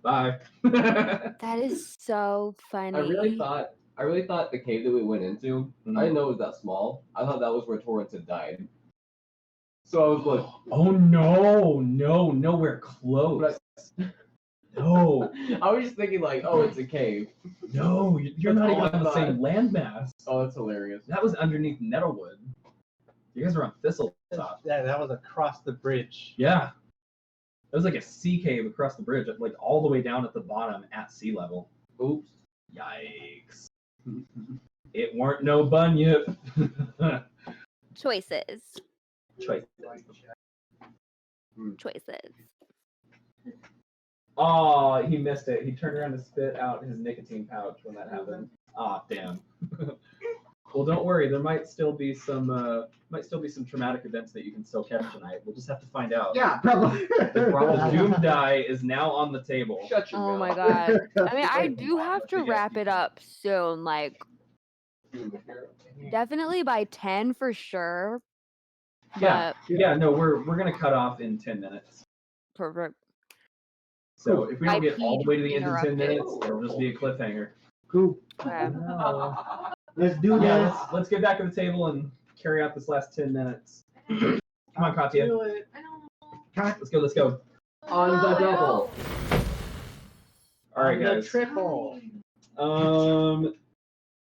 Bye. That is so funny. I really thought the cave that we went into, I didn't know it was that small. I thought that was where Torrance had died. So I was like, oh no, nowhere close. No. I was just thinking like, oh, it's a cave. No, you're That's not even all I on the thought. same landmass. Oh, that's hilarious. That was underneath Nettlewood. You guys were on Thistletop. Yeah, that was across the bridge. Yeah. It was like a sea cave across the bridge, like all the way down at the bottom at sea level. Oops. Yikes. It weren't no bunyip. Choices. Choice. Choices. Oh, he missed it. He turned around to spit out his nicotine pouch when that happened. Ah, damn. Well, don't worry. There might still be some traumatic events that you can still catch tonight. We'll just have to find out. Yeah, probably. The Doom die is now on the table. Shut your Oh mouth. my god. I mean, I do have to wrap it up soon. Like, definitely by 10 for sure. Yeah. But Yeah. No, we're gonna cut off in 10 minutes. perfect. So if we don't I get all the way to the end of 10 interrupted. minutes, it'll just be a cliffhanger. Cool. Okay. Let's do Yeah. this. Let's get back to the table and carry out this last 10 minutes. Come on, Katya. Do it. I don't know. Let's go. Let's go. On the double. All right, On the guys. triple.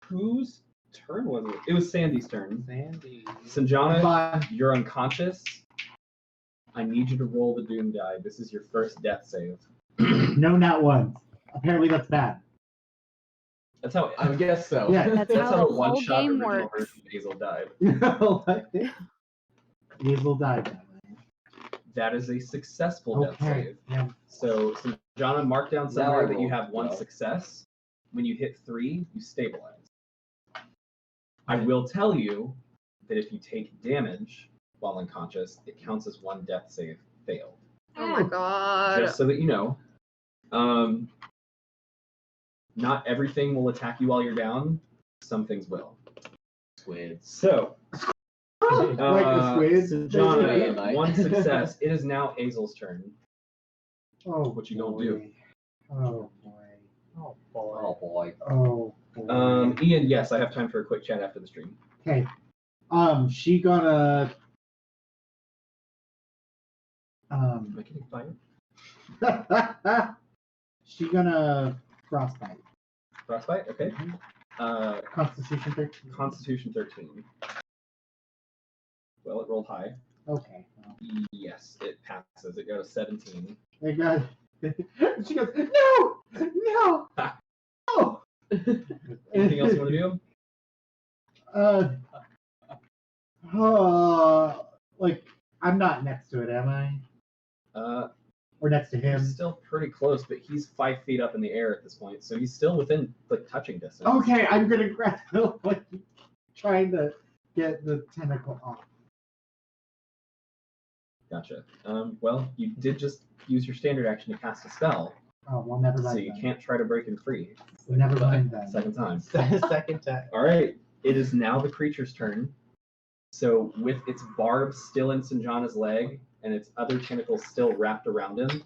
Whose turn was it? It was Sandy's turn. Sandy. Sanjana, Bye. you're unconscious. I need you to roll the Doom die. This is your first death save. No, not once. Apparently that's bad. That's how. I guess so. Yeah. That's how the the whole one-shot game original works. version of Hazel died. Hazel died that way. That is a successful death Okay. save. Yeah. So, Sanjana, mark down somewhere that you roll have one well. success. When you hit 3, you stabilize. I will tell you that if you take damage while unconscious, it counts as one death save failed. Oh my god. Just so that you know. Not everything will attack you while you're down. Some things will. Squids. So, Like the squids. Sanjana, one success. It is now Hazel's turn. Oh, What you gonna do? Oh boy. Oh boy. Oh boy. Oh boy. Ian, yes, I have time for a quick chat after the stream. Okay. She gonna. Am I getting fired? She gonna frostbite. Frostbite? Okay. Constitution 13. Constitution 13. Well, it rolled high. Okay. Well, Yes, it passes. It goes 17. I got. She goes, no, no, no. Anything else you want to do? Like I'm not next to it, am I? Or next to him? He's still pretty close, but he's 5 feet up in the air at this point, so he's still within touching distance. Okay, I'm gonna grab like trying to get the tentacle off. Gotcha. Well, you did just use your standard action to cast a spell, Oh well, never so mind. you then. can't try to break him free. Never mind then. Second time. Second time. All right, it is now the creature's turn. So with its barb still in Sanjana's leg and its other tentacles still wrapped around him,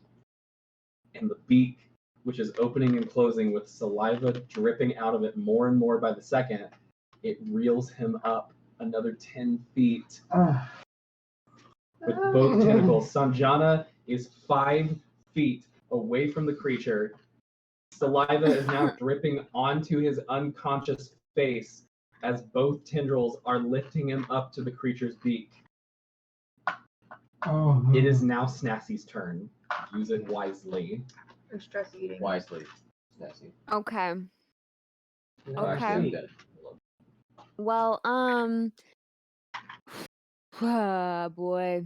and the beak, which is opening and closing with saliva dripping out of it more and more by the second, it reels him up another 10 feet with both tentacles. Sanjana is 5 feet away from the creature. Saliva is now dripping onto his unconscious face as both tendrils are lifting him up to the creature's beak. Oh. It is now Snassy's turn. Use it wisely. Or stress eating. wisely, Snazzy. Okay. Oh, actually, I'm Okay. dead. Well, boy.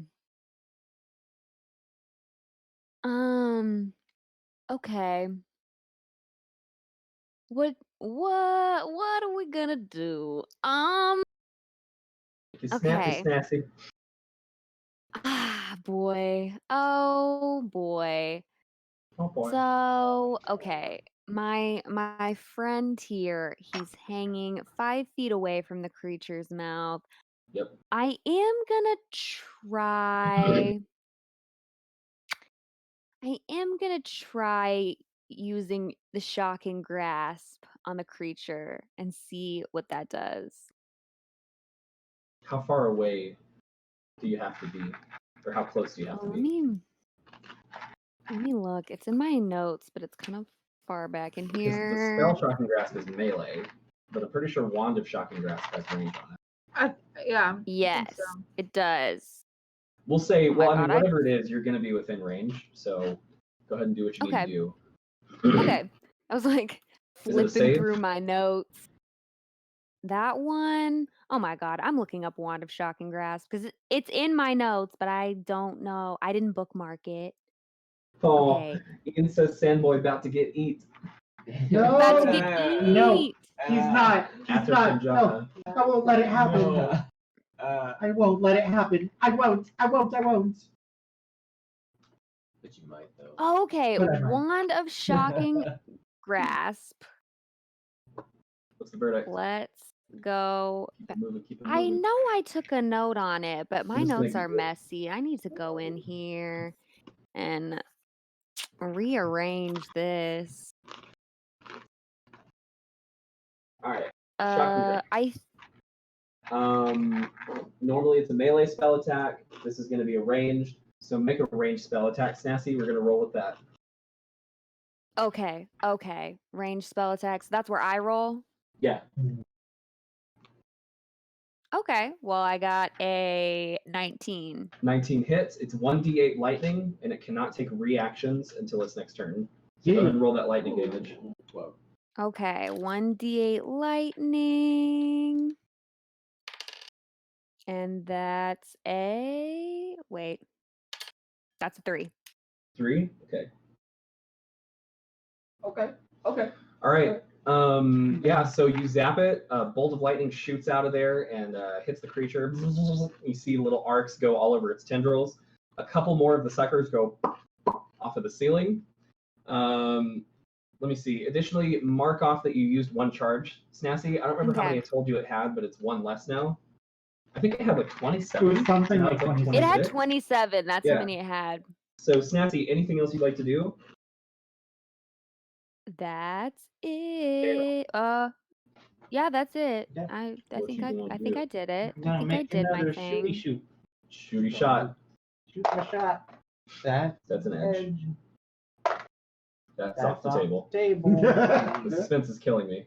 Okay. What are we gonna do? It's snappy, Okay. snappy. Boy. Oh boy. Oh boy. So, okay. My friend here, he's hanging 5 feet away from the creature's mouth. Yep. I am gonna try. I am gonna try using the shocking grasp on the creature and see what that does. How far away do you have to be, or how close do you have Oh, to let be? me look. It's in my notes, but it's kind of far back in Because here. the spell Shocking Grasp is melee, but I'm pretty sure Wand of Shocking Grasp has range on it. Yeah. I think Yes, so. it does. We'll say, Oh my well, I mean, God, whatever it is, you're going to be within range. So go ahead and do what you need Okay. to do. Okay. I was like Is it a flipping save? through my notes. That one, oh my God, I'm looking up Wand of Shocking Grasp because it's in my notes, but I don't know. I didn't bookmark it. Oh, Okay. Ian says Sandboy about to get eat. No, About to get no, eat. he's not. He's After not. No, Shinjana. I won't let it happen. No. I won't let it happen. I won't. I won't. I won't. But you might though. Oh, okay. Whatever. Wand of Shocking Grasp. What's the verdict? Let's go. Keep it moving, keep it I moving. know I took a note on it, but my just notes making are sure. messy. I need to go in here and rearrange this. All right. Shocking Grasp. I Normally it's a melee spell attack. This is going to be a ranged. So make a ranged spell attack, Snassy. We're going to roll with that. okay. Range spell attacks. That's where I roll. Yeah. Okay. Well, I got a 19. 19 hits. It's 1d8 lightning, and it cannot take reactions until its next turn. So go ahead and roll that lightning damage. 12. Okay, 1d8 lightning. And that's a wait. That's a 3. 3? Okay. Okay. All right. Yeah, so you zap it. A bolt of lightning shoots out of there and hits the creature. You see little arcs go all over its tendrils. A couple more of the suckers go off of the ceiling. Let me see. Additionally, mark off that you used 1 charge, Snassy. I don't remember how many I told you it had, but it's 1 less now. I think it had like 27. It was something Now like it's 27. It had 26. 27. That's Yeah. how many it had. So, Snassy, anything else you'd like to do? That's it. Yeah, that's it. Yeah. I What think you I gonna think do? I did it. I'm I gonna think I make did my another thing. shooty shoot. Shooty shot. Shoot my shot. That's That's an edge. That's off the table. Table. The suspense is killing me.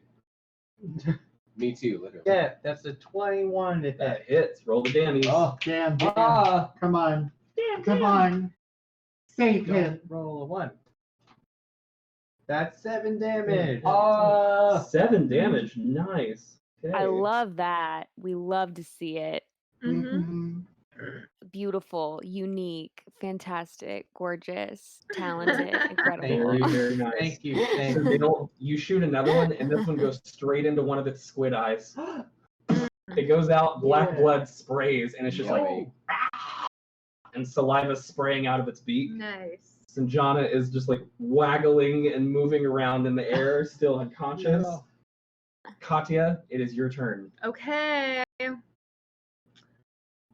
Me too, literally. Yeah, that's a 21 to That hit. hits. Roll the damage. Oh, damn. Ah! Come on. Come on. Save Don't him. roll a 1. That's 7 damage. 7 damage. Nice. Okay. I love that. We love to see it. Mm-hmm. Beautiful, unique, fantastic, gorgeous, talented, incredible. Very, very nice. Thank you. Thank So you. they don't, you shoot another one, and this one goes straight into one of its squid eyes. It goes out, black Yeah. blood sprays, and it's just like, Yummy. and saliva spraying out of its beak. Nice. Sanjana is just like waggling and moving around in the air, still unconscious. No. Katya, it is your turn. Okay.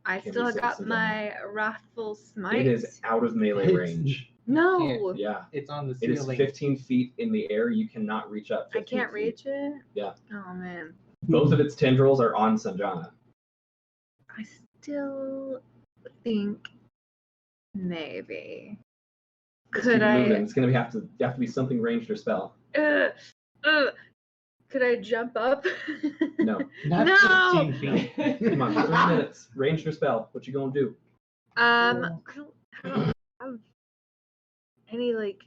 I Can we still save got some my wrathful smite. It is out of melee It's- range. No, Yeah. It's on the It is ceiling. 15 feet in the air. You cannot reach up. I 15 can't feet. reach it. Yeah. Oh man, Both of its tendrils are on Sanjana. I still think maybe. Let's Could keep it I? moving. It's gonna have to be something ranged or spell. Could I jump up? No. Not No! 15 feet. Come on, 3 minutes. Ranged or spell. What you gonna do? I don't have any like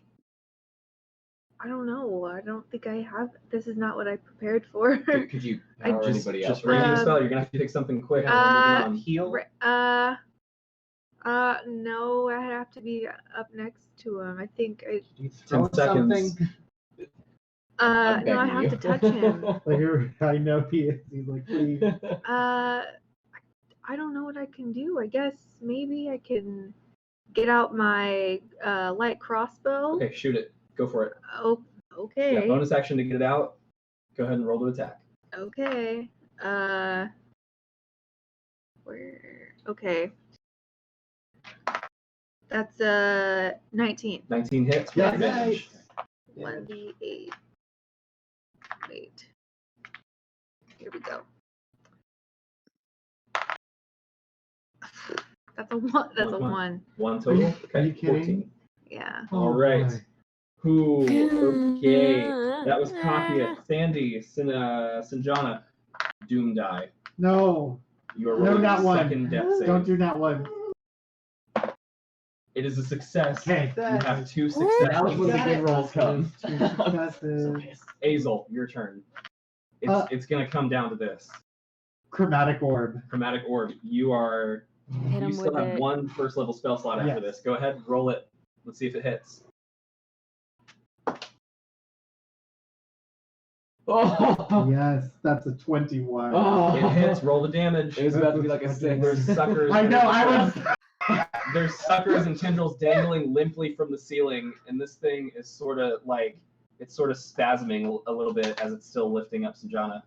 I don't know. I don't think I have. This is not what I prepared for. Could you I power Just anybody else? raging Um, spell. You're gonna have to pick something quick. and then moving Heal. No, I have to be up next to him. I think I. You 10 throw something. seconds. I'm No, I begging have you. to touch him. I know he is. He's like, please. I don't know what I can do. I guess maybe I can get out my light crossbow. Okay, shoot it. Go for it. Oh, okay. Yeah, bonus action to get it out. Go ahead and roll to attack. Okay. Where? Okay. That's 19. 19 hits. Yeah, with advantage. 1d8. Wait. Here we go. That's a one. That's a One. one. One total. Are Okay, you kidding? 14. Yeah. All right. Who? Okay. That was Kakia. Sandy, Sinjana. Doom die. No. You are No, rolling not a one. second death save. Don't do that one. It is a success. Okay. You have 2 That was successes. when the good rolls come. Two successes. Azel, your turn. It's gonna come down to this. Chromatic orb. Chromatic orb. You are. Hit You him still with have it. one first level spell slot after Yes. this. Go ahead, roll it. Let's see if it hits. Oh, Yes, that's a 21. oh. It hits. Roll the damage. It was about to be like a 6. There's suckers. I know, I was. There's suckers and tendrils dangling limply from the ceiling, and this thing is sort of like it's sort of spasming a little bit as it's still lifting up Sanjana.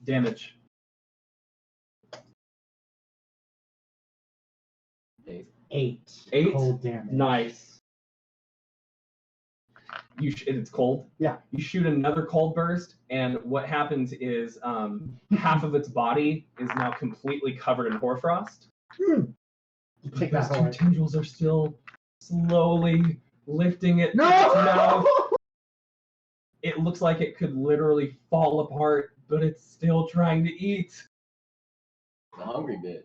Damage. 8. 8? Cold damage. Nice. It's cold. Yeah. You shoot another cold burst, and what happens is half of its body is now completely covered in hoarfrost. Take Those that 2 horn. tendrils are still slowly lifting it. No! to its mouth. It looks like it could literally fall apart, but it's still trying to eat. The hungry bit.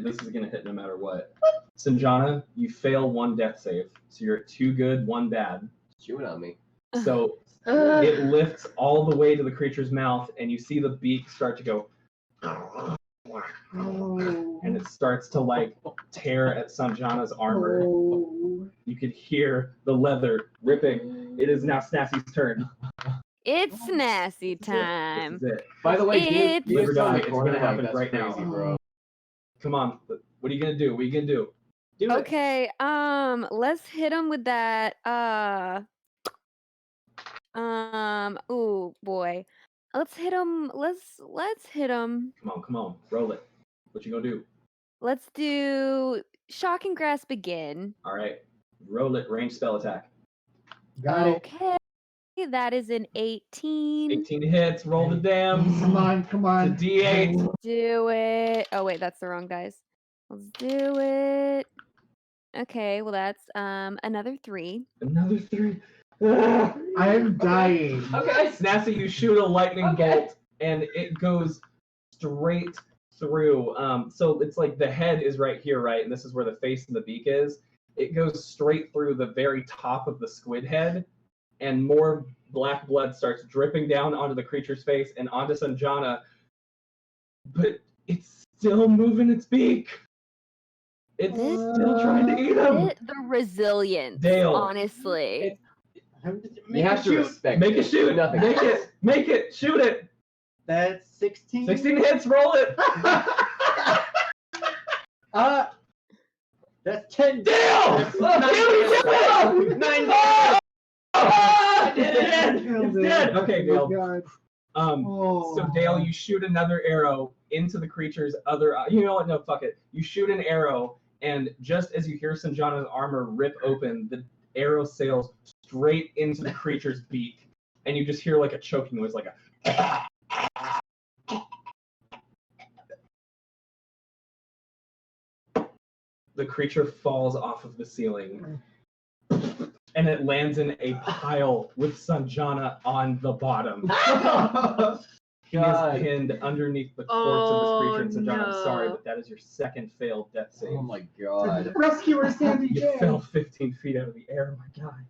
This is gonna hit no matter what. Sanjana, you fail 1 death save, so you're at 2 good, 1 bad. Chewing on me. So Ugh. it lifts all the way to the creature's mouth, and you see the beak start to go, and it starts to like tear at Sanjana's armor. You could hear the leather ripping. It is now Snassy's turn. It's Snassy This time. is it. By the way, It's- give Live or us on die, the it's corner, gonna like, happen that's right crazy, now. bro. Come on, what are you gonna do? What are you gonna do? Do it. Okay, let's hit him with that. Oh boy, let's hit him. Let's hit him. Come on, roll it. What you gonna do? Let's do shock and grasp again. All right, roll it. Range spell attack. Got it. Okay, that is an 18. 18 hits. Roll the damn. Come on, come on. It's a D8. Do it. Oh wait, that's the wrong dice. Let's do it. Okay, well that's another 3. Another 3. I am dying. Okay, Snassy, you shoot a lightning bolt, and it goes straight through. So it's like the head is right here, right? And this is where the face and the beak is. It goes straight through the very top of the squid head, and more black blood starts dripping down onto the creature's face and onto Sanjana. But it's still moving its beak. It's still trying to eat him. The resilience, Dale. honestly. You have to respect Make it shoot. Nothing. Make it. Shoot it. That's 16. 16 hits. Roll it. That's 10. Dale! Nine. 9 damage! I did it! Killed It's it. dead! Okay, Oh, Dale. God. So Dale, you shoot another arrow into the creature's other eye. You know what? No, fuck it. You shoot an arrow, and just as you hear Sanjana's armor rip open, the arrow sails straight into the creature's beak, and you just hear like a choking noise, like a. The creature falls off of the ceiling, and it lands in a pile with Sanjana on the bottom. He is pinned underneath the corpse of this creature. And St. John, I'm sorry, no. but that is your second failed death save. Oh my god. Rescuer Sandy You J. fell 15 feet out of the air. Oh my god.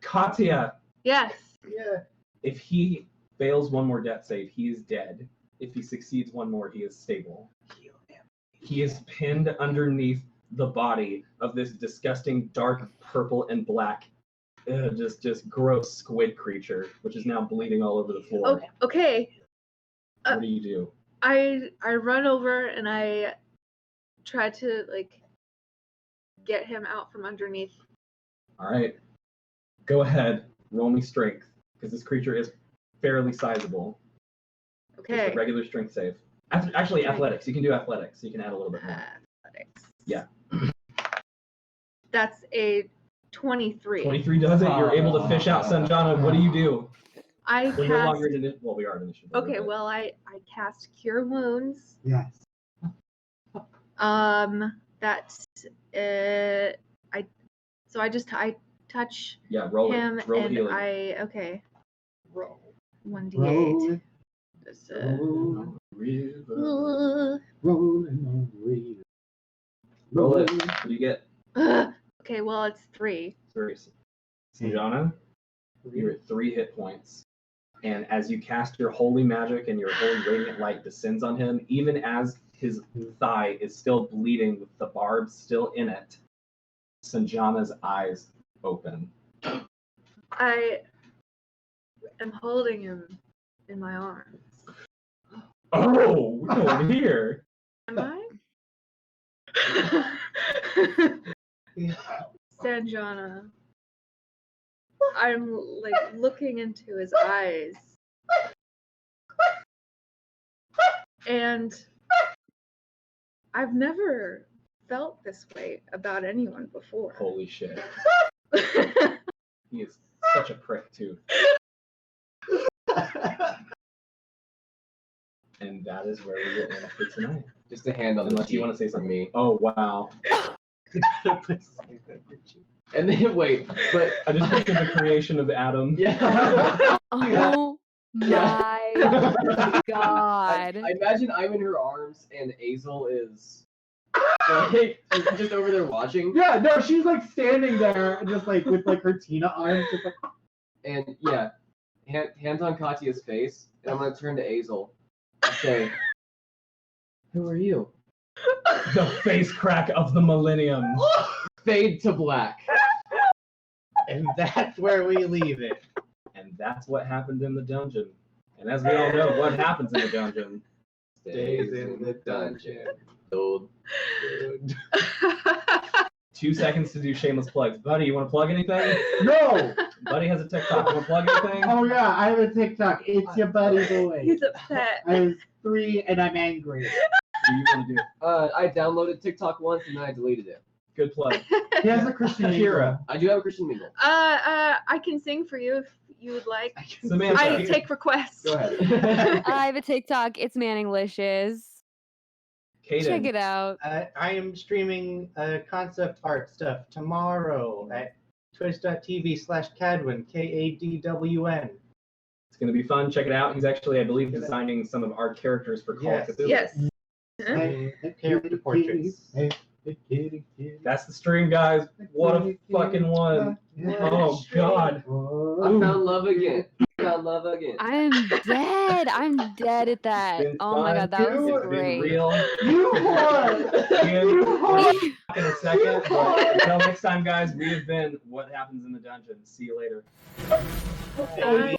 Katya, Yes. Yeah. if he fails one more death save, he is dead. If he succeeds one more, he is stable. He is pinned underneath the body of this disgusting dark purple and black, just gross squid creature, which is now bleeding all over the floor. Okay. What do you do? I run over and I try to like get him out from underneath. All right. Go ahead. Roll me strength, because this creature is fairly sizable. Just Okay. a regular strength save. Actually, athletics. You can do athletics, so you can add a little bit more. Athletics. Yeah. That's a 23. 23 does it. You're able to fish out Sanjana. What do you do? I We're no longer cast. in well, we are in initiative. Okay, but- well I cast Cure Wounds. Yes. That's I touch Yeah, roll him it. Roll and healing. okay. Roll. 1d8. Roll. That's, Roll. uh, Rolling on the river. Roll it. What do you get? okay, well it's 3. 3. Sanjana, you're at 3 hit points. And as you cast your holy magic and your holy radiant light descends on him, even as his thigh is still bleeding with the barbs still in it, Sanjana's eyes open. I am holding him in my arms. Oh, we're going here. Am I? Sanjana. I'm like looking into his eyes. And I've never felt this way about anyone before. Holy shit. He is such a prick, too. And that is where we will end for tonight. Just a hand on the Unless you cheek want to say from something. me. Oh, wow. And then wait, but I just pictured the creation of Adam. yeah. Oh my god. I imagine I'm in her arms and Azel is like just over there watching. Yeah, no, she's like standing there, just like with like her Tina arms, just like. And yeah, hands on Katya's face, and I'm gonna turn to Azel and say, "Who are you?" The face crack of the millennium. Fade to black. And that's where we leave it. And that's what happened in the dungeon. And as we all know, what happens in the dungeon Stays in the dungeon. Old. 2 seconds to do shameless plugs. Buddy, you want to plug anything? No! Buddy has a TikTok. You want to plug anything? Oh yeah, I have a TikTok. It's your buddy boy. He's upset. I was 3 and I'm angry. What do you want to do? I downloaded TikTok once and then I deleted it. Good plug. He has a Christian Kira. I do have a Christian mingle. I can sing for you if you would like. Samantha. I take requests. Go ahead. I have a TikTok. It's Manninglicious. Kaden. Check it out. I am streaming concept art stuff tomorrow at twitch.tv/Cadwin, KADWN. It's going to be fun. Check it out. He's actually, I believe, designing some of our characters for Call of Cthulhu. Yes. Character portraits. That's the stream, guys. What a fucking one. Oh, God. I found love again. Found love again. I'm dead. I'm dead at that. It's been Oh my fun. god, that was It's been great. real. You won! Ian, You we'll won! be back in a second. But until next time, guys, we have been What Happens in the Dungeon. See you later. Bye.